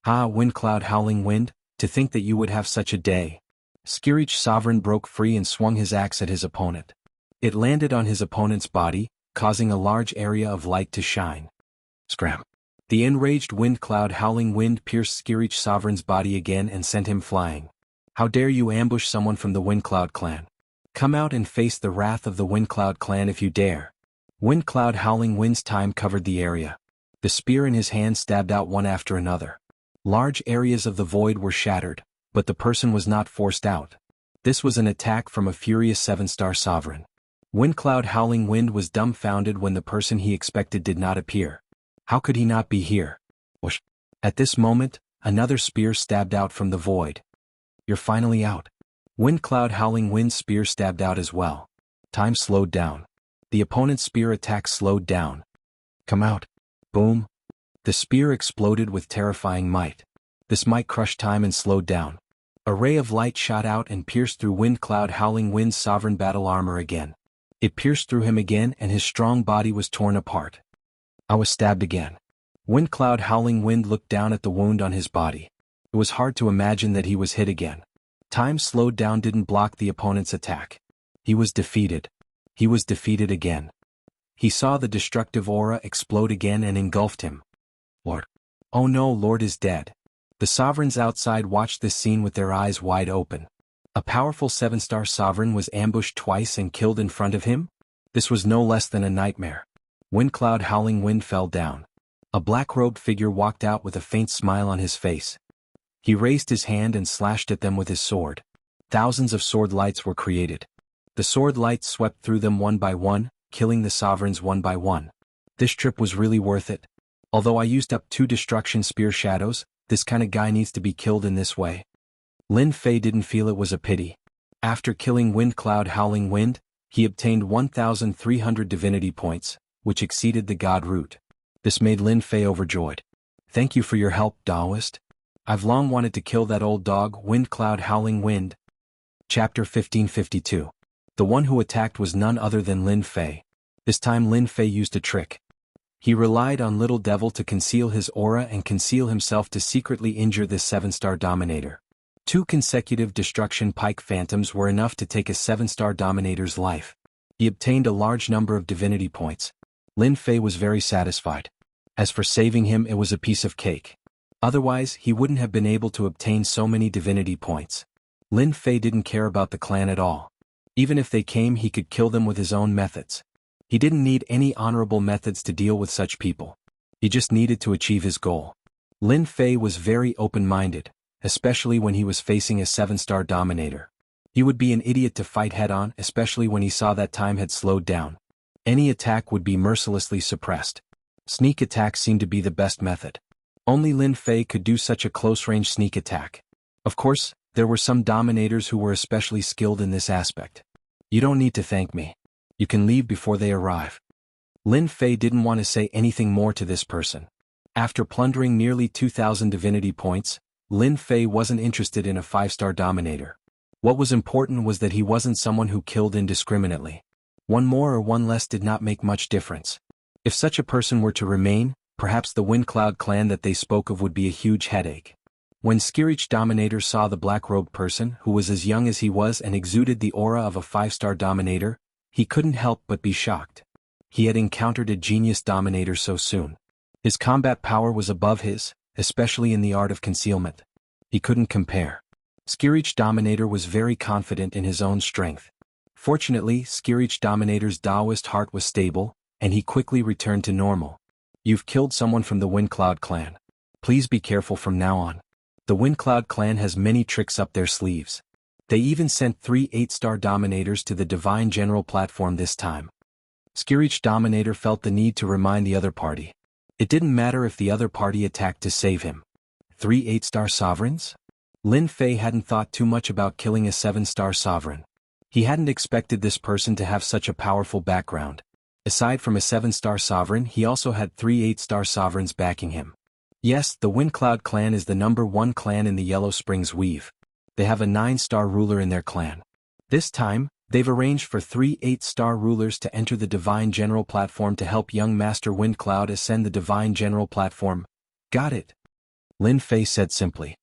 Ah, Wind Cloud Howling Wind, to think that you would have such a day. Skirich Sovereign broke free and swung his axe at his opponent. It landed on his opponent's body, causing a large area of light to shine. Scram. The enraged Wind Cloud Howling Wind pierced Skirich Sovereign's body again and sent him flying. How dare you ambush someone from the Wind Cloud clan? Come out and face the wrath of the Wind Cloud clan if you dare. Wind Cloud Howling Wind's time covered the area. The spear in his hand stabbed out one after another. Large areas of the void were shattered, but the person was not forced out. This was an attack from a furious 7-star sovereign. Wind Cloud Howling Wind was dumbfounded when the person he expected did not appear. How could he not be here? Whoosh. At this moment, another spear stabbed out from the void. You're finally out. Wind Cloud Howling Wind's spear stabbed out as well. Time slowed down. The opponent's spear attack slowed down. Come out. Boom. The spear exploded with terrifying might. This might crush time and slowed down. A ray of light shot out and pierced through Wind Cloud Howling Wind's sovereign battle armor again. It pierced through him again and his strong body was torn apart. I was stabbed again. Wind Cloud Howling Wind looked down at the wound on his body. It was hard to imagine that he was hit again. Time slowed down didn't block the opponent's attack. He was defeated. He was defeated again. He saw the destructive aura explode again and engulfed him. Lord. Oh no, Lord is dead. The sovereigns outside watched this scene with their eyes wide open. A powerful 7-star sovereign was ambushed twice and killed in front of him? This was no less than a nightmare. Wind Cloud Howling Wind fell down. A black-robed figure walked out with a faint smile on his face. He raised his hand and slashed at them with his sword. Thousands of sword lights were created. The sword lights swept through them one by one, killing the sovereigns one by one. This trip was really worth it. Although I used up 2 destruction spear shadows, this kind of guy needs to be killed in this way. Lin Fei didn't feel it was a pity. After killing Wind Cloud Howling Wind, he obtained 1,300 divinity points, which exceeded the god root. This made Lin Fei overjoyed. Thank you for your help, Daoist. I've long wanted to kill that old dog, Wind Cloud Howling Wind. Chapter 1552. The one who attacked was none other than Lin Fei. This time Lin Fei used a trick. He relied on Little Devil to conceal his aura and conceal himself to secretly injure this 7-star Dominator. 2 consecutive destruction pike phantoms were enough to take a 7-star Dominator's life. He obtained a large number of divinity points. Lin Fei was very satisfied. As for saving him, it was a piece of cake. Otherwise, he wouldn't have been able to obtain so many divinity points. Lin Fei didn't care about the clan at all. Even if they came, he could kill them with his own methods. He didn't need any honorable methods to deal with such people. He just needed to achieve his goal. Lin Fei was very open-minded, especially when he was facing a 7-star Dominator. He would be an idiot to fight head-on, especially when he saw that time had slowed down. Any attack would be mercilessly suppressed. Sneak attack seemed to be the best method. Only Lin Fei could do such a close-range sneak attack. Of course, there were some Dominators who were especially skilled in this aspect. You don't need to thank me. You can leave before they arrive. Lin Fei didn't want to say anything more to this person. After plundering nearly 2,000 divinity points, Lin Fei wasn't interested in a 5-star Dominator. What was important was that he wasn't someone who killed indiscriminately. One more or one less did not make much difference. If such a person were to remain, perhaps the Windcloud clan that they spoke of would be a huge headache. When Skirich Dominator saw the black-robed person, who was as young as he was and exuded the aura of a 5-star Dominator, he couldn't help but be shocked. He had encountered a genius Dominator so soon. His combat power was above his, especially in the art of concealment. He couldn't compare. Skirich Dominator was very confident in his own strength. Fortunately, Skirich Dominator's Daoist heart was stable, and he quickly returned to normal. You've killed someone from the Windcloud clan. Please be careful from now on. The Windcloud clan has many tricks up their sleeves. They even sent 3 8-star Dominators to the Divine General platform this time. Skirich Dominator felt the need to remind the other party. It didn't matter if the other party attacked to save him. 3 8-star sovereigns? Lin Fei hadn't thought too much about killing a 7-star sovereign. He hadn't expected this person to have such a powerful background. Aside from a 7-star sovereign, he also had 3 8-star sovereigns backing him. Yes, the Windcloud clan is the #1 clan in the Yellow Springs Weave. They have a 9-star ruler in their clan. This time, they've arranged for 3 8-star rulers to enter the Divine General platform to help young Master Windcloud ascend the Divine General platform. Got it? Lin Fei said simply.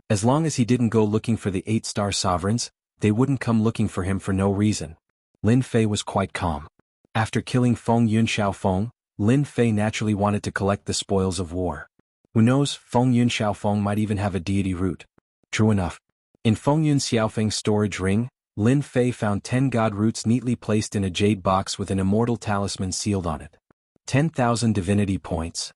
As long as he didn't go looking for the 8-star sovereigns, they wouldn't come looking for him for no reason. Lin Fei was quite calm. After killing Feng Yun Xiaofeng, Lin Fei naturally wanted to collect the spoils of war. Who knows, Feng Yun Xiaofeng might even have a deity root. True enough. In Feng Yun Xiaofeng's storage ring, Lin Fei found 10 god roots neatly placed in a jade box with an immortal talisman sealed on it. 10,000 divinity points.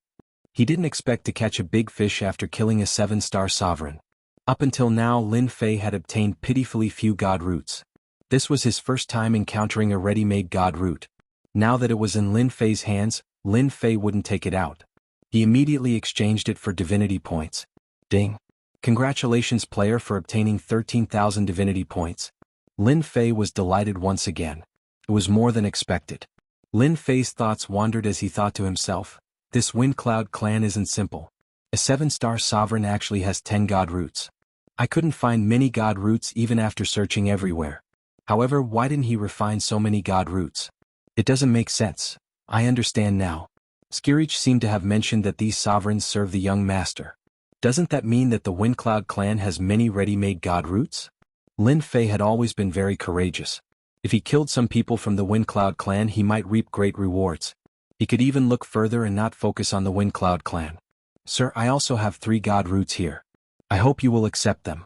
He didn't expect to catch a big fish after killing a 7-star sovereign. Up until now, Lin Fei had obtained pitifully few god roots. This was his first time encountering a ready-made god root. Now that it was in Lin Fei's hands, Lin Fei wouldn't take it out. He immediately exchanged it for divinity points. Ding. Congratulations player for obtaining 13,000 divinity points. Lin Fei was delighted once again. It was more than expected. Lin Fei's thoughts wandered as he thought to himself, this Windcloud clan isn't simple. A 7-star sovereign actually has 10 god roots. I couldn't find many god roots even after searching everywhere. However, why didn't he refine so many god roots? It doesn't make sense. I understand now. Skirich seemed to have mentioned that these sovereigns serve the young master. Doesn't that mean that the Windcloud clan has many ready-made god roots? Lin Fei had always been very courageous. If he killed some people from the Windcloud clan, he might reap great rewards. He could even look further and not focus on the Windcloud clan. Sir, I also have 3 god roots here. I hope you will accept them.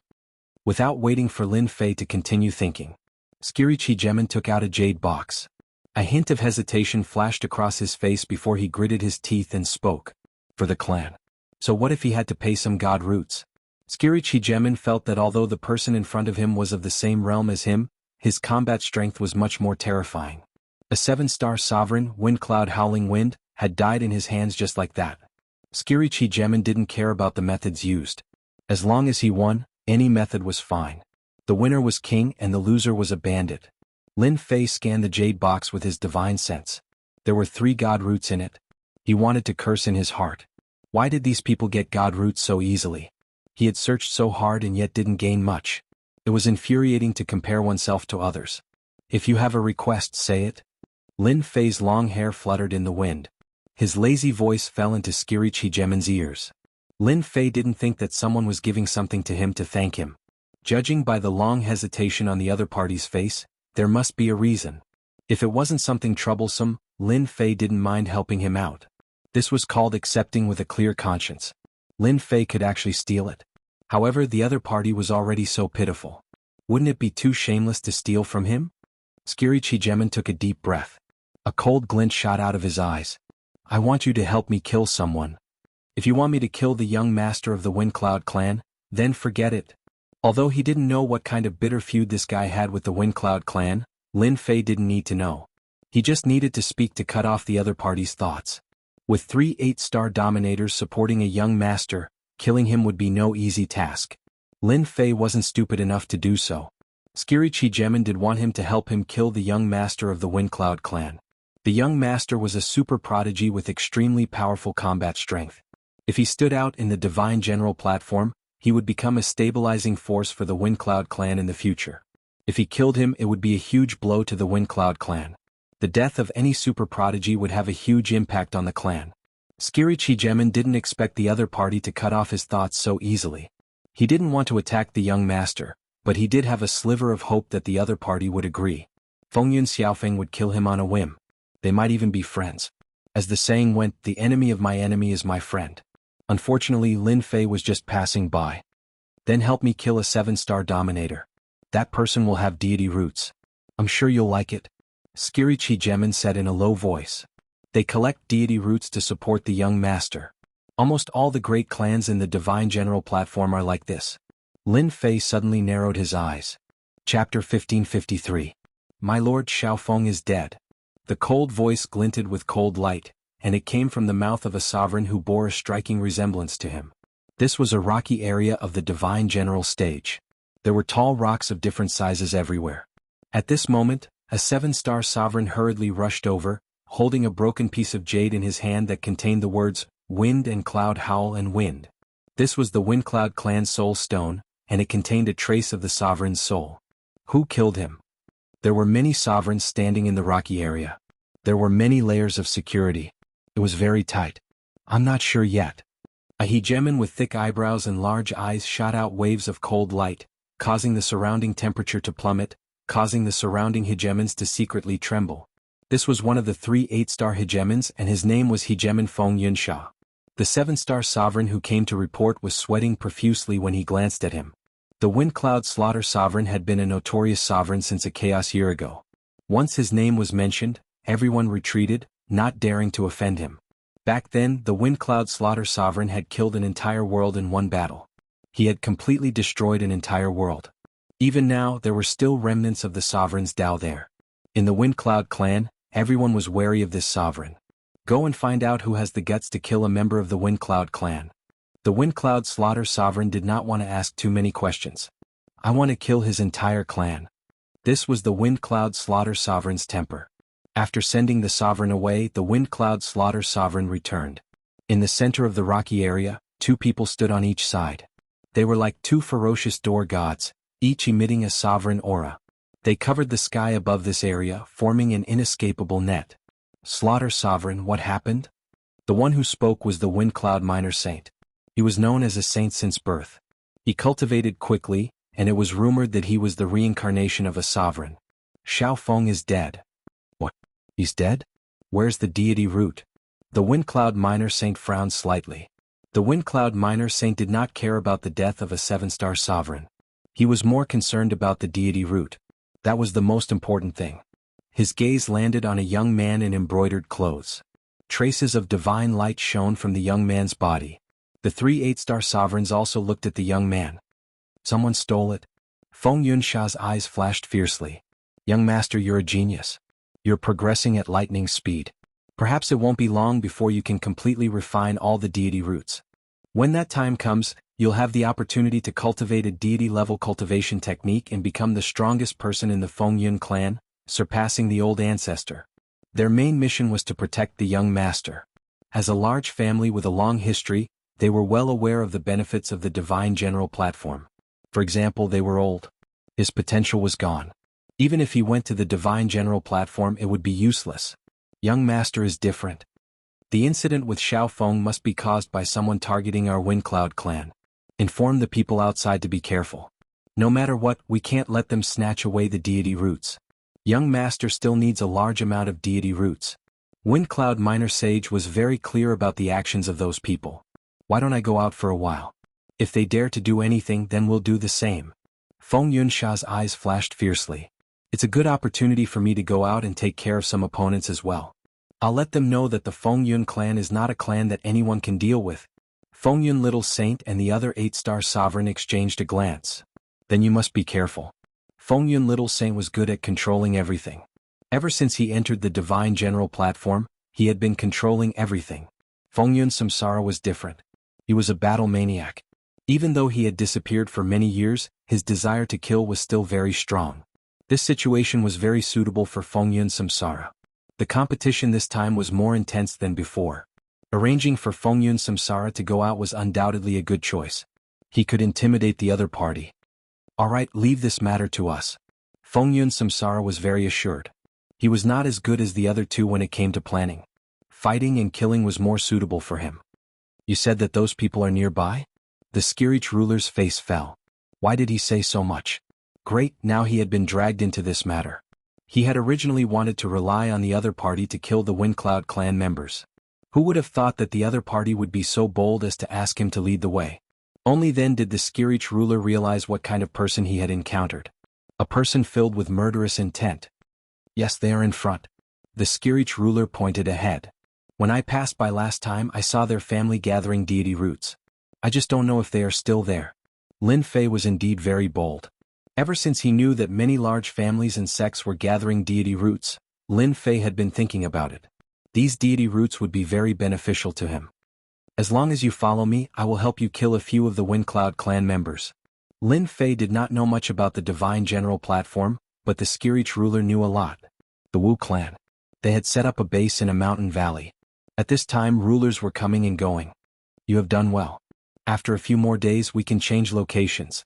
Without waiting for Lin Fei to continue thinking, Skirich Hegemon took out a jade box. A hint of hesitation flashed across his face before he gritted his teeth and spoke. For the clan. So what if he had to pay some god roots? Scary Gemin felt that although the person in front of him was of the same realm as him, his combat strength was much more terrifying. A 7-star sovereign, Windcloud Howling Wind, had died in his hands just like that. Scary Gemin didn't care about the methods used. As long as he won, any method was fine. The winner was king and the loser was a bandit. Lin Fei scanned the jade box with his divine sense. There were 3 god roots in it. He wanted to curse in his heart. Why did these people get god roots so easily? He had searched so hard and yet didn't gain much. It was infuriating to compare oneself to others. If you have a request, say it. Lin Fei's long hair fluttered in the wind. His lazy voice fell into Scary Gemin's ears. Lin Fei didn't think that someone was giving something to him to thank him. Judging by the long hesitation on the other party's face, there must be a reason. If it wasn't something troublesome, Lin Fei didn't mind helping him out. This was called accepting with a clear conscience. Lin Fei could actually steal it. However, the other party was already so pitiful. Wouldn't it be too shameless to steal from him? Scary Gemin took a deep breath. A cold glint shot out of his eyes. I want you to help me kill someone. If you want me to kill the young master of the Windcloud clan, then forget it. Although he didn't know what kind of bitter feud this guy had with the Windcloud clan, Lin Fei didn't need to know. He just needed to speak to cut off the other party's thoughts. With 3 8-star dominators supporting a young master, killing him would be no easy task. Lin Fei wasn't stupid enough to do so. Scary Gemin did want him to help him kill the young master of the Windcloud clan. The young master was a super prodigy with extremely powerful combat strength. If he stood out in the Divine General platform, he would become a stabilizing force for the Windcloud clan in the future. If he killed him, it would be a huge blow to the Windcloud clan. The death of any super prodigy would have a huge impact on the clan. Scary Gemin didn't expect the other party to cut off his thoughts so easily. He didn't want to attack the young master, but he did have a sliver of hope that the other party would agree. Fengyun Xiaofeng would kill him on a whim. They might even be friends. As the saying went, the enemy of my enemy is my friend. Unfortunately, Lin Fei was just passing by. Then help me kill a 7-star dominator. That person will have deity roots. I'm sure you'll like it. Scary Gemin said in a low voice. They collect deity roots to support the young master. Almost all the great clans in the Divine General platform are like this. Lin Fei suddenly narrowed his eyes. Chapter 1553. My lord Xiaofeng is dead. The cold voice glinted with cold light, and it came from the mouth of a sovereign who bore a striking resemblance to him. This was a rocky area of the Divine General stage. There were tall rocks of different sizes everywhere. At this moment, a 7-star sovereign hurriedly rushed over, holding a broken piece of jade in his hand that contained the words, Wind and Cloud Howl and Wind. This was the Windcloud clan's soul stone, and it contained a trace of the sovereign's soul. Who killed him? There were many sovereigns standing in the rocky area. There were many layers of security. It was very tight. I'm not sure yet. A hegemon with thick eyebrows and large eyes shot out waves of cold light, causing the surrounding temperature to plummet, causing the surrounding hegemons to secretly tremble. This was one of the 3 8-star hegemons, and his name was Hegemon Feng Yunsha. The 7-star sovereign who came to report was sweating profusely when he glanced at him. The Windcloud Slaughter Sovereign had been a notorious sovereign since a chaos year ago. Once his name was mentioned, everyone retreated, not daring to offend him. Back then, the Windcloud Slaughter Sovereign had killed an entire world in one battle. He had completely destroyed an entire world. Even now, there were still remnants of the sovereign's Tao there. In the Windcloud clan, everyone was wary of this sovereign. Go and find out who has the guts to kill a member of the Windcloud clan. The Windcloud Slaughter Sovereign did not want to ask too many questions. I want to kill his entire clan. This was the Windcloud Slaughter Sovereign's temper. After sending the sovereign away, the Windcloud Slaughter Sovereign returned. In the center of the rocky area, 2 people stood on each side. They were like 2 ferocious door gods, each emitting a sovereign aura. They covered the sky above this area, forming an inescapable net. Slaughter Sovereign, what happened? The one who spoke was the Windcloud Minor Saint. He was known as a saint since birth. He cultivated quickly, and it was rumored that he was the reincarnation of a sovereign. Xiaofeng is dead. What? He's dead? Where's the deity root? The Windcloud Minor Saint frowned slightly. The Windcloud Minor Saint did not care about the death of a 7-star sovereign. He was more concerned about the deity root. That was the most important thing. His gaze landed on a young man in embroidered clothes. Traces of divine light shone from the young man's body. The 3 8-star sovereigns also looked at the young man. Someone stole it? Feng Yunsha's eyes flashed fiercely. Young master, you're a genius. You're progressing at lightning speed. Perhaps it won't be long before you can completely refine all the deity roots. When that time comes, you'll have the opportunity to cultivate a deity-level cultivation technique and become the strongest person in the Feng Yun clan, surpassing the old ancestor. Their main mission was to protect the young master. As a large family with a long history, they were well aware of the benefits of the Divine General platform. For example, they were old. His potential was gone. Even if he went to the Divine General platform, it would be useless. Young master is different. The incident with Xiao Feng must be caused by someone targeting our Windcloud clan. Inform the people outside to be careful. No matter what, we can't let them snatch away the deity roots. Young master still needs a large amount of deity roots. Windcloud Minor Sage was very clear about the actions of those people. Why don't I go out for a while? If they dare to do anything, then we'll do the same. Feng Yunsha's eyes flashed fiercely. It's a good opportunity for me to go out and take care of some opponents as well. I'll let them know that the Feng Yun clan is not a clan that anyone can deal with. Feng Yun Little Saint and the other 8-star sovereign exchanged a glance. Then you must be careful. Feng Yun Little Saint was good at controlling everything. Ever since he entered the Divine General platform, he had been controlling everything. Feng Yun Samsara was different. He was a battle maniac. Even though he had disappeared for many years, his desire to kill was still very strong. This situation was very suitable for Feng Yun Samsara. The competition this time was more intense than before. Arranging for Feng Yun Samsara to go out was undoubtedly a good choice. He could intimidate the other party. Alright, leave this matter to us. Feng Yun Samsara was very assured. He was not as good as the other two when it came to planning. Fighting and killing was more suitable for him. You said that those people are nearby? The Skirich ruler's face fell. Why did he say so much? Great, now he had been dragged into this matter. He had originally wanted to rely on the other party to kill the Windcloud clan members. Who would have thought that the other party would be so bold as to ask him to lead the way? Only then did the Skirich ruler realize what kind of person he had encountered. A person filled with murderous intent. Yes, they are in front. The Skirich ruler pointed ahead. When I passed by last time, I saw their family gathering deity roots. I just don't know if they are still there. Lin Fei was indeed very bold. Ever since he knew that many large families and sects were gathering deity roots, Lin Fei had been thinking about it. These deity roots would be very beneficial to him. As long as you follow me, I will help you kill a few of the Windcloud clan members. Lin Fei did not know much about the Divine General platform, but the Skirich ruler knew a lot. The Wu clan. They had set up a base in a mountain valley. At this time, rulers were coming and going. You have done well. After a few more days, we can change locations.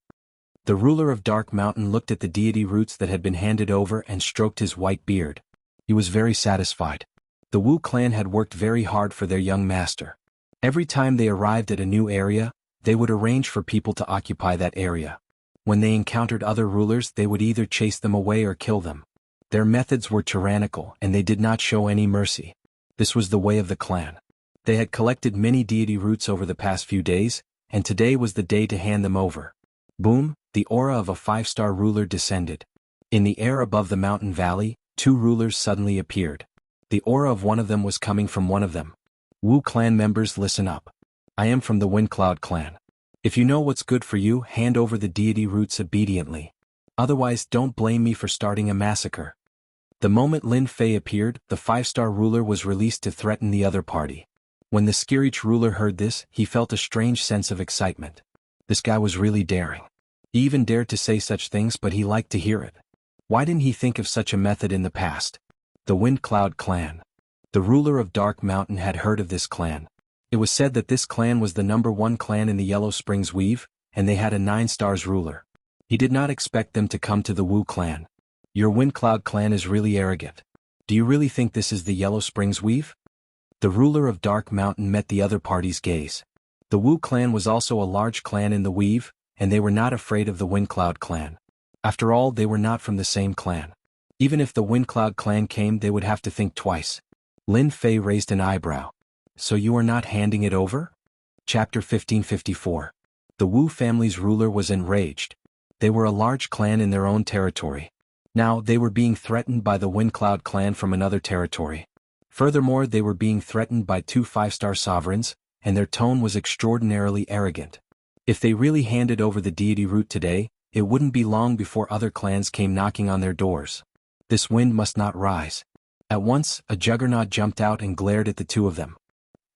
The ruler of Dark Mountain looked at the deity roots that had been handed over and stroked his white beard. He was very satisfied. The Wu clan had worked very hard for their young master. Every time they arrived at a new area, they would arrange for people to occupy that area. When they encountered other rulers, they would either chase them away or kill them. Their methods were tyrannical, and they did not show any mercy. This was the way of the clan. They had collected many deity roots over the past few days, and today was the day to hand them over. Boom, the aura of a 5-star ruler descended. In the air above the mountain valley, 2 rulers suddenly appeared. The aura of one of them was coming from one of them. Wu clan members, listen up. I am from the Windcloud clan. If you know what's good for you, hand over the deity roots obediently. Otherwise, don't blame me for starting a massacre. The moment Lin Fei appeared, the 5-star ruler was released to threaten the other party. When the Skirich ruler heard this, he felt a strange sense of excitement. This guy was really daring. He even dared to say such things, but he liked to hear it. Why didn't he think of such a method in the past? The Windcloud clan. The ruler of Dark Mountain had heard of this clan. It was said that this clan was the #1 clan in the Yellow Springs Weave, and they had a 9 stars ruler. He did not expect them to come to the Wu clan. Your Windcloud clan is really arrogant. Do you really think this is the Yellow Springs Weave? The ruler of Dark Mountain met the other party's gaze. The Wu clan was also a large clan in the Weave, and they were not afraid of the Windcloud clan. After all, they were not from the same clan. Even if the Windcloud clan came, they would have to think twice. Lin Fei raised an eyebrow. So you are not handing it over? Chapter 1554. The Wu family's ruler was enraged. They were a large clan in their own territory. Now, they were being threatened by the Windcloud clan from another territory. Furthermore, they were being threatened by 2 5-star sovereigns, and their tone was extraordinarily arrogant. If they really handed over the deity root today, it wouldn't be long before other clans came knocking on their doors. This wind must not rise. At once, a juggernaut jumped out and glared at the two of them.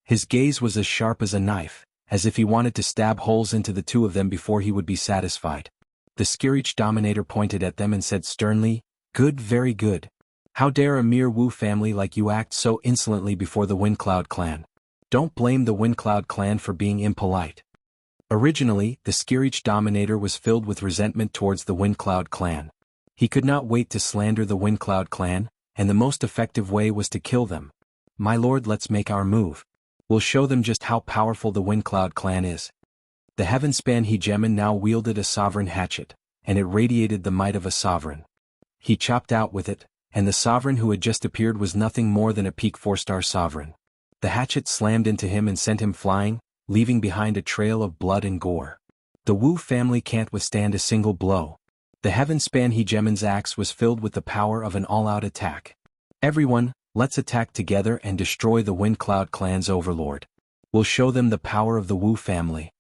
His gaze was as sharp as a knife, as if he wanted to stab holes into the two of them before he would be satisfied. The Skirich dominator pointed at them and said sternly, "Good, very good. How dare a mere Wu family like you act so insolently before the Windcloud clan? Don't blame the Windcloud clan for being impolite." Originally, the Skirich dominator was filled with resentment towards the Windcloud clan. He could not wait to slander the Windcloud clan, and the most effective way was to kill them. "My lord, let's make our move. We'll show them just how powerful the Windcloud clan is." The Heavenspan hegemon now wielded a sovereign hatchet, and it radiated the might of a sovereign. He chopped out with it, and the sovereign who had just appeared was nothing more than a peak 4-star sovereign. The hatchet slammed into him and sent him flying, leaving behind a trail of blood and gore. The Wu family can't withstand a single blow. The Heavenspan hegemon's axe was filled with the power of an all-out attack. "Everyone, let's attack together and destroy the Windcloud clan's overlord. We'll show them the power of the Wu family."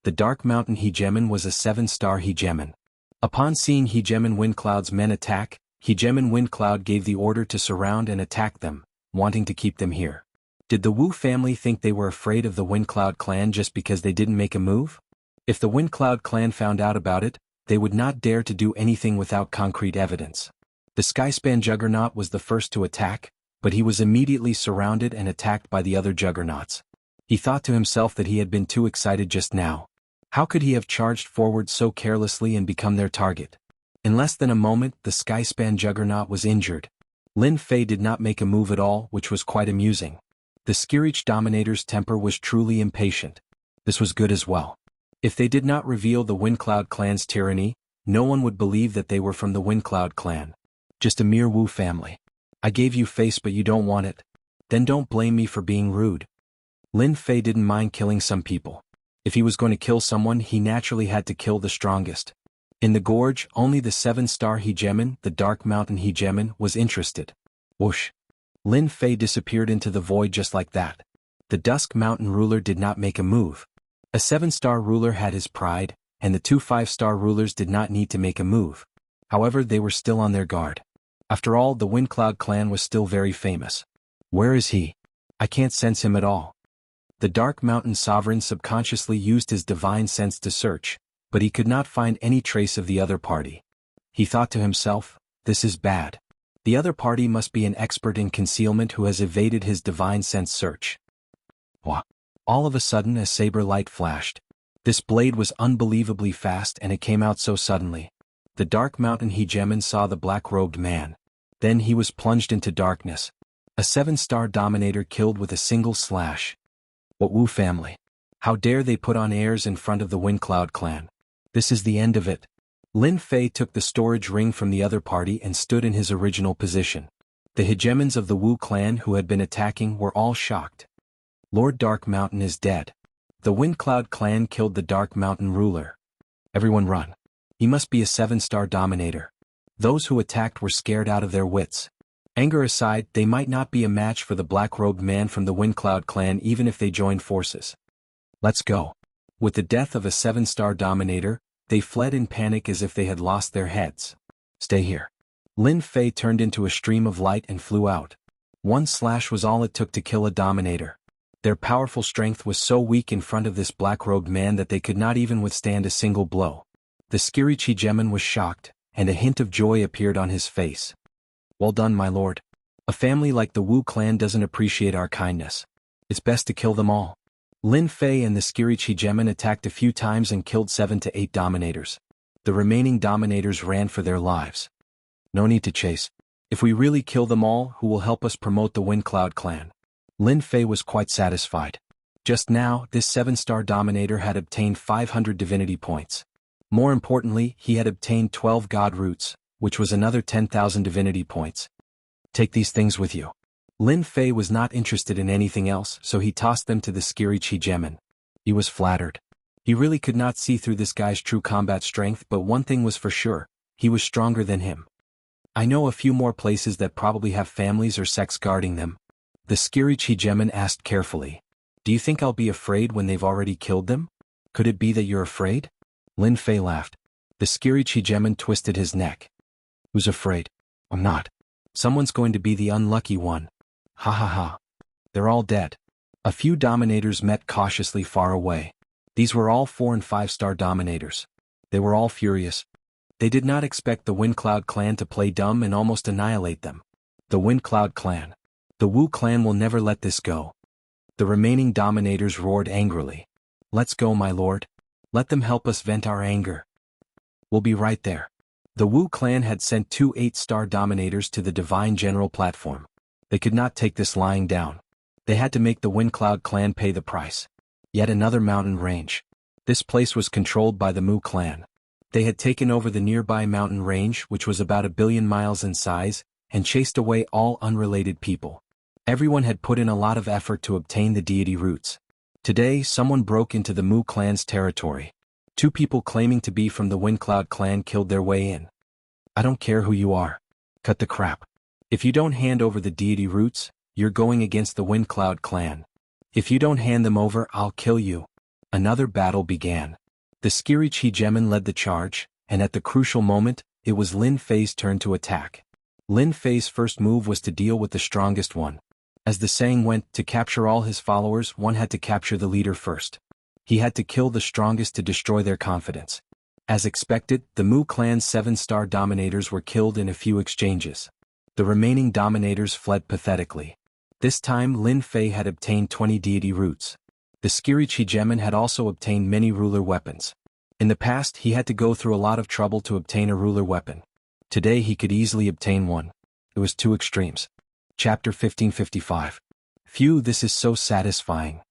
The Dark Mountain hegemon was a 7-star hegemon. Upon seeing hegemon Windcloud's men attack, hegemon Windcloud gave the order to surround and attack them, wanting to keep them here. Did the Wu family think they were afraid of the Windcloud clan just because they didn't make a move? If the Windcloud clan found out about it, they would not dare to do anything without concrete evidence. The Skyspan juggernaut was the first to attack, but he was immediately surrounded and attacked by the other juggernauts. He thought to himself that he had been too excited just now. How could he have charged forward so carelessly and become their target? In less than a moment, the Skyspan juggernaut was injured. Lin Fei did not make a move at all, which was quite amusing. The Skirich dominator's temper was truly impatient. This was good as well. If they did not reveal the Windcloud clan's tyranny, no one would believe that they were from the Windcloud clan. Just a mere Wu family. I gave you face but you don't want it. Then don't blame me for being rude. Lin Fei didn't mind killing some people. If he was going to kill someone, he naturally had to kill the strongest. In the gorge, only the 7-star hegemon, the Dark Mountain hegemon, was interested. Whoosh! Lin Fei disappeared into the void just like that. The Dusk Mountain ruler did not make a move. A 7-star ruler had his pride, and the 2 5-star rulers did not need to make a move. However, they were still on their guard. After all, the Windcloud clan was still very famous. Where is he? I can't sense him at all. The Dark Mountain sovereign subconsciously used his divine sense to search, but he could not find any trace of the other party. He thought to himself, "This is bad. The other party must be an expert in concealment who has evaded his divine sense search." Wah! All of a sudden a saber light flashed. This blade was unbelievably fast and it came out so suddenly. The Dark Mountain hegemon saw the black-robed man. Then he was plunged into darkness. A 7-star dominator killed with a single slash. What Wu family? How dare they put on airs in front of the Windcloud clan? This is the end of it. Lin Fei took the storage ring from the other party and stood in his original position. The hegemons of the Wu clan who had been attacking were all shocked. Lord Dark Mountain is dead. The Windcloud clan killed the Dark Mountain ruler. Everyone run. He must be a 7-star dominator. Those who attacked were scared out of their wits. Anger aside, they might not be a match for the black-robed man from the Windcloud clan even if they joined forces. Let's go. With the death of a 7-star dominator, they fled in panic as if they had lost their heads. Stay here. Lin Fei turned into a stream of light and flew out. One slash was all it took to kill a dominator. Their powerful strength was so weak in front of this black-robed man that they could not even withstand a single blow. The Skirich hegemon was shocked, and a hint of joy appeared on his face. Well done, my lord. A family like the Wu clan doesn't appreciate our kindness. It's best to kill them all. Lin Fei and the Skirich hegemon attacked a few times and killed 7 to 8 dominators. The remaining dominators ran for their lives. No need to chase. If we really kill them all, who will help us promote the Windcloud clan? Lin Fei was quite satisfied. Just now, this 7-star dominator had obtained 500 divinity points. More importantly, he had obtained 12 god roots, which was another 10,000 divinity points. Take these things with you. Lin Fei was not interested in anything else, so he tossed them to the Skirich hegemon. He was flattered. He really could not see through this guy's true combat strength, but one thing was for sure, he was stronger than him. I know a few more places that probably have families or sects guarding them. The Skirich hegemon asked carefully. Do you think I'll be afraid when they've already killed them? Could it be that you're afraid? Lin Fei laughed. The scary Chigemin twisted his neck. Who's afraid? I'm not. Someone's going to be the unlucky one. Ha ha ha. They're all dead. A few dominators met cautiously far away. These were all 4- and 5-star dominators. They were all furious. They did not expect the Windcloud clan to play dumb and almost annihilate them. The Windcloud clan. The Wu clan will never let this go. The remaining dominators roared angrily. Let's go, my lord. Let them help us vent our anger. We'll be right there. The Wu clan had sent 2 8-star dominators to the Divine General platform. They could not take this lying down. They had to make the Windcloud clan pay the price. Yet another mountain range. This place was controlled by the Mu clan. They had taken over the nearby mountain range, which was about 1 billion miles in size, and chased away all unrelated people. Everyone had put in a lot of effort to obtain the deity roots. Today, someone broke into the Mu clan's territory. 2 people claiming to be from the Windcloud clan killed their way in. I don't care who you are. Cut the crap. If you don't hand over the deity roots, you're going against the Windcloud clan. If you don't hand them over, I'll kill you. Another battle began. The Skiri Chigemin led the charge, and at the crucial moment, it was Lin Fei's turn to attack. Lin Fei's first move was to deal with the strongest one. As the saying went, to capture all his followers, one had to capture the leader first. He had to kill the strongest to destroy their confidence. As expected, the Mu clan's 7-star dominators were killed in a few exchanges. The remaining dominators fled pathetically. This time Lin Fei had obtained 20 deity roots. The Skiri Chigemin had also obtained many ruler weapons. In the past he had to go through a lot of trouble to obtain a ruler weapon. Today he could easily obtain one. It was 2 extremes. Chapter 1555. Phew, this is so satisfying.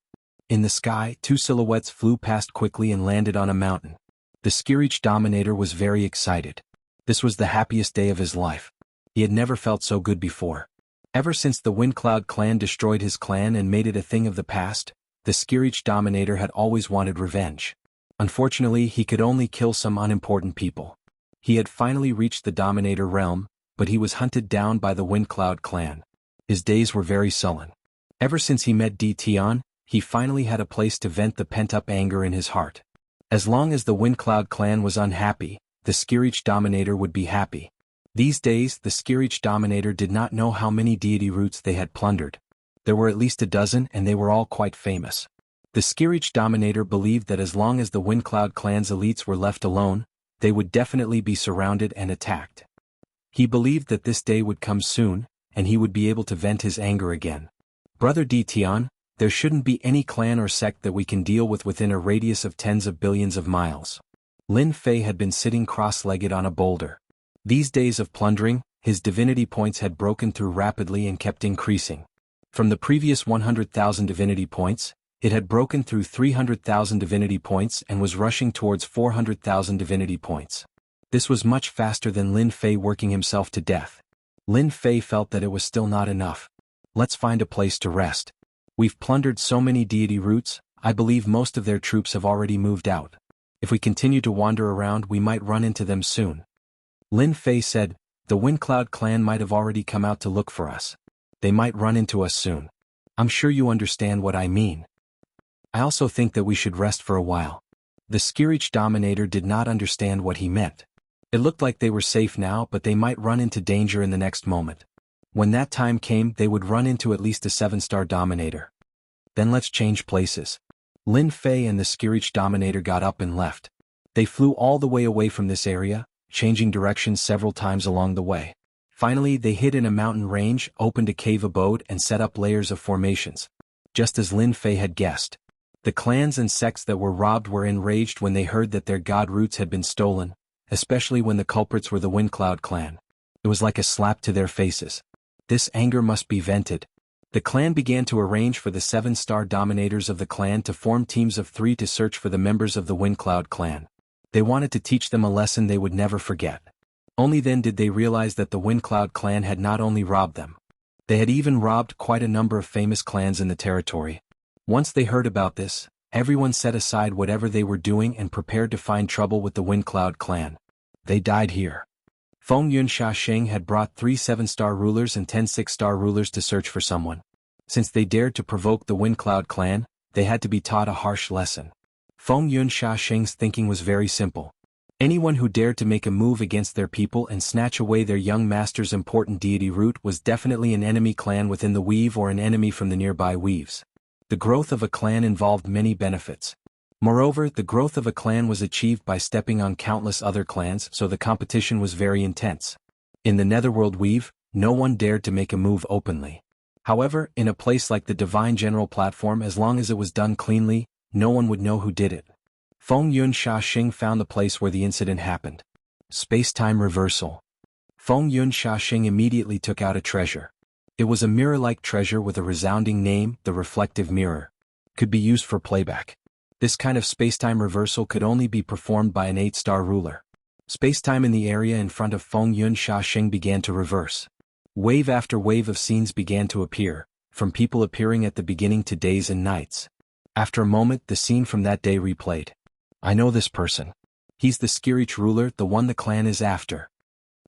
In the sky, 2 silhouettes flew past quickly and landed on a mountain. The Skirich Dominator was very excited. This was the happiest day of his life. He had never felt so good before. Ever since the Windcloud clan destroyed his clan and made it a thing of the past, the Skirich Dominator had always wanted revenge. Unfortunately, he could only kill some unimportant people. He had finally reached the Dominator realm, but he was hunted down by the Windcloud clan. His days were very sullen. Ever since he met Di Tian, he finally had a place to vent the pent-up anger in his heart. As long as the Windcloud clan was unhappy, the Skirich Dominator would be happy. These days, the Skirich Dominator did not know how many deity roots they had plundered. There were at least a dozen, and they were all quite famous. The Skirich Dominator believed that as long as the Windcloud clan's elites were left alone, they would definitely be surrounded and attacked. He believed that this day would come soon, and he would be able to vent his anger again. Brother Di Tian, there shouldn't be any clan or sect that we can deal with within a radius of tens of billions of miles. Lin Fei had been sitting cross-legged on a boulder. These days of plundering, his divinity points had broken through rapidly and kept increasing. From the previous 100,000 divinity points, it had broken through 300,000 divinity points and was rushing towards 400,000 divinity points. This was much faster than Lin Fei working himself to death. Lin Fei felt that it was still not enough. Let's find a place to rest. We've plundered so many deity roots, I believe most of their troops have already moved out. If we continue to wander around, we might run into them soon. Lin Fei said, the Windcloud clan might have already come out to look for us. They might run into us soon. I'm sure you understand what I mean. I also think that we should rest for a while. The Skirich Dominator did not understand what he meant. It looked like they were safe now, but they might run into danger in the next moment. When that time came, they would run into at least a 7-star Dominator. Then let's change places. Lin Fei and the Skirich Dominator got up and left. They flew all the way away from this area, changing directions several times along the way. Finally, they hid in a mountain range, opened a cave abode and set up layers of formations. Just as Lin Fei had guessed. The clans and sects that were robbed were enraged when they heard that their god roots had been stolen, especially when the culprits were the Windcloud clan. It was like a slap to their faces. This anger must be vented. The clan began to arrange for the 7-star dominators of the clan to form teams of 3 to search for the members of the Windcloud clan. They wanted to teach them a lesson they would never forget. Only then did they realize that the Windcloud clan had not only robbed them. They had even robbed quite a number of famous clans in the territory. Once they heard about this, everyone set aside whatever they were doing and prepared to find trouble with the Windcloud clan. They died here. Feng Yunsha Sheng had brought 3 7-star rulers and 10 6-star rulers to search for someone. Since they dared to provoke the Windcloud clan, they had to be taught a harsh lesson. Feng Yun Sheng's thinking was very simple. Anyone who dared to make a move against their people and snatch away their young master's important deity root was definitely an enemy clan within the weave or an enemy from the nearby weaves. The growth of a clan involved many benefits. Moreover, the growth of a clan was achieved by stepping on countless other clans, so the competition was very intense. In the Netherworld weave, no one dared to make a move openly. However, in a place like the Divine General Platform, as long as it was done cleanly, no one would know who did it. Feng Yun Sheng found the place where the incident happened. Space-time reversal. Feng Yun Sheng immediately took out a treasure. It was a mirror-like treasure with a resounding name, the reflective mirror. Could be used for playback. This kind of space-time reversal could only be performed by an 8-star ruler. Space-time in the area in front of Feng Yun Sheng began to reverse. Wave after wave of scenes began to appear, from people appearing at the beginning to days and nights. After a moment, the scene from that day replayed. I know this person. He's the Skirich ruler, the one the clan is after.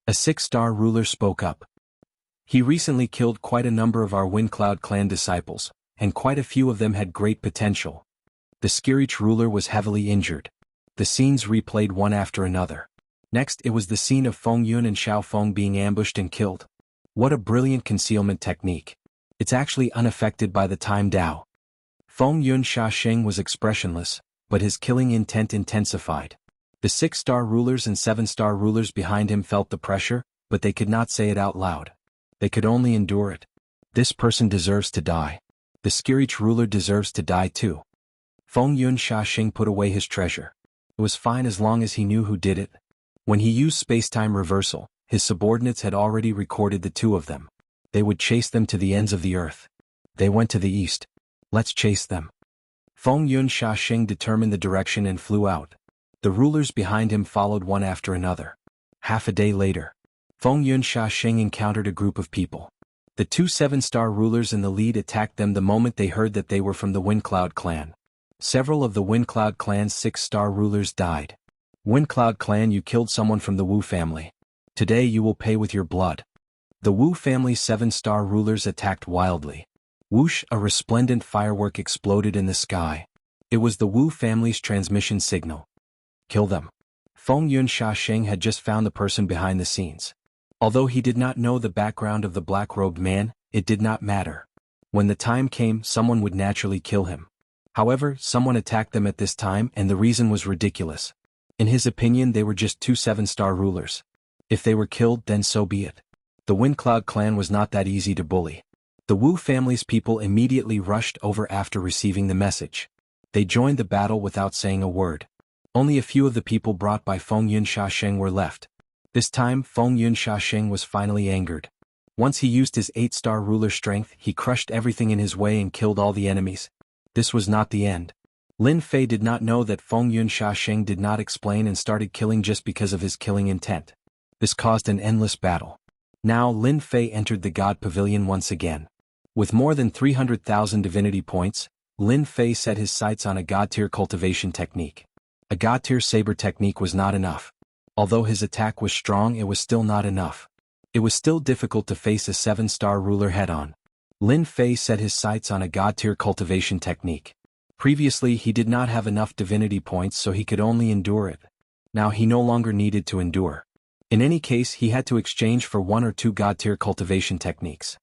A 6-star ruler spoke up. He recently killed quite a number of our Windcloud clan disciples, and quite a few of them had great potential. The Skirich ruler was heavily injured. The scenes replayed one after another. Next, it was the scene of Feng Yun and Xiao Feng being ambushed and killed. What a brilliant concealment technique. It's actually unaffected by the time Dao. Feng Yun Sheng was expressionless, but his killing intent intensified. The 6-star rulers and 7-star rulers behind him felt the pressure, but they could not say it out loud. They could only endure it. This person deserves to die. The Skirich ruler deserves to die too. Feng Yun Sheng put away his treasure. It was fine as long as he knew who did it. When he used space-time reversal, his subordinates had already recorded the two of them. They would chase them to the ends of the earth. They went to the east. Let's chase them. Feng Yun Sheng determined the direction and flew out. The rulers behind him followed one after another. Half a day later, Feng Yun Sheng encountered a group of people. The two 7-star rulers in the lead attacked them the moment they heard that they were from the Windcloud clan. Several of the Windcloud clan's 6-star rulers died. Windcloud clan, you killed someone from the Wu family. Today you will pay with your blood. The Wu family's 7-star rulers attacked wildly. Whoosh, a resplendent firework exploded in the sky. It was the Wu family's transmission signal. Kill them. Feng Yun Sheng had just found the person behind the scenes. Although he did not know the background of the black-robed man, it did not matter. When the time came, someone would naturally kill him. However, someone attacked them at this time, and the reason was ridiculous. In his opinion, they were just two 7-star rulers. If they were killed, then so be it. The Windcloud clan was not that easy to bully. The Wu family's people immediately rushed over after receiving the message. They joined the battle without saying a word. Only a few of the people brought by Feng Yun Sheng were left. This time, Feng Yun Sheng was finally angered. Once he used his 8-star ruler strength, he crushed everything in his way and killed all the enemies. This was not the end. Lin Fei did not know that Feng Yun Sheng did not explain and started killing just because of his killing intent. This caused an endless battle. Now Lin Fei entered the God Pavilion once again. With more than 300,000 divinity points, Lin Fei set his sights on a God-tier cultivation technique. A God-tier saber technique was not enough. Although his attack was strong, it was still not enough. It was still difficult to face a 7-star ruler head-on. Lin Fei set his sights on a God-tier cultivation technique. Previously he did not have enough divinity points, so he could only endure it. Now he no longer needed to endure. In any case, he had to exchange for 1 or 2 God-tier cultivation techniques.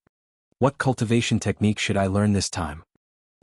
What cultivation technique should I learn this time?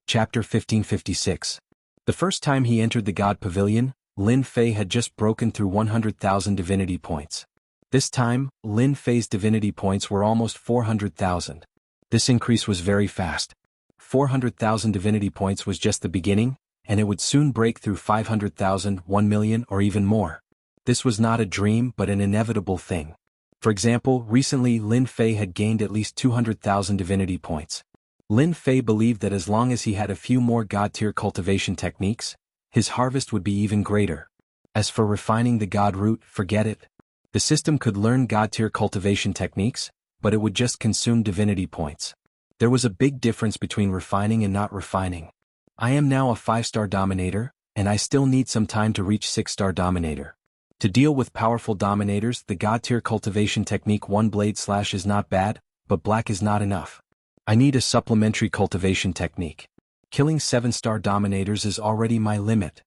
Chapter 1556. The first time he entered the God Pavilion, Lin Fei had just broken through 100,000 divinity points. This time, Lin Fei's divinity points were almost 400,000. This increase was very fast. 400,000 divinity points was just the beginning, and it would soon break through 500,000, 1 million, or even more. This was not a dream but an inevitable thing. For example, recently Lin Fei had gained at least 200,000 divinity points. Lin Fei believed that as long as he had a few more God-tier cultivation techniques, his harvest would be even greater. As for refining the God root, forget it. The system could learn God-tier cultivation techniques, but it would just consume divinity points. There was a big difference between refining and not refining. I am now a 5-star dominator, and I still need some time to reach 6-star dominator. To deal with powerful dominators, the God-tier cultivation technique 1 blade slash is not bad, but black is not enough. I need a supplementary cultivation technique. Killing 7-star dominators is already my limit.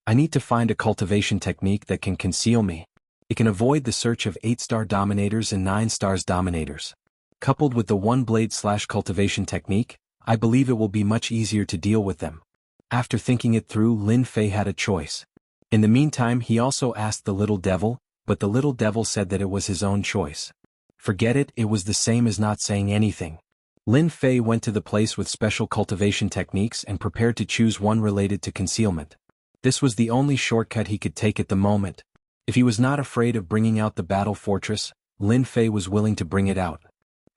I need to find a cultivation technique that can conceal me. It can avoid the search of 8-star dominators and 9-stars dominators. Coupled with the one-blade/cultivation technique, I believe it will be much easier to deal with them. After thinking it through, Lin Fei had a choice. In the meantime, he also asked the little devil, but the little devil said that it was his own choice. Forget it, it was the same as not saying anything. Lin Fei went to the place with special cultivation techniques and prepared to choose one related to concealment. This was the only shortcut he could take at the moment. If he was not afraid of bringing out the battle fortress, Lin Fei was willing to bring it out.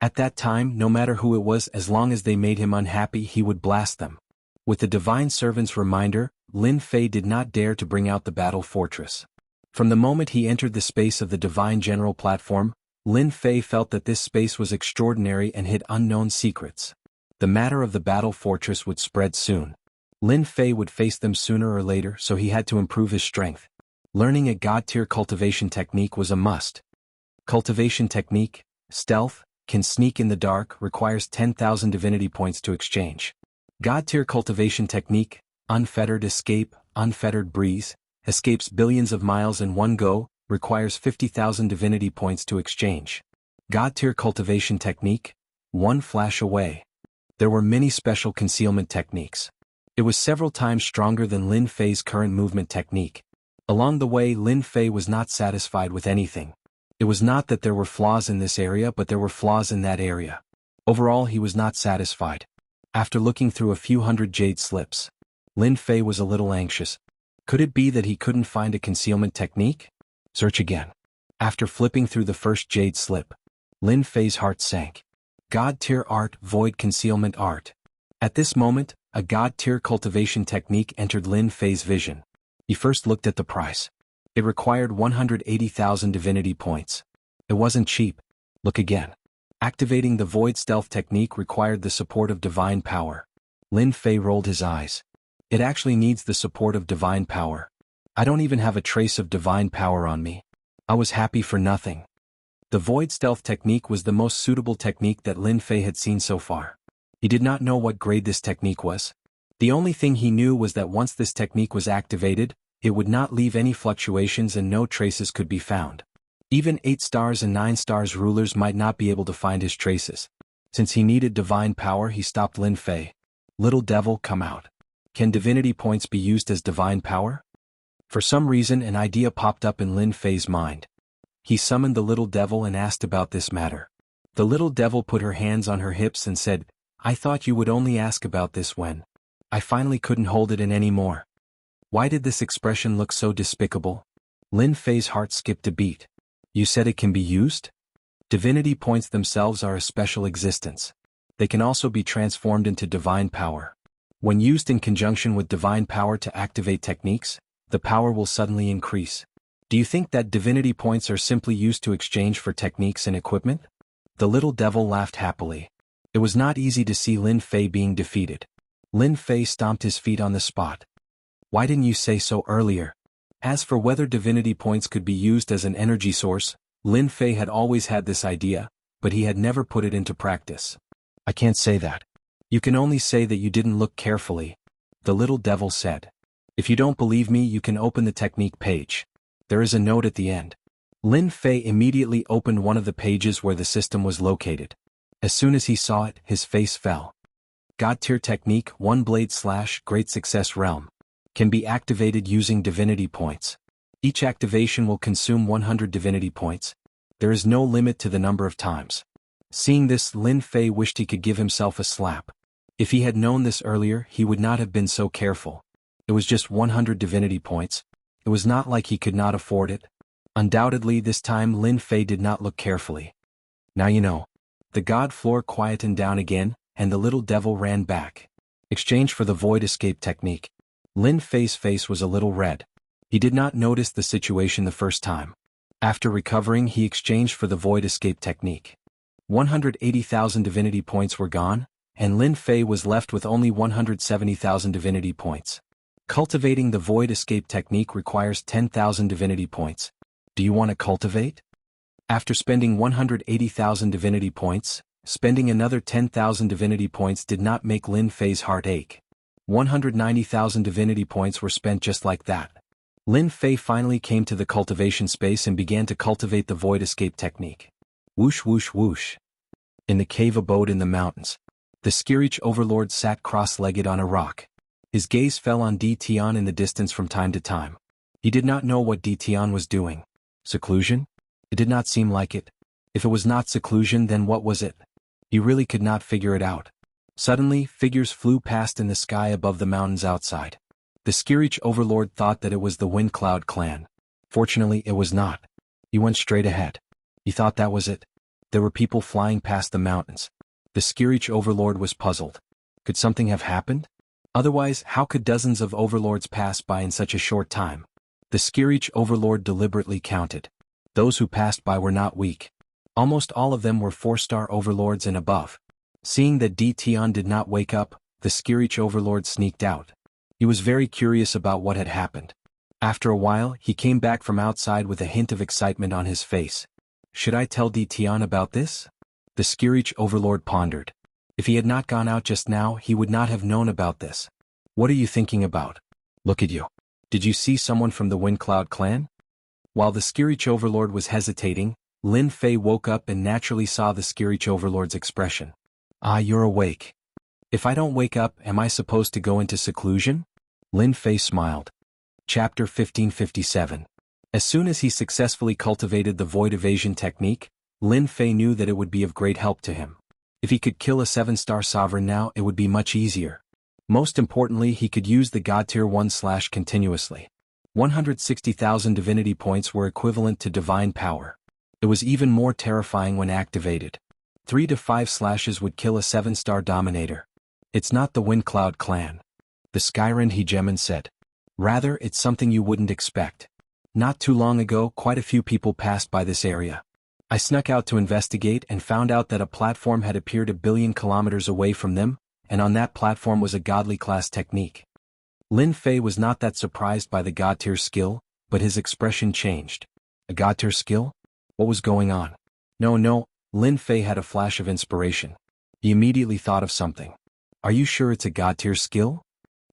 At that time, no matter who it was, as long as they made him unhappy, he would blast them. With the divine servant's reminder, Lin Fei did not dare to bring out the battle fortress. From the moment he entered the space of the divine general platform, Lin Fei felt that this space was extraordinary and hid unknown secrets. The matter of the battle fortress would spread soon. Lin Fei would face them sooner or later, so he had to improve his strength. Learning a god-tier cultivation technique was a must. Cultivation technique, stealth, can sneak in the dark, requires 10,000 divinity points to exchange. God-tier cultivation technique, unfettered escape, unfettered breeze, escapes billions of miles in one go, requires 50,000 divinity points to exchange. God-tier cultivation technique, one flash away. There were many special concealment techniques. It was several times stronger than Lin Fei's current movement technique. Along the way, Lin Fei was not satisfied with anything. It was not that there were flaws in this area, but there were flaws in that area. Overall, he was not satisfied. After looking through a few hundred jade slips, Lin Fei was a little anxious. Could it be that he couldn't find a concealment technique? Search again. After flipping through the first jade slip, Lin Fei's heart sank. God-tier art, void concealment art. At this moment, a god-tier cultivation technique entered Lin Fei's vision. He first looked at the price. It required 180,000 divinity points. It wasn't cheap. Look again. Activating the void stealth technique required the support of divine power. Lin Fei rolled his eyes. It actually needs the support of divine power. I don't even have a trace of divine power on me. I was happy for nothing. The void stealth technique was the most suitable technique that Lin Fei had seen so far. He did not know what grade this technique was. The only thing he knew was that once this technique was activated, it would not leave any fluctuations and no traces could be found. Even 8 stars and 9 stars rulers might not be able to find his traces. Since he needed divine power, he stopped Lin Fei. Little devil, come out. Can divinity points be used as divine power? For some reason, an idea popped up in Lin Fei's mind. He summoned the little devil and asked about this matter. The little devil put her hands on her hips and said, I thought you would only ask about this when I finally couldn't hold it in anymore. Why did this expression look so despicable? Lin Fei's heart skipped a beat. You said it can be used? Divinity points themselves are a special existence. They can also be transformed into divine power. When used in conjunction with divine power to activate techniques, the power will suddenly increase. Do you think that divinity points are simply used to exchange for techniques and equipment? The little devil laughed happily. It was not easy to see Lin Fei being defeated. Lin Fei stomped his feet on the spot. Why didn't you say so earlier? As for whether divinity points could be used as an energy source, Lin Fei had always had this idea, but he had never put it into practice. I can't say that. You can only say that you didn't look carefully, the little devil said. If you don't believe me, you can open the technique page. There is a note at the end. Lin Fei immediately opened one of the pages where the system was located. As soon as he saw it, his face fell. God-tier technique, one blade / great success realm. Can be activated using divinity points. Each activation will consume 100 divinity points. There is no limit to the number of times. Seeing this, Lin Fei wished he could give himself a slap. If he had known this earlier, he would not have been so careful. It was just 100 divinity points. It was not like he could not afford it. Undoubtedly, this time Lin Fei did not look carefully. Now you know. The god floor quietened down again, and the little devil ran back. Exchange for the void escape technique. Lin Fei's face was a little red. He did not notice the situation the first time. After recovering, he exchanged for the void escape technique. 180,000 divinity points were gone, and Lin Fei was left with only 170,000 divinity points. Cultivating the void escape technique requires 10,000 divinity points. Do you want to cultivate? After spending 180,000 divinity points, Spending another 10,000 divinity points did not make Lin Fei's heart ache. 190,000 divinity points were spent just like that. Lin Fei finally came to the cultivation space and began to cultivate the void escape technique. Whoosh whoosh whoosh. In the cave abode in the mountains, the Skirich overlord sat cross-legged on a rock. His gaze fell on Di Tian in the distance from time to time. He did not know what Di Tian was doing. Seclusion? It did not seem like it. If it was not seclusion, then what was it? He really could not figure it out. Suddenly, figures flew past in the sky above the mountains outside. The Skirich overlord thought that it was the Wind Cloud clan. Fortunately, it was not. He went straight ahead. He thought that was it. There were people flying past the mountains. The Skirich overlord was puzzled. Could something have happened? Otherwise, how could dozens of overlords pass by in such a short time? The Skirich overlord deliberately counted. Those who passed by were not weak. Almost all of them were 4-star overlords and above. Seeing that Di Tian did not wake up, the Skirich overlord sneaked out. He was very curious about what had happened. After a while, he came back from outside with a hint of excitement on his face. Should I tell Di Tian about this? The Skirich overlord pondered. If he had not gone out just now, he would not have known about this. What are you thinking about? Look at you. Did you see someone from the Wind Cloud clan? While the Skirich overlord was hesitating, Lin Fei woke up and naturally saw the Skirich overlord's expression. Ah, you're awake. If I don't wake up, am I supposed to go into seclusion? Lin Fei smiled. Chapter 1557. As soon as he successfully cultivated the void evasion technique, Lin Fei knew that it would be of great help to him. If he could kill a 7-star sovereign now, it would be much easier. Most importantly, he could use the God Tier 1 slash continuously. 160,000 divinity points were equivalent to divine power. It was even more terrifying when activated. 3 to 5 slashes would kill a 7-star dominator. It's not the Wind Cloud clan. The Skyrend hegemon said. Rather, it's something you wouldn't expect. Not too long ago, quite a few people passed by this area. I snuck out to investigate and found out that a platform had appeared 1 billion kilometers away from them, and on that platform was a godly class technique. Lin Fei was not that surprised by the God Tier skill, but his expression changed. A God Tier skill? What was going on? No, Lin Fei had a flash of inspiration. He immediately thought of something. Are you sure it's a God Tier skill?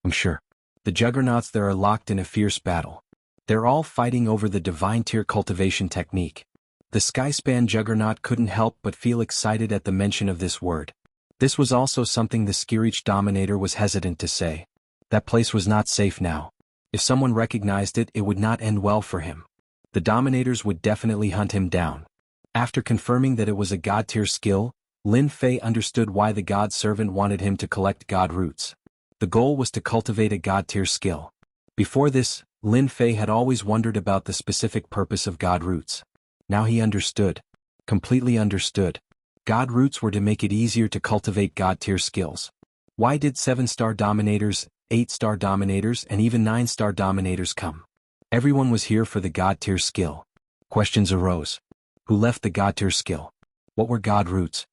I'm sure. The juggernauts there are locked in a fierce battle. They're all fighting over the divine tier cultivation technique. The Skyspan juggernaut couldn't help but feel excited at the mention of this word. This was also something the Skirich dominator was hesitant to say. That place was not safe now. If someone recognized it, it would not end well for him. The dominators would definitely hunt him down. After confirming that it was a God Tier skill, Lin Fei understood why the God Servant wanted him to collect God Roots. The goal was to cultivate a God Tier skill. Before this, Lin Fei had always wondered about the specific purpose of God Roots. Now he understood. Completely understood. God Roots were to make it easier to cultivate God Tier skills. Why did 7-star dominators, 8-star dominators and even 9-star dominators come? Everyone was here for the God Tier skill. Questions arose. Who left the God Tier skill? What were God Roots?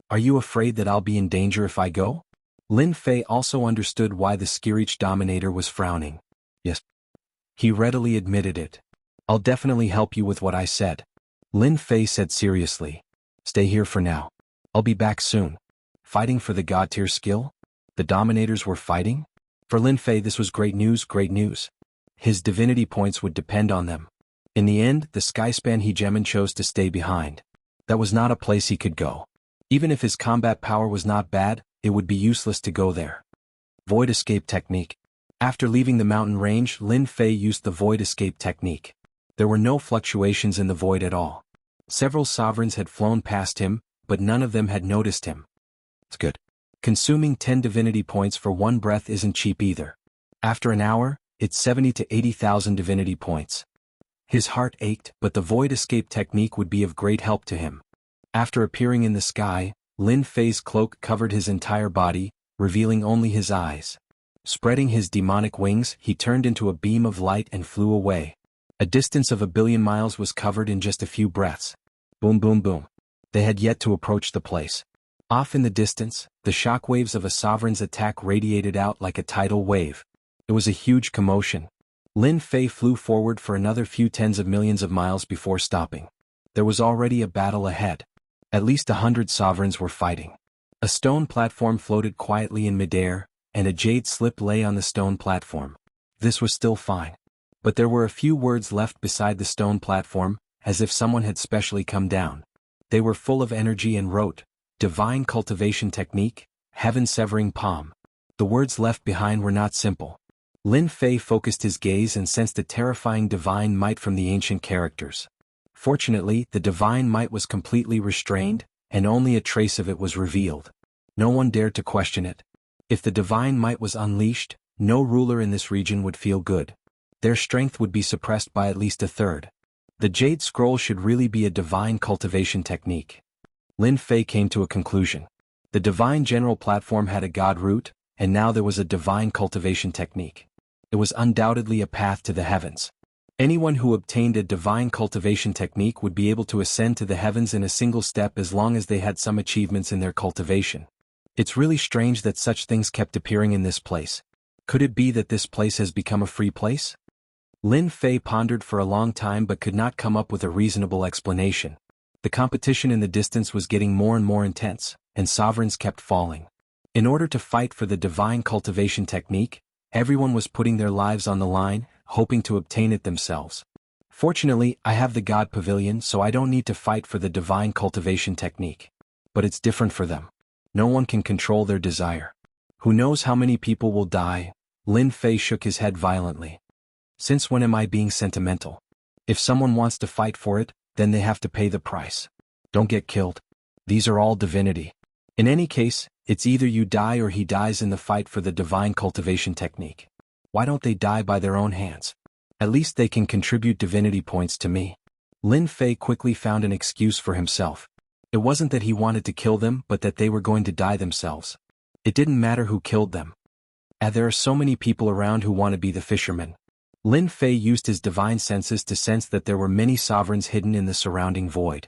Are you afraid that I'll be in danger if I go? Lin Fei also understood why the Skirich dominator was frowning. Yes. He readily admitted it. I'll definitely help you with what I said. Lin Fei said seriously. Stay here for now. I'll be back soon. Fighting for the God Tier skill? The dominators were fighting? For Lin Fei this was great news, great news. His divinity points would depend on them. In the end, the Skyspan hegemon chose to stay behind. That was not a place he could go. Even if his combat power was not bad, it would be useless to go there. Void escape technique. After leaving the mountain range, Lin Fei used the void escape technique. There were no fluctuations in the void at all. Several sovereigns had flown past him, but none of them had noticed him. It's good. Consuming 10 divinity points for one breath isn't cheap either. After an hour, it's 70 to 80,000 divinity points. His heart ached, but the void escape technique would be of great help to him. After appearing in the sky, Lin Fei's cloak covered his entire body, revealing only his eyes. Spreading his demonic wings, he turned into a beam of light and flew away. A distance of 1 billion miles was covered in just a few breaths. Boom boom boom. They had yet to approach the place. Off in the distance, the shockwaves of a sovereign's attack radiated out like a tidal wave. It was a huge commotion. Lin Fei flew forward for another few tens of millions of miles before stopping. There was already a battle ahead. At least 100 sovereigns were fighting. A stone platform floated quietly in midair, and a jade slip lay on the stone platform. This was still fine. But there were a few words left beside the stone platform, as if someone had specially come down. They were full of energy and wrote, "Divine Cultivation Technique, Heaven-Severing Palm." The words left behind were not simple. Lin Fei focused his gaze and sensed a terrifying divine might from the ancient characters. Fortunately, the divine might was completely restrained, and only a trace of it was revealed. No one dared to question it. If the divine might was unleashed, no ruler in this region would feel good. Their strength would be suppressed by at least a third. The jade scroll should really be a divine cultivation technique. Lin Fei came to a conclusion. The divine general platform had a god root, and now there was a divine cultivation technique. It was undoubtedly a path to the heavens. Anyone who obtained a divine cultivation technique would be able to ascend to the heavens in a single step as long as they had some achievements in their cultivation. It's really strange that such things kept appearing in this place. Could it be that this place has become a free place? Lin Fei pondered for a long time but could not come up with a reasonable explanation. The competition in the distance was getting more and more intense, and sovereigns kept falling. In order to fight for the divine cultivation technique, everyone was putting their lives on the line, hoping to obtain it themselves. Fortunately, I have the God Pavilion, so I don't need to fight for the divine cultivation technique. But it's different for them. No one can control their desire. Who knows how many people will die? Lin Fei shook his head violently. Since when am I being sentimental? If someone wants to fight for it, then they have to pay the price. Don't get killed. These are all divinity. In any case, it's either you die or he dies in the fight for the divine cultivation technique. Why don't they die by their own hands? At least they can contribute divinity points to me. Lin Fei quickly found an excuse for himself. It wasn't that he wanted to kill them but that they were going to die themselves. It didn't matter who killed them. There are so many people around who want to be the fishermen. Lin Fei used his divine senses to sense that there were many sovereigns hidden in the surrounding void.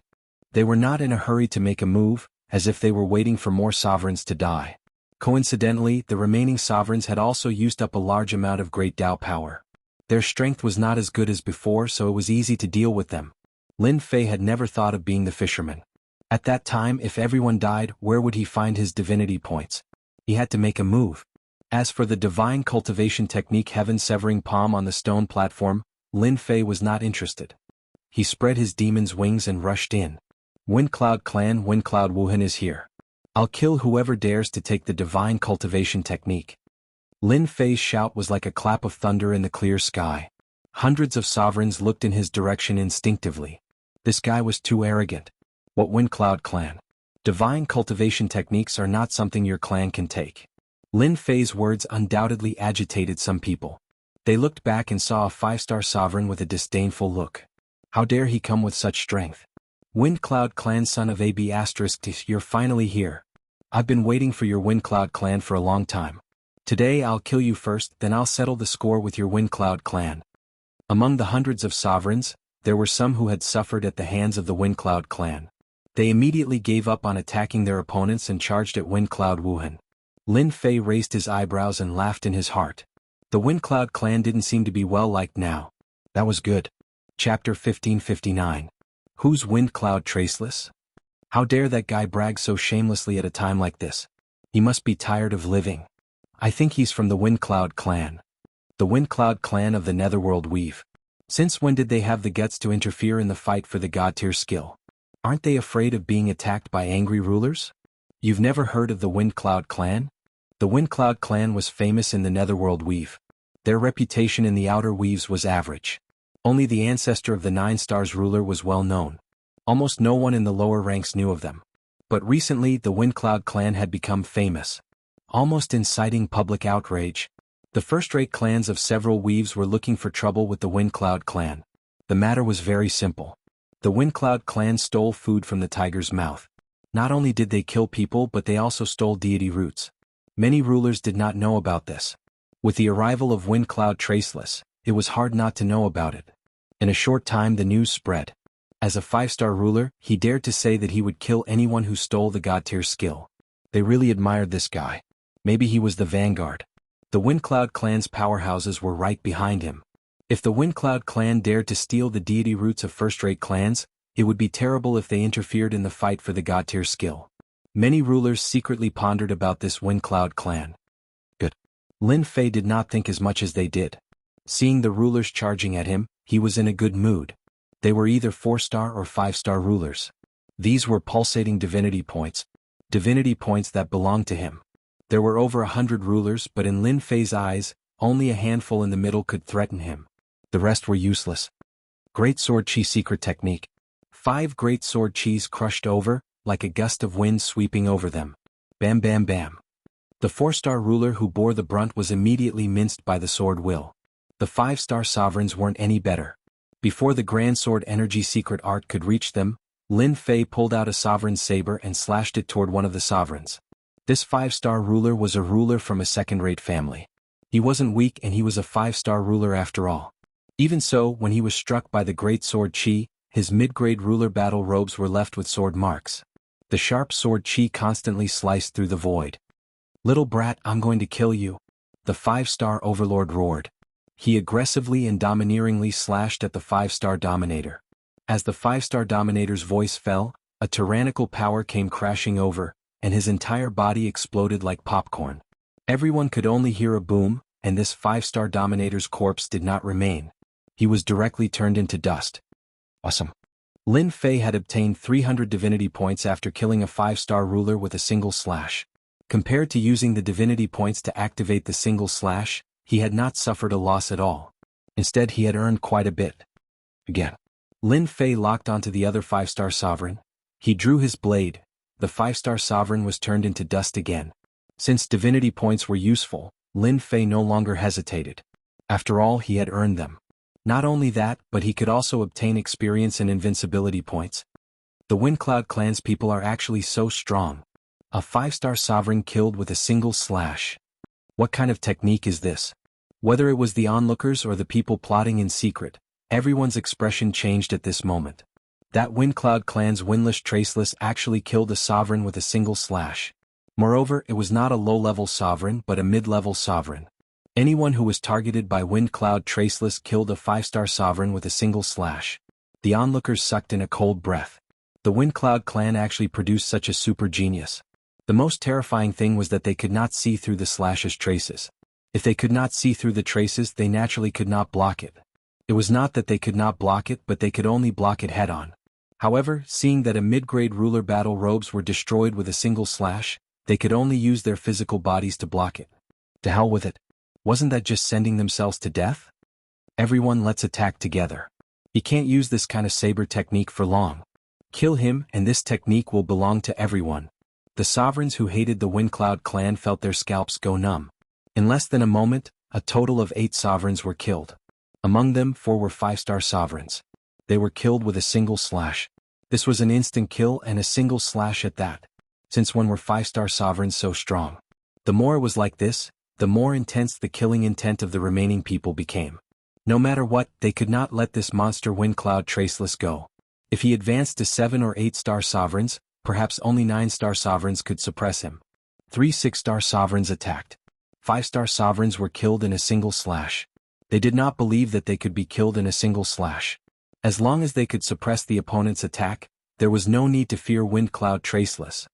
They were not in a hurry to make a move, as if they were waiting for more sovereigns to die. Coincidentally, the remaining sovereigns had also used up a large amount of great Dao power. Their strength was not as good as before, so it was easy to deal with them. Lin Fei had never thought of being the fisherman. At that time, if everyone died, where would he find his divinity points? He had to make a move. As for the divine cultivation technique heaven-severing palm on the stone platform, Lin Fei was not interested. He spread his demon's wings and rushed in. Windcloud Clan Windcloud Wuhan is here. I'll kill whoever dares to take the divine cultivation technique. Lin Fei's shout was like a clap of thunder in the clear sky. Hundreds of sovereigns looked in his direction instinctively. This guy was too arrogant. What Windcloud Clan? Divine cultivation techniques are not something your clan can take. Lin Fei's words undoubtedly agitated some people. They looked back and saw a 5-star sovereign with a disdainful look. How dare he come with such strength? Windcloud Clan son of AB***, you're finally here. I've been waiting for your Windcloud Clan for a long time. Today I'll kill you first, then I'll settle the score with your Windcloud Clan. Among the hundreds of sovereigns, there were some who had suffered at the hands of the Windcloud Clan. They immediately gave up on attacking their opponents and charged at Windcloud Wuhan. Lin Fei raised his eyebrows and laughed in his heart. The Windcloud Clan didn't seem to be well liked now. That was good. Chapter 1559. Who's Windcloud Traceless? How dare that guy brag so shamelessly at a time like this? He must be tired of living. I think he's from the Windcloud Clan. The Windcloud Clan of the Netherworld Weave. Since when did they have the guts to interfere in the fight for the god tier skill? Aren't they afraid of being attacked by angry rulers? You've never heard of the Windcloud Clan? The Windcloud Clan was famous in the Netherworld Weave. Their reputation in the Outer Weaves was average. Only the ancestor of the 9 Stars ruler was well known. Almost no one in the lower ranks knew of them. But recently the Windcloud Clan had become famous, almost inciting public outrage. The first-rate clans of several weaves were looking for trouble with the Windcloud Clan. The matter was very simple. The Windcloud Clan stole food from the tiger's mouth. Not only did they kill people but they also stole deity roots. Many rulers did not know about this. With the arrival of Windcloud Traceless, it was hard not to know about it. In a short time the news spread. As a 5-star ruler, he dared to say that he would kill anyone who stole the god tier skill. They really admired this guy. Maybe he was the vanguard. The Windcloud Clan's powerhouses were right behind him. If the Windcloud Clan dared to steal the deity roots of first-rate clans, It would be terrible if they interfered in the fight for the god-tier skill. Many rulers secretly pondered about this Wind Cloud clan. Good. Lin Fei did not think as much as they did. Seeing the rulers charging at him, he was in a good mood. They were either 4-star or 5-star rulers. These were pulsating divinity points that belonged to him. There were over 100 rulers, but in Lin Fei's eyes, only a handful in the middle could threaten him. The rest were useless. Great Sword Chi Secret Technique. 5 Great Sword Chis crushed over, like a gust of wind sweeping over them. Bam bam bam. The 4-star ruler who bore the brunt was immediately minced by the sword will. The 5-star sovereigns weren't any better. Before the Grand Sword Energy Secret Art could reach them, Lin Fei pulled out a sovereign's saber and slashed it toward one of the sovereigns. This 5-star ruler was a ruler from a second-rate family. He wasn't weak and he was a 5-star ruler after all. Even so, when he was struck by the Great Sword Chi, his mid-grade ruler battle robes were left with sword marks. The sharp sword Chi constantly sliced through the void. "Little brat, I'm going to kill you," the 5-star overlord roared. He aggressively and domineeringly slashed at the 5-star dominator. As the 5-star dominator's voice fell, a tyrannical power came crashing over, and his entire body exploded like popcorn. Everyone could only hear a boom, and this 5-star dominator's corpse did not remain. He was directly turned into dust. Awesome. Lin Fei had obtained 300 divinity points after killing a 5-star ruler with a single slash. Compared to using the divinity points to activate the single slash, he had not suffered a loss at all. Instead, he had earned quite a bit. Again. Lin Fei locked onto the other 5-star sovereign. He drew his blade. The 5-star sovereign was turned into dust again. Since divinity points were useful, Lin Fei no longer hesitated. After all, he had earned them. Not only that, but he could also obtain experience and invincibility points. The Windcloud clan's people are actually so strong. A 5-star sovereign killed with a single slash. What kind of technique is this? Whether it was the onlookers or the people plotting in secret, everyone's expression changed at this moment. That Windcloud clan's windless traceless actually killed a sovereign with a single slash. Moreover, it was not a low-level sovereign but a mid-level sovereign. Anyone who was targeted by Windcloud traceless killed a 5-star sovereign with a single slash. The onlookers sucked in a cold breath. The Windcloud clan actually produced such a super genius. The most terrifying thing was that they could not see through the slash's traces. If they could not see through the traces, they naturally could not block it. It was not that they could not block it, but they could only block it head-on. However, seeing that a mid-grade ruler battle robes were destroyed with a single slash, they could only use their physical bodies to block it. To hell with it. Wasn't that just sending themselves to death? Everyone, let's attack together. He can't use this kind of saber technique for long. Kill him, and this technique will belong to everyone. The sovereigns who hated the Windcloud clan felt their scalps go numb. In less than a moment, a total of 8 sovereigns were killed. Among them, 4 were 5-star sovereigns. They were killed with a single slash. This was an instant kill and a single slash at that. Since when were 5-star sovereigns so strong? The more it was like this, the more intense the killing intent of the remaining people became. No matter what, they could not let this monster Windcloud traceless go. If he advanced to 7 or 8-star sovereigns, perhaps only 9-star sovereigns could suppress him. 3 6-star sovereigns attacked. 5-star sovereigns were killed in a single slash. They did not believe that they could be killed in a single slash. As long as they could suppress the opponent's attack, there was no need to fear Windcloud traceless.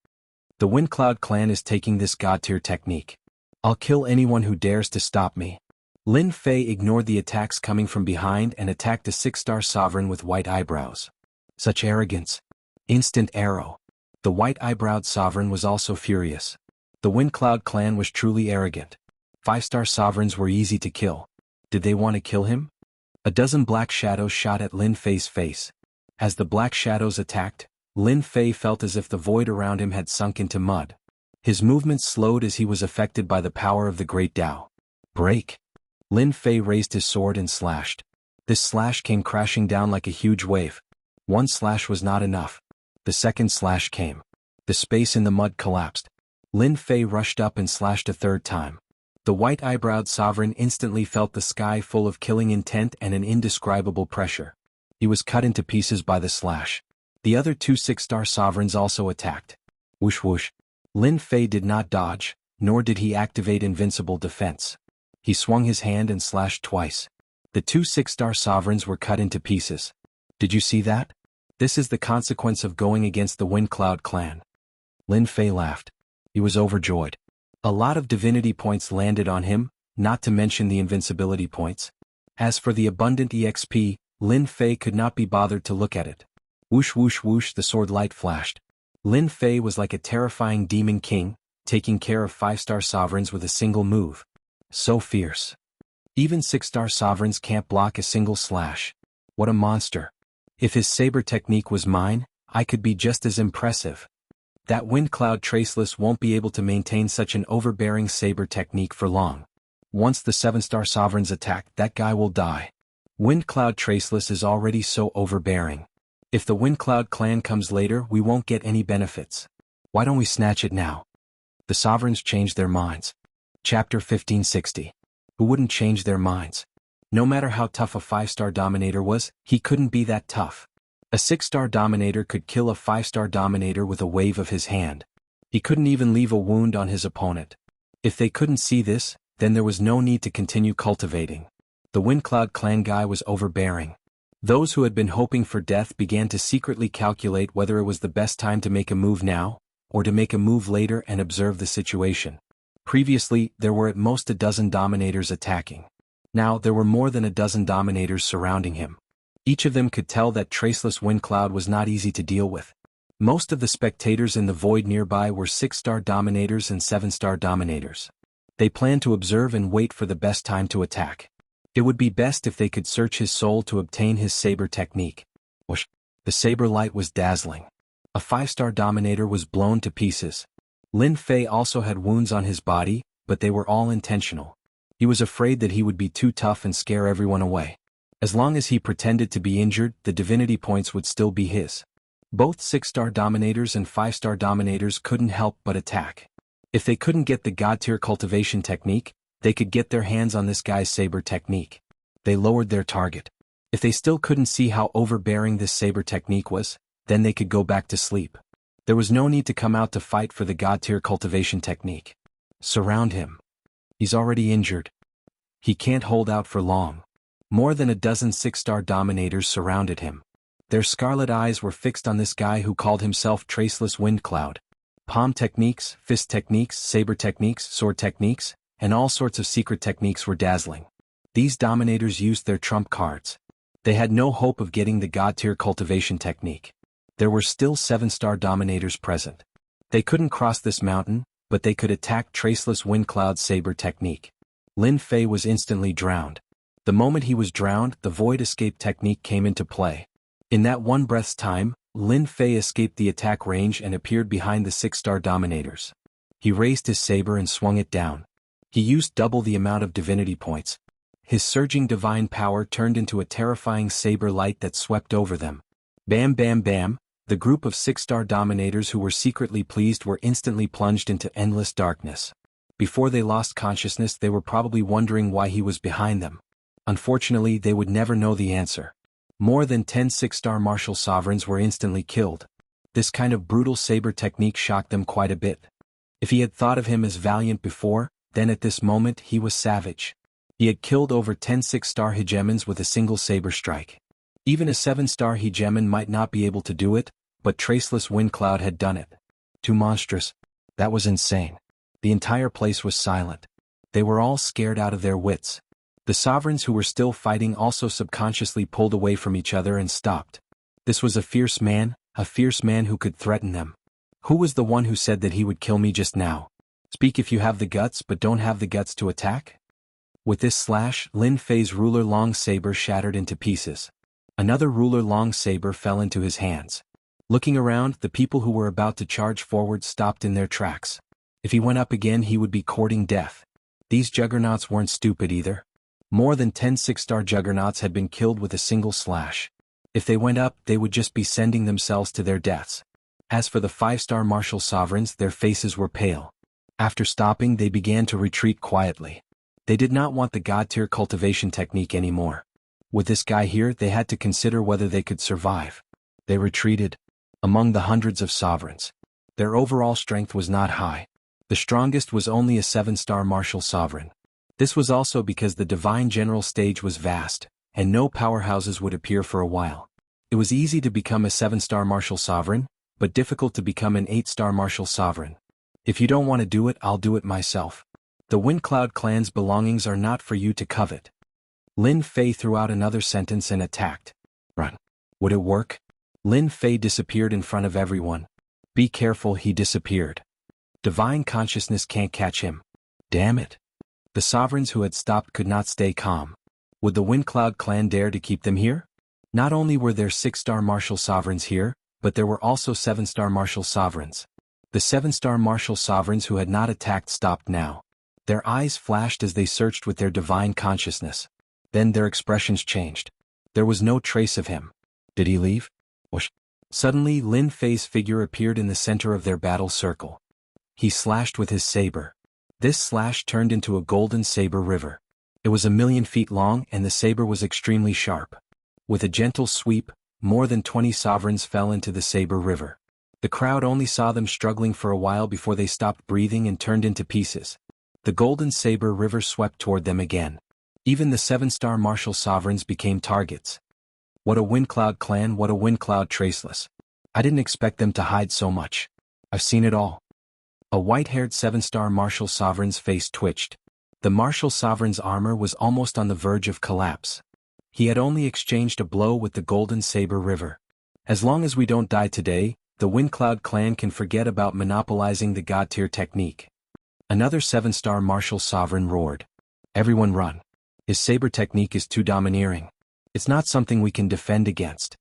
The Windcloud clan is taking this god-tier technique. I'll kill anyone who dares to stop me. Lin Fei ignored the attacks coming from behind and attacked a 6-star sovereign with white eyebrows. Such arrogance. Instant arrow. The white-eyebrowed sovereign was also furious. The Windcloud clan was truly arrogant. 5-star sovereigns were easy to kill. Did they want to kill him? A dozen black shadows shot at Lin Fei's face. As the black shadows attacked, Lin Fei felt as if the void around him had sunk into mud. His movements slowed as he was affected by the power of the Great Tao. Break! Lin Fei raised his sword and slashed. This slash came crashing down like a huge wave. One slash was not enough. The second slash came. The space in the mud collapsed. Lin Fei rushed up and slashed a third time. The white-eyebrowed sovereign instantly felt the sky full of killing intent and an indescribable pressure. He was cut into pieces by the slash. The other 2 6-star sovereigns also attacked. Whoosh whoosh. Lin Fei did not dodge, nor did he activate invincible defense. He swung his hand and slashed twice. The 2 6-star sovereigns were cut into pieces. Did you see that? This is the consequence of going against the Wind Cloud clan. Lin Fei laughed. He was overjoyed. A lot of divinity points landed on him, not to mention the invincibility points. As for the abundant EXP, Lin Fei could not be bothered to look at it. Whoosh whoosh whoosh, the sword light flashed. Lin Fei was like a terrifying demon king, taking care of 5-star sovereigns with a single move. So fierce. Even 6-star sovereigns can't block a single slash. What a monster. If his saber technique was mine, I could be just as impressive. That Wind Cloud Traceless won't be able to maintain such an overbearing saber technique for long. Once the 7-star sovereigns attack, that guy will die. Wind Cloud Traceless is already so overbearing. If the Wind Cloud clan comes later, we won't get any benefits. Why don't we snatch it now? The sovereigns changed their minds. Chapter 1560. Who wouldn't change their minds? No matter how tough a 5-star dominator was, he couldn't be that tough. A 6-star dominator could kill a 5-star dominator with a wave of his hand. He couldn't even leave a wound on his opponent. If they couldn't see this, then there was no need to continue cultivating. The Wind Cloud clan guy was overbearing. Those who had been hoping for death began to secretly calculate whether it was the best time to make a move now, or to make a move later and observe the situation. Previously, there were at most a dozen dominators attacking. Now there were more than a dozen dominators surrounding him. Each of them could tell that Traceless Wind Cloud was not easy to deal with. Most of the spectators in the void nearby were 6-star dominators and 7-star dominators. They planned to observe and wait for the best time to attack. It would be best if they could search his soul to obtain his saber technique. Whoosh! The saber light was dazzling. A 5-star dominator was blown to pieces. Lin Fei also had wounds on his body, but they were all intentional. He was afraid that he would be too tough and scare everyone away. As long as he pretended to be injured, the divinity points would still be his. Both 6-star dominators and 5-star dominators couldn't help but attack. If they couldn't get the God-tier cultivation technique, they could get their hands on this guy's saber technique. They lowered their target. If they still couldn't see how overbearing this saber technique was, then they could go back to sleep. There was no need to come out to fight for the God-tier cultivation technique. Surround him. He's already injured. He can't hold out for long. More than a dozen 6-star dominators surrounded him. Their scarlet eyes were fixed on this guy who called himself Traceless Wind Cloud. Palm techniques, fist techniques, saber techniques, sword techniques, and all sorts of secret techniques were dazzling. These dominators used their trump cards. They had no hope of getting the God-tier cultivation technique. There were still 7-star dominators present. They couldn't cross this mountain, but they could attack Traceless Wind Cloud's saber technique. Lin Fei was instantly drowned. The moment he was drowned, the void escape technique came into play. In that one breath's time, Lin Fei escaped the attack range and appeared behind the 6-star dominators. He raised his saber and swung it down. He used double the amount of divinity points. His surging divine power turned into a terrifying saber light that swept over them. Bam bam bam, the group of 6-star dominators who were secretly pleased were instantly plunged into endless darkness. Before they lost consciousness, they were probably wondering why he was behind them. Unfortunately, they would never know the answer. More than 10 6-star martial sovereigns were instantly killed. This kind of brutal saber technique shocked them quite a bit. If he had thought of him as valiant before, then at this moment he was savage. He had killed over 10 6-star hegemons with a single saber strike. Even a 7-star hegemon might not be able to do it, but Traceless Wind Cloud had done it. Too monstrous. That was insane. The entire place was silent. They were all scared out of their wits. The sovereigns who were still fighting also subconsciously pulled away from each other and stopped. This was a fierce man who could threaten them. Who was the one who said that he would kill me just now? Speak if you have the guts but don't have the guts to attack? With this slash, Lin Fei's ruler long saber shattered into pieces. Another ruler long saber fell into his hands. Looking around, the people who were about to charge forward stopped in their tracks. If he went up again, he would be courting death. These juggernauts weren't stupid either. More than 10 6-star juggernauts had been killed with a single slash. If they went up, they would just be sending themselves to their deaths. As for the 5-star martial sovereigns, their faces were pale. After stopping, they began to retreat quietly. They did not want the God-tier cultivation technique anymore. With this guy here, they had to consider whether they could survive. They retreated. Among the hundreds of sovereigns, their overall strength was not high. The strongest was only a 7-star martial sovereign. This was also because the divine general stage was vast, and no powerhouses would appear for a while. It was easy to become a 7-star martial sovereign, but difficult to become an 8-star martial sovereign. If you don't want to do it, I'll do it myself. The Windcloud clan's belongings are not for you to covet. Lin Fei threw out another sentence and attacked. Run. Would it work? Lin Fei disappeared in front of everyone. Be careful, he disappeared. Divine consciousness can't catch him. Damn it. The sovereigns who had stopped could not stay calm. Would the Windcloud clan dare to keep them here? Not only were there 6-star martial sovereigns here, but there were also 7-star martial sovereigns. The 7-star martial sovereigns who had not attacked stopped now. Their eyes flashed as they searched with their divine consciousness. Then their expressions changed. There was no trace of him. Did he leave? Whoosh. Suddenly Lin Fei's figure appeared in the center of their battle circle. He slashed with his saber. This slash turned into a golden saber river. It was 1,000,000 feet long and the saber was extremely sharp. With a gentle sweep, more than 20 sovereigns fell into the saber river. The crowd only saw them struggling for a while before they stopped breathing and turned into pieces. The golden saber river swept toward them again. Even the 7-star martial sovereigns became targets. What a Windcloud clan, what a Windcloud traceless. I didn't expect them to hide so much. I've seen it all. A white-haired 7-star martial sovereign's face twitched. The martial sovereign's armor was almost on the verge of collapse. He had only exchanged a blow with the golden saber river. As long as we don't die today, the Windcloud clan can forget about monopolizing the God-tier technique. Another 7-star martial sovereign roared. Everyone run. His saber technique is too domineering. It's not something we can defend against.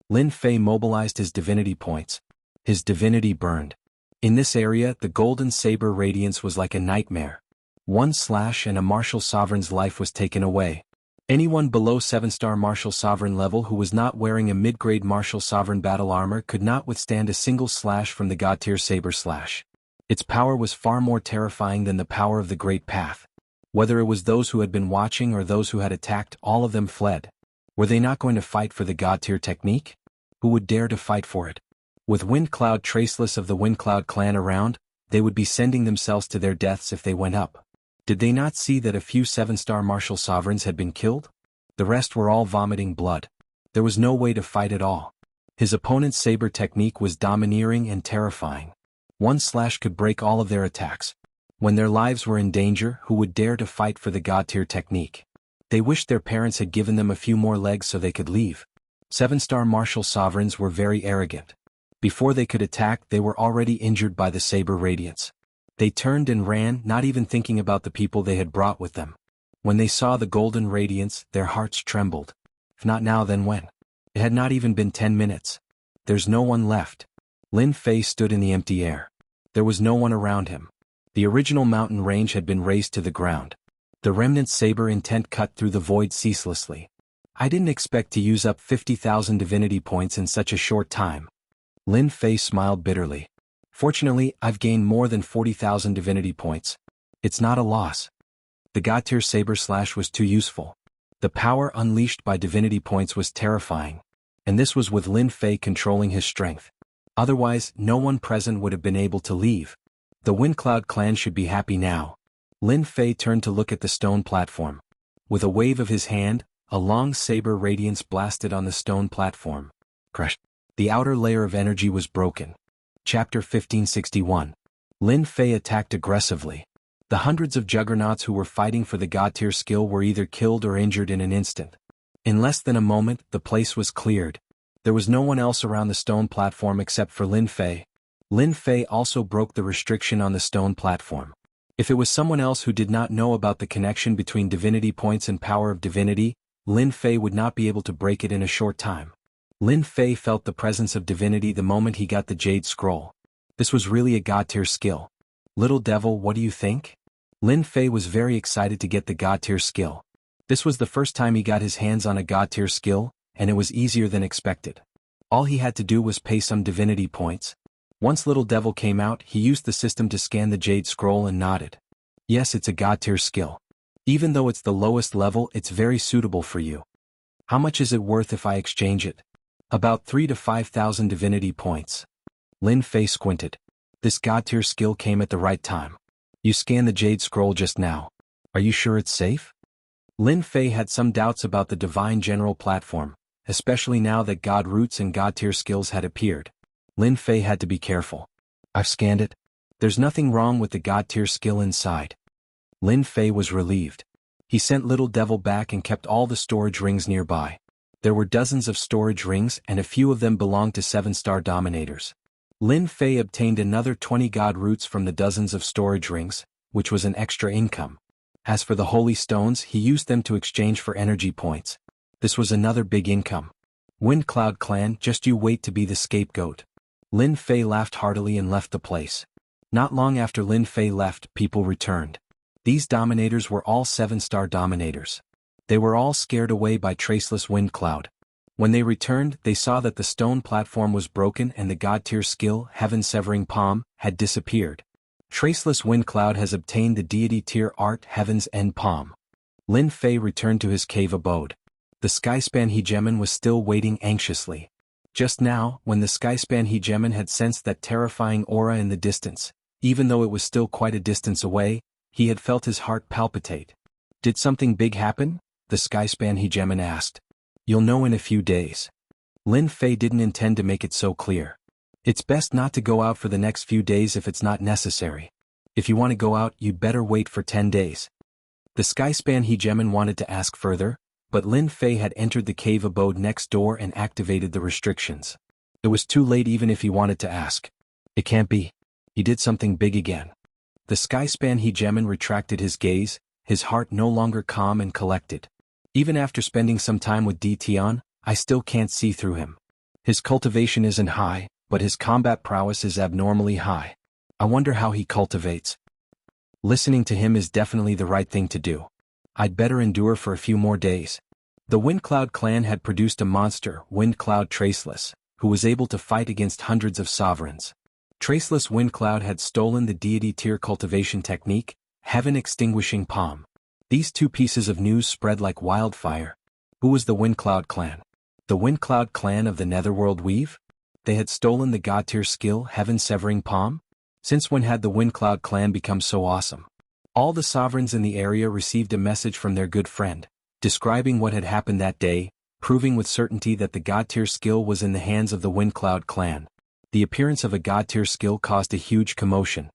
Lin Fei mobilized his divinity points. His divinity burned. In this area, the golden saber radiance was like a nightmare. One slash and a martial sovereign's life was taken away. Anyone below 7-star martial sovereign level who was not wearing a mid-grade martial sovereign battle armor could not withstand a single slash from the God-tier saber slash. Its power was far more terrifying than the power of the Great Path. Whether it was those who had been watching or those who had attacked, all of them fled. Were they not going to fight for the God-tier technique? Who would dare to fight for it? With Windcloud traceless of the Windcloud clan around, they would be sending themselves to their deaths if they went up. Did they not see that a few 7-star martial sovereigns had been killed? The rest were all vomiting blood. There was no way to fight at all. His opponent's saber technique was domineering and terrifying. One slash could break all of their attacks. When their lives were in danger, who would dare to fight for the God-tier technique? They wished their parents had given them a few more legs so they could leave. 7-star martial sovereigns were very arrogant. Before they could attack, they were already injured by the saber radiance. They turned and ran, not even thinking about the people they had brought with them. When they saw the golden radiance, their hearts trembled. If not now, then when? It had not even been 10 minutes. There's no one left. Lin Fei stood in the empty air. There was no one around him. The original mountain range had been razed to the ground. The remnant saber intent cut through the void ceaselessly. I didn't expect to use up 50,000 divinity points in such a short time. Lin Fei smiled bitterly. Fortunately, I've gained more than 40,000 divinity points. It's not a loss. The God-tier saber slash was too useful. The power unleashed by divinity points was terrifying. And this was with Lin Fei controlling his strength. Otherwise, no one present would have been able to leave. The Windcloud clan should be happy now. Lin Fei turned to look at the stone platform. With a wave of his hand, a long saber radiance blasted on the stone platform. Crush. The outer layer of energy was broken. Chapter 1561. Lin Fei attacked aggressively. The hundreds of juggernauts who were fighting for the God-tier skill were either killed or injured in an instant. In less than a moment, the place was cleared. There was no one else around the stone platform except for Lin Fei. Lin Fei also broke the restriction on the stone platform. If it was someone else who did not know about the connection between divinity points and power of divinity, Lin Fei would not be able to break it in a short time. Lin Fei felt the presence of divinity the moment he got the Jade Scroll. This was really a God-tier skill. Little devil, what do you think? Lin Fei was very excited to get the God-tier skill. This was the first time he got his hands on a God-tier skill, and it was easier than expected. All he had to do was pay some divinity points. Once Little Devil came out, he used the system to scan the Jade Scroll and nodded. Yes, it's a God-tier skill. Even though it's the lowest level, it's very suitable for you. How much is it worth if I exchange it? About 3,000 to 5,000 divinity points. Lin Fei squinted. This God-tier skill came at the right time. You scanned the Jade Scroll just now. Are you sure it's safe? Lin Fei had some doubts about the Divine General platform, especially now that God Roots and God Tier skills had appeared. Lin Fei had to be careful. I've scanned it. There's nothing wrong with the God Tier skill inside. Lin Fei was relieved. He sent Little Devil back and kept all the storage rings nearby. There were dozens of storage rings and a few of them belonged to 7-star dominators. Lin Fei obtained another 20 God Roots from the dozens of storage rings, which was an extra income. As for the holy stones, he used them to exchange for energy points. This was another big income. Wind Cloud Clan, just you wait to be the scapegoat. Lin Fei laughed heartily and left the place. Not long after Lin Fei left, people returned. These dominators were all 7-star dominators. They were all scared away by Traceless Wind Cloud. When they returned, they saw that the stone platform was broken and the God Tier skill, Heaven Severing Palm, had disappeared. Traceless Wind Cloud has obtained the Deity Tier Art Heaven's End Palm. Lin Fei returned to his cave abode. The Skyspan Hegemon was still waiting anxiously. Just now, when the Skyspan Hegemon had sensed that terrifying aura in the distance, even though it was still quite a distance away, he had felt his heart palpitate. Did something big happen? The Skyspan Hegemon asked. You'll know in a few days. Lin Fei didn't intend to make it so clear. It's best not to go out for the next few days if it's not necessary. If you want to go out, you'd better wait for 10 days. The Skyspan Hegemon wanted to ask further, but Lin Fei had entered the cave abode next door and activated the restrictions. It was too late even if he wanted to ask. It can't be. He did something big again. The Skyspan Hegemon retracted his gaze, his heart no longer calm and collected. Even after spending some time with Di Tian, I still can't see through him. His cultivation isn't high, but his combat prowess is abnormally high. I wonder how he cultivates. Listening to him is definitely the right thing to do. I'd better endure for a few more days. The Windcloud clan had produced a monster, Windcloud Traceless, who was able to fight against hundreds of sovereigns. Traceless Windcloud had stolen the deity tier cultivation technique, Heaven Extinguishing Palm. These two pieces of news spread like wildfire. Who was the Windcloud clan? The Windcloud clan of the Netherworld Weave? They had stolen the god tier skill, Heaven Severing Palm? Since when had the Windcloud clan become so awesome? All the sovereigns in the area received a message from their good friend, describing what had happened that day, proving with certainty that the god tier skill was in the hands of the Windcloud clan. The appearance of a god tier skill caused a huge commotion.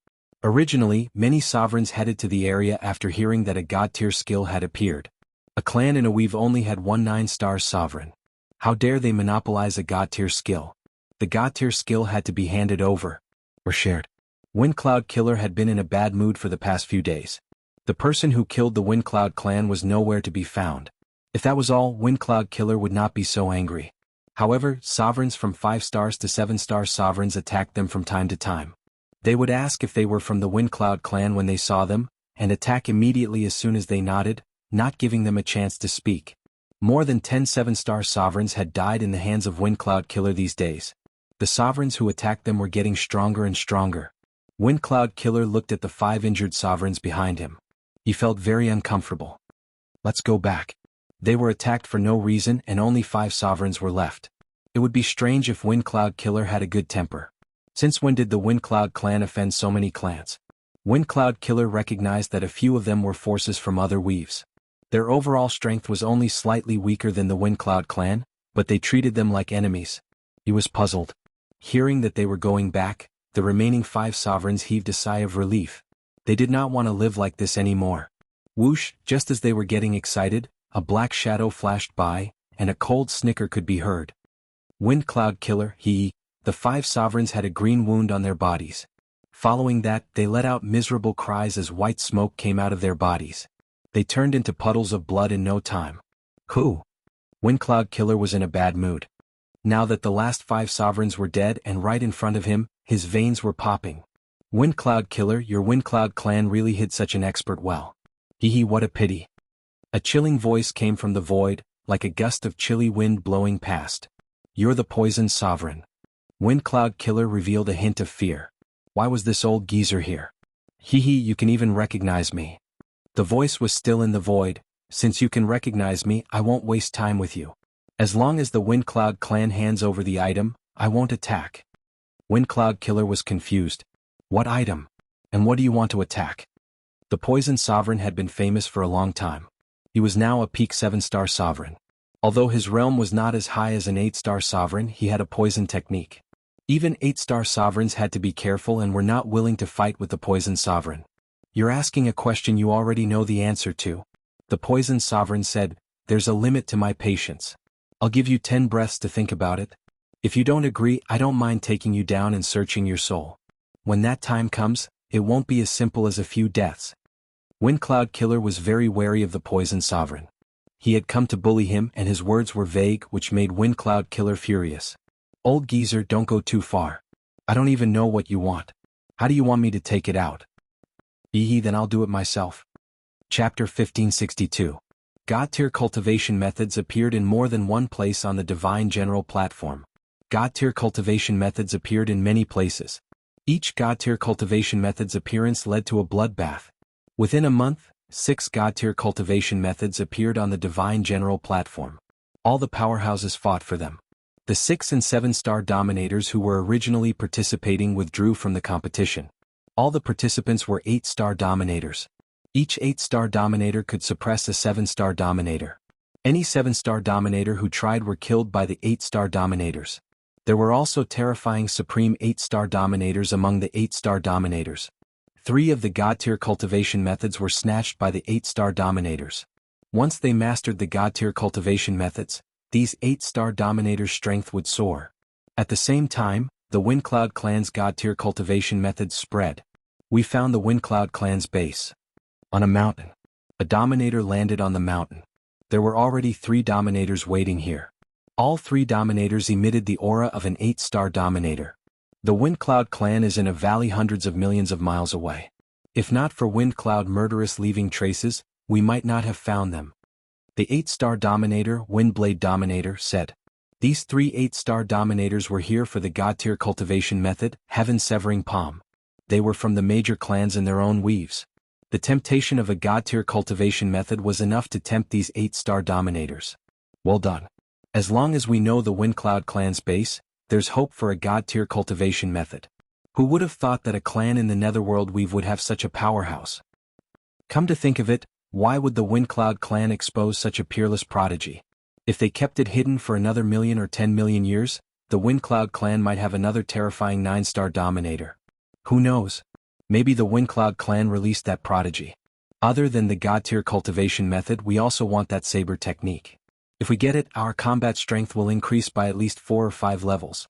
Originally, many sovereigns headed to the area after hearing that a god tier skill had appeared. A clan in a weave only had one 9-star sovereign. How dare they monopolize a god tier skill? The god tier skill had to be handed over, or shared. Windcloud Killer had been in a bad mood for the past few days. The person who killed the Windcloud clan was nowhere to be found. If that was all, Windcloud Killer would not be so angry. However, sovereigns from 5 stars to 7-star sovereigns attacked them from time to time. They would ask if they were from the Windcloud clan when they saw them, and attack immediately as soon as they nodded, not giving them a chance to speak. More than 10 7-star sovereigns had died in the hands of Windcloud Killer these days. The sovereigns who attacked them were getting stronger and stronger. Windcloud Killer looked at the 5 injured sovereigns behind him. He felt very uncomfortable. Let's go back. They were attacked for no reason and only 5 sovereigns were left. It would be strange if Windcloud Killer had a good temper. Since when did the Windcloud clan offend so many clans? Windcloud Killer recognized that a few of them were forces from other weaves. Their overall strength was only slightly weaker than the Windcloud clan, but they treated them like enemies. He was puzzled. Hearing that they were going back, the remaining 5 sovereigns heaved a sigh of relief. They did not want to live like this anymore. Whoosh, just as they were getting excited, a black shadow flashed by, and a cold snicker could be heard. Windcloud Killer, the 5 sovereigns had a green wound on their bodies. Following that, they let out miserable cries as white smoke came out of their bodies. They turned into puddles of blood in no time. Who? Windcloud Killer was in a bad mood. Now that the last 5 sovereigns were dead and right in front of him, his veins were popping. Windcloud Killer, your Windcloud clan really hid such an expert well. What a pity. A chilling voice came from the void, like a gust of chilly wind blowing past. You're the poison sovereign. Windcloud Killer revealed a hint of fear. Why was this old geezer here? You can even recognize me. The voice was still in the void. Since you can recognize me, I won't waste time with you. As long as the Windcloud clan hands over the item, I won't attack. Windcloud Killer was confused. What item? And what do you want to attack? The poison sovereign had been famous for a long time. He was now a peak 7-star sovereign. Although his realm was not as high as an 8-star sovereign, he had a poison technique. Even 8-star sovereigns had to be careful and were not willing to fight with the poison sovereign. You're asking a question you already know the answer to. The poison sovereign said, "There's a limit to my patience. I'll give you 10 breaths to think about it. If you don't agree, I don't mind taking you down and searching your soul. When that time comes, it won't be as simple as a few deaths." Windcloud Killer was very wary of the poison sovereign. He had come to bully him and his words were vague, which made Windcloud Killer furious. "Old geezer, don't go too far. I don't even know what you want. How do you want me to take it out?" Then I'll do it myself." Chapter 1562. God-tier cultivation methods appeared in more than one place on the Divine General platform. God-tier cultivation methods appeared in many places. Each God-tier cultivation method's appearance led to a bloodbath. Within a month, 6 God-tier cultivation methods appeared on the Divine General platform. All the powerhouses fought for them. The 6 and 7-star dominators who were originally participating withdrew from the competition. All the participants were 8-star dominators. Each 8-star dominator could suppress a 7-star dominator. Any 7-star dominator who tried were killed by the 8-star dominators. There were also terrifying supreme 8-star dominators among the 8-star dominators. 3 of the God-tier cultivation methods were snatched by the 8-star dominators. Once they mastered the God-tier cultivation methods, these 8-star dominators' strength would soar. At the same time, the Windcloud clan's God-tier cultivation methods spread. We found the Windcloud clan's base on a mountain. A dominator landed on the mountain. There were already 3 dominators waiting here. All 3 dominators emitted the aura of an 8-star dominator. The Windcloud clan is in a valley hundreds of millions of miles away. If not for Windcloud murderous leaving traces, we might not have found them. The 8-star dominator, Windblade Dominator, said. These 3 8-star dominators were here for the God-tier cultivation method, Heaven Severing Palm. They were from the major clans in their own weaves. The temptation of a God-tier cultivation method was enough to tempt these 8-star dominators. Well done. As long as we know the Windcloud clan's base, there's hope for a God-tier cultivation method. Who would have thought that a clan in the Netherworld weave would have such a powerhouse? Come to think of it, why would the Windcloud clan expose such a peerless prodigy? If they kept it hidden for another 1,000,000 or 10,000,000 years, the Windcloud clan might have another terrifying 9-star dominator. Who knows? Maybe the Windcloud clan released that prodigy. Other than the God-tier cultivation method, we also want that saber technique. If we get it, our combat strength will increase by at least 4 or 5 levels.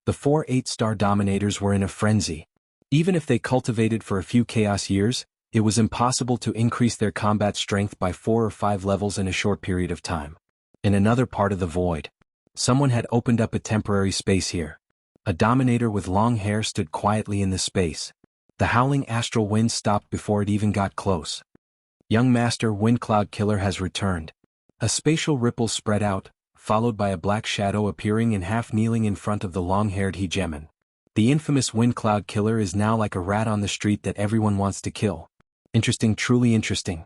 The 4 8-star dominators were in a frenzy. Even if they cultivated for a few chaos years, it was impossible to increase their combat strength by 4 or 5 levels in a short period of time. In another part of the void, someone had opened up a temporary space here. A dominator with long hair stood quietly in the space. The howling astral wind stopped before it even got close. Young Master Windcloud Killer has returned. A spatial ripple spread out, followed by a black shadow appearing and half-kneeling in front of the long-haired hegemon. The infamous Windcloud Killer is now like a rat on the street that everyone wants to kill. Interesting, truly interesting.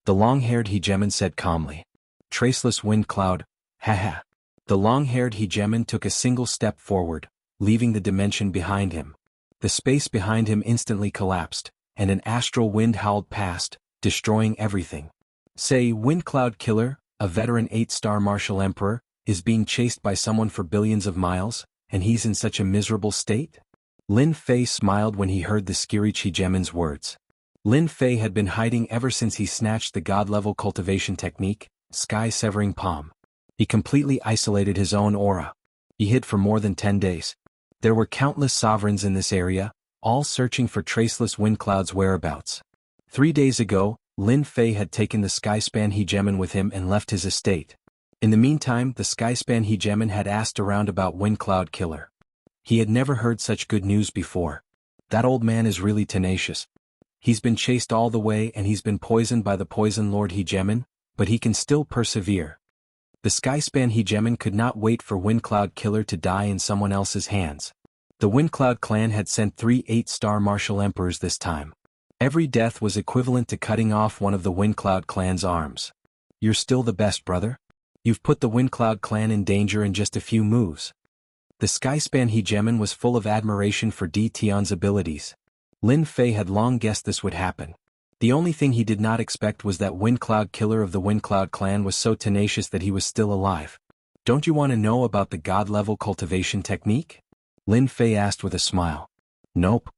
The long-haired hegemon said calmly. Traceless Windcloud, haha. The long-haired hegemon took a single step forward, leaving the dimension behind him. The space behind him instantly collapsed, and an astral wind howled past, destroying everything. Say, Windcloud Killer, a veteran 8-star martial emperor, is being chased by someone for billions of miles, and he's in such a miserable state? Lin Fei smiled when he heard the Skirich hegemon's words. Lin Fei had been hiding ever since he snatched the god-level cultivation technique, Sky Severing Palm. He completely isolated his own aura. He hid for more than 10 days. There were countless sovereigns in this area, all searching for Traceless Windcloud's whereabouts. 3 days ago, Lin Fei had taken the Skyspan hegemon with him and left his estate. In the meantime, the Skyspan hegemon had asked around about Windcloud Killer. He had never heard such good news before. That old man is really tenacious. He's been chased all the way and he's been poisoned by the Poison Lord hegemon, but he can still persevere. The Skyspan hegemon could not wait for Windcloud Killer to die in someone else's hands. The Windcloud clan had sent 3 8-star martial emperors this time. Every death was equivalent to cutting off one of the Windcloud clan's arms. You're still the best, brother. You've put the Windcloud clan in danger in just a few moves. The Skyspan hegemon was full of admiration for Di Tian's abilities. Lin Fei had long guessed this would happen. The only thing he did not expect was that Windcloud Killer of the Windcloud clan was so tenacious that he was still alive. Don't you want to know about the god-level cultivation technique? Lin Fei asked with a smile. Nope.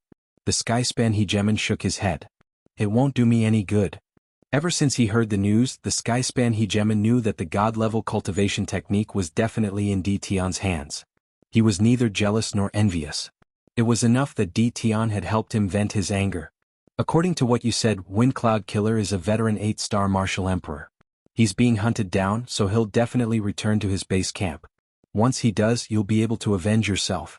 The Skyspan Hegemon shook his head. It won't do me any good. Ever since he heard the news, the Skyspan Hegemon knew that the god-level cultivation technique was definitely in Tion's hands. He was neither jealous nor envious. It was enough that Tion had helped him vent his anger. According to what you said, Windcloud Killer is a veteran 8-star martial emperor. He's being hunted down, so he'll definitely return to his base camp. Once he does, you'll be able to avenge yourself.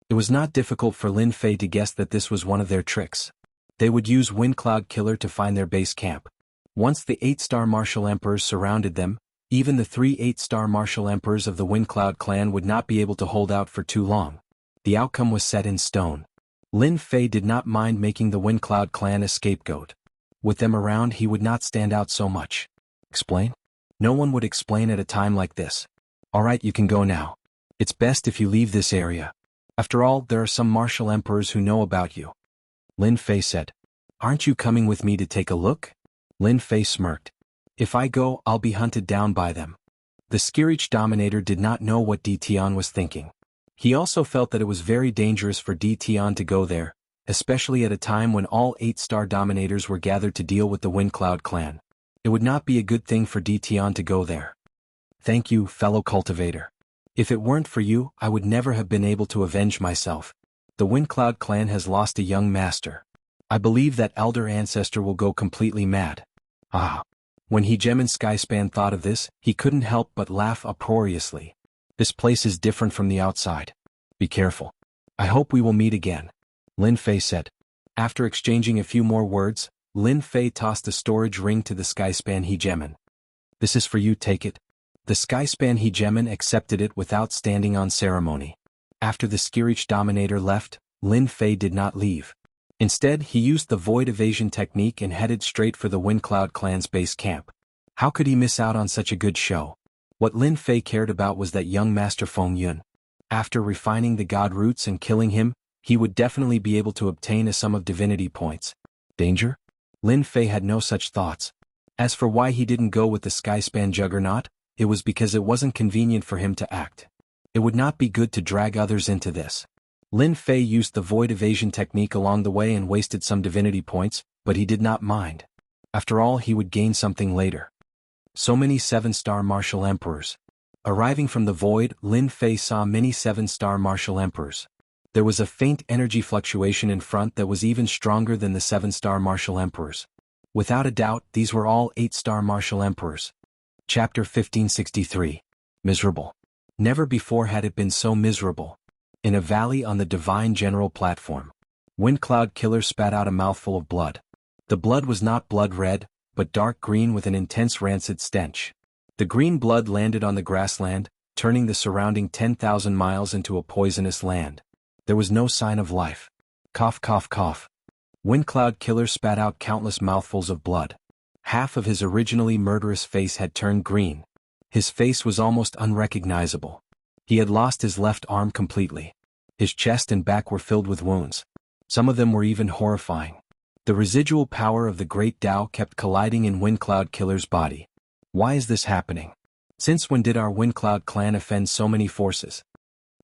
It was not difficult for Lin Fei to guess that this was one of their tricks. They would use Windcloud Killer to find their base camp. Once the 8-star martial emperors surrounded them, even the 3 8-star martial emperors of the Windcloud clan would not be able to hold out for too long. The outcome was set in stone. Lin Fei did not mind making the Windcloud clan a scapegoat. With them around, he would not stand out so much. Explain? No one would explain at a time like this. Alright, you can go now. It's best if you leave this area. After all, there are some martial emperors who know about you. Lin Fei said. Aren't you coming with me to take a look? Lin Fei smirked. If I go, I'll be hunted down by them. The Skirich Dominator did not know what Tion was thinking. He also felt that it was very dangerous for Tion to go there, especially at a time when all 8-star Dominators were gathered to deal with the Windcloud clan. It would not be a good thing for Tion to go there. Thank you, fellow cultivator. If it weren't for you, I would never have been able to avenge myself. The Windcloud clan has lost a young master. I believe that elder ancestor will go completely mad. Ah. When Hegemon Skyspan thought of this, he couldn't help but laugh uproariously. This place is different from the outside. Be careful. I hope we will meet again. Lin Fei said. After exchanging a few more words, Lin Fei tossed a storage ring to the Skyspan Hegemon. This is for you, take it. The Skyspan Hegemon accepted it without standing on ceremony. After the Skirich Dominator left, Lin Fei did not leave. Instead, he used the void evasion technique and headed straight for the Windcloud clan's base camp. How could he miss out on such a good show? What Lin Fei cared about was that young Master Feng Yun. After refining the god roots and killing him, he would definitely be able to obtain a sum of divinity points. Danger? Lin Fei had no such thoughts. As for why he didn't go with the Skyspan Juggernaut, it was because it wasn't convenient for him to act. It would not be good to drag others into this. Lin Fei used the void evasion technique along the way and wasted some divinity points, but he did not mind. After all, he would gain something later. So many 7-star martial emperors. Arriving from the void, Lin Fei saw many 7-star martial emperors. There was a faint energy fluctuation in front that was even stronger than the 7-star martial emperors. Without a doubt, these were all 8-star martial emperors. Chapter 1563. Miserable. Never before had it been so miserable. In a valley on the Divine General platform, Windcloud Killer spat out a mouthful of blood. The blood was not blood red, but dark green with an intense rancid stench. The green blood landed on the grassland, turning the surrounding 10,000 miles into a poisonous land. There was no sign of life. Cough, cough, cough. Windcloud Killer spat out countless mouthfuls of blood. Half of his originally murderous face had turned green. His face was almost unrecognizable. He had lost his left arm completely. His chest and back were filled with wounds. Some of them were even horrifying. The residual power of the Great Tao kept colliding in Windcloud Killer's body. Why is this happening? Since when did our Windcloud clan offend so many forces?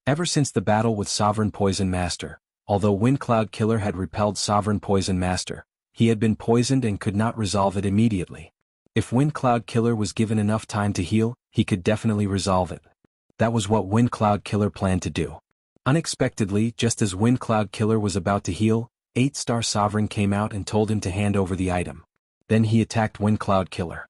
Ever since the battle with Sovereign Poison Master, although Windcloud Killer had repelled Sovereign Poison Master, he had been poisoned and could not resolve it immediately. If Windcloud Killer was given enough time to heal, he could definitely resolve it. That was what Windcloud Killer planned to do. Unexpectedly, just as Windcloud Killer was about to heal, 8-star Sovereign came out and told him to hand over the item. Then he attacked Windcloud Killer.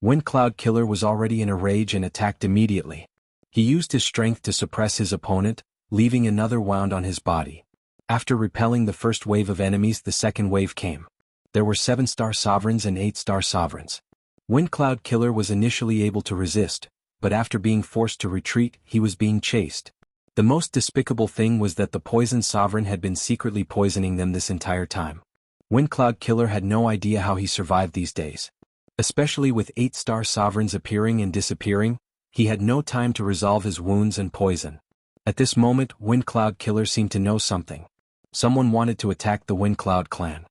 Windcloud Killer was already in a rage and attacked immediately. He used his strength to suppress his opponent, leaving another wound on his body. After repelling the first wave of enemies, the second wave came. There were 7-star Sovereigns and 8-star Sovereigns. Windcloud Killer was initially able to resist, but after being forced to retreat, he was being chased. The most despicable thing was that the poison Sovereign had been secretly poisoning them this entire time. Windcloud Killer had no idea how he survived these days. Especially with 8-star Sovereigns appearing and disappearing, he had no time to resolve his wounds and poison. At this moment, Windcloud Killer seemed to know something. Someone wanted to attack the Windcloud clan.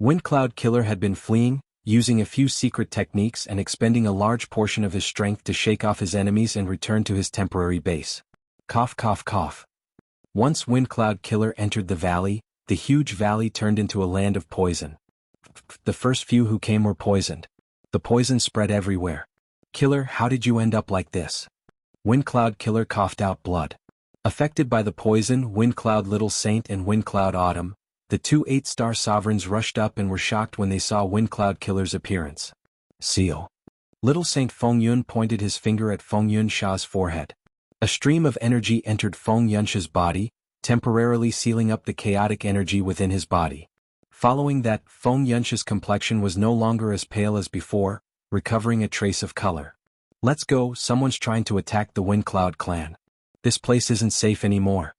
Windcloud Killer had been fleeing, using a few secret techniques and expending a large portion of his strength to shake off his enemies and return to his temporary base. Cough cough cough. Once Windcloud Killer entered the valley, the huge valley turned into a land of poison. The first few who came were poisoned. The poison spread everywhere. Killer, how did you end up like this? Windcloud Killer coughed out blood. Affected by the poison, Windcloud Little Saint and Windcloud Autumn, the two 8-star sovereigns rushed up and were shocked when they saw Windcloud Killer's appearance. Seal. Little Saint Feng Yun pointed his finger at Feng Yunsha's forehead. A stream of energy entered Feng Yunsha's body, temporarily sealing up the chaotic energy within his body. Following that, Feng Yunsha's complexion was no longer as pale as before, recovering a trace of color. Let's go, someone's trying to attack the Windcloud clan. This place isn't safe anymore.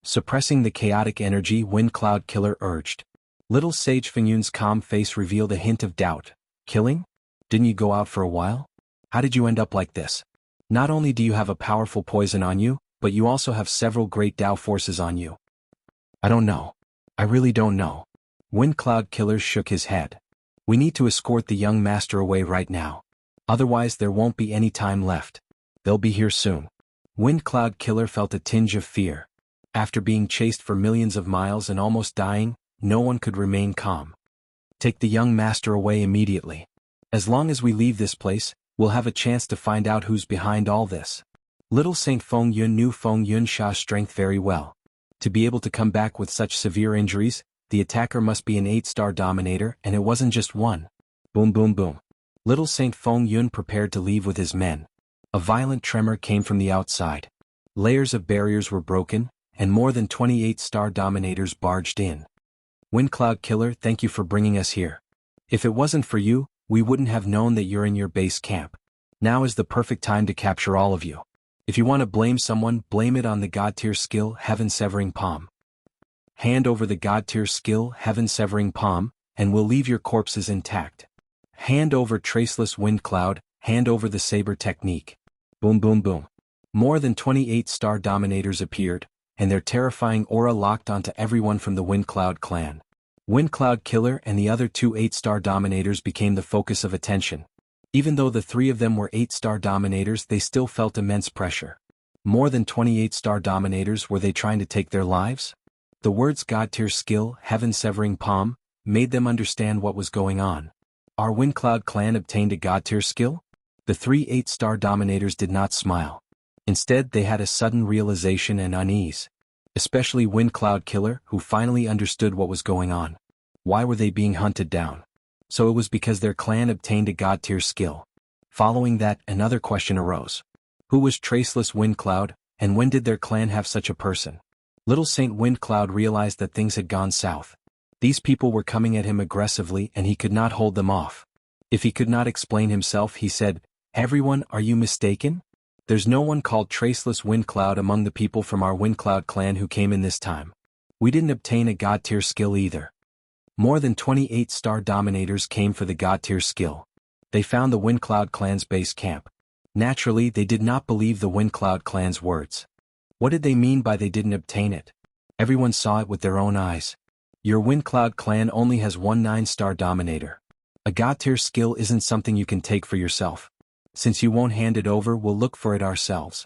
Suppressing the chaotic energy, Windcloud Killer urged. Little Sage Fengyun's calm face revealed a hint of doubt. Killing? Didn't you go out for a while? How did you end up like this? Not only do you have a powerful poison on you, but you also have several great Tao forces on you. I don't know. I really don't know. Windcloud Killer shook his head. We need to escort the young master away right now. Otherwise there won't be any time left. They'll be here soon. Windcloud Killer felt a tinge of fear. After being chased for millions of miles and almost dying, no one could remain calm. Take the young master away immediately. As long as we leave this place, we'll have a chance to find out who's behind all this. Little Saint Feng Yun knew Feng Yunsha's strength very well. To be able to come back with such severe injuries, the attacker must be an 8-star dominator, and it wasn't just one. Boom boom boom. Little Saint Feng Yun prepared to leave with his men. A violent tremor came from the outside. Layers of barriers were broken, and more than 28-star dominators barged in. Windcloud Killer, thank you for bringing us here. If it wasn't for you, we wouldn't have known that you're in your base camp. Now is the perfect time to capture all of you. If you want to blame someone, blame it on the God-tier skill Heaven Severing Palm. Hand over the God-tier skill Heaven Severing Palm, and we'll leave your corpses intact. Hand over Traceless Windcloud, hand over the Saber Technique. Boom boom boom. More than 28-star dominators appeared, and their terrifying aura locked onto everyone from the Windcloud clan. Windcloud Killer and the other two 8-star dominators became the focus of attention. Even though the three of them were 8-star dominators, they still felt immense pressure. More than 28-star dominators, were they trying to take their lives? The words God-tier skill, Heaven Severing Palm, made them understand what was going on. Our Windcloud clan obtained a God-tier skill? The three 8-star dominators did not smile. Instead, they had a sudden realization and unease. Especially Windcloud Killer, who finally understood what was going on. Why were they being hunted down? So it was because their clan obtained a God-tier skill. Following that, another question arose. Who was Traceless Windcloud, and when did their clan have such a person? Little Saint Windcloud realized that things had gone south. These people were coming at him aggressively and he could not hold them off. If he could not explain himself, he said, "Everyone, are you mistaken? There's no one called Traceless Windcloud among the people from our Windcloud clan who came in this time. We didn't obtain a God-tier skill either." More than 28-star dominators came for the God-tier skill. They found the Windcloud clan's base camp. Naturally, they did not believe the Windcloud clan's words. What did they mean by they didn't obtain it? Everyone saw it with their own eyes. Your Windcloud clan only has one 9-star dominator. A God-tier skill isn't something you can take for yourself. Since you won't hand it over, we'll look for it ourselves.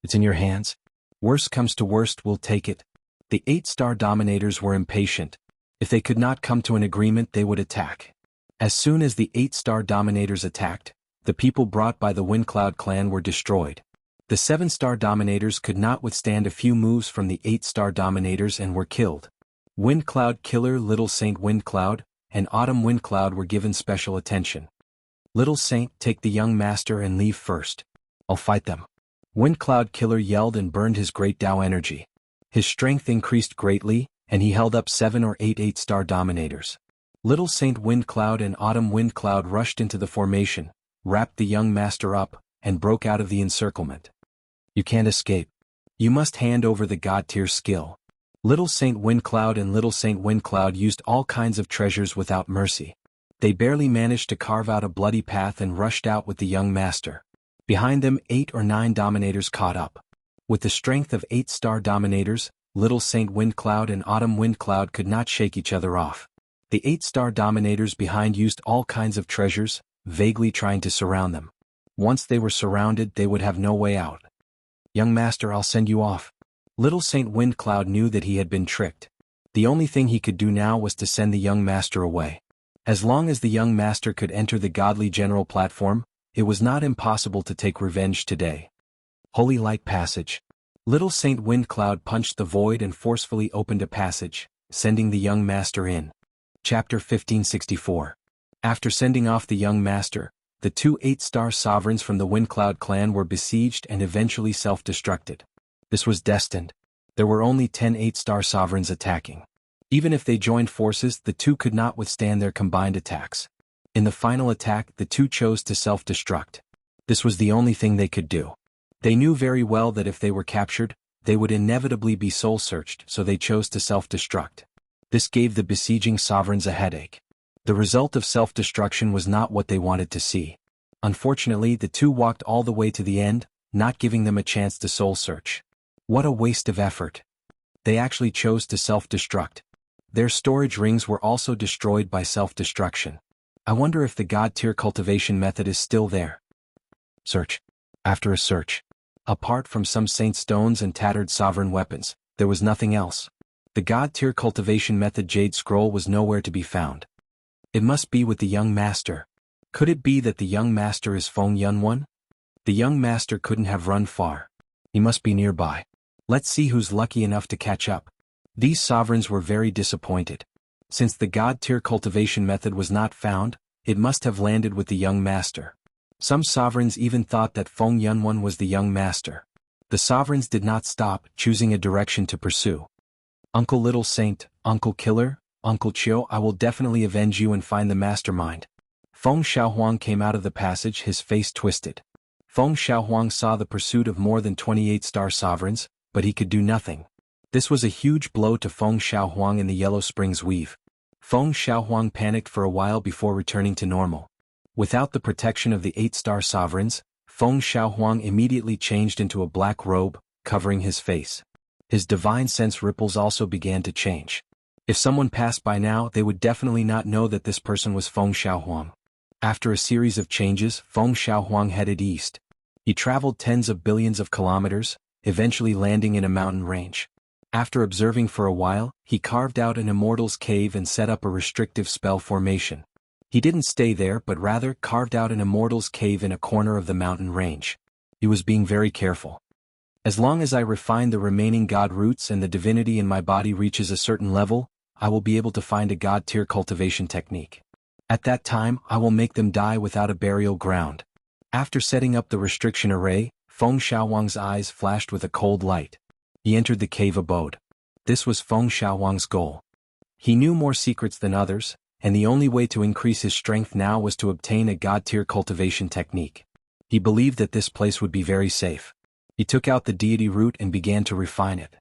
It's in your hands. Worst comes to worst, we'll take it. The 8-star dominators were impatient. If they could not come to an agreement, they would attack. As soon as the 8-star dominators attacked, the people brought by the Windcloud clan were destroyed. The 7-star dominators could not withstand a few moves from the 8-star dominators and were killed. Windcloud Killer, Little Saint Windcloud, and Autumn Windcloud were given special attention. Little Saint, take the young master and leave first. I'll fight them. Windcloud Killer yelled and burned his great Tao energy. His strength increased greatly, and he held up 7 or 8 8-star dominators. Little Saint Windcloud and Autumn Windcloud rushed into the formation, wrapped the young master up, and broke out of the encirclement. You can't escape. You must hand over the God-tier skill. Little Saint Windcloud and Little Saint Windcloud used all kinds of treasures without mercy. They barely managed to carve out a bloody path and rushed out with the young master. Behind them, 8 or 9 dominators caught up. With the strength of 8-star dominators, Little Saint Windcloud and Autumn Windcloud could not shake each other off. The 8-star dominators behind used all kinds of treasures, vaguely trying to surround them. Once they were surrounded, they would have no way out. "Young master, I'll send you off." Little Saint Windcloud knew that he had been tricked. The only thing he could do now was to send the young master away. As long as the young master could enter the godly general platform, it was not impossible to take revenge today. Holy Light Passage. Little Saint Windcloud punched the void and forcefully opened a passage, sending the young master in. Chapter 1564. After sending off the young master, the two 8-star sovereigns from the Windcloud clan were besieged and eventually self-destructed. This was destined. There were only 10 8-star sovereigns attacking. Even if they joined forces, the two could not withstand their combined attacks. In the final attack, the two chose to self-destruct. This was the only thing they could do. They knew very well that if they were captured, they would inevitably be soul-searched, so they chose to self-destruct. This gave the besieging sovereigns a headache. The result of self-destruction was not what they wanted to see. Unfortunately, the two walked all the way to the end, not giving them a chance to soul-search. What a waste of effort. They actually chose to self-destruct. Their storage rings were also destroyed by self-destruction. I wonder if the God-tier cultivation method is still there. Search. After a search. Apart from some saint stones and tattered sovereign weapons, there was nothing else. The God-tier cultivation method Jade Scroll was nowhere to be found. It must be with the young master. Could it be that the young master is Feng Yunwan? The young master couldn't have run far. He must be nearby. Let's see who's lucky enough to catch up. These sovereigns were very disappointed. Since the God-tier cultivation method was not found, it must have landed with the young master. Some sovereigns even thought that Feng Yunwan was the young master. The sovereigns did not stop, choosing a direction to pursue. Uncle Little Saint, Uncle Killer, Uncle Chiu, I will definitely avenge you and find the mastermind. Feng Xiaohuang came out of the passage, his face twisted. Feng Xiaohuang saw the pursuit of more than 28-star sovereigns, but he could do nothing. This was a huge blow to Feng Xiaohuang in the Yellow Springs Weave. Feng Xiaohuang panicked for a while before returning to normal. Without the protection of the 8-star sovereigns, Feng Xiaohuang immediately changed into a black robe, covering his face. His divine sense ripples also began to change. If someone passed by now, they would definitely not know that this person was Feng Xiaohuang. After a series of changes, Feng Xiaohuang headed east. He traveled tens of billions of kilometers, eventually landing in a mountain range. After observing for a while, he carved out an immortal's cave and set up a restrictive spell formation. He didn't stay there but rather carved out an immortal's cave in a corner of the mountain range. He was being very careful. As long as I refine the remaining god roots and the divinity in my body reaches a certain level, I will be able to find a god-tier cultivation technique. At that time, I will make them die without a burial ground. After setting up the restriction array, Feng Xiaohuang's eyes flashed with a cold light. He entered the cave abode. This was Feng Xiaohuang's goal. He knew more secrets than others, and the only way to increase his strength now was to obtain a god-tier cultivation technique. He believed that this place would be very safe. He took out the deity root and began to refine it.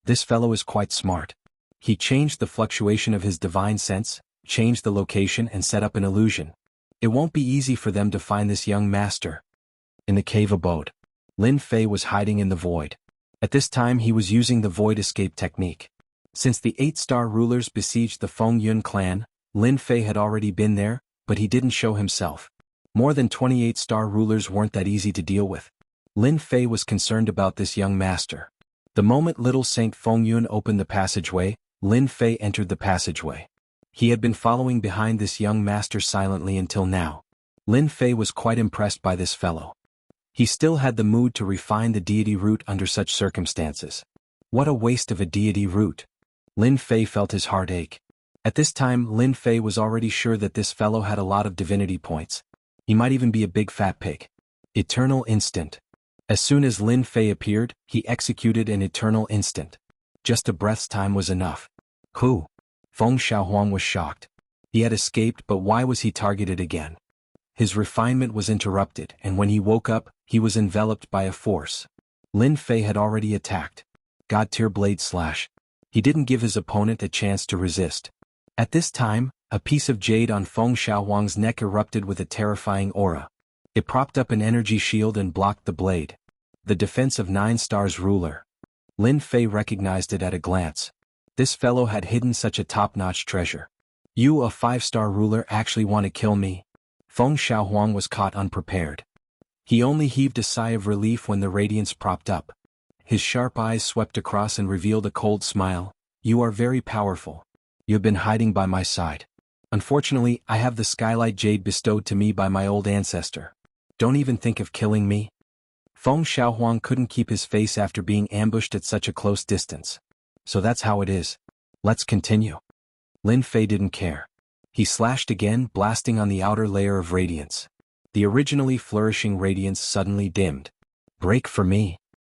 This fellow is quite smart. He changed the fluctuation of his divine sense, changed the location and set up an illusion. It won't be easy for them to find this young master. In the cave abode, Lin Fei was hiding in the void. At this time he was using the void escape technique. Since the 8-star rulers besieged the Feng Yun clan, Lin Fei had already been there, but he didn't show himself. More than 28-star rulers weren't that easy to deal with. Lin Fei was concerned about this young master. The moment little Saint Feng Yun opened the passageway, Lin Fei entered the passageway. He had been following behind this young master silently until now. Lin Fei was quite impressed by this fellow. He still had the mood to refine the deity root under such circumstances. What a waste of a deity root. Lin Fei felt his heart ache. At this time Lin Fei was already sure that this fellow had a lot of divinity points. He might even be a big fat pig. Eternal Instant. As soon as Lin Fei appeared, he executed an eternal instant. Just a breath's time was enough. Who? Feng Xiaohuang was shocked. He had escaped, but why was he targeted again? His refinement was interrupted, and when he woke up, he was enveloped by a force. Lin Fei had already attacked. God-tier blade slash. He didn't give his opponent a chance to resist. At this time, a piece of jade on Feng Xiaohuang's neck erupted with a terrifying aura. It propped up an energy shield and blocked the blade. The defense of 9 stars ruler. Lin Fei recognized it at a glance. This fellow had hidden such a top-notch treasure. You, a 5-star ruler, actually want to kill me? Feng Xiaohuang was caught unprepared. He only heaved a sigh of relief when the radiance propped up. His sharp eyes swept across and revealed a cold smile. You are very powerful. You have been hiding by my side. Unfortunately, I have the skylight jade bestowed to me by my old ancestor. Don't even think of killing me. Feng Xiaohuang couldn't keep his face after being ambushed at such a close distance. So that's how it is. Let's continue. Lin Fei didn't care. He slashed again, blasting on the outer layer of radiance. The originally flourishing radiance suddenly dimmed. Break for me.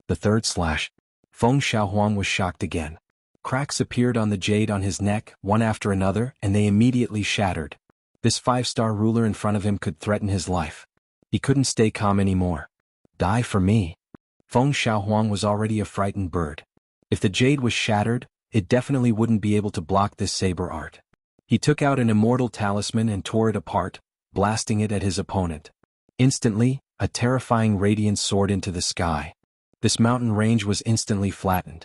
The third slash. Feng Xiaohuang was shocked again. Cracks appeared on the jade on his neck, one after another, and they immediately shattered. This 5-star ruler in front of him could threaten his life. He couldn't stay calm anymore. Die for me. Feng Xiaohuang was already a frightened bird. If the jade was shattered, it definitely wouldn't be able to block this saber art. He took out an immortal talisman and tore it apart, blasting it at his opponent. Instantly, a terrifying radiance soared into the sky. This mountain range was instantly flattened.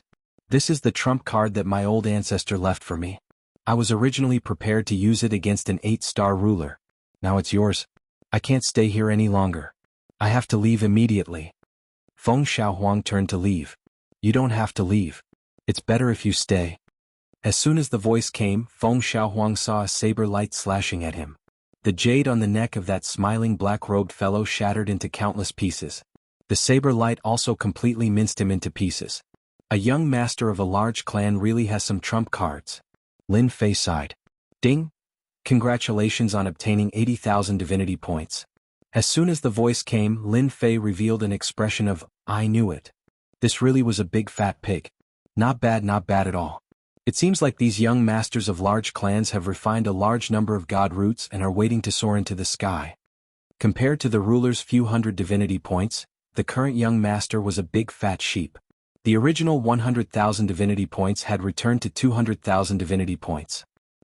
This is the trump card that my old ancestor left for me. I was originally prepared to use it against an 8-star ruler. Now it's yours. I can't stay here any longer. I have to leave immediately. Feng Xiaohuang turned to leave. You don't have to leave. It's better if you stay. As soon as the voice came, Feng Xiaohuang saw a saber light slashing at him. The jade on the neck of that smiling black-robed fellow shattered into countless pieces. The saber light also completely minced him into pieces. A young master of a large clan really has some trump cards. Lin Fei sighed. Ding! Congratulations on obtaining 80,000 divinity points. As soon as the voice came, Lin Fei revealed an expression of, I knew it. This really was a big fat pig. Not bad at all. It seems like these young masters of large clans have refined a large number of god roots and are waiting to soar into the sky. Compared to the ruler's few hundred divinity points, the current young master was a big fat sheep. The original 100,000 divinity points had returned to 200,000 divinity points.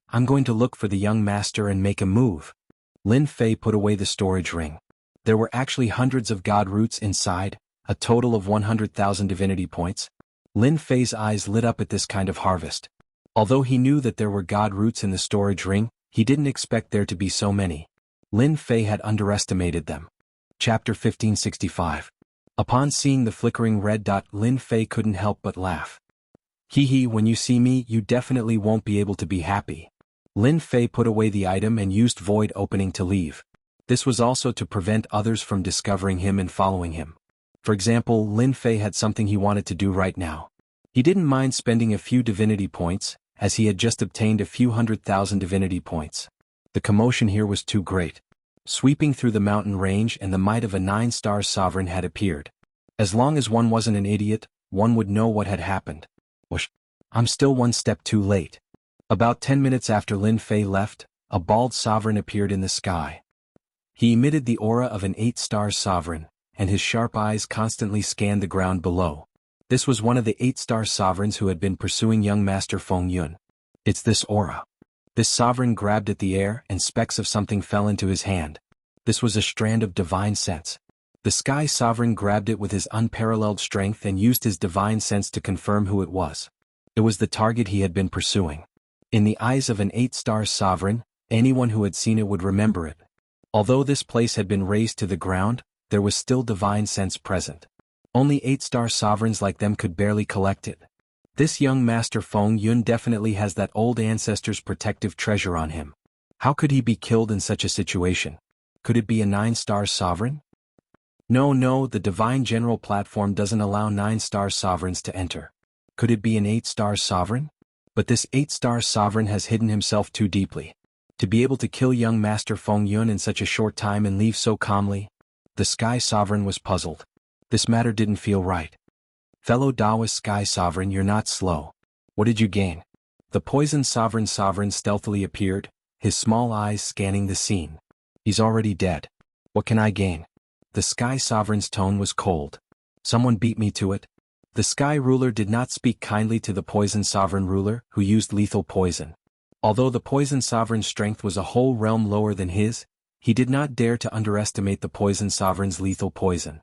I'm going to look for the young master and make a move. Lin Fei put away the storage ring. There were actually hundreds of god roots inside, a total of 100,000 divinity points. Lin Fei's eyes lit up at this kind of harvest. Although he knew that there were god roots in the storage ring, he didn't expect there to be so many. Lin Fei had underestimated them. Chapter 1565. Upon seeing the flickering red dot, Lin Fei couldn't help but laugh. Hee, when you see me, you definitely won't be able to be happy. Lin Fei put away the item and used void opening to leave. This was also to prevent others from discovering him and following him. For example, Lin Fei had something he wanted to do right now. He didn't mind spending a few divinity points, as he had just obtained a few 100,000 divinity points. The commotion here was too great. Sweeping through the mountain range and the might of a 9-star sovereign had appeared. As long as one wasn't an idiot, one would know what had happened. Whoosh! I'm still one step too late. About 10 minutes after Lin Fei left, a bald sovereign appeared in the sky. He emitted the aura of an 8-star sovereign, and his sharp eyes constantly scanned the ground below. This was one of the 8-star sovereigns who had been pursuing young Master Feng Yun. It's this aura. This sovereign grabbed at the air and specks of something fell into his hand. This was a strand of divine sense. The sky sovereign grabbed it with his unparalleled strength and used his divine sense to confirm who it was. It was the target he had been pursuing. In the eyes of an 8-star sovereign, anyone who had seen it would remember it. Although this place had been razed to the ground, there was still divine sense present. Only 8-star sovereigns like them could barely collect it. This young Master Feng Yun definitely has that old ancestor's protective treasure on him. How could he be killed in such a situation? Could it be a 9-star sovereign? No, the Divine General platform doesn't allow 9-star sovereigns to enter. Could it be an 8-star sovereign? But this 8-star sovereign has hidden himself too deeply. To be able to kill young Master Feng Yun in such a short time and leave so calmly? The Sky Sovereign was puzzled. This matter didn't feel right. Fellow Taoist Sky Sovereign, you're not slow. What did you gain? The Poison Sovereign stealthily appeared, his small eyes scanning the scene. He's already dead. What can I gain? The Sky Sovereign's tone was cold. Someone beat me to it. The Sky Ruler did not speak kindly to the Poison Sovereign Ruler, who used lethal poison. Although the Poison Sovereign's strength was a whole realm lower than his, he did not dare to underestimate the Poison Sovereign's lethal poison.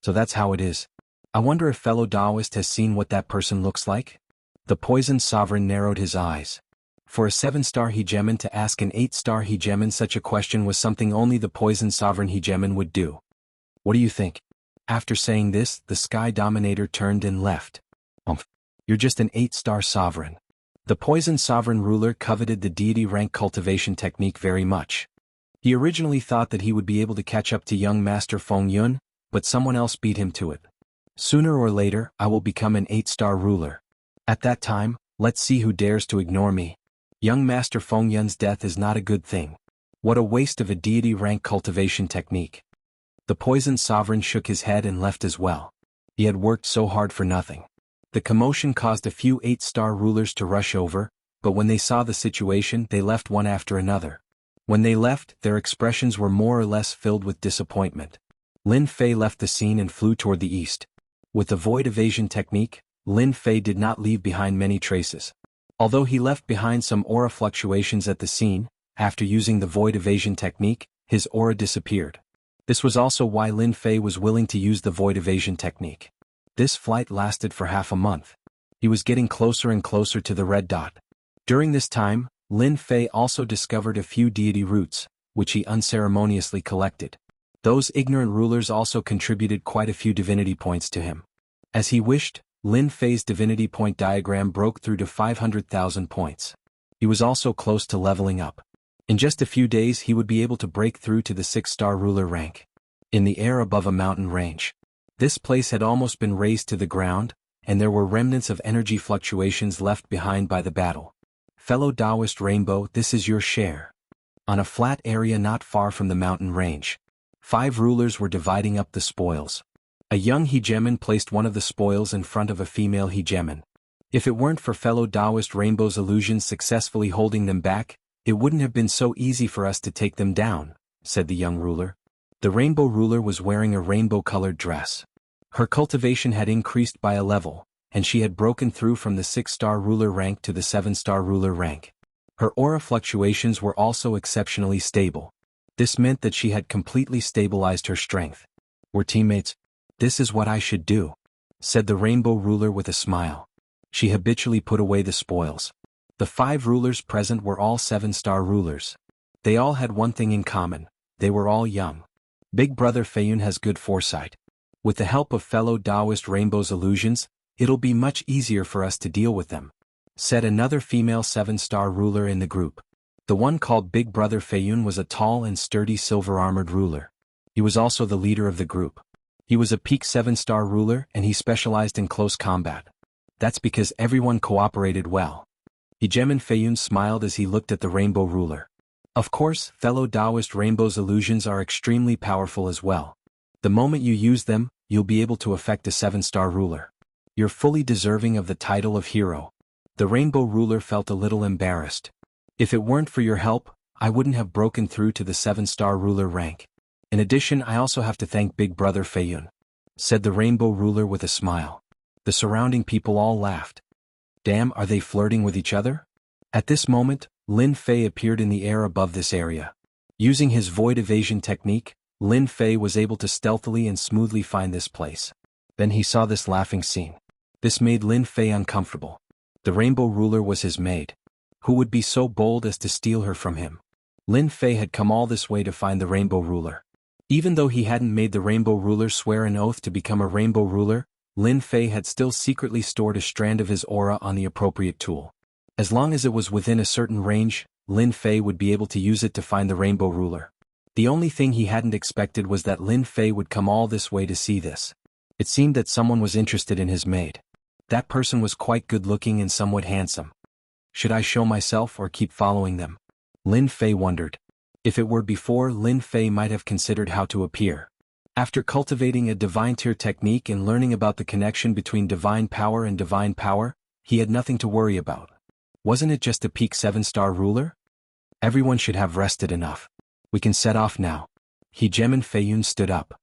So that's how it is. I wonder if fellow Taoist has seen what that person looks like? The Poison Sovereign narrowed his eyes. For a 7-star hegemon to ask an 8-star hegemon such a question was something only the poisoned sovereign hegemon would do. What do you think? After saying this, the Sky Dominator turned and left. You're just an 8-star sovereign. The poisoned sovereign ruler coveted the deity rank cultivation technique very much. He originally thought that he would be able to catch up to young Master Feng Yun, but someone else beat him to it. Sooner or later, I will become an 8-star ruler. At that time, let's see who dares to ignore me. Young Master Feng Yun's death is not a good thing. What a waste of a deity rank cultivation technique. The poisoned sovereign shook his head and left as well. He had worked so hard for nothing. The commotion caused a few 8-star rulers to rush over, but when they saw the situation they left one after another. When they left, their expressions were more or less filled with disappointment. Lin Fei left the scene and flew toward the east. With the void evasion technique, Lin Fei did not leave behind many traces. Although he left behind some aura fluctuations at the scene, after using the void evasion technique, his aura disappeared. This was also why Lin Fei was willing to use the void evasion technique. This flight lasted for half a month. He was getting closer and closer to the red dot. During this time, Lin Fei also discovered a few deity roots, which he unceremoniously collected. Those ignorant rulers also contributed quite a few divinity points to him. As he wished, Lin Fei's divinity point diagram broke through to 500,000 points. He was also close to leveling up. In just a few days he would be able to break through to the 6-star ruler rank. In the air above a mountain range. This place had almost been razed to the ground, and there were remnants of energy fluctuations left behind by the battle. Fellow Taoist Rainbow, this is your share. On a flat area not far from the mountain range, 5 rulers were dividing up the spoils. A young hegemon placed one of the spoils in front of a female hegemon. If it weren't for fellow Taoist Rainbow's illusions successfully holding them back, it wouldn't have been so easy for us to take them down, said the young ruler. The rainbow ruler was wearing a rainbow-colored dress. Her cultivation had increased by a level, and she had broken through from the 6-star ruler rank to the 7-star ruler rank. Her aura fluctuations were also exceptionally stable. This meant that she had completely stabilized her strength. We're teammates. This is what I should do, said the rainbow ruler with a smile. She habitually put away the spoils. The 5 rulers present were all 7-star rulers. They all had one thing in common. They were all young. Big Brother Feiyun has good foresight. With the help of fellow Taoist Rainbow's illusions, it'll be much easier for us to deal with them, said another female 7-star ruler in the group. The one called Big Brother Feiyun was a tall and sturdy silver-armored ruler. He was also the leader of the group. He was a peak 7-star ruler and he specialized in close combat. That's because everyone cooperated well. Hegemon Feiyun smiled as he looked at the rainbow ruler. Of course, fellow Taoist Rainbow's illusions are extremely powerful as well. The moment you use them, you'll be able to affect a 7-star ruler. You're fully deserving of the title of hero. The rainbow ruler felt a little embarrassed. If it weren't for your help, I wouldn't have broken through to the 7-star ruler rank. In addition, I also have to thank Big Brother Feiyun, said the rainbow ruler with a smile. The surrounding people all laughed. Damn, are they flirting with each other? At this moment, Lin Fei appeared in the air above this area. Using his void evasion technique, Lin Fei was able to stealthily and smoothly find this place. Then he saw this laughing scene. This made Lin Fei uncomfortable. The rainbow ruler was his maid. Who would be so bold as to steal her from him? Lin Fei had come all this way to find the rainbow ruler. Even though he hadn't made the rainbow ruler swear an oath to become a rainbow ruler, Lin Fei had still secretly stored a strand of his aura on the appropriate tool. As long as it was within a certain range, Lin Fei would be able to use it to find the rainbow ruler. The only thing he hadn't expected was that Lin Fei would come all this way to see this. It seemed that someone was interested in his maid. That person was quite good-looking and somewhat handsome. Should I show myself or keep following them? Lin Fei wondered. If it were before, Lin Fei might have considered how to appear. After cultivating a divine tier technique and learning about the connection between divine power and divine power, he had nothing to worry about. Wasn't it just a peak 7-star ruler? Everyone should have rested enough. We can set off now. Hegemon Feiyun stood up.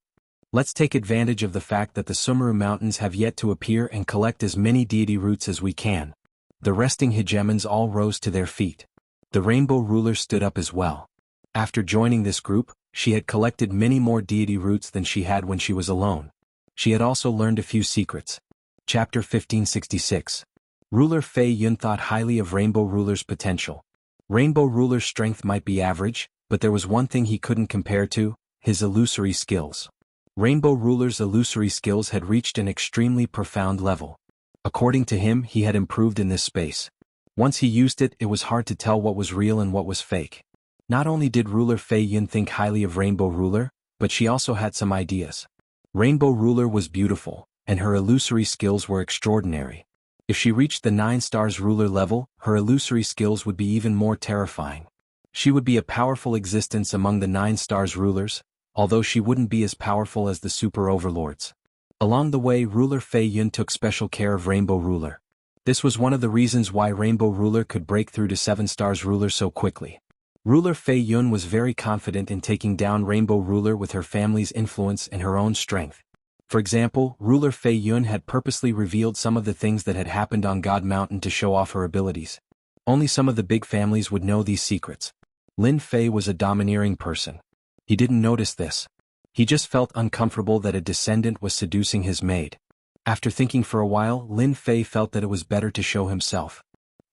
Let's take advantage of the fact that the Sumeru Mountains have yet to appear and collect as many deity roots as we can. The resting hegemons all rose to their feet. The rainbow ruler stood up as well. After joining this group, she had collected many more deity roots than she had when she was alone. She had also learned a few secrets. Chapter 1566. Ruler Fei Yun thought highly of Rainbow Ruler's potential. Rainbow Ruler's strength might be average, but there was one thing he couldn't compare to: his illusory skills. Rainbow Ruler's illusory skills had reached an extremely profound level. According to him, he had improved in this space. Once he used it, it was hard to tell what was real and what was fake. Not only did Ruler Fei Yun think highly of Rainbow Ruler, but she also had some ideas. Rainbow Ruler was beautiful, and her illusory skills were extraordinary. If she reached the 9 stars ruler level, her illusory skills would be even more terrifying. She would be a powerful existence among the 9 stars rulers, although she wouldn't be as powerful as the super overlords. Along the way, Ruler Fei Yun took special care of Rainbow Ruler. This was one of the reasons why Rainbow Ruler could break through to 7 stars ruler so quickly. Ruler Fei Yun was very confident in taking down Rainbow Ruler with her family's influence and her own strength. For example, Ruler Fei Yun had purposely revealed some of the things that had happened on God Mountain to show off her abilities. Only some of the big families would know these secrets. Lin Fei was a domineering person. He didn't notice this. He just felt uncomfortable that a descendant was seducing his maid. After thinking for a while, Lin Fei felt that it was better to show himself.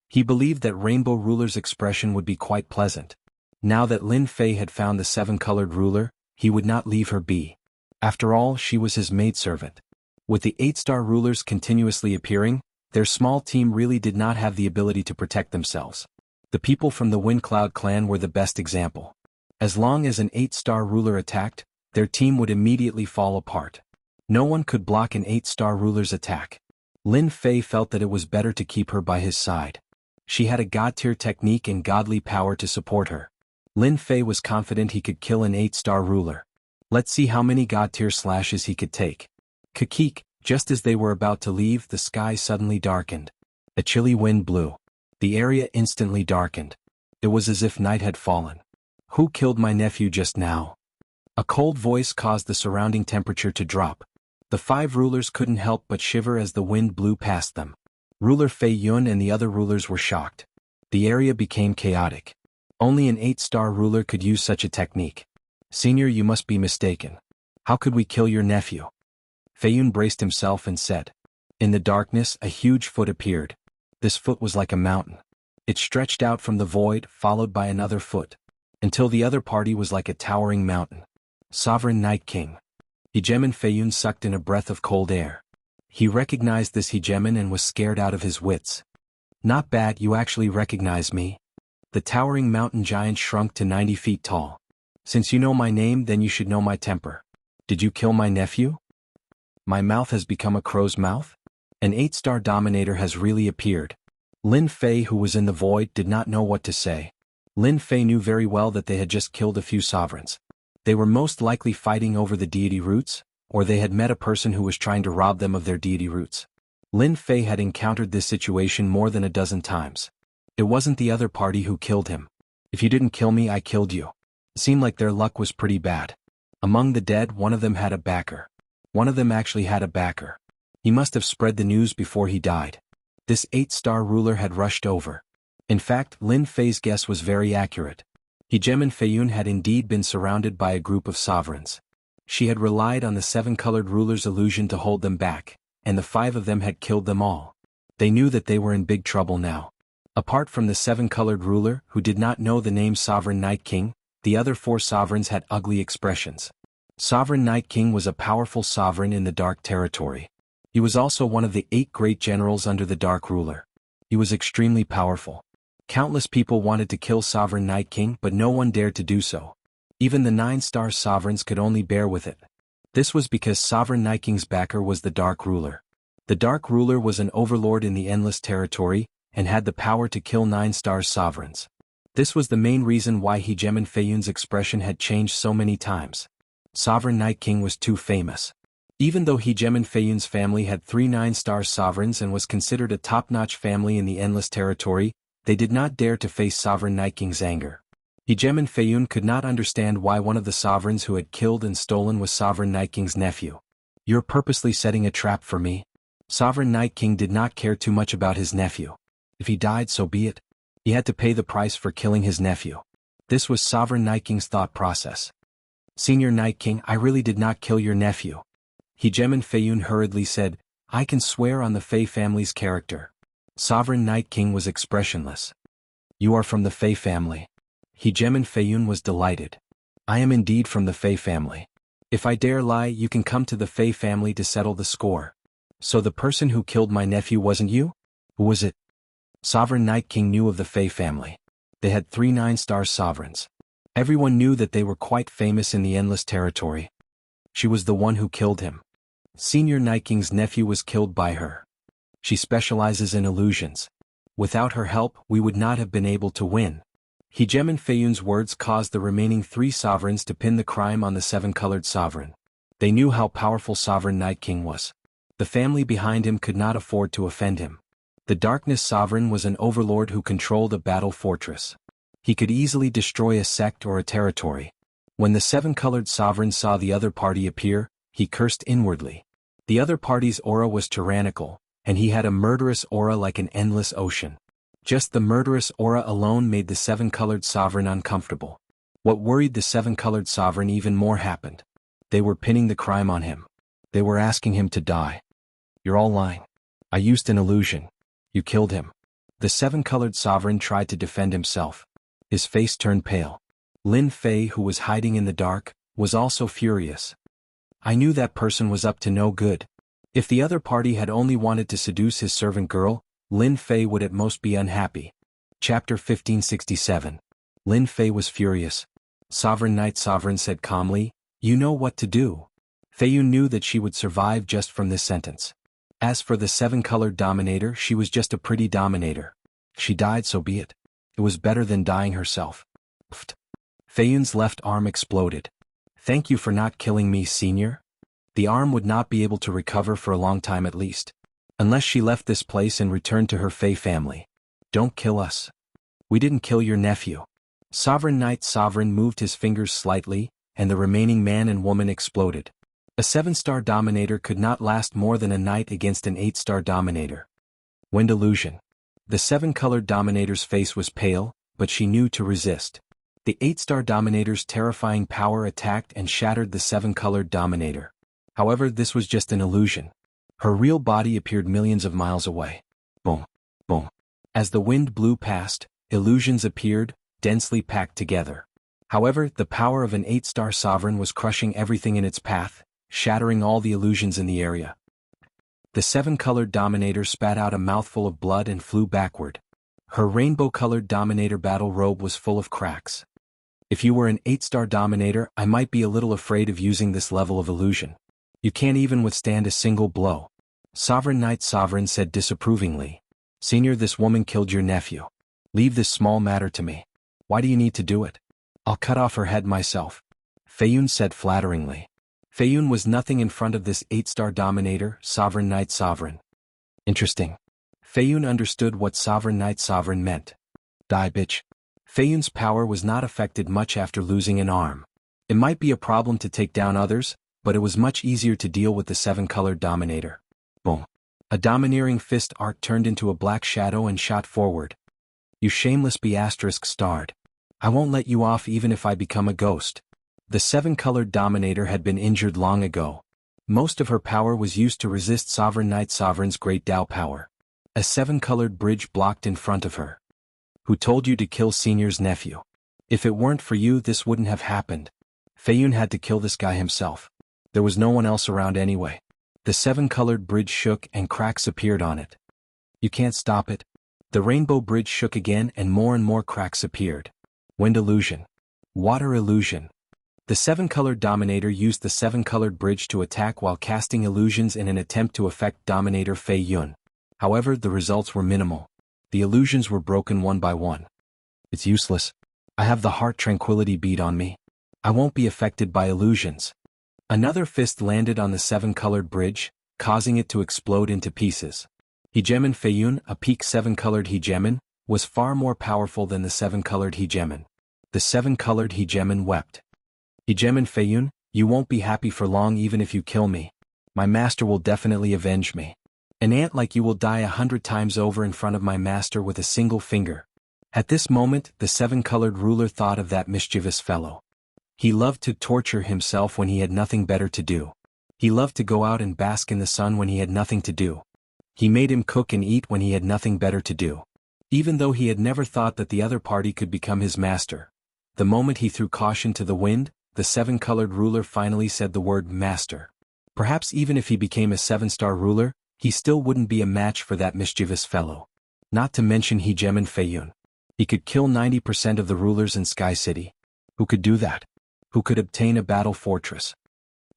He believed that Rainbow Ruler's expression would be quite pleasant. Now that Lin Fei had found the 7-colored ruler, he would not leave her be. After all, she was his maidservant. With the 8-star rulers continuously appearing, their small team really did not have the ability to protect themselves. The people from the Windcloud clan were the best example. As long as an 8-star ruler attacked, their team would immediately fall apart. No one could block an 8-star ruler's attack. Lin Fei felt that it was better to keep her by his side. She had a god-tier technique and godly power to support her. Lin Fei was confident he could kill an 8-star ruler. Let's see how many god-tier slashes he could take. Kakik, just as they were about to leave, the sky suddenly darkened. A chilly wind blew. The area instantly darkened. It was as if night had fallen. Who killed my nephew just now? A cold voice caused the surrounding temperature to drop. The 5 rulers couldn't help but shiver as the wind blew past them. Ruler Fei Yun and the other rulers were shocked. The area became chaotic. Only an 8-star ruler could use such a technique. Senior, you must be mistaken. How could we kill your nephew? Fei Yun braced himself and said. In the darkness, a huge foot appeared. This foot was like a mountain. It stretched out from the void, followed by another foot, until the other party was like a towering mountain. Sovereign Night King. Hegemon Fei Yun sucked in a breath of cold air. He recognized this hegemon and was scared out of his wits. Not bad, you actually recognize me. The towering mountain giant shrunk to 90 feet tall. Since you know my name, then you should know my temper. Did you kill my nephew? My mouth has become a crow's mouth? An 8-star dominator has really appeared. Lin Fei, who was in the void, did not know what to say. Lin Fei knew very well that they had just killed a few sovereigns. They were most likely fighting over the deity roots, or they had met a person who was trying to rob them of their deity roots. Lin Fei had encountered this situation more than a dozen times. It wasn't the other party who killed him. If you didn't kill me, I killed you. It seemed like their luck was pretty bad. Among the dead, one of them had a backer. One of them actually had a backer. He must have spread the news before he died. This 8-star ruler had rushed over. In fact, Lin Fei's guess was very accurate. Hegemon Fei Yun had indeed been surrounded by a group of sovereigns. She had relied on the 7-colored ruler's illusion to hold them back, and the 5 of them had killed them all. They knew that they were in big trouble now. Apart from the 7-colored ruler, who did not know the name Sovereign Night King, the other 4 sovereigns had ugly expressions. Sovereign Night King was a powerful sovereign in the Dark Territory. He was also one of the 8 great generals under the Dark Ruler. He was extremely powerful. Countless people wanted to kill Sovereign Night King, but no one dared to do so. Even the 9-star sovereigns could only bear with it. This was because Sovereign Night King's backer was the Dark Ruler. The Dark Ruler was an overlord in the Endless Territory, and had the power to kill 9-star sovereigns. This was the main reason why Hegemon Fei Yun's expression had changed so many times. Sovereign Night King was too famous. Even though Hegemon Fei Yun's family had 3 9-star sovereigns and was considered a top-notch family in the Endless Territory, they did not dare to face Sovereign Night King's anger. Hegemon Fei Yun could not understand why one of the sovereigns who had killed and stolen was Sovereign Night King's nephew. You're purposely setting a trap for me? Sovereign Night King did not care too much about his nephew. If he died, so be it. He had to pay the price for killing his nephew. This was Sovereign Night King's thought process. Senior Night King, I really did not kill your nephew. Hegemon Fei Yun hurriedly said, I can swear on the Fei family's character. Sovereign Night King was expressionless. You are from the Fei family. Hegemon Feiyun was delighted. I am indeed from the Fei family. If I dare lie, you can come to the Fei family to settle the score. So the person who killed my nephew wasn't you? Who was it? Sovereign Night King knew of the Fei family. They had 3 9-star sovereigns. Everyone knew that they were quite famous in the Endless Territory. She was the one who killed him. Senior Night King's nephew was killed by her. She specializes in illusions. Without her help, we would not have been able to win. Hegemon Feiyun's words caused the remaining 3 sovereigns to pin the crime on the 7-colored sovereign. They knew how powerful Sovereign Night King was. The family behind him could not afford to offend him. The Darkness Sovereign was an overlord who controlled a battle fortress. He could easily destroy a sect or a territory. When the 7-colored sovereign saw the other party appear, he cursed inwardly. The other party's aura was tyrannical, and he had a murderous aura like an endless ocean. Just the murderous aura alone made the 7-colored sovereign uncomfortable. What worried the 7-colored sovereign even more happened. They were pinning the crime on him. They were asking him to die. You're all lying. I used an illusion. You killed him. The 7-colored sovereign tried to defend himself. His face turned pale. Lin Fei, who was hiding in the dark, was also furious. I knew that person was up to no good. If the other party had only wanted to seduce his servant girl, Lin Fei would at most be unhappy. Chapter 1567. Lin Fei was furious. Sovereign Night Sovereign said calmly, "You know what to do." Feiyun knew that she would survive just from this sentence. As for the 7-colored dominator, she was just a pretty dominator. She died, so be it. It was better than dying herself. Pfft. Feiyun's left arm exploded. Thank you for not killing me, senior. The arm would not be able to recover for a long time at least. Unless she left this place and returned to her Fei family. Don't kill us. We didn't kill your nephew. Sovereign Night Sovereign moved his fingers slightly, and the remaining man and woman exploded. A 7-star dominator could not last more than a night against an 8-star dominator. Wind illusion. The 7-colored dominator's face was pale, but she knew to resist. The 8-star dominator's terrifying power attacked and shattered the 7-colored dominator. However, this was just an illusion. Her real body appeared millions of miles away. Boom, boom. As the wind blew past, illusions appeared, densely packed together. However, the power of an 8-star sovereign was crushing everything in its path, shattering all the illusions in the area. The 7-colored dominator spat out a mouthful of blood and flew backward. Her rainbow-colored dominator battle robe was full of cracks. If you were an 8-star dominator, I might be a little afraid of using this level of illusion. You can't even withstand a single blow. Sovereign Night Sovereign said disapprovingly. Senior, this woman killed your nephew. Leave this small matter to me. Why do you need to do it? I'll cut off her head myself. Feiyun said flatteringly. Feiyun was nothing in front of this 8-star dominator, Sovereign Night Sovereign. Interesting. Feiyun understood what Sovereign Night Sovereign meant. Die, bitch. Feiyun's power was not affected much after losing an arm. It might be a problem to take down others, but it was much easier to deal with the 7-colored dominator. Boom. A domineering fist arc turned into a black shadow and shot forward. You shameless ****. I won't let you off even if I become a ghost. The 7-colored dominator had been injured long ago. Most of her power was used to resist Sovereign Night Sovereign's great Dao power. A 7-colored bridge blocked in front of her. Who told you to kill Senior's nephew? If it weren't for you, this wouldn't have happened. Feiyun had to kill this guy himself. There was no one else around anyway. The 7-colored bridge shook and cracks appeared on it. You can't stop it. The rainbow bridge shook again and more cracks appeared. Wind illusion. Water illusion. The 7-colored dominator used the 7-colored bridge to attack while casting illusions in an attempt to affect Dominator Feiyun. However, the results were minimal. The illusions were broken one by one. It's useless. I have the heart tranquility bead on me. I won't be affected by illusions. Another fist landed on the 7-colored bridge, causing it to explode into pieces. Hegemon Feiyun, a peak 7-colored hegemon, was far more powerful than the 7-colored hegemon. The 7-colored hegemon wept. Hegemon Feiyun, you won't be happy for long even if you kill me. My master will definitely avenge me. An ant like you will die 100 times over in front of my master with a single finger. At this moment, the 7-colored ruler thought of that mischievous fellow. He loved to torture himself when he had nothing better to do. He loved to go out and bask in the sun when he had nothing to do. He made him cook and eat when he had nothing better to do. Even though he had never thought that the other party could become his master. The moment he threw caution to the wind, the seven-colored ruler finally said the word master. Perhaps even if he became a seven-star ruler, he still wouldn't be a match for that mischievous fellow. Not to mention Hegemon Feiyun. He could kill 90% of the rulers in Sky City. Who could do that? Who could obtain a battle fortress?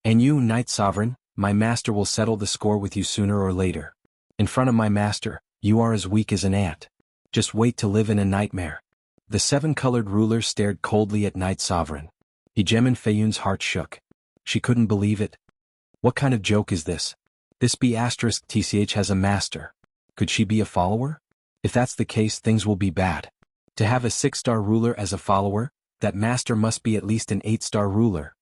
And you, Knight Sovereign, my master will settle the score with you sooner or later. In front of my master, you are as weak as an ant. Just wait to live in a nightmare. The seven-colored ruler stared coldly at Knight Sovereign. Hegemon Feiyun's heart shook. She couldn't believe it. What kind of joke is this? This B*TCH has a master. Could she be a follower? If that's the case, things will be bad. To have a 6-star ruler as a follower, that master must be at least an 8-star ruler.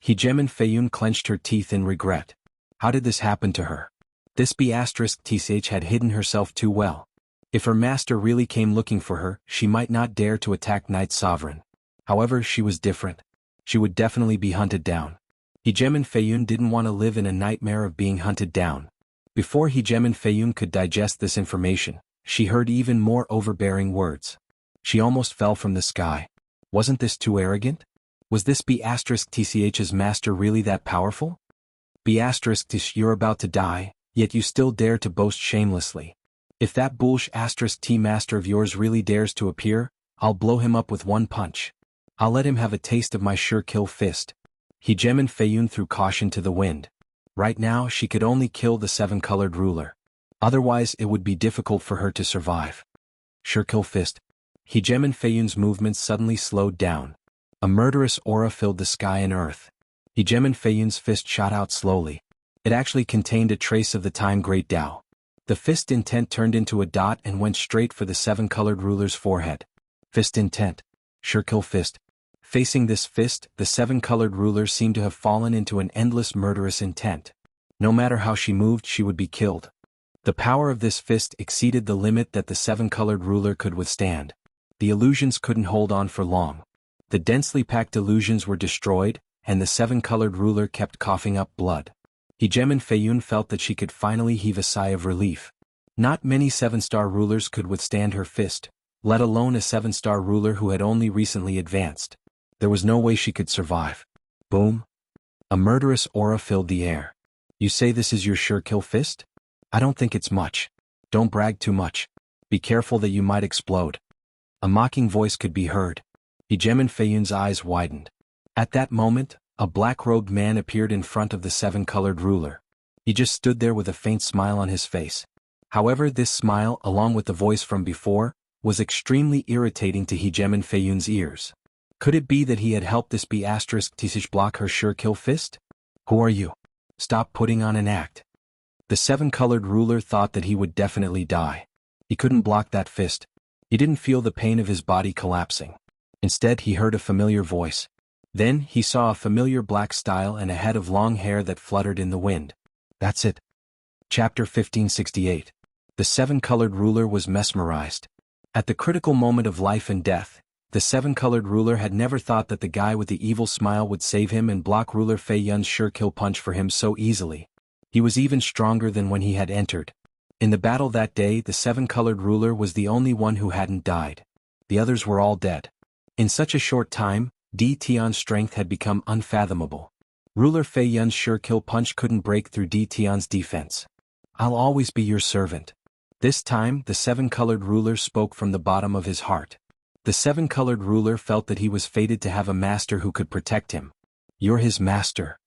Hegemon Feiyun clenched her teeth in regret. How did this happen to her? This B*TCH had hidden herself too well. If her master really came looking for her, she might not dare to attack Knight Sovereign. However, she was different. She would definitely be hunted down. Hegemon Feiyun didn't want to live in a nightmare of being hunted down. Before Hegemon Feiyun could digest this information, she heard even more overbearing words. She almost fell from the sky. Wasn't this too arrogant? Was this B*TCH's master really that powerful? B*TCH, you're about to die, yet you still dare to boast shamelessly. If that *T master of yours really dares to appear, I'll blow him up with one punch. I'll let him have a taste of my sure kill fist. Hegemon Feiyun threw caution to the wind. Right now she could only kill the seven-colored ruler. Otherwise it would be difficult for her to survive. Sure kill fist. Hegemon Feiyun's movements suddenly slowed down. A murderous aura filled the sky and earth. Hegemon Feiyun's fist shot out slowly. It actually contained a trace of the time Great Tao. The fist intent turned into a dot and went straight for the seven-colored ruler's forehead. Fist intent. Sure kill fist. Facing this fist, the seven-colored ruler seemed to have fallen into an endless murderous intent. No matter how she moved, she would be killed. The power of this fist exceeded the limit that the seven-colored ruler could withstand. The illusions couldn't hold on for long. The densely packed illusions were destroyed, and the seven-colored ruler kept coughing up blood. Hegemon Feiyun felt that she could finally heave a sigh of relief. Not many seven-star rulers could withstand her fist, let alone a seven-star ruler who had only recently advanced. There was no way she could survive. Boom. A murderous aura filled the air. You say this is your sure kill fist? I don't think it's much. Don't brag too much. Be careful that you might explode. A mocking voice could be heard. Hegemon Feiyun's eyes widened. At that moment, a black-robed man appeared in front of the seven-colored ruler. He just stood there with a faint smile on his face. However, this smile, along with the voice from before, was extremely irritating to Hegemon Feiyun's ears. Could it be that he had helped this B*TCH block her sure kill fist? Who are you? Stop putting on an act. The seven-colored ruler thought that he would definitely die. He couldn't block that fist. He didn't feel the pain of his body collapsing. Instead, he heard a familiar voice. Then, he saw a familiar black style and a head of long hair that fluttered in the wind. That's it. Chapter 1568. The seven-colored ruler was mesmerized. At the critical moment of life and death, the seven-colored ruler had never thought that the guy with the evil smile would save him and block ruler Feiyun's sure kill punch for him so easily. He was even stronger than when he had entered. In the battle that day, the seven-colored ruler was the only one who hadn't died. The others were all dead. In such a short time, Tion's strength had become unfathomable. Ruler Feiyun's sure kill punch couldn't break through Tion's defense. I'll always be your servant. This time, the seven-colored ruler spoke from the bottom of his heart. The seven-colored ruler felt that he was fated to have a master who could protect him. You're his master.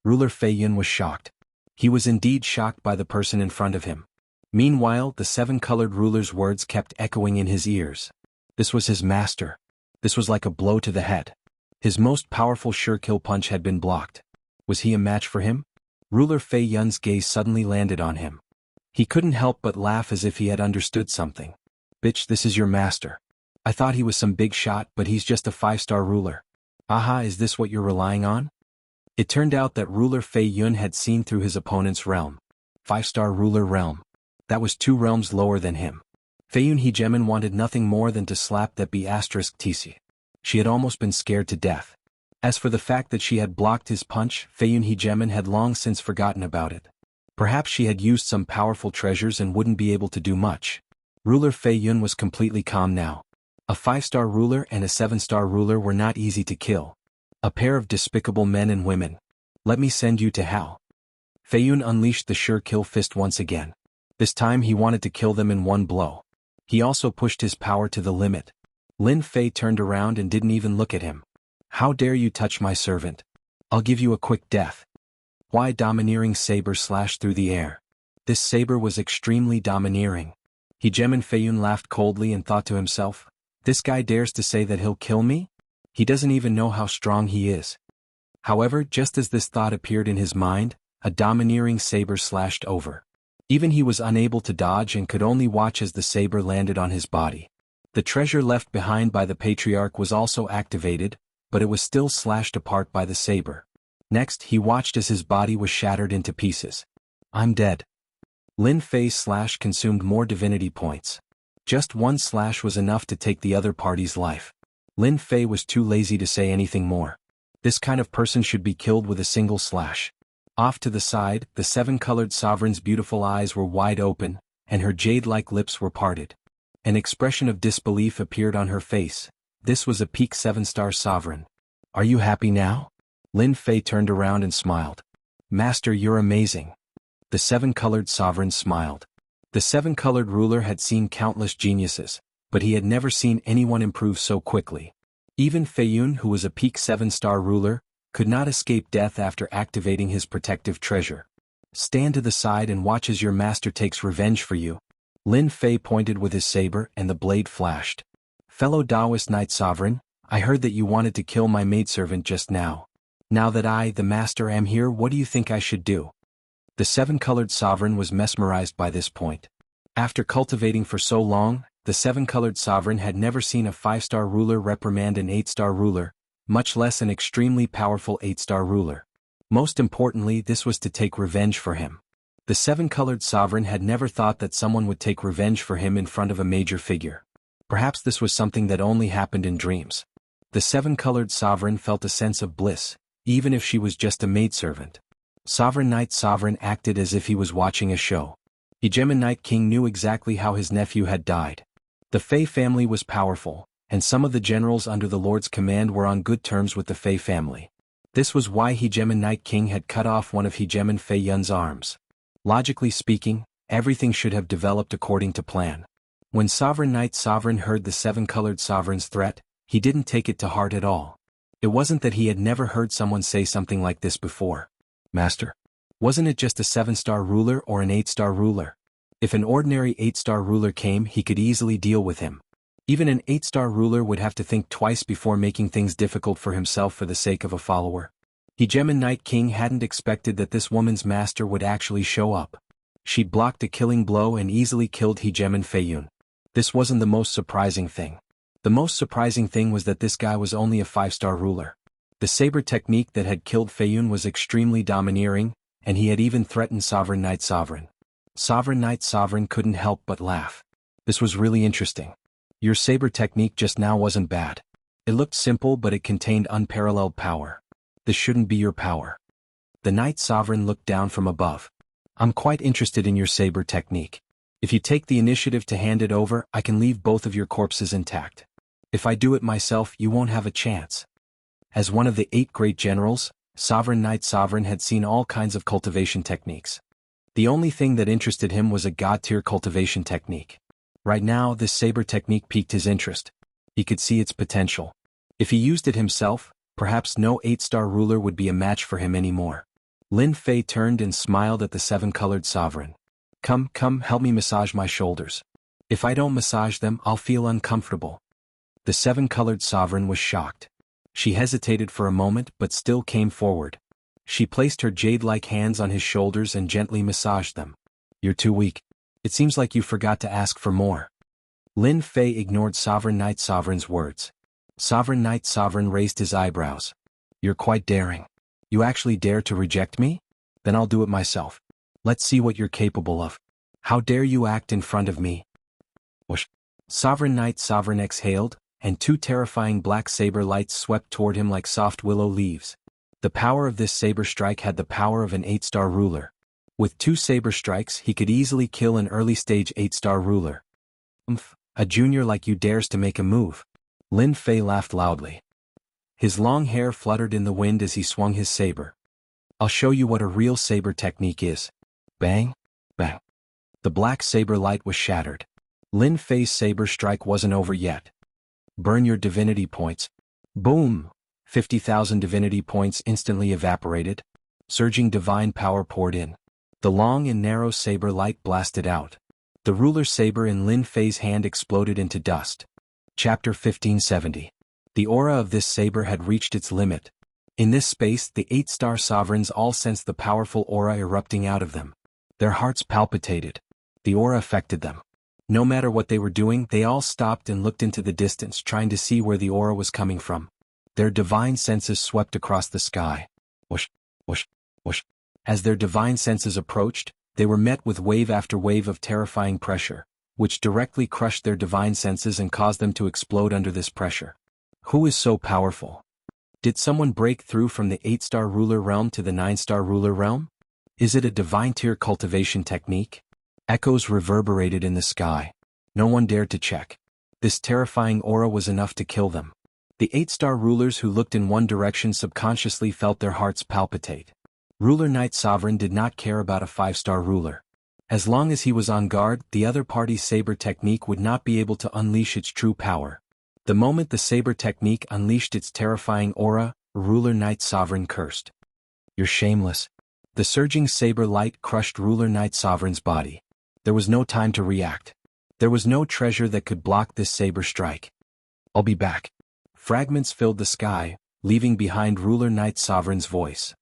Ruler Feiyun was shocked. He was indeed shocked by the person in front of him. Meanwhile, the seven-colored ruler's words kept echoing in his ears. This was his master. This was like a blow to the head. His most powerful sure kill punch had been blocked. Was he a match for him? Ruler Feiyun's gaze suddenly landed on him. He couldn't help but laugh as if he had understood something. Bitch, this is your master. I thought he was some big shot, but he's just a 5-star ruler. Aha, is this what you're relying on? It turned out that ruler Feiyun had seen through his opponent's realm. 5-star ruler realm. That was 2 realms lower than him. Feiyun Hegemon wanted nothing more than to slap that B*TC. She had almost been scared to death. As for the fact that she had blocked his punch, Feiyun Hegemon had long since forgotten about it. Perhaps she had used some powerful treasures and wouldn't be able to do much. Ruler Fei Yun was completely calm now. A 5-star ruler and a 7-star ruler were not easy to kill. A pair of despicable men and women. Let me send you to hell. Fei Yun unleashed the sure kill fist once again. This time he wanted to kill them in one blow. He also pushed his power to the limit. Lin Fei turned around and didn't even look at him. How dare you touch my servant? I'll give you a quick death. Why? Domineering saber slashed through the air. This saber was extremely domineering. Hegemon Fei Yun laughed coldly and thought to himself, this guy dares to say that he'll kill me? He doesn't even know how strong he is. However, just as this thought appeared in his mind, a domineering saber slashed over. Even he was unable to dodge and could only watch as the saber landed on his body. The treasure left behind by the patriarch was also activated, but it was still slashed apart by the saber. Next, he watched as his body was shattered into pieces. I'm dead. Lin Fei's slash consumed more divinity points. Just one slash was enough to take the other party's life. Lin Fei was too lazy to say anything more. This kind of person should be killed with a single slash. Off to the side, the 7-colored sovereign's beautiful eyes were wide open, and her jade-like lips were parted. An expression of disbelief appeared on her face. This was a peak 7-star sovereign. Are you happy now? Lin Fei turned around and smiled. Master, you're amazing. The 7-colored sovereign smiled. The 7-colored ruler had seen countless geniuses, but he had never seen anyone improve so quickly. Even Fei Yun, who was a peak 7-star ruler, could not escape death after activating his protective treasure. Stand to the side and watch as your master takes revenge for you. Lin Fei pointed with his saber and the blade flashed. Fellow Taoist Knight Sovereign, I heard that you wanted to kill my maidservant just now. Now that I, the master, am here, what do you think I should do? The 7-colored sovereign was mesmerized by this point. After cultivating for so long, the 7-colored sovereign had never seen a 5-star ruler reprimand an 8-star ruler, much less an extremely powerful 8-star ruler. Most importantly, this was to take revenge for him. The 7-colored sovereign had never thought that someone would take revenge for him in front of a major figure. Perhaps this was something that only happened in dreams. The 7-colored sovereign felt a sense of bliss, even if she was just a maidservant. Sovereign Knight Sovereign acted as if he was watching a show. Hegemon Night King knew exactly how his nephew had died. The Fei family was powerful, and some of the generals under the Lord's command were on good terms with the Fei family. This was why Hegemon Night King had cut off one of Hegemon Fei Yun's arms. Logically speaking, everything should have developed according to plan. When Sovereign Knight Sovereign heard the 7-colored sovereign's threat, he didn't take it to heart at all. It wasn't that he had never heard someone say something like this before. Master, wasn't it just a 7-star ruler or an 8-star ruler? If an ordinary 8-star ruler came, he could easily deal with him. Even an 8-star ruler would have to think twice before making things difficult for himself for the sake of a follower. Hegemon Night King hadn't expected that this woman's master would actually show up. She blocked a killing blow and easily killed Hegemon Fei Yun. This wasn't the most surprising thing. The most surprising thing was that this guy was only a 5-star ruler. The saber technique that had killed Fei Yun was extremely domineering, and he had even threatened Sovereign Knight Sovereign. Sovereign Knight Sovereign couldn't help but laugh. This was really interesting. Your saber technique just now wasn't bad. It looked simple, but it contained unparalleled power. This shouldn't be your power. The Knight Sovereign looked down from above. I'm quite interested in your saber technique. If you take the initiative to hand it over, I can leave both of your corpses intact. If I do it myself, you won't have a chance. As one of the 8 great generals, Sovereign Knight Sovereign had seen all kinds of cultivation techniques. The only thing that interested him was a god-tier cultivation technique. Right now, this saber technique piqued his interest. He could see its potential. If he used it himself, perhaps no 8-star ruler would be a match for him anymore. Lin Fei turned and smiled at the 7-colored sovereign. Come, help me massage my shoulders. If I don't massage them, I'll feel uncomfortable. The 7-colored sovereign was shocked. She hesitated for a moment but still came forward. She placed her jade-like hands on his shoulders and gently massaged them. You're too weak. It seems like you forgot to ask for more. Lin Fei ignored Sovereign Knight Sovereign's words. Sovereign Knight Sovereign raised his eyebrows. You're quite daring. You actually dare to reject me? Then I'll do it myself. Let's see what you're capable of. How dare you act in front of me? Whoosh. Sovereign Knight Sovereign exhaled, and 2 terrifying black saber lights swept toward him like soft willow leaves. The power of this saber strike had the power of an 8-star ruler. With 2 saber strikes he could easily kill an early-stage 8-star ruler. A junior like you dares to make a move. Lin Fei laughed loudly. His long hair fluttered in the wind as he swung his saber. I'll show you what a real saber technique is. Bang, bang. The black saber light was shattered. Lin Fei's saber strike wasn't over yet. Burn your divinity points. Boom! 50,000 divinity points instantly evaporated. Surging divine power poured in. The long and narrow saber light blasted out. The ruler saber in Lin Fei's hand exploded into dust. Chapter 1570. The aura of this saber had reached its limit. In this space, the 8-star sovereigns all sensed the powerful aura erupting out of them. Their hearts palpitated. The aura affected them. No matter what they were doing, they all stopped and looked into the distance, trying to see where the aura was coming from. Their divine senses swept across the sky. Whoosh, whoosh, whoosh. As their divine senses approached, they were met with wave after wave of terrifying pressure, which directly crushed their divine senses and caused them to explode under this pressure. Who is so powerful? Did someone break through from the 8-star ruler realm to the 9-star ruler realm? Is it a divine tier cultivation technique? Echoes reverberated in the sky. No one dared to check. This terrifying aura was enough to kill them. The 8-star rulers who looked in one direction subconsciously felt their hearts palpitate. Ruler Knight Sovereign did not care about a 5-star ruler. As long as he was on guard, the other party's saber technique would not be able to unleash its true power. The moment the saber technique unleashed its terrifying aura, Ruler Knight Sovereign cursed. You're shameless. The surging saber light crushed Ruler Knight Sovereign's body. There was no time to react. There was no treasure that could block this saber strike. I'll be back. Fragments filled the sky, leaving behind Ruler Knight Sovereign's voice.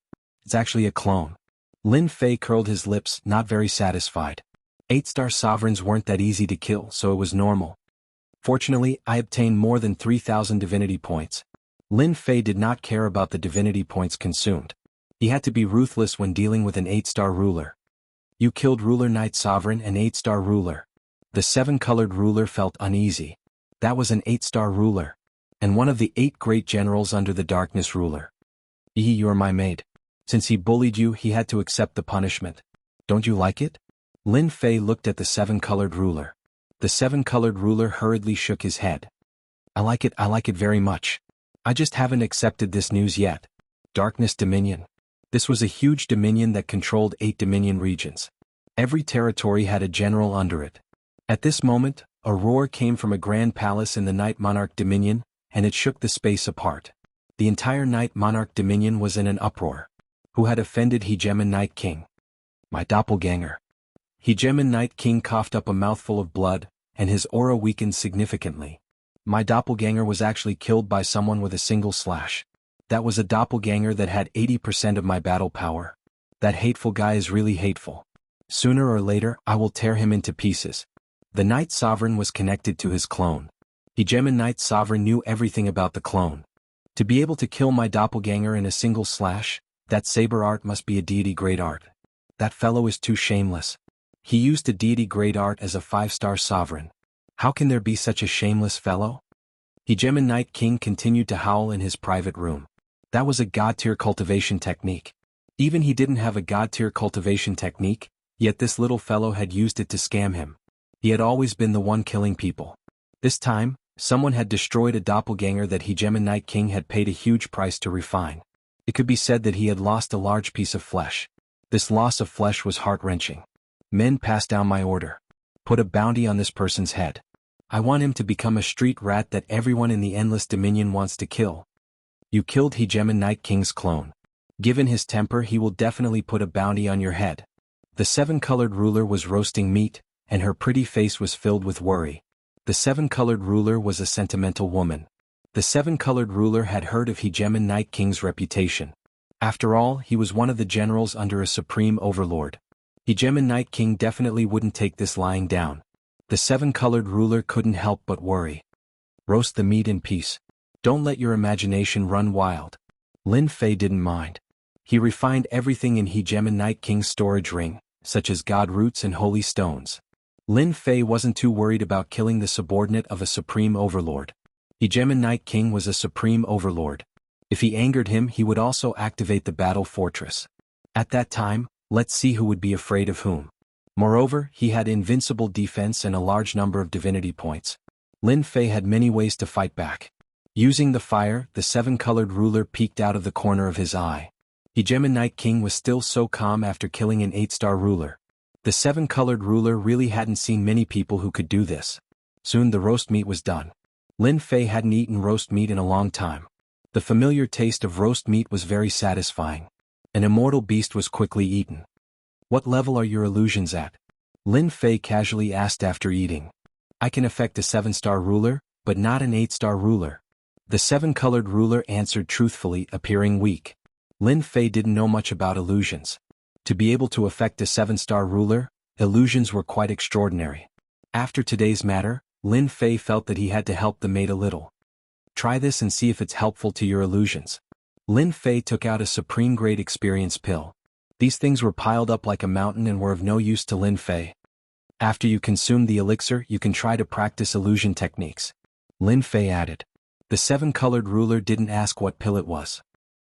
It's actually a clone. Lin Fei curled his lips, not very satisfied. 8-star sovereigns weren't that easy to kill, so it was normal. Fortunately, I obtained more than 3,000 divinity points. Lin Fei did not care about the divinity points consumed. He had to be ruthless when dealing with an 8-star ruler. You killed Ruler Knight Sovereign and 8-star ruler. The 7-colored ruler felt uneasy. That was an 8-star ruler. And one of the 8 great generals under the darkness ruler. You're my maid. Since he bullied you, he had to accept the punishment. Don't you like it? Lin Fei looked at the 7-colored ruler. The 7-colored ruler hurriedly shook his head. I like it very much. I just haven't accepted this news yet. Darkness Dominion. This was a huge dominion that controlled 8 dominion regions. Every territory had a general under it. At this moment, a roar came from a grand palace in the Night Monarch Dominion, and it shook the space apart. The entire Night Monarch Dominion was in an uproar. Who had offended Hegemon Night King? My doppelganger. Hegemon Night King coughed up a mouthful of blood, and his aura weakened significantly. My doppelganger was actually killed by someone with a single slash. That was a doppelganger that had 80% of my battle power. That hateful guy is really hateful. Sooner or later, I will tear him into pieces. The Knight Sovereign was connected to his clone. Hegemon Knight Sovereign knew everything about the clone. To be able to kill my doppelganger in a single slash, that saber art must be a deity-grade art. That fellow is too shameless. He used a deity-grade art as a 5-star sovereign. How can there be such a shameless fellow? Hegemon Night King continued to howl in his private room. That was a god-tier cultivation technique. Even he didn't have a god-tier cultivation technique, yet this little fellow had used it to scam him. He had always been the one killing people. This time, someone had destroyed a doppelganger that Hegemon Night King had paid a huge price to refine. It could be said that he had lost a large piece of flesh. This loss of flesh was heart-wrenching. Men, pass down my order. Put a bounty on this person's head. I want him to become a street rat that everyone in the Endless Dominion wants to kill. You killed Hegemon Night King's clone. Given his temper, he will definitely put a bounty on your head. The 7-colored ruler was roasting meat, and her pretty face was filled with worry. The 7-colored ruler was a sentimental woman. The 7-colored ruler had heard of Hegemon Night King's reputation. After all, he was one of the generals under a supreme overlord. Hegemon Night King definitely wouldn't take this lying down. The 7-colored ruler couldn't help but worry. Roast the meat in peace. Don't let your imagination run wild. Lin Fei didn't mind. He refined everything in Hegemon Night King's storage ring, such as god roots and holy stones. Lin Fei wasn't too worried about killing the subordinate of a supreme overlord. Hegemon Night King was a supreme overlord. If he angered him, he would also activate the battle fortress. At that time, Let's see who would be afraid of whom. Moreover, he had invincible defense and a large number of divinity points. Lin Fei had many ways to fight back. Using the fire, the seven-colored ruler peeked out of the corner of his eye. Hegemon Night King was still so calm after killing an 8-star ruler. The seven-colored ruler really hadn't seen many people who could do this. Soon the roast meat was done. Lin Fei hadn't eaten roast meat in a long time. The familiar taste of roast meat was very satisfying. An immortal beast was quickly eaten. What level are your illusions at? Lin Fei casually asked after eating. I can affect a 7-star ruler, but not an 8-star ruler. The seven-colored ruler answered truthfully, appearing weak. Lin Fei didn't know much about illusions. To be able to affect a 7-star ruler, illusions were quite extraordinary. After today's matter, Lin Fei felt that he had to help the maid a little. Try this and see if it's helpful to your illusions. Lin Fei took out a supreme-grade experience pill. These things were piled up like a mountain and were of no use to Lin Fei. After you consume the elixir, you can try to practice illusion techniques. Lin Fei added. The seven-colored ruler didn't ask what pill it was.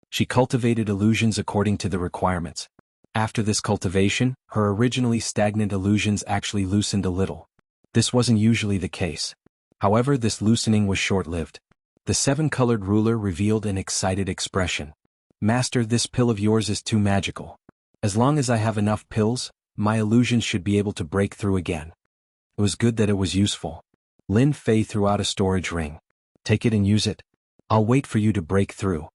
She cultivated illusions according to the requirements. After this cultivation, her originally stagnant illusions actually loosened a little. This wasn't usually the case. However, this loosening was short-lived. The seven-colored ruler revealed an excited expression. Master, this pill of yours is too magical. As long as I have enough pills, my illusions should be able to break through again. It was good that it was useful. Lin Fei threw out a storage ring. Take it and use it. I'll wait for you to break through.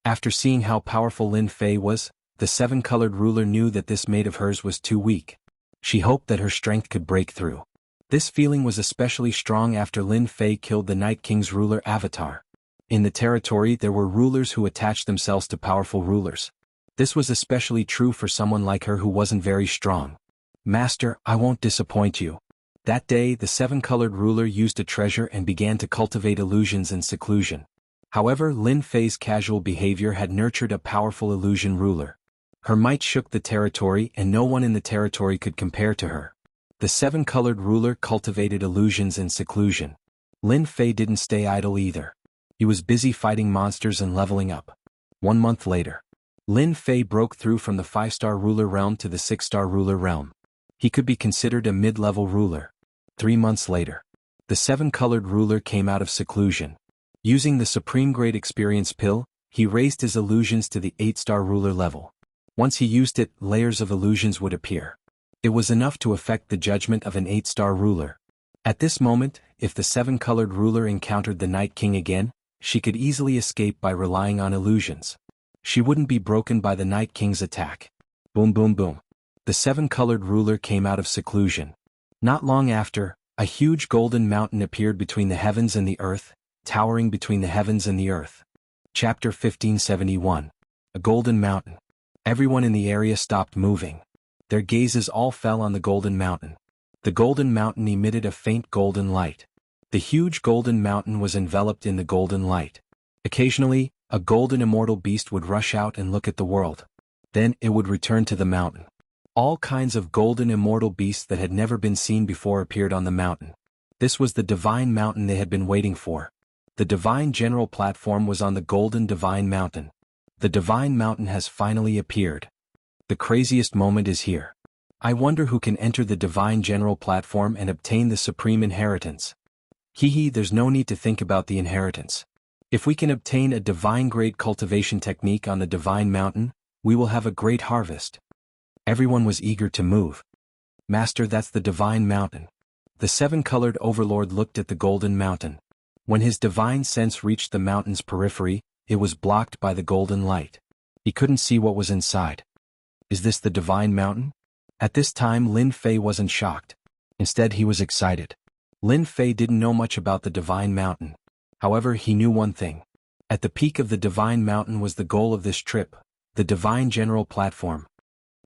After seeing how powerful Lin Fei was, the seven-colored ruler knew that this maid of hers was too weak. She hoped that her strength could break through. This feeling was especially strong after Lin Fei killed the Night King's ruler avatar. In the territory there were rulers who attached themselves to powerful rulers. This was especially true for someone like her who wasn't very strong. Master, I won't disappoint you. That day the seven-colored ruler used a treasure and began to cultivate illusions in seclusion. However, Lin Fei's casual behavior had nurtured a powerful illusion ruler. Her might shook the territory and no one in the territory could compare to her. The seven-colored ruler cultivated illusions in seclusion. Lin Fei didn't stay idle either. He was busy fighting monsters and leveling up. 1 month later, Lin Fei broke through from the 5-star ruler realm to the 6-star ruler realm. He could be considered a mid-level ruler. 3 months later, the seven-colored ruler came out of seclusion. Using the supreme-grade experience pill, he raised his illusions to the 8-star ruler level. Once he used it, layers of illusions would appear. It was enough to affect the judgment of an 8-star ruler. At this moment, if the seven-colored ruler encountered the Night King again, she could easily escape by relying on illusions. She wouldn't be broken by the Night King's attack. Boom boom boom. The seven-colored ruler came out of seclusion. Not long after, a huge golden mountain appeared between the heavens and the earth, towering between the heavens and the earth. Chapter 1571. A Golden Mountain. Everyone in the area stopped moving. Their gazes all fell on the golden mountain. The golden mountain emitted a faint golden light. The huge golden mountain was enveloped in the golden light. Occasionally, a golden immortal beast would rush out and look at the world. Then it would return to the mountain. All kinds of golden immortal beasts that had never been seen before appeared on the mountain. This was the divine mountain they had been waiting for. The divine general platform was on the golden divine mountain. The divine mountain has finally appeared. The craziest moment is here. I wonder who can enter the divine general platform and obtain the supreme inheritance. There's no need to think about the inheritance. If we can obtain a divine-grade cultivation technique on the divine mountain, we will have a great harvest. Everyone was eager to move. Master, that's the divine mountain. The seven-colored overlord looked at the golden mountain. When his divine sense reached the mountain's periphery, it was blocked by the golden light. He couldn't see what was inside. Is this the divine mountain? At this time Lin Fei wasn't shocked. Instead he was excited. Lin Fei didn't know much about the divine mountain. However, he knew one thing. At the peak of the divine mountain was the goal of this trip, the divine general platform.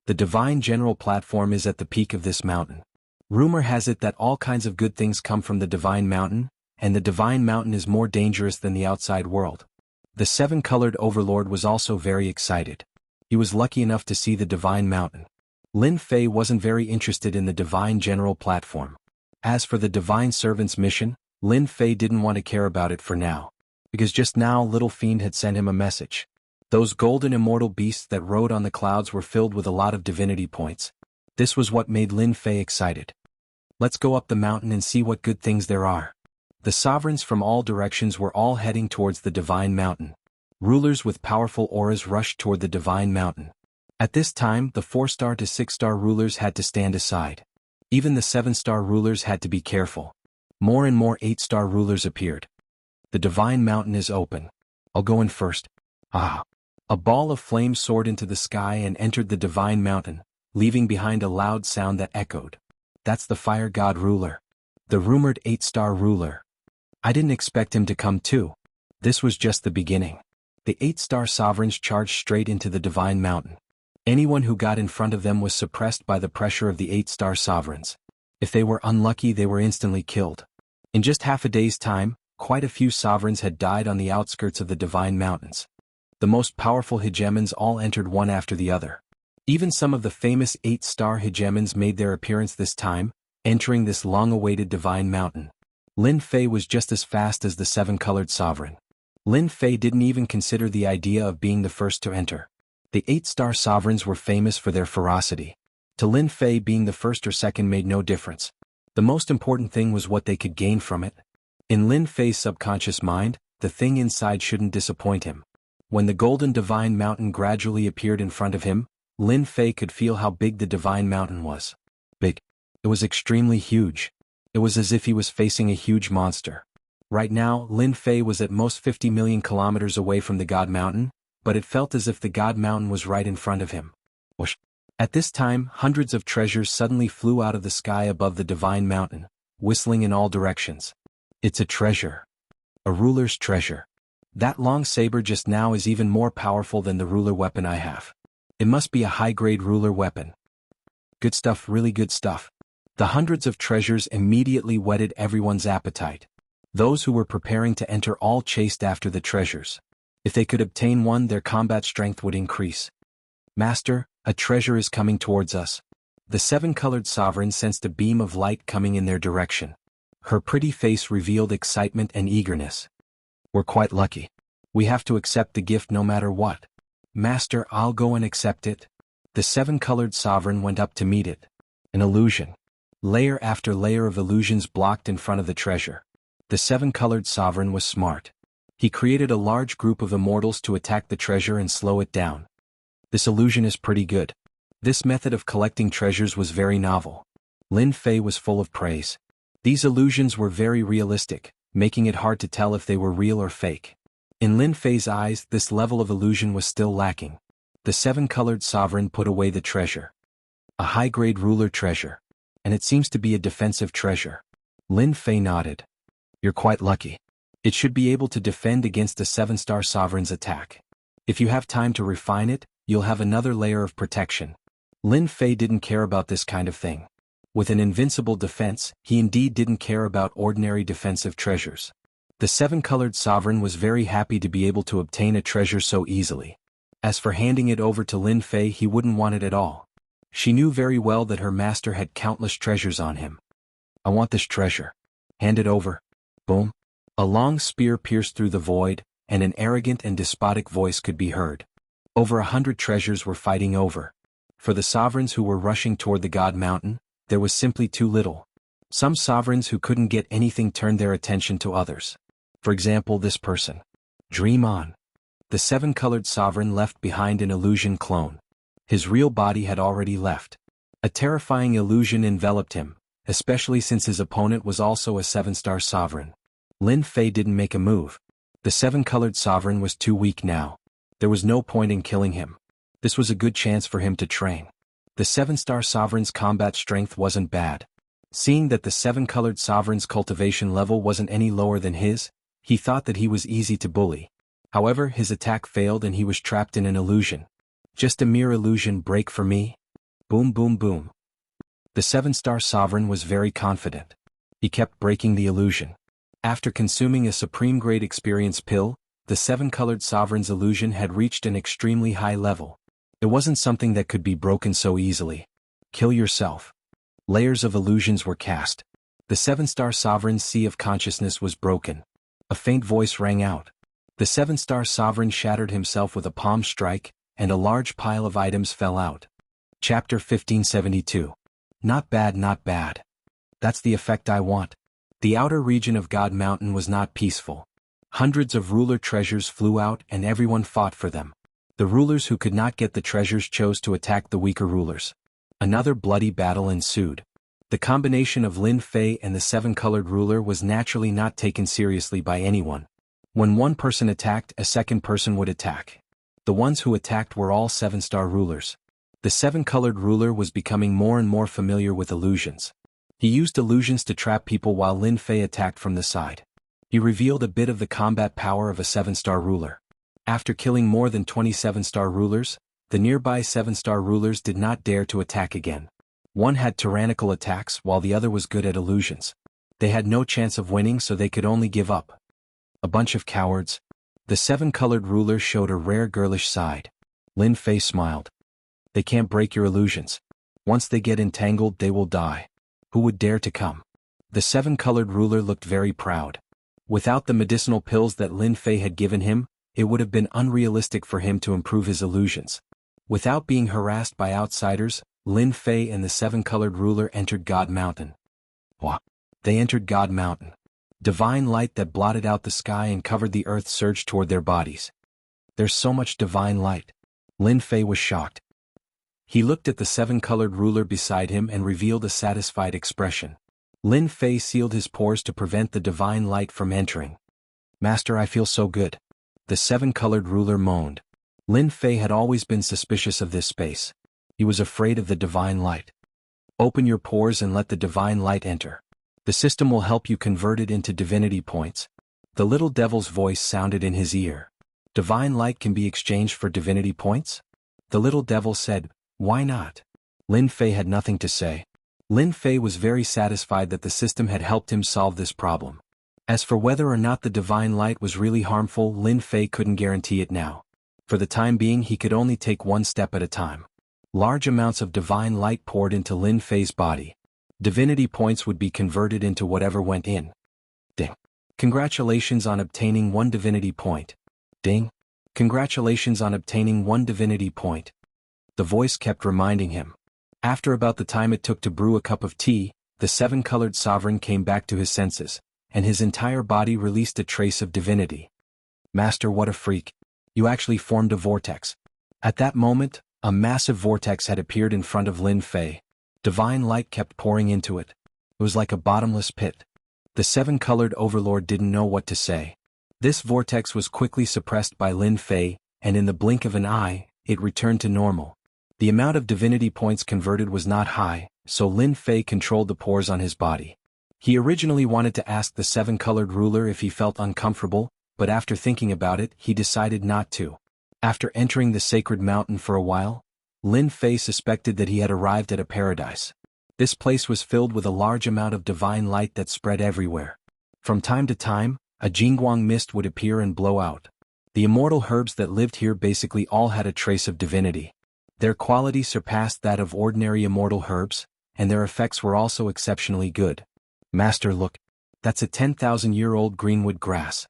The divine general platform is at the peak of this mountain. Rumor has it that all kinds of good things come from the divine mountain, and the divine mountain is more dangerous than the outside world. The seven-colored overlord was also very excited. He was lucky enough to see the divine mountain. Lin Fei wasn't very interested in the divine general platform. As for the divine servant's mission, Lin Fei didn't want to care about it for now. Because just now Little Fiend had sent him a message. Those golden immortal beasts that rode on the clouds were filled with a lot of divinity points. This was what made Lin Fei excited. Let's go up the mountain and see what good things there are. The sovereigns from all directions were all heading towards the divine mountain. Rulers with powerful auras rushed toward the divine mountain. At this time, the 4-star to 6-star rulers had to stand aside. Even the 7-star rulers had to be careful. More and more 8-star rulers appeared. The divine mountain is open. I'll go in first. Ah! A ball of flame soared into the sky and entered the divine mountain, leaving behind a loud sound that echoed. That's the fire god ruler. The rumored 8-star ruler. I didn't expect him to come too. This was just the beginning. The 8-star sovereigns charged straight into the divine mountain. Anyone who got in front of them was suppressed by the pressure of the 8-star sovereigns. If they were unlucky, they were instantly killed. In just half a day's time, quite a few sovereigns had died on the outskirts of the divine mountains. The most powerful hegemons all entered one after the other. Even some of the famous 8-star hegemons made their appearance this time, entering this long-awaited divine mountain. Lin Fei was just as fast as the 7-colored sovereign. Lin Fei didn't even consider the idea of being the first to enter. The 8-star sovereigns were famous for their ferocity. To Lin Fei, being the first or second made no difference. The most important thing was what they could gain from it. In Lin Fei's subconscious mind, the thing inside shouldn't disappoint him. When the golden divine mountain gradually appeared in front of him, Lin Fei could feel how big the divine mountain was. Big. It was extremely huge. It was as if he was facing a huge monster. Right now, Lin Fei was at most 50 million kilometers away from the God Mountain, but it felt as if the God Mountain was right in front of him. Whoosh. At this time, hundreds of treasures suddenly flew out of the sky above the divine mountain, whistling in all directions. It's a treasure. A ruler's treasure. That long saber just now is even more powerful than the ruler weapon I have. It must be a high-grade ruler weapon. Good stuff, really good stuff. The hundreds of treasures immediately whetted everyone's appetite. Those who were preparing to enter all chased after the treasures. If they could obtain one, their combat strength would increase. Master, a treasure is coming towards us. The 7-colored sovereign sensed a beam of light coming in their direction. Her pretty face revealed excitement and eagerness. We're quite lucky. We have to accept the gift no matter what. Master, I'll go and accept it. The 7-colored sovereign went up to meet it. An illusion. Layer after layer of illusions blocked in front of the treasure. The 7-colored sovereign was smart. He created a large group of immortals to attack the treasure and slow it down. This illusion is pretty good. This method of collecting treasures was very novel. Lin Fei was full of praise. These illusions were very realistic, making it hard to tell if they were real or fake. In Lin Fei's eyes, this level of illusion was still lacking. The 7-colored sovereign put away the treasure. A high-grade ruler treasure. And it seems to be a defensive treasure. Lin Fei nodded. You're quite lucky. It should be able to defend against the 7-star sovereign's attack. If you have time to refine it, you'll have another layer of protection. Lin Fei didn't care about this kind of thing. With an invincible defense, he indeed didn't care about ordinary defensive treasures. The 7-colored sovereign was very happy to be able to obtain a treasure so easily. As for handing it over to Lin Fei, he wouldn't want it at all. She knew very well that her master had countless treasures on him. I want this treasure. Hand it over. Boom. A long spear pierced through the void, and an arrogant and despotic voice could be heard. Over 100 treasures were fighting over. For the sovereigns who were rushing toward the God Mountain, there was simply too little. Some sovereigns who couldn't get anything turned their attention to others. For example, this person. Dream on. The 7-colored sovereign left behind an illusion clone. His real body had already left. A terrifying illusion enveloped him, especially since his opponent was also a 7-star sovereign. Lin Fei didn't make a move. The 7-colored sovereign was too weak now. There was no point in killing him. This was a good chance for him to train. The 7-star sovereign's combat strength wasn't bad. Seeing that the 7-colored sovereign's cultivation level wasn't any lower than his, he thought that he was easy to bully. However, his attack failed and he was trapped in an illusion. Just a mere illusion break for me? Boom boom boom. The 7-star sovereign was very confident. He kept breaking the illusion. After consuming a supreme-grade experience pill, the 7-colored sovereign's illusion had reached an extremely high level. It wasn't something that could be broken so easily. Kill yourself. Layers of illusions were cast. The 7-star sovereign's sea of consciousness was broken. A faint voice rang out. The seven-star sovereign shattered himself with a palm strike, and a large pile of items fell out. Chapter 1572. Not bad, not bad. That's the effect I want. The outer region of God Mountain was not peaceful. Hundreds of ruler treasures flew out and everyone fought for them. The rulers who could not get the treasures chose to attack the weaker rulers. Another bloody battle ensued. The combination of Lin Fei and the seven-colored ruler was naturally not taken seriously by anyone. When one person attacked, a second person would attack. The ones who attacked were all seven-star rulers. The seven-colored ruler was becoming more and more familiar with illusions. He used illusions to trap people while Lin Fei attacked from the side. He revealed a bit of the combat power of a seven-star ruler. After killing more than 27-star rulers, the nearby seven-star rulers did not dare to attack again. One had tyrannical attacks while the other was good at illusions. They had no chance of winning, so they could only give up. A bunch of cowards. The seven-colored ruler showed a rare girlish side. Lin Fei smiled. They can't break your illusions. Once they get entangled, they will die. Who would dare to come? The seven-colored ruler looked very proud. Without the medicinal pills that Lin Fei had given him, it would have been unrealistic for him to improve his illusions. Without being harassed by outsiders, Lin Fei and the seven-colored ruler entered God Mountain. What? They entered God Mountain. Divine light that blotted out the sky and covered the earth surged toward their bodies. There's so much divine light. Lin Fei was shocked. He looked at the seven-colored ruler beside him and revealed a satisfied expression. Lin Fei sealed his pores to prevent the divine light from entering. Master, I feel so good. The seven-colored ruler moaned. Lin Fei had always been suspicious of this space. He was afraid of the divine light. Open your pores and let the divine light enter. The system will help you convert it into divinity points. The little devil's voice sounded in his ear. Divine light can be exchanged for divinity points? The little devil said, why not? Lin Fei had nothing to say. Lin Fei was very satisfied that the system had helped him solve this problem. As for whether or not the divine light was really harmful, Lin Fei couldn't guarantee it now. For the time being, he could only take one step at a time. Large amounts of divine light poured into Lin Fei's body. Divinity points would be converted into whatever went in. Ding. Congratulations on obtaining one divinity point. Ding. Congratulations on obtaining one divinity point. The voice kept reminding him. After about the time it took to brew a cup of tea, the seven-colored sovereign came back to his senses, and his entire body released a trace of divinity. Master, what a freak. You actually formed a vortex. At that moment, a massive vortex had appeared in front of Lin Fei. Divine light kept pouring into it. It was like a bottomless pit. The seven-colored overlord didn't know what to say. This vortex was quickly suppressed by Lin Fei, and in the blink of an eye, it returned to normal. The amount of divinity points converted was not high, so Lin Fei controlled the pores on his body. He originally wanted to ask the seven-colored ruler if he felt uncomfortable, but after thinking about it, he decided not to. After entering the sacred mountain for a while, Lin Fei suspected that he had arrived at a paradise. This place was filled with a large amount of divine light that spread everywhere. From time to time, a Jianghu mist would appear and blow out. The immortal herbs that lived here basically all had a trace of divinity. Their quality surpassed that of ordinary immortal herbs, and their effects were also exceptionally good. Master, look. That's a 10,000-year-old greenwood grass.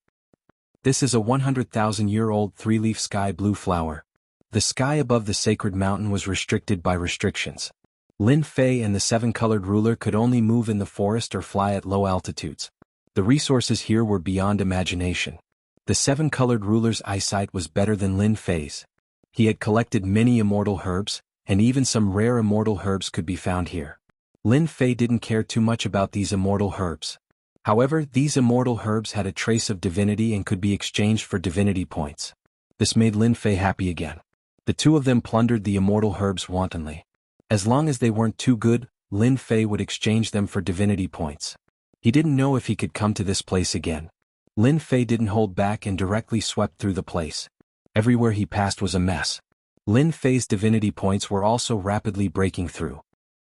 This is a 100,000-year-old three-leaf sky blue flower. The sky above the sacred mountain was restricted by restrictions. Lin Fei and the seven-colored ruler could only move in the forest or fly at low altitudes. The resources here were beyond imagination. The seven-colored ruler's eyesight was better than Lin Fei's. He had collected many immortal herbs, and even some rare immortal herbs could be found here. Lin Fei didn't care too much about these immortal herbs. However, these immortal herbs had a trace of divinity and could be exchanged for divinity points. This made Lin Fei happy again. The two of them plundered the immortal herbs wantonly. As long as they weren't too good, Lin Fei would exchange them for divinity points. He didn't know if he could come to this place again. Lin Fei didn't hold back and directly swept through the place. Everywhere he passed was a mess. Lin Fei's divinity points were also rapidly breaking through.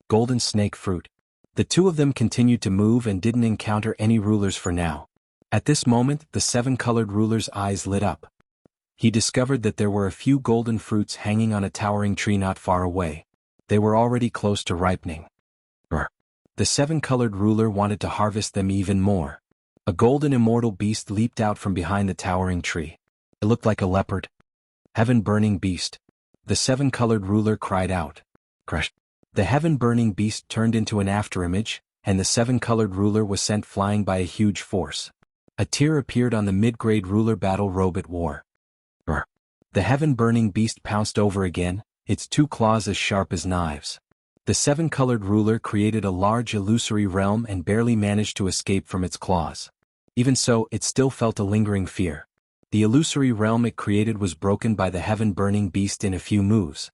Golden snake fruit. The two of them continued to move and didn't encounter any rulers for now. At this moment, the seven-colored ruler's eyes lit up. He discovered that there were a few golden fruits hanging on a towering tree not far away. They were already close to ripening. The seven-colored ruler wanted to harvest them even more. A golden immortal beast leaped out from behind the towering tree. It looked like a leopard. Heaven-burning beast. The seven-colored ruler cried out. Crush. The heaven-burning beast turned into an afterimage, and the seven-colored ruler was sent flying by a huge force. A tear appeared on the mid-grade ruler battle robe it wore. Roar. The heaven-burning beast pounced over again, its two claws as sharp as knives. The seven-colored ruler created a large illusory realm and barely managed to escape from its claws. Even so, it still felt a lingering fear. The illusory realm it created was broken by the heaven-burning beast in a few moves.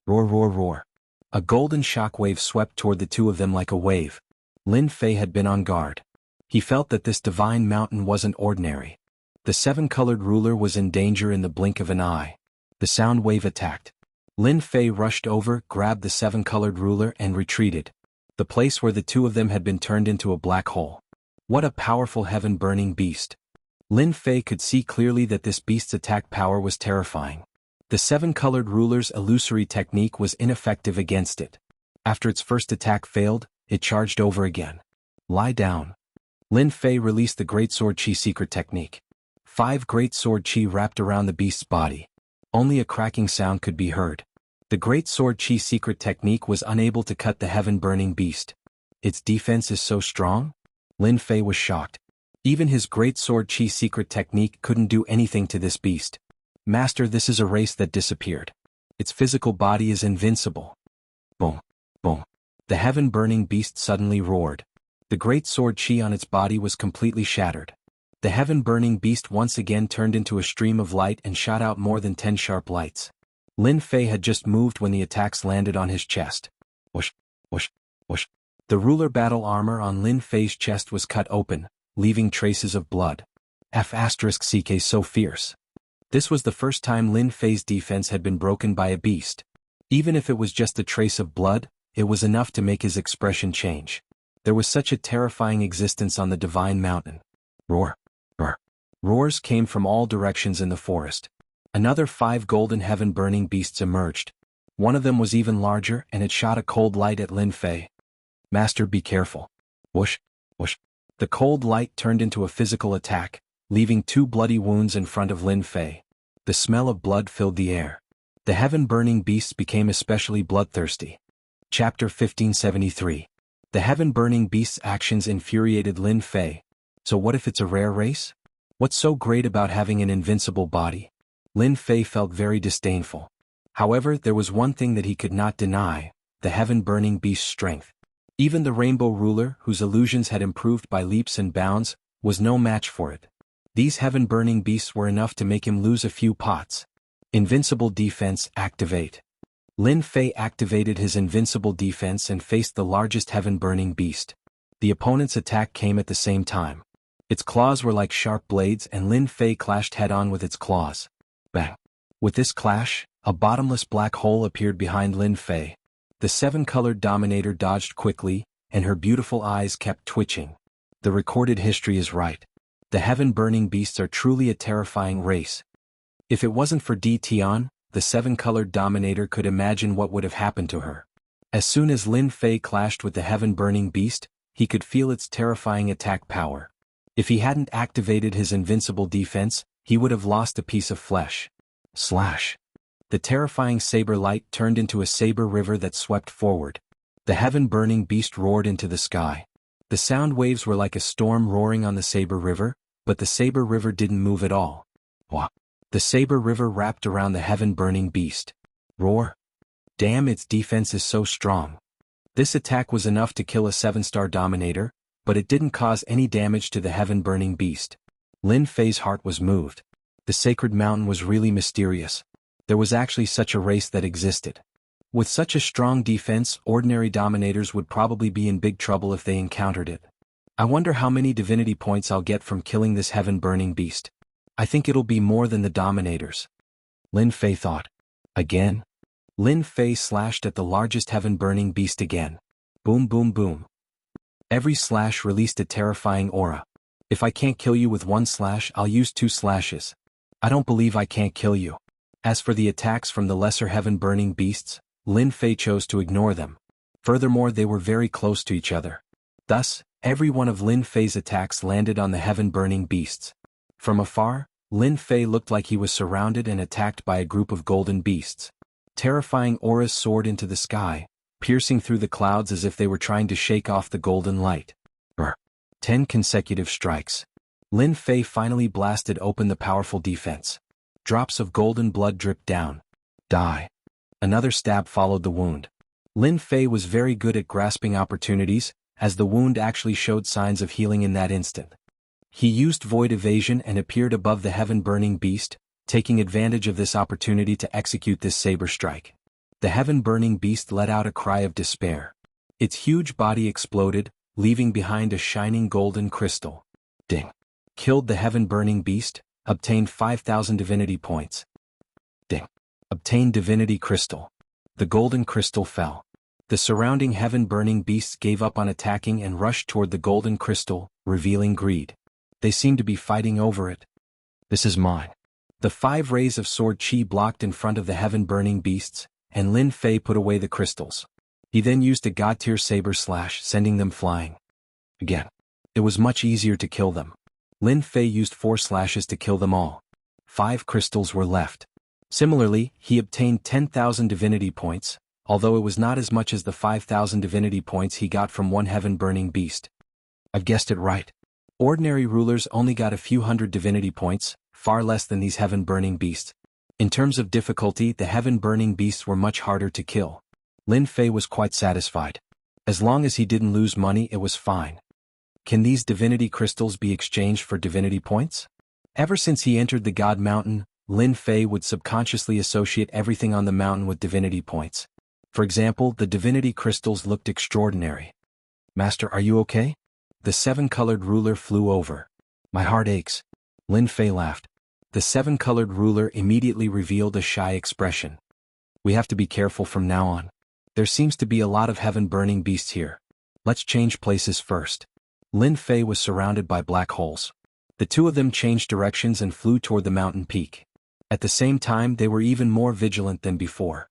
Roar, roar, roar. A golden shockwave swept toward the two of them like a wave. Lin Fei had been on guard. He felt that this divine mountain wasn't ordinary. The seven-colored ruler was in danger in the blink of an eye. The sound wave attacked. Lin Fei rushed over, grabbed the seven-colored ruler and retreated. The place where the two of them had been turned into a black hole. What a powerful heaven-burning beast. Lin Fei could see clearly that this beast's attack power was terrifying. The seven-colored ruler's illusory technique was ineffective against it. After its first attack failed, it charged over again. Lie down. Lin Fei released the Great Sword Chi secret technique. 5 Great Sword Chi wrapped around the beast's body. Only a cracking sound could be heard. The Great Sword Chi secret technique was unable to cut the heaven-burning beast. Its defense is so strong? Lin Fei was shocked. Even his Great Sword Chi secret technique couldn't do anything to this beast. Master, this is a race that disappeared. Its physical body is invincible. Boom. Boom. The heaven-burning beast suddenly roared. The Great Sword Chi on its body was completely shattered. The heaven-burning beast once again turned into a stream of light and shot out more than 10 sharp lights. Lin Fei had just moved when the attacks landed on his chest. Whoosh, whoosh, whoosh. The ruler battle armor on Lin Fei's chest was cut open, leaving traces of blood. F***ck so fierce. This was the first time Lin Fei's defense had been broken by a beast. Even if it was just a trace of blood, it was enough to make his expression change. There was such a terrifying existence on the divine mountain. Roar. Roar. Roars came from all directions in the forest. Another 5 golden heaven-burning beasts emerged. One of them was even larger and it shot a cold light at Lin Fei. Master, be careful. Whoosh, whoosh. The cold light turned into a physical attack, leaving 2 bloody wounds in front of Lin Fei. The smell of blood filled the air. The heaven-burning beasts became especially bloodthirsty. Chapter 1573. The heaven-burning beast's actions infuriated Lin Fei. So what if it's a rare race? What's so great about having an invincible body? Lin Fei felt very disdainful. However, there was one thing that he could not deny, the heaven-burning beast's strength. Even the Rainbow Ruler, whose illusions had improved by leaps and bounds, was no match for it. These heaven-burning beasts were enough to make him lose a few pots. Invincible defense, activate. Lin Fei activated his invincible defense and faced the largest heaven-burning beast. The opponent's attack came at the same time. Its claws were like sharp blades and Lin Fei clashed head-on with its claws. Bang! With this clash, a bottomless black hole appeared behind Lin Fei. The 7-colored Dominator dodged quickly, and her beautiful eyes kept twitching. The recorded history is right. The heaven-burning beasts are truly a terrifying race. If it wasn't for Di Tian, the 7-colored Dominator could imagine what would have happened to her. As soon as Lin Fei clashed with the heaven-burning beast, he could feel its terrifying attack power. If he hadn't activated his invincible defense, he would have lost a piece of flesh. Slash. The terrifying saber light turned into a saber river that swept forward. The heaven-burning beast roared into the sky. The sound waves were like a storm roaring on the saber river, but the saber river didn't move at all. Wah. The saber river wrapped around the heaven-burning beast. Roar. Damn, its defense is so strong. This attack was enough to kill a 7-star Dominator, but it didn't cause any damage to the heaven-burning beast. Lin Fei's heart was moved. The sacred mountain was really mysterious. There was actually such a race that existed. With such a strong defense, ordinary Dominators would probably be in big trouble if they encountered it. I wonder how many divinity points I'll get from killing this heaven-burning beast. I think it'll be more than the Dominators. Lin Fei thought. Again? Lin Fei slashed at the largest heaven-burning beast again. Boom, boom, boom. Every slash released a terrifying aura. If I can't kill you with 1 slash, I'll use 2 slashes. I don't believe I can't kill you. As for the attacks from the lesser heaven-burning beasts, Lin Fei chose to ignore them. Furthermore, they were very close to each other. Thus, every one of Lin Fei's attacks landed on the heaven-burning beasts. From afar, Lin Fei looked like he was surrounded and attacked by a group of golden beasts. Terrifying auras soared into the sky, piercing through the clouds as if they were trying to shake off the golden light. 10 consecutive strikes. Lin Fei finally blasted open the powerful defense. Drops of golden blood dripped down. Die. Another stab followed the wound. Lin Fei was very good at grasping opportunities, as the wound actually showed signs of healing in that instant. He used void evasion and appeared above the heaven-burning beast, taking advantage of this opportunity to execute this saber strike. The heaven-burning beast let out a cry of despair. Its huge body exploded, leaving behind a shining golden crystal. Ding. Killed the heaven-burning beast, obtained 5,000 divinity points. Ding. Obtained divinity crystal. The golden crystal fell. The surrounding heaven-burning beasts gave up on attacking and rushed toward the golden crystal, revealing greed. They seemed to be fighting over it. This is mine. The 5 rays of sword chi blocked in front of the heaven-burning beasts, and Lin Fei put away the crystals. He then used a god-tier saber slash, sending them flying. Again. It was much easier to kill them. Lin Fei used 4 slashes to kill them all. 5 crystals were left. Similarly, he obtained 10,000 divinity points, although it was not as much as the 5,000 divinity points he got from one heaven-burning beast. I've guessed it right. Ordinary rulers only got a few hundred divinity points, far less than these heaven-burning beasts. In terms of difficulty, the heaven-burning beasts were much harder to kill. Lin Fei was quite satisfied. As long as he didn't lose money, it was fine. Can these divinity crystals be exchanged for divinity points? Ever since he entered the God Mountain, Lin Fei would subconsciously associate everything on the mountain with divinity points. For example, the divinity crystals looked extraordinary. Master, are you okay? The 7-colored ruler flew over. My heart aches. Lin Fei laughed. The 7-colored ruler immediately revealed a shy expression. We have to be careful from now on. There seems to be a lot of heaven-burning beasts here. Let's change places first. Lin Fei was surrounded by black holes. The 2 of them changed directions and flew toward the mountain peak. At the same time, they were even more vigilant than before.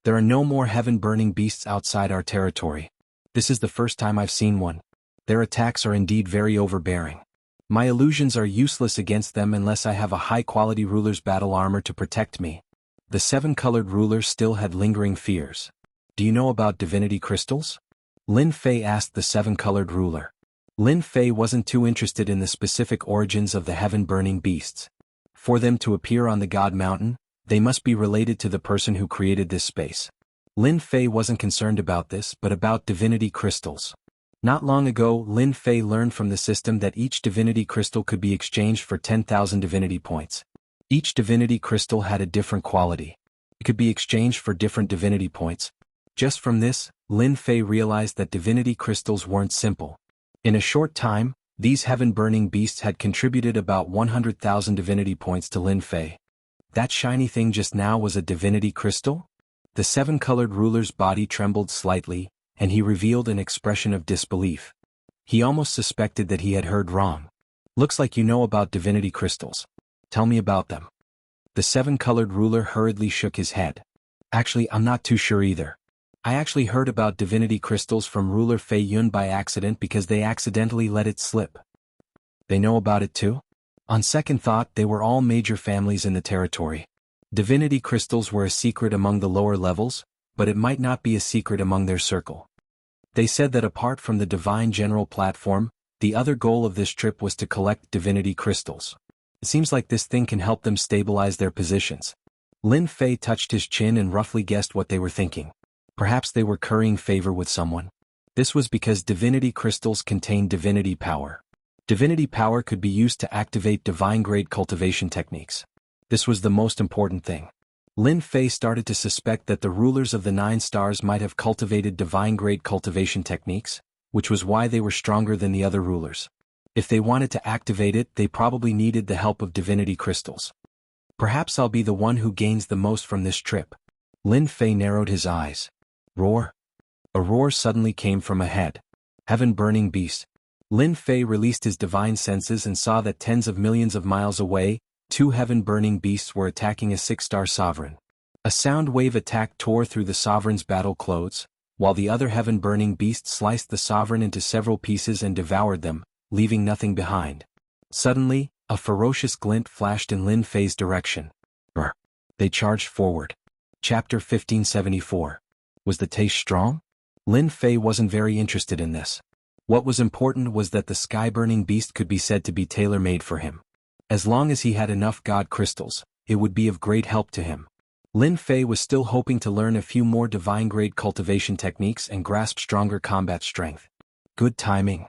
There are no more heaven-burning beasts outside our territory. This is the first time I've seen one. Their attacks are indeed very overbearing. My illusions are useless against them unless I have a high-quality ruler's battle armor to protect me. The 7-colored ruler still had lingering fears. Do you know about divinity crystals? Lin Fei asked the 7-colored ruler. Lin Fei wasn't too interested in the specific origins of the heaven-burning beasts. For them to appear on the God Mountain, they must be related to the person who created this space. Lin Fei wasn't concerned about this, but about divinity crystals. Not long ago, Lin Fei learned from the system that each divinity crystal could be exchanged for 10,000 divinity points. Each divinity crystal had a different quality. It could be exchanged for different divinity points. Just from this, Lin Fei realized that divinity crystals weren't simple. In a short time, these heaven-burning beasts had contributed about 100,000 divinity points to Lin Fei. That shiny thing just now was a divinity crystal? The 7-colored ruler's body trembled slightly, and he revealed an expression of disbelief. He almost suspected that he had heard wrong. Looks like you know about divinity crystals. Tell me about them. The 7-colored ruler hurriedly shook his head. Actually, I'm not too sure either. I actually heard about divinity crystals from ruler Fei Yun by accident because they accidentally let it slip. They know about it too? On second thought, they were all major families in the territory. Divinity crystals were a secret among the lower levels, but it might not be a secret among their circle. They said that apart from the divine general platform, the other goal of this trip was to collect divinity crystals. It seems like this thing can help them stabilize their positions. Lin Fei touched his chin and roughly guessed what they were thinking. Perhaps they were currying favor with someone. This was because divinity crystals contain divinity power. Divinity power could be used to activate divine-grade cultivation techniques. This was the most important thing. Lin Fei started to suspect that the rulers of the 9 stars might have cultivated divine-grade cultivation techniques, which was why they were stronger than the other rulers. If they wanted to activate it, they probably needed the help of divinity crystals. Perhaps I'll be the one who gains the most from this trip. Lin Fei narrowed his eyes. Roar. A roar suddenly came from ahead. Heaven-burning beast. Lin Fei released his divine senses and saw that tens of millions of miles away, 2 heaven-burning beasts were attacking a 6-star sovereign. A sound wave attack tore through the sovereign's battle clothes, while the other heaven-burning beast sliced the sovereign into several pieces and devoured them, leaving nothing behind. Suddenly, A ferocious glint flashed in Lin Fei's direction. Brr. They charged forward. Chapter 1574. Was the taste strong? Lin Fei wasn't very interested in this. What was important was that the sky-burning beast could be said to be tailor-made for him. As long as he had enough god crystals, it would be of great help to him. Lin Fei was still hoping to learn a few more divine-grade cultivation techniques and grasp stronger combat strength. Good timing.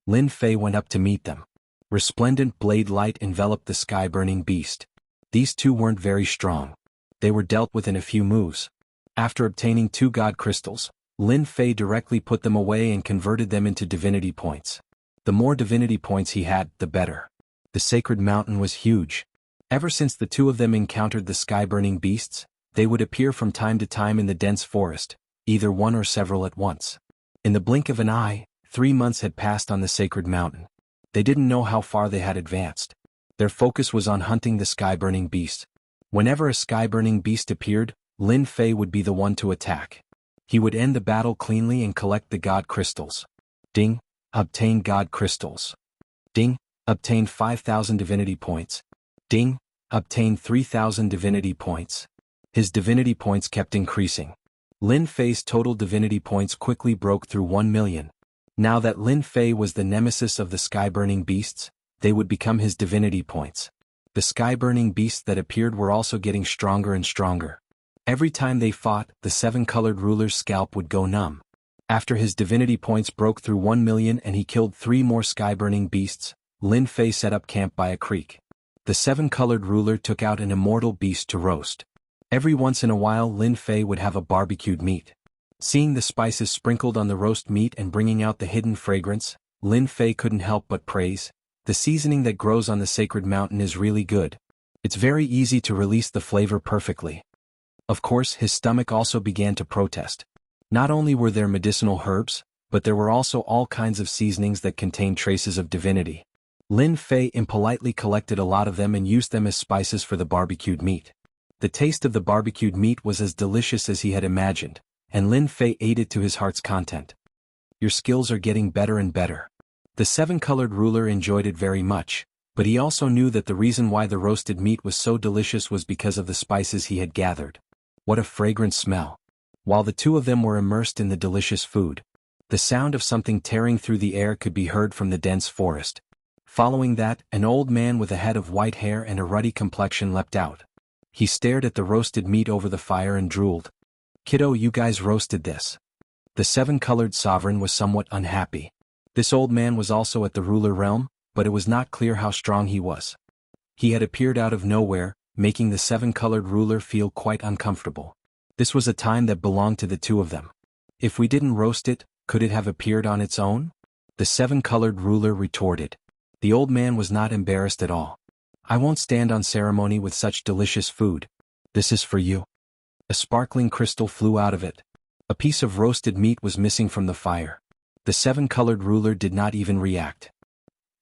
Lin Fei went up to meet them. Resplendent blade light enveloped the sky-burning beast. These two weren't very strong. They were dealt with in a few moves. After obtaining 2 god crystals, Lin Fei directly put them away and converted them into divinity points. The more divinity points he had, the better. The sacred mountain was huge. Ever since the two of them encountered the sky-burning beasts, they would appear from time to time in the dense forest, either one or several at once. In the blink of an eye, 3 months had passed on the sacred mountain. They didn't know how far they had advanced. Their focus was on hunting the sky-burning beast. Whenever a sky-burning beast appeared, Lin Fei would be the one to attack. He would end the battle cleanly and collect the god crystals. Ding. Obtain god crystals. Ding. Obtain 5,000 divinity points. Ding. Obtain 3,000 divinity points. His divinity points kept increasing. Lin Fei's total divinity points quickly broke through 1 million. Now that Lin Fei was the nemesis of the sky-burning beasts, they would become his divinity points. The sky-burning beasts that appeared were also getting stronger and stronger. Every time they fought, the 7-colored ruler's scalp would go numb. After his divinity points broke through 1 million and he killed 3 more sky-burning beasts, Lin Fei set up camp by a creek. The 7-colored ruler took out an immortal beast to roast. Every once in a while Lin Fei would have a barbecued meat. Seeing the spices sprinkled on the roast meat and bringing out the hidden fragrance, Lin Fei couldn't help but praise. The seasoning that grows on the sacred mountain is really good. It's very easy to release the flavor perfectly. Of course, his stomach also began to protest. Not only were there medicinal herbs, but there were also all kinds of seasonings that contained traces of divinity. Lin Fei impolitely collected a lot of them and used them as spices for the barbecued meat. The taste of the barbecued meat was as delicious as he had imagined, and Lin Fei ate it to his heart's content. Your skills are getting better and better. The 7-colored ruler enjoyed it very much, but he also knew that the reason why the roasted meat was so delicious was because of the spices he had gathered. What a fragrant smell. While the two of them were immersed in the delicious food, the sound of something tearing through the air could be heard from the dense forest. Following that, an old man with a head of white hair and a ruddy complexion leapt out. He stared at the roasted meat over the fire and drooled. "Kiddo, you guys roasted this." The 7-colored sovereign was somewhat unhappy. This old man was also at the ruler realm, but it was not clear how strong he was. He had appeared out of nowhere, making the 7-colored ruler feel quite uncomfortable. This was a time that belonged to the two of them. If we didn't roast it, could it have appeared on its own? The 7-colored ruler retorted. The old man was not embarrassed at all. "I won't stand on ceremony with such delicious food. This is for you." A sparkling crystal flew out of it. A piece of roasted meat was missing from the fire. The 7-colored ruler did not even react.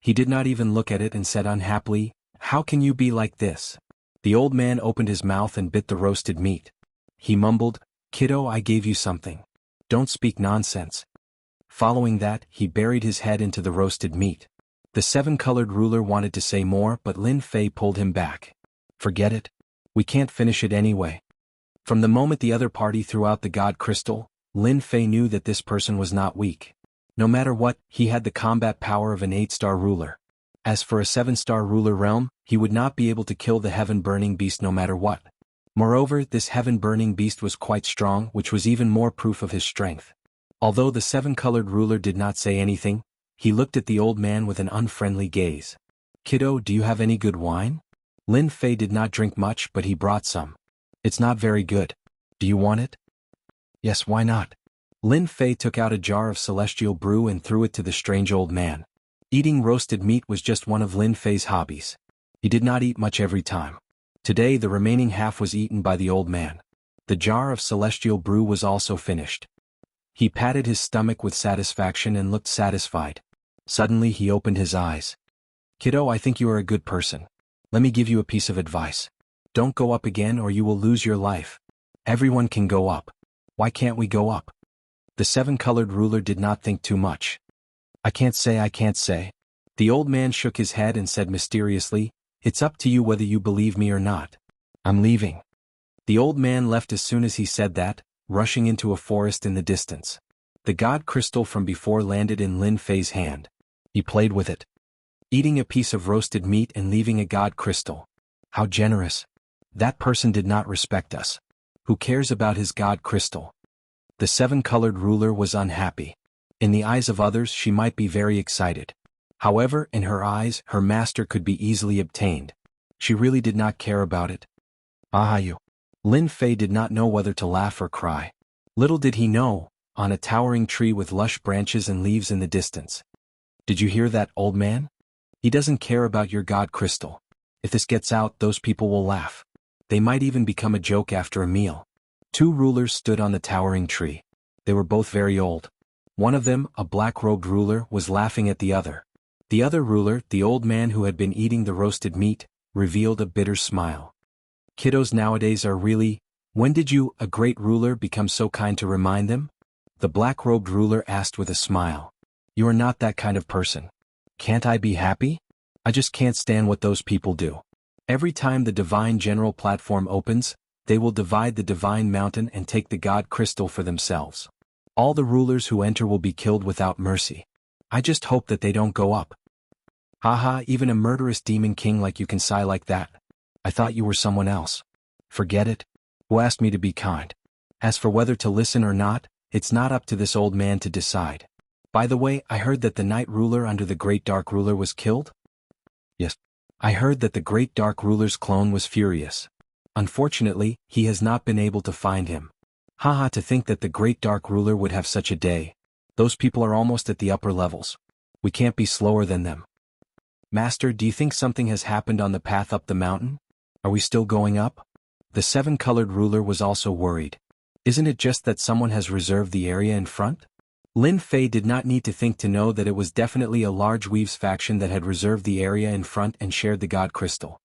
He did not even look at it and said unhappily, "How can you be like this?" The old man opened his mouth and bit the roasted meat. He mumbled, "Kiddo, I gave you something. Don't speak nonsense." Following that, he buried his head into the roasted meat. The 7-colored ruler wanted to say more, but Lin Fei pulled him back. "Forget it. We can't finish it anyway." From the moment the other party threw out the god crystal, Lin Fei knew that this person was not weak. No matter what, he had the combat power of an 8-star ruler. As for a 7-star ruler realm, he would not be able to kill the heaven-burning beast no matter what. Moreover, this heaven-burning beast was quite strong, which was even more proof of his strength. Although the 7-colored ruler did not say anything, he looked at the old man with an unfriendly gaze. "Kiddo, do you have any good wine?" Lin Fei did not drink much, but he brought some. "It's not very good. Do you want it?" "Yes, why not?" Lin Fei took out a jar of celestial brew and threw it to the strange old man. Eating roasted meat was just one of Lin Fei's hobbies. He did not eat much every time. Today the remaining half was eaten by the old man. The jar of celestial brew was also finished. He patted his stomach with satisfaction and looked satisfied. Suddenly he opened his eyes. "Kiddo, I think you are a good person. Let me give you a piece of advice. Don't go up again or you will lose your life. Everyone can go up. Why can't we go up?" The 7-colored ruler did not think too much. I can't say. The old man shook his head and said mysteriously, "It's up to you whether you believe me or not. I'm leaving." The old man left as soon as he said that, rushing into a forest in the distance. The god crystal from before landed in Lin Fei's hand. He played with it, eating a piece of roasted meat and leaving a god crystal. How generous. That person did not respect us. Who cares about his god crystal? The seven-colored ruler was unhappy. In the eyes of others she might be very excited. However, in her eyes, her master could be easily obtained. She really did not care about it. Ah you. Lin Fei did not know whether to laugh or cry. Little did he know, on a towering tree with lush branches and leaves in the distance. Did you hear that, old man? He doesn't care about your god crystal. If this gets out, those people will laugh. They might even become a joke after a meal. Two rulers stood on the towering tree. They were both very old. One of them, a black-robed ruler, was laughing at the other. The other ruler, the old man who had been eating the roasted meat, revealed a bitter smile. Kiddos nowadays are really, when did you, a great ruler, become so kind to remind them? The black-robed ruler asked with a smile. You are not that kind of person. Can't I be happy? I just can't stand what those people do. Every time the divine general platform opens, they will divide the divine mountain and take the god crystal for themselves. All the rulers who enter will be killed without mercy. I just hope that they don't go up. Haha, even a murderous demon king like you can sigh like that. I thought you were someone else. Forget it. Who asked me to be kind? As for whether to listen or not, it's not up to this old man to decide. By the way, I heard that the night ruler under the great dark ruler was killed? Yes. I heard that the great dark ruler's clone was furious. Unfortunately, he has not been able to find him. Haha, to think that the great dark ruler would have such a day. Those people are almost at the upper levels. We can't be slower than them. Master, do you think something has happened on the path up the mountain? Are we still going up? The seven-colored ruler was also worried. Isn't it just that someone has reserved the area in front? Lin Fei did not need to think to know that it was definitely a large Weaves faction that had reserved the area in front and shared the god crystal.